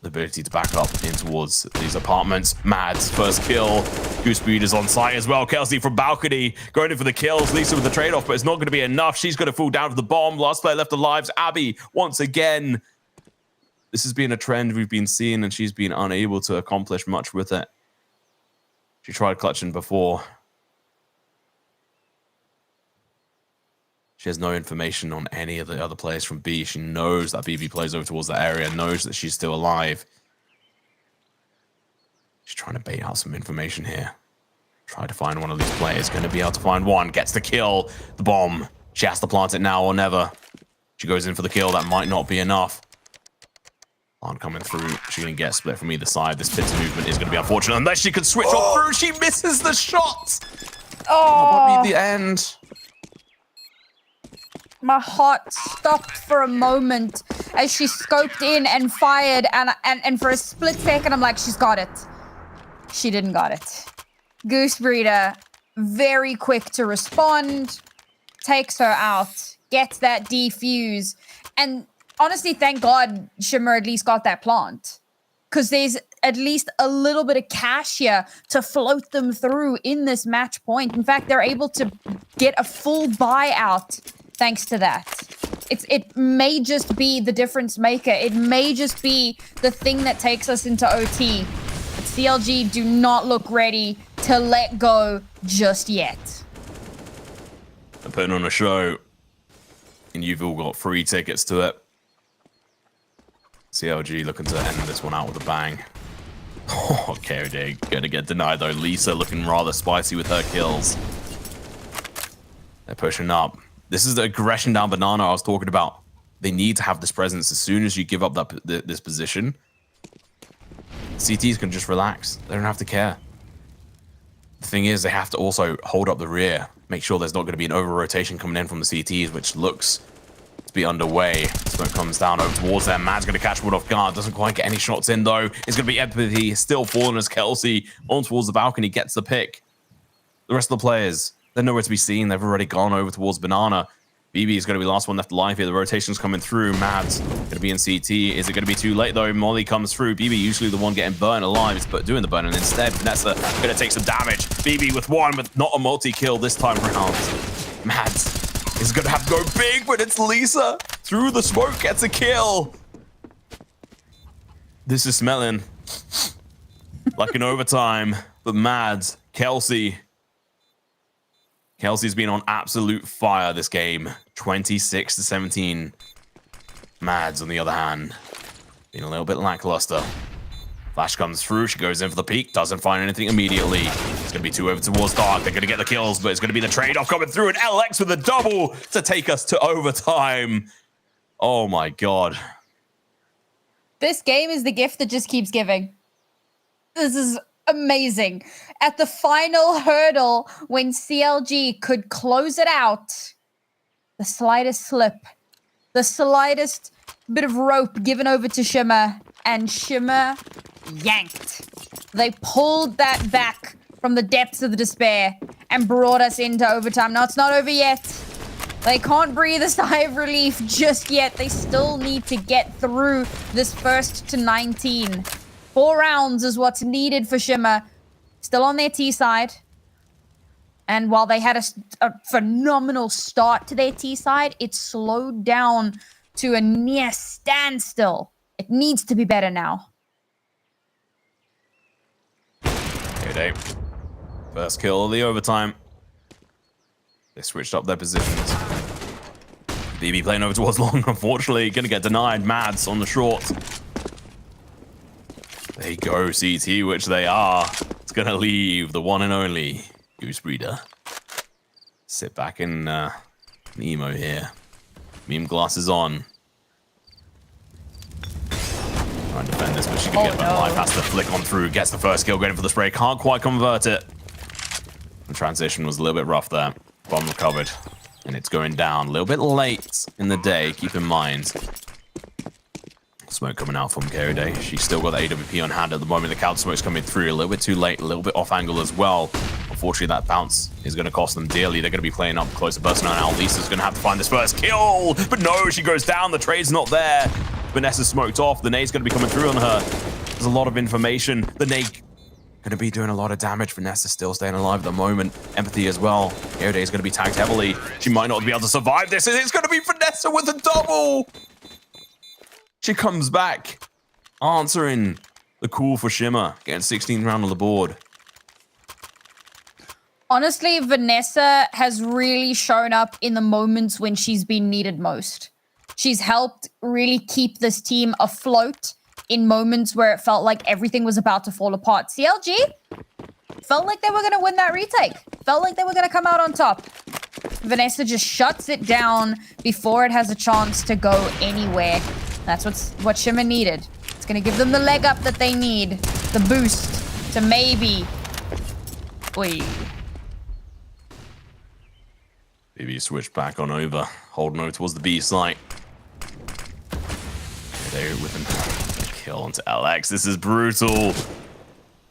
the ability to back up in towards these apartments. Mads, first kill. Goose Breed is on site as well. Kelsey from balcony going in for the kills. Lisa with the trade-off, but it's not going to be enough. She's going to fall down to the bomb. Last player left alive is Abby once again. This has been a trend we've been seeing, and she's been unable to accomplish much with it. She tried clutching before. She has no information on any of the other players from B. She knows that BB plays over towards that area, knows that she's still alive. She's trying to bait out some information here. Try to find one of these players. Going to be able to find one. Gets the kill. The bomb. She has to plant it now or never. She goes in for the kill. That might not be enough. Plant coming through. She's going to get split from either side. This pincer movement is going to be unfortunate. Unless she could switch off through. She misses the shot. Oh, That would be the end. My heart stopped for a moment as she scoped in and fired, and for a split second, I'm like, she's got it. She didn't got it. Goose Breeder, very quick to respond, takes her out, gets that defuse, and honestly, thank God Shimmer at least got that plant, because there's at least a little bit of cash here to float them through in this match point. In fact, they're able to get a full buyout thanks to that. It may just be the difference maker. It may just be the thing that takes us into OT. But CLG do not look ready to let go just yet. They're putting on a show, and you've all got free tickets to it. CLG looking to end this one out with a bang. Oh, KOD gonna get denied though. Lisa looking rather spicy with her kills. They're pushing up. This is the aggression down banana I was talking about. They need to have this presence. As soon as you give up this position, CTs can just relax. They don't have to care. The thing is, they have to also hold up the rear. Make sure there's not going to be an over-rotation coming in from the CTs, which looks to be underway. Smoke comes down over towards them. Mad's going to catch one off guard. Doesn't quite get any shots in, though. It's going to be Empathy still falling as Kelsey on towards the balcony gets the pick. The rest of the players, they're nowhere to be seen. They've already gone over towards Banana. BB is going to be the last one left alive here. The rotation's coming through. Mad's going to be in CT. Is it going to be too late, though? Molly comes through. BB usually the one getting burned alive, but doing the burning instead. Vanessa going to take some damage. BB with one, but not a multi-kill this time around. Mads is going to have to go big, but it's Lisa. Through the smoke, gets a kill. This is smelling like an overtime, but Mads, Kelsey's been on absolute fire this game. 26-17. Mads, on the other hand, being a little bit lackluster. Flash comes through. She goes in for the peek. Doesn't find anything immediately. It's going to be two over towards Dark. They're going to get the kills, but it's going to be the trade-off coming through. And LX with a double to take us to overtime. Oh, my God. This game is the gift that just keeps giving. This is amazing. At the final hurdle, when CLG could close it out, the slightest slip, the slightest bit of rope given over to Shimmer, and Shimmer yanked. They pulled that back from the depths of the despair and brought us into overtime. Now, it's not over yet. They can't breathe a sigh of relief just yet. They still need to get through this first to 19. 4 rounds is what's needed for Shimmer. Still on their T side. And while they had a phenomenal start to their T side, it slowed down to a near standstill. It needs to be better now. Here they first kill of the overtime. They switched up their positions. BB playing over towards long, unfortunately. Gonna get denied. Mads on the short. They go CT, which they are. It's gonna leave the one and only Goose Breeder. Sit back in Nemo here. Meme glasses on. Trying to defend this, but she can get back life. Has to flick on through. Gets the first kill, going for the spray. Can't quite convert it. The transition was a little bit rough there. Bomb recovered. And it's going down a little bit late in the day, keep in mind. Smoke coming out from KOD. She's still got the AWP on hand at the moment. The counter smoke's coming through a little bit too late, a little bit off angle as well. Unfortunately, that bounce is going to cost them dearly. They're going to be playing up closer personnel now. Lisa's going to have to find this first kill. But no, she goes down. The trade's not there. Vanessa's smoked off. The nade's going to be coming through on her. There's a lot of information. The nade going to be doing a lot of damage. Vanessa's still staying alive at the moment. Empathy as well. KOD is going to be tagged heavily. She might not be able to survive this. It's going to be Vanessa with a double. She comes back, answering the call for Shimmer, getting 16th round on the board. Honestly, Vanessa has really shown up in the moments when she's been needed most. She's helped really keep this team afloat in moments where it felt like everything was about to fall apart. CLG felt like they were going to win that retake. Felt like they were going to come out on top. Vanessa just shuts it down before it has a chance to go anywhere. That's what Shimmer needed. It's going to give them the leg up that they need. The boost to maybe... Oi. Maybe switch back on over. Holding over towards the B site. There with a kill onto LX. This is brutal.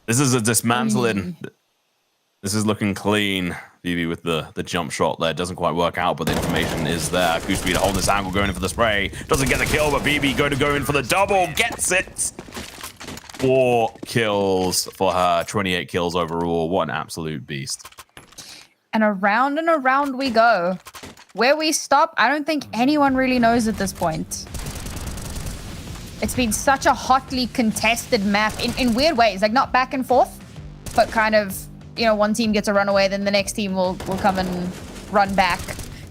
This is a dismantling. This is looking clean. BB with the jump shot there. Doesn't quite work out, but the information is there. Goose Breeder holding this angle, going in for the spray. Doesn't get the kill, but BB going to go in for the double. Gets it. 4 kills for her. 28 kills overall. What an absolute beast. And around we go. where we stop, I don't think anyone really knows at this point. It's been such a hotly contested map in weird ways, like not back and forth, but kind of, you know, one team gets a runaway, then the next team will come and run back.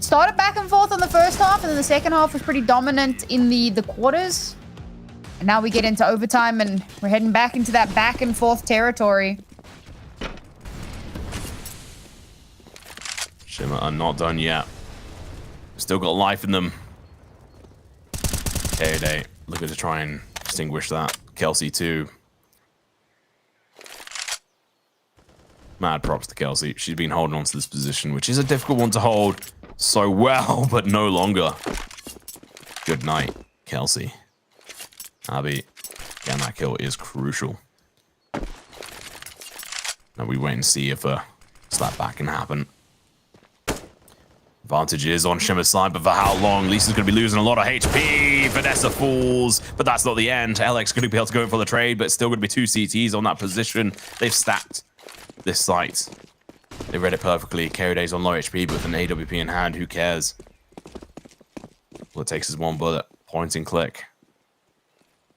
Started back and forth on the first half, and then the second half was pretty dominant in the quarters. And now we get into overtime, and we're heading back into that back and forth territory. Shimmer are not done yet. Still got life in them. K-Day looking to try and extinguish that. Kelsey too. Mad props to Kelsey. She's been holding on to this position, which is a difficult one to hold so well, but no longer. Good night, Kelsey. Abby, getting that kill is crucial. Now we wait and see if a slap back can happen. Advantage is on Shimmer's side, but for how long? Lisa's going to be losing a lot of HP. Vanessa falls, but that's not the end. Alex going to be able to go in for the trade, but it's still going to be 2 CTs on that position. They've stacked this site. They read it perfectly. K-Day's on low HP, but with an AWP in hand, who cares? All it takes is one bullet. Point and click.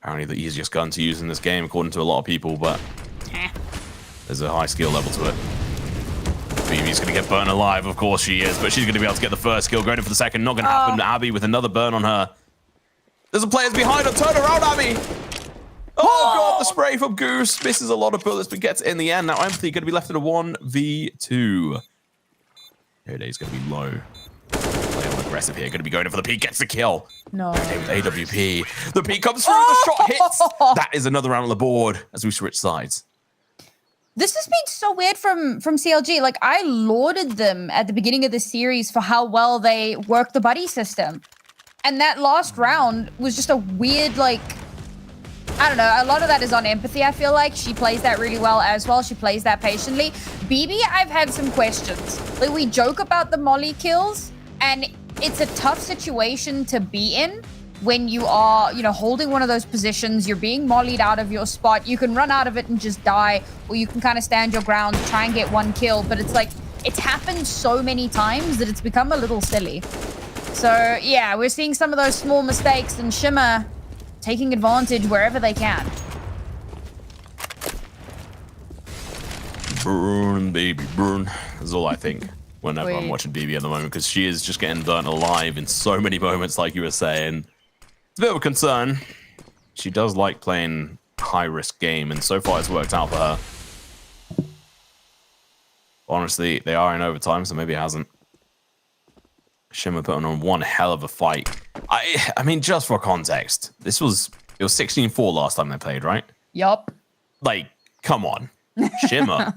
Apparently the easiest gun to use in this game, according to a lot of people, but there's a high skill level to it. Phoebe's going to get burned alive, of course she is, but she's going to be able to get the first kill. Going in for the second, not going to happen. Abby with another burn on her. There's a players behind her. Turn around, Abby. Oh, God, the spray from Goose. Misses a lot of bullets, but gets it in the end. Now Empathy going to be left in a 1v2. K-Day's going to be low. Play on aggressive here. Going to be going in for the peak. Gets the kill. No. Okay, with AWP. The peak comes through. The shot hits. That is another round on the board as we switch sides. This has been so weird from CLG. Like, I lauded them at the beginning of the series for how well they worked the buddy system. And that last round was just a weird, like, I don't know. A lot of that is on Empathy, I feel like. She plays that really well as well. She plays that patiently. BB, I've had some questions. Like, we joke about the Molly kills, and it's a tough situation to be in when you are, you know, holding one of those positions. You're being mollied out of your spot. You can run out of it and just die, or you can kind of stand your ground, try and get one kill. But it's like, it's happened so many times that it's become a little silly. So, yeah, we're seeing some of those small mistakes, and Shimmer taking advantage wherever they can. Burn, baby, burn. That's all I think whenever I'm watching BB at the moment, because she is just getting burnt alive in so many moments, like you were saying. It's a bit of a concern. She does like playing high-risk game, and so far it's worked out for her. Honestly, they are in overtime, so maybe it hasn't. Shimmer putting on one hell of a fight. I mean, just for context, it was 16-4 last time they played, right? Yup. Like, come on. Shimmer.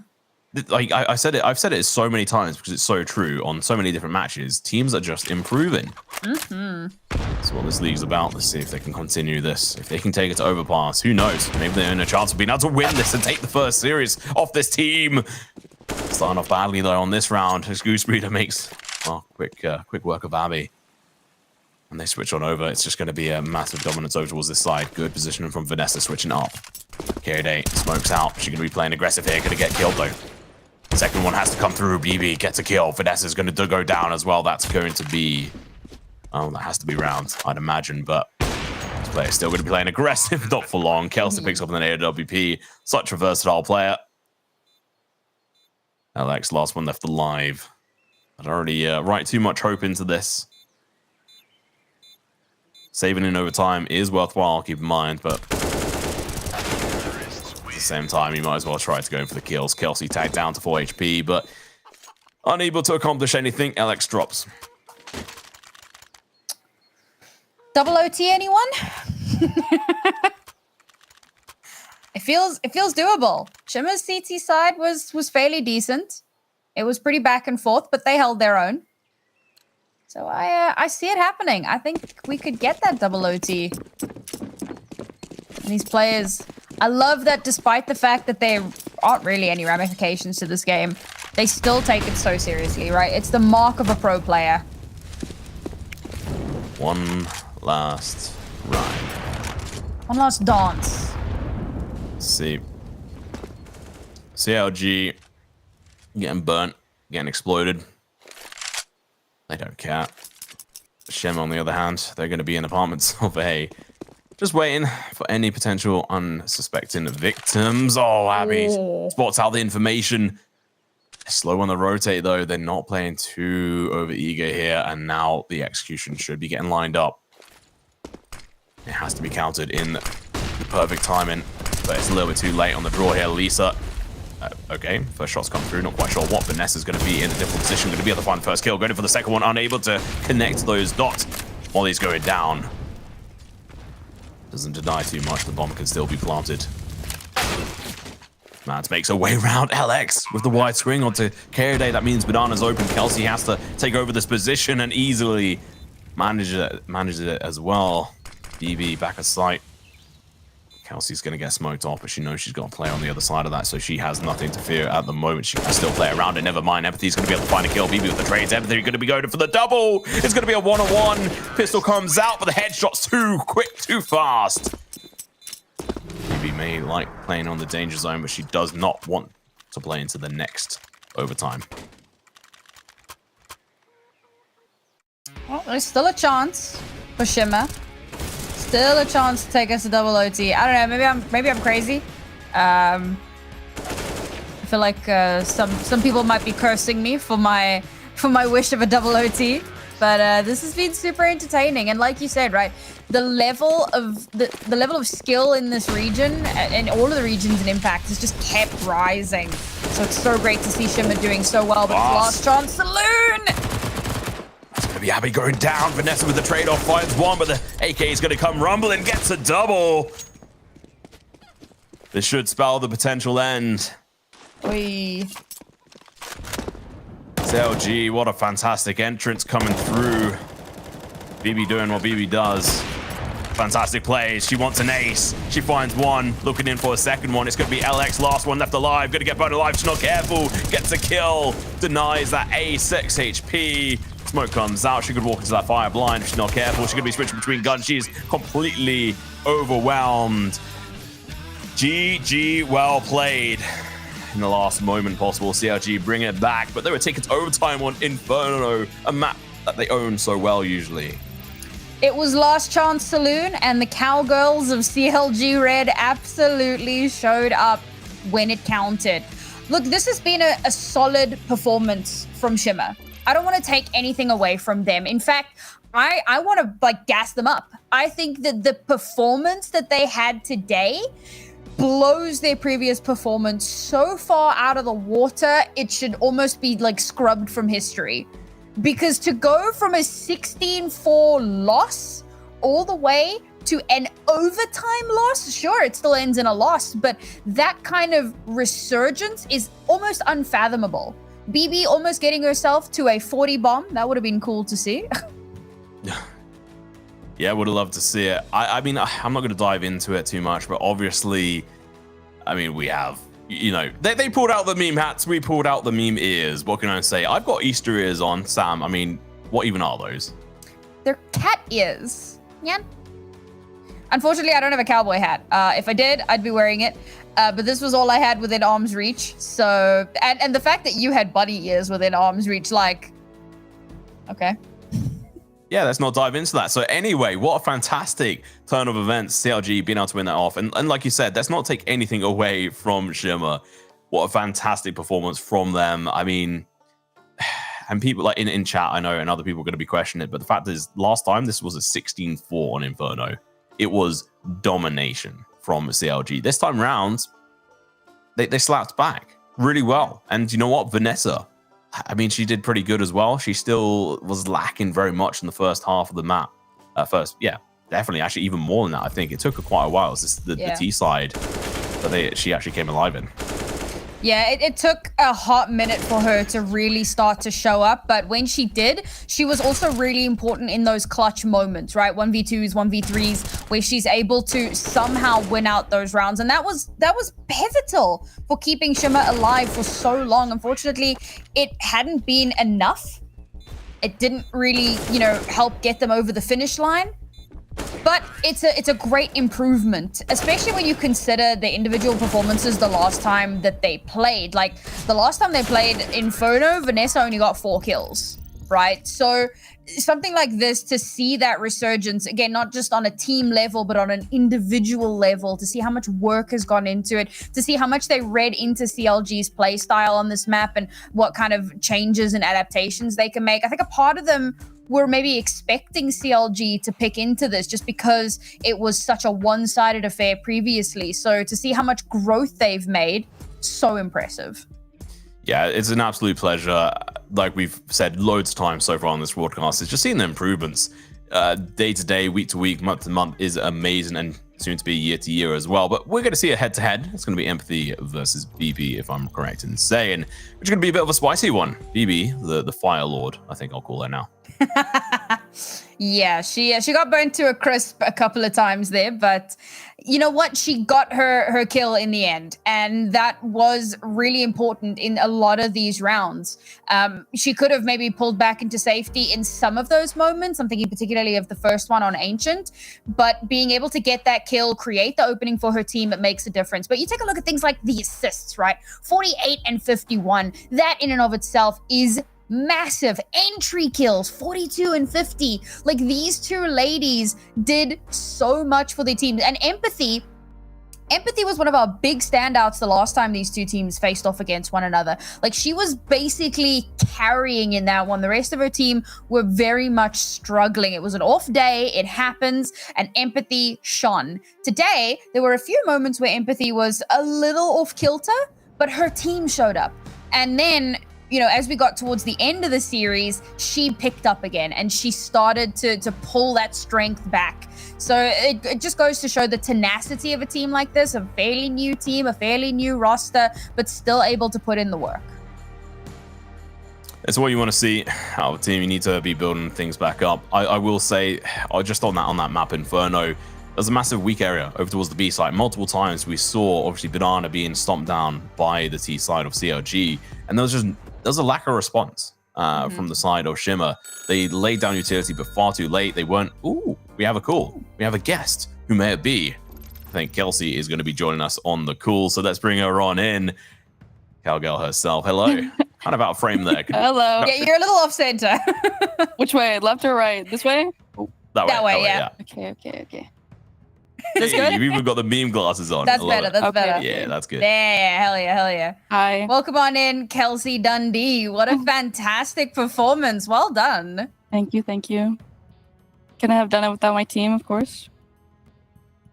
Like I've said it so many times because it's so true on so many different matches. Teams are just improving. That's what this league's about. Let's see if they can continue this. If they can take it to Overpass, who knows? Maybe they're in a chance of being able to win this and take the first series off this team. Starting off badly though on this round. As Goose Breeder makes quick work of Abby. And they switch on over. It's just going to be a massive dominance over towards this side. Good positioning from Vanessa switching up. K-Day smokes out. She's going to be playing aggressive here. Going to get killed though. Second one has to come through. BB gets a kill. Vanessa's going to go down as well. That's going to be... Oh, that has to be round, I'd imagine. But this player's still going to be playing aggressive. Not for long. Kelsey picks up an AWP. Such a versatile player. Alex, last one left alive. I don't really write too much hope into this. Saving in overtime is worthwhile, keep in mind, but at the same time, you might as well try to go in for the kills. Kelsey tagged down to 4 HP, but unable to accomplish anything. Alex drops. Double OT, anyone? It feels doable. Shimmer's CT side was fairly decent. It was pretty back and forth, but they held their own. So I see it happening. I think we could get that double OT. And these players, I love that despite the fact that there aren't really any ramifications to this game, they still take it so seriously, right? It's the mark of a pro player. One last ride. One last dance. Let's see. CLG getting burnt, getting exploded. They don't care. Shimmer, on the other hand, they're going to be in apartments of A. Just waiting for any potential unsuspecting victims. Oh, Abby spots out the information. Slow on the rotate, though. They're not playing too over-eager here, and now the execution should be getting lined up. It has to be countered in the perfect timing, but it's a little bit too late on the draw here. Lisa, okay, first shot's come through. Not quite sure what Vanessa's going to be in a different position. Going to be able to find the first kill. Going for the second one, unable to connect those dots while he's going down. Doesn't deny too much. The bomb can still be planted. Mads makes her way around LX with the wide swing onto Kayode. That means Banana's open. Kelsey has to take over this position and easily manages it as well. BB back of sight. Kelsey's going to get smoked off, but she knows she's got to play on the other side of that, so she has nothing to fear at the moment. She can still play around it. Never mind. Empathy's going to be able to find a kill. BB with the trades. Empathy going to be going for the double. It's going to be a one-on-one. Pistol comes out, but the headshot's too quick, too fast. BB may like playing on the danger zone, but she does not want to play into the next overtime. Well, there's still a chance for Shimmer. Still a chance to take us to double OT. I don't know. Maybe I'm crazy. I feel like some people might be cursing me for my wish of a double OT. But this has been super entertaining. And like you said, right, the level of skill in this region and all of the regions in Impact has just kept rising. So it's so great to see Shimmer doing so well. But last chance, Saloon. It's going to be Abby going down. Vanessa with the trade-off finds one, but the AK is going to come rumbling, gets a double. This should spell the potential end. Oi. LG, what a fantastic entrance coming through. BB doing what BB does. Fantastic plays. She wants an ace. She finds one. Looking in for a second one. It's going to be LX, last one left alive. Going to get burned alive. She's not careful. Gets a kill. Denies that ace. 6 HP. Smoke comes out. She could walk into that fire blind if she's not careful. She's going to be switching between guns. She's completely overwhelmed. GG, well played. In the last moment possible, CLG bring it back, but they were taking overtime on Inferno, a map that they own so well usually. It was last chance Saloon, and the cowgirls of CLG Red absolutely showed up when it counted. Look, this has been a solid performance from Shimmer. I don't want to take anything away from them. In fact, I want to gas them up. I think that the performance that they had today blows their previous performance so far out of the water, it should almost be scrubbed from history. Because to go from a 16-4 loss all the way to an overtime loss, sure, it still ends in a loss, but that kind of resurgence is almost unfathomable. BB almost getting herself to a 40 bomb, that would have been cool to see. Yeah, would have loved to see it. I mean, I'm not going to dive into it too much, but obviously, I mean, we have, they pulled out the meme hats, we pulled out the meme ears. What can I say? I've got Easter ears on, Sam. I mean, what even are those? They're cat ears. Yeah. Unfortunately, I don't have a cowboy hat. If I did, I'd be wearing it. But this was all I had within arm's reach. So, and the fact that you had bunny ears within arm's reach, okay. Yeah, let's not dive into that. So anyway, what a fantastic turn of events, CLG being able to win that off. And like you said, let's not take anything away from Shimmer. What a fantastic performance from them. I mean, and people in chat, I know, and other people are going to be questioning it, but the fact is, last time this was a 16-4 on Inferno. It was domination from CLG. This time round, they slapped back really well. And you know what? Vanessa, I mean, she did pretty good as well. She still was lacking very much in the first half of the map. Yeah, definitely. Actually, even more than that, I think. It took her quite a while. It's the T side that she actually came alive in. Yeah, it took a hot minute for her to really start to show up. But when she did, she was also really important in those clutch moments, right? 1v2s, 1v3s, where she's able to somehow win out those rounds. And that was pivotal for keeping Shimmer alive for so long. Unfortunately, it hadn't been enough. It didn't really, help get them over the finish line. But it's a great improvement, especially when you consider the individual performances the last time that they played. The last time they played Inferno, Vanessa only got 4 kills, right? So something like this, to see that resurgence, again, not just on a team level, but on an individual level, to see how much work has gone into it, to see how much they read into CLG's play style on this map and what kind of changes and adaptations they can make. I think a part of them were maybe expecting CLG to pick into this just because it was such a one-sided affair previously. So to see how much growth they've made, so impressive. Yeah, it's an absolute pleasure. Like we've said loads of times so far on this broadcast, it's just seeing the improvements day to day, week to week, month to month is amazing, and soon to be year to year as well. But we're going to see a head to head. It's going to be Empathy versus BB, if I'm correct in saying, which is going to be a bit of a spicy one. BB, the Fire Lord, I think I'll call her now. Yeah, she got burnt to a crisp a couple of times there, but you know what? She got her kill in the end, and that was really important in a lot of these rounds. She could have maybe pulled back into safety in some of those moments. I'm thinking particularly of the first one on Ancient, but being able to get that kill, create the opening for her team, it makes a difference. But you take a look at things like the assists, right? 48 and 51. That in and of itself is massive. Entry kills, 42 and 50. Like, these two ladies did so much for their teams. And Empathy was one of our big standouts the last time these two teams faced off against one another. Like, she was basically carrying in that one. The rest of her team were very much struggling. It was an off day, it happens, and Empathy shone. Today, there were a few moments where Empathy was a little off kilter, but her team showed up. And then, you know, as we got towards the end of the series, she picked up again and she started to pull that strength back. So it just goes to show the tenacity of a team like this, a fairly new team, a fairly new roster, but still able to put in the work. It's what you want to see out of a team. You need to be building things back up. I will say, just on that map Inferno, there's a massive weak area over towards the B side. Multiple times we saw obviously Banana being stomped down by the T side of CLG, and there's a lack of response from the side of Shimmer. They laid down utility, but far too late. They weren't. Ooh, we have a call. We have a guest. Who may it be? I think Kelsey is going to be joining us on the call, so let's bring her on in. Cowgirl herself. Hello. Kind of out of frame there. Hello. Yeah, you're a little off center. Which way? Left or right? This way? That way, yeah. Okay. That's good. You've even got the meme glasses on. That's better. That's better. Yeah, that's good. Yeah, hell yeah. Hi. Welcome on in, Kelsey Dundee. What a fantastic performance. Well done. Thank you. Couldn't have done it without my team, of course.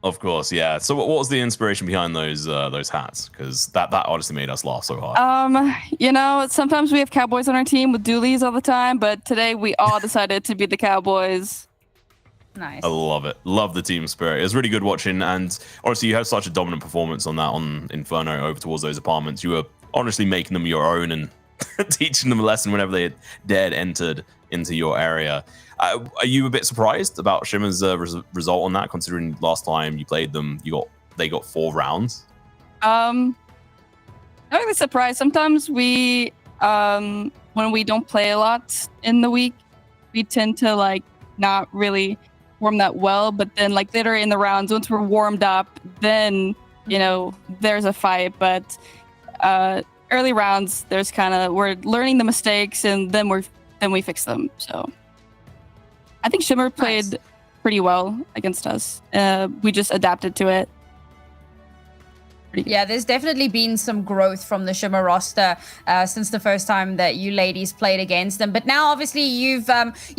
Of course, yeah. So what was the inspiration behind those hats? Because that honestly made us laugh so hard. You know, sometimes we have Cowboys on our team with doolies all the time, but today we all decided to be the Cowboys. Nice. I love it. Love the team spirit. It was really good watching, and honestly, you had such a dominant performance on Inferno over towards those apartments. You were honestly making them your own and teaching them a lesson whenever they dared entered into your area. Are you a bit surprised about Shimmer's result on that, considering last time you played them, they got 4 rounds? Not really surprised. Sometimes we, when we don't play a lot in the week, we tend to like not really perform that well. But then like later in the rounds, once we're warmed up, then you know there's a fight. But early rounds, there's we're learning the mistakes and then we fix them. So I think Shimmer played pretty well against us. We just adapted to it. Yeah, there's definitely been some growth from the Shimmer roster since the first time that you ladies played against them. But now, obviously, you've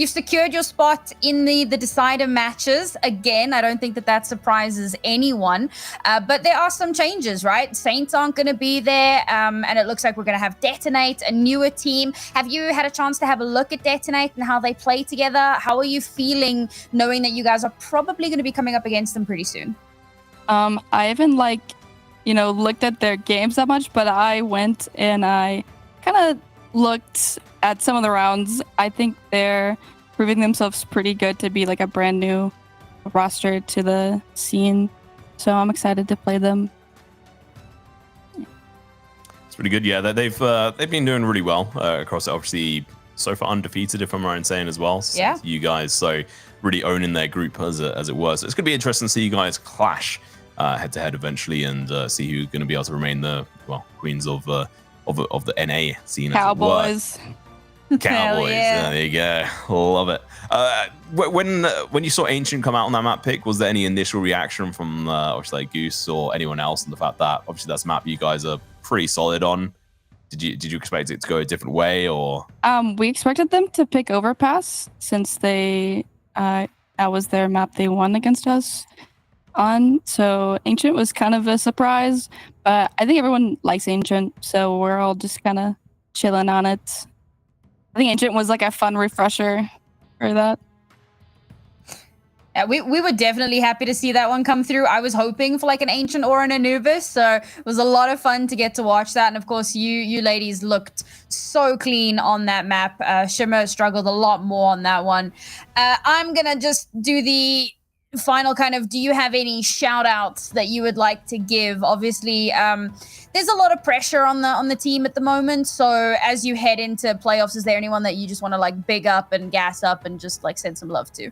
secured your spot in the decider matches. Again, I don't think that surprises anyone. But there are some changes, right? Saints aren't going to be there, and it looks like we're going to have Detonate, a newer team. Have you had a chance to have a look at Detonate and how they play together? How are you feeling knowing that you guys are probably going to be coming up against them pretty soon? I haven't looked at their games that much, but I went and I kind of looked at some of the rounds. I think they're proving themselves pretty good to be like a brand new roster to the scene. So I'm excited to play them. It's pretty good. Yeah, they've been doing really well across, obviously, so far undefeated, if I'm right in saying as well. So yeah. You guys, so really owning their group as it was. So it's going to be interesting to see you guys clash head to head eventually, and see who's going to be able to remain the queens of the NA scene. Cowboys. Cowboys. yeah. There you go. Love it. When you saw Ancient come out on that map pick, was there any initial reaction from obviously like Goose or anyone else on the fact that obviously that's a map you guys are pretty solid on? Did you expect it to go a different way or? We expected them to pick Overpass since that was their map they won against us on. So Ancient was kind of a surprise, but I think everyone likes Ancient, so we're all just kind of chilling on it. I think Ancient was like a fun refresher for that. Yeah, we were definitely happy to see that one come through. I was hoping for like an Ancient or an Anubis, so it was a lot of fun to get to watch that. And of course, you ladies looked so clean on that map. Shimmer struggled a lot more on that one. I'm gonna just do the final kind of, do you have any shout outs that you would like to give? Obviously, there's a lot of pressure on the team at the moment. So as you head into playoffs, is there anyone that you just want to like big up and gas up and just like send some love to?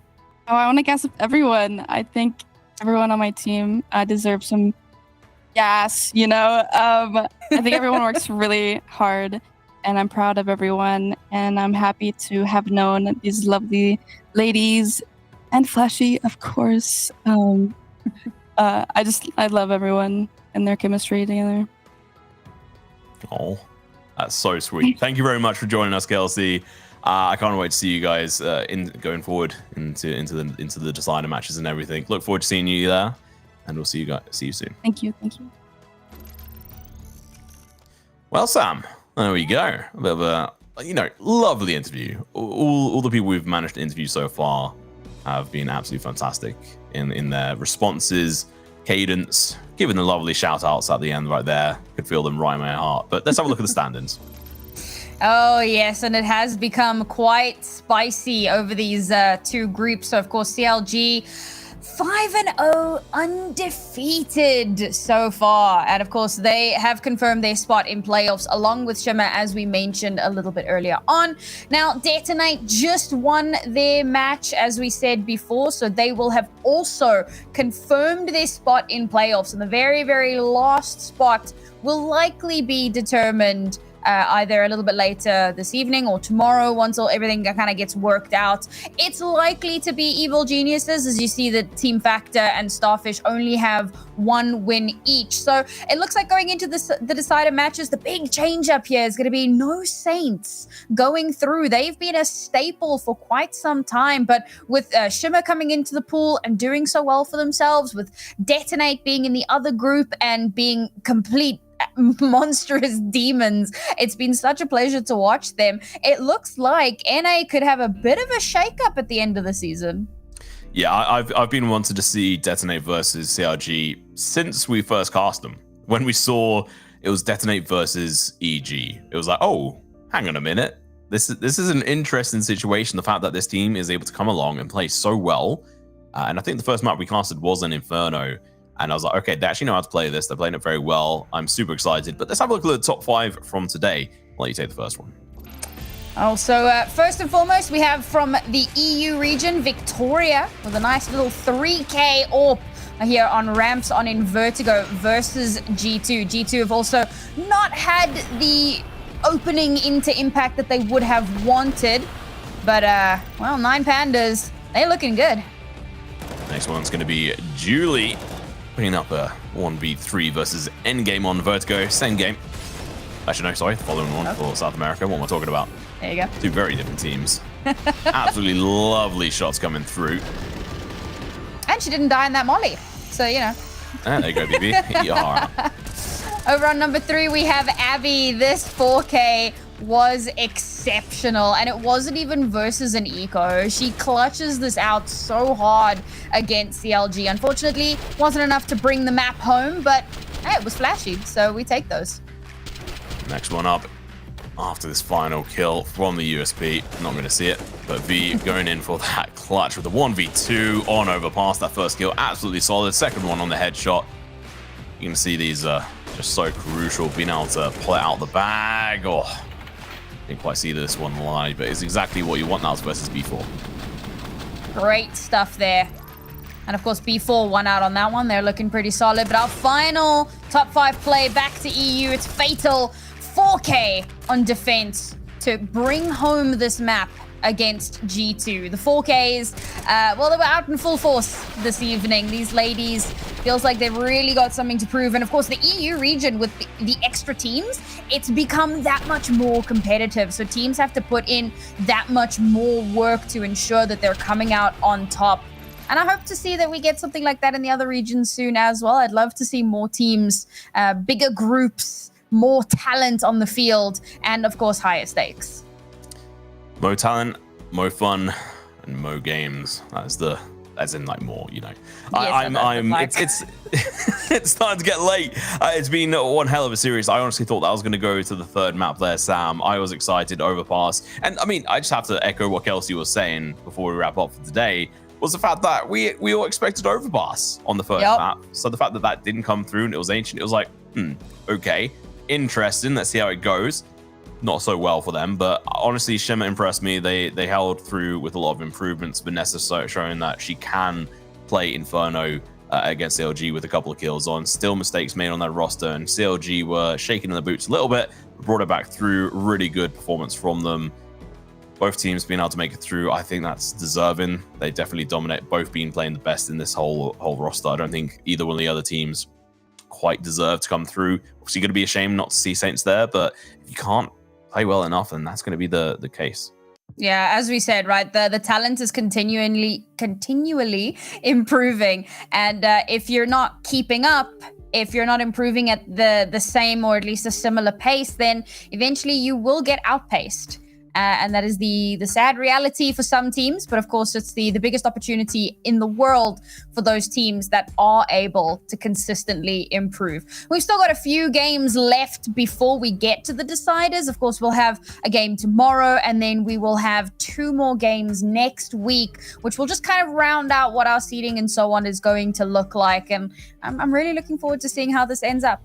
Oh, I want to gas up everyone. I think everyone on my team deserves some gas, you know? I think everyone works really hard, and I'm proud of everyone, and I'm happy to have known these lovely ladies and Flashy, of course. I love everyone and their chemistry together. Oh, that's so sweet. Thank you very much for joining us, Kelsey. I can't wait to see you guys going forward into the decider matches and everything. Look forward to seeing you there, and we'll see you soon. Thank you. Well, Sam, there we go. A bit of a lovely interview. All the people we've managed to interview so far have been absolutely fantastic in their responses, cadence, giving the lovely shout outs at the end right there. Could feel them right in my heart. But let's have a look at the standings. Oh, yes, and it has become quite spicy over these two groups. So, of course, CLG 5-0 undefeated so far. And, of course, they have confirmed their spot in playoffs along with Shimmer, as we mentioned a little bit earlier on. Now, Detonate just won their match, as we said before, so they will have also confirmed their spot in playoffs. And the very, very last spot will likely be determined either a little bit later this evening or tomorrow once everything kind of gets worked out. It's likely to be Evil Geniuses, as you see that Team Factor and Starfish only have one win each. So it looks like going into the decider matches, the big change up here is going to be no Saints going through. They've been a staple for quite some time, but with Shimmer coming into the pool and doing so well for themselves, with Detonate being in the other group and being complete monstrous demons, it's been such a pleasure to watch them. It looks like NA could have a bit of a shake-up at the end of the season. Yeah, I've been wanting to see Detonate versus CRG since we first cast them. When we saw it was Detonate versus EG, it was like, oh, hang on a minute. This is an interesting situation. The fact that this team is able to come along and play so well. And I think the first map we casted was an Inferno. And I was like, okay, they actually know how to play this. They're playing it very well. I'm super excited. But let's have a look at the top 5 from today. I'll let you take the first one. Oh, so first and foremost, we have from the EU region, Victoria, with a nice little 3K AWP here on ramps on in Vertigo versus G2. G2 have also not had the opening into Impact that they would have wanted. But, well, 9 Pandas, they're looking good. Next one's going to be Julie. Putting up a 1v3 versus Endgame on Vertigo. Same game. Actually, no, sorry. Following one for South America. What am I talking about? There you go. 2 very different teams. Absolutely lovely shots coming through. And she didn't die in that molly. So, you know. There you go, BB. Yeah. Over on number 3, we have Abby. This 4K was exceptional, and it wasn't even versus an eco. She clutches this out so hard against CLG. Unfortunately, wasn't enough to bring the map home, but hey, it was flashy, so we take those. Next one up after this final kill from the USP. Not going to see it, but V going in for that clutch with the 1v2 on Overpass. That first kill, absolutely solid. Second one on the headshot. You can see these just so crucial, being able to pull it out the bag. Oh, didn't quite see this one live, but it's exactly what you want now versus B4. Great stuff there. And of course, B4 won out on that one. They're looking pretty solid. But our final top 5 play back to EU. It's Fatal. 4K on defense to bring home this map against G2. The 4Ks, well, they were out in full force this evening. These ladies feels like they've really got something to prove. And of course, the EU region with the extra teams, it's become that much more competitive. So teams have to put in that much more work to ensure that they're coming out on top. And I hope to see that we get something like that in the other regions soon as well. I'd love to see more teams, bigger groups, more talent on the field, and of course, higher stakes. More talent, more fun, and more games. As in like more, you know. Yes, it's starting to get late. It's been one hell of a series. I honestly thought that was going to go to the third map there, Sam. I was excited, Overpass. And I mean, I just have to echo what Kelsey was saying before we wrap up for today, was the fact that we all expected Overpass on the first map. So the fact that that didn't come through and it was Ancient, it was like, okay, interesting. Let's see how it goes. Not so well for them, but honestly, Shimmer impressed me. They held through with a lot of improvements. Vanessa showing that she can play Inferno against CLG with a couple of kills on. Still mistakes made on that roster, and CLG were shaking in the boots a little bit, brought it back through. Really good performance from them. Both teams being able to make it through, I think that's deserving. They definitely dominate, both being playing the best in this whole roster. I don't think either one of the other teams quite deserve to come through. Obviously, going to be a shame not to see Saints there, but if you can't play well enough, and that's going to be the case. Yeah, as we said, right, the talent is continually improving, and if you're not keeping up, if you're not improving at the same or at least a similar pace, then eventually you will get outpaced. And that is the sad reality for some teams, but of course it's the biggest opportunity in the world for those teams that are able to consistently improve. We've still got a few games left before we get to the deciders. Of course, we'll have a game tomorrow, and then we will have 2 more games next week, which will just kind of round out what our seeding and so on is going to look like. And I'm really looking forward to seeing how this ends up.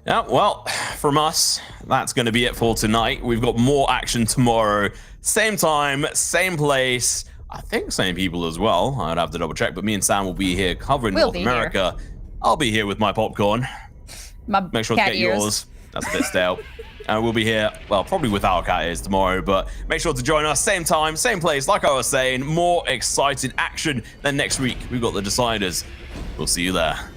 Yeah, well, from us, that's going to be it for tonight. We've got more action tomorrow. Same time, same place. I think same people as well. I'd have to double check, but me and Sam will be here covering North America. I'll be here with my popcorn. Make sure to get yours. That's a bit stale. And we'll be here, well, probably with our cat ears tomorrow, but make sure to join us same time, same place. Like I was saying, more exciting action. Then next week, we've got the deciders. We'll see you there.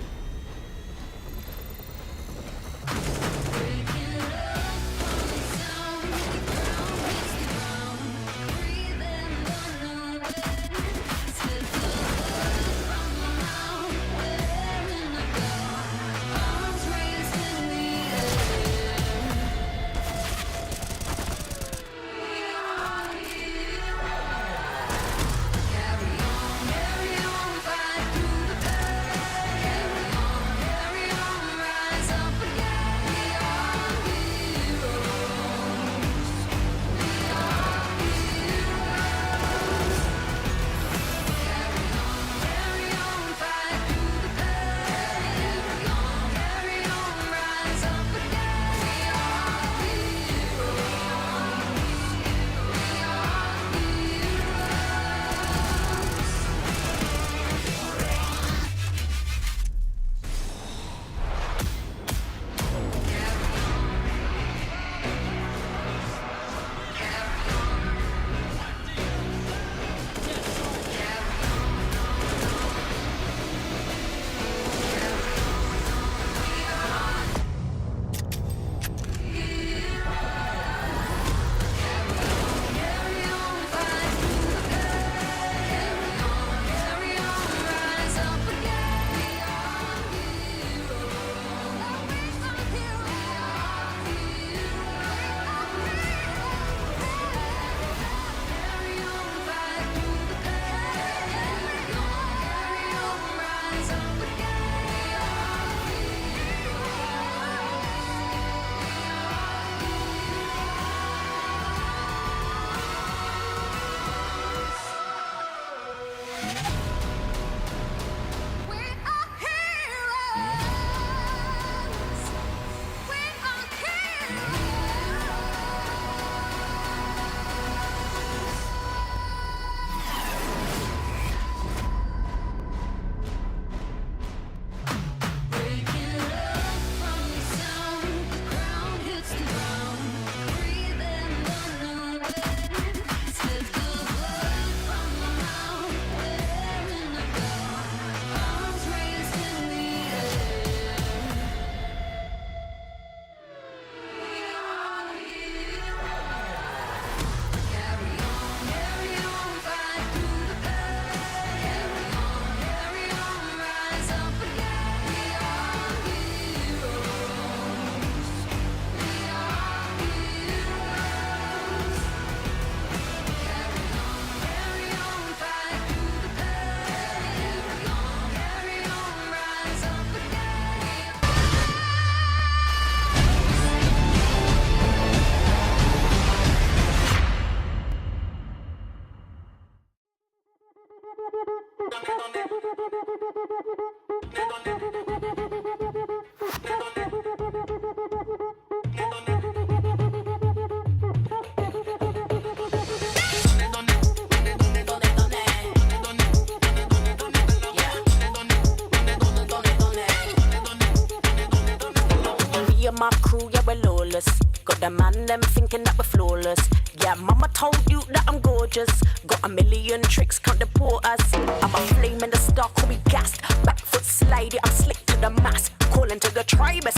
of my crew, yeah, we're lawless. Got the man, them thinking that we're flawless. Yeah, mama told you that I'm gorgeous. Got a million tricks, can't deport us. I'm a flame in the star, call me gassed. Back foot slide, I'm slick to the mass. Calling to the tribe.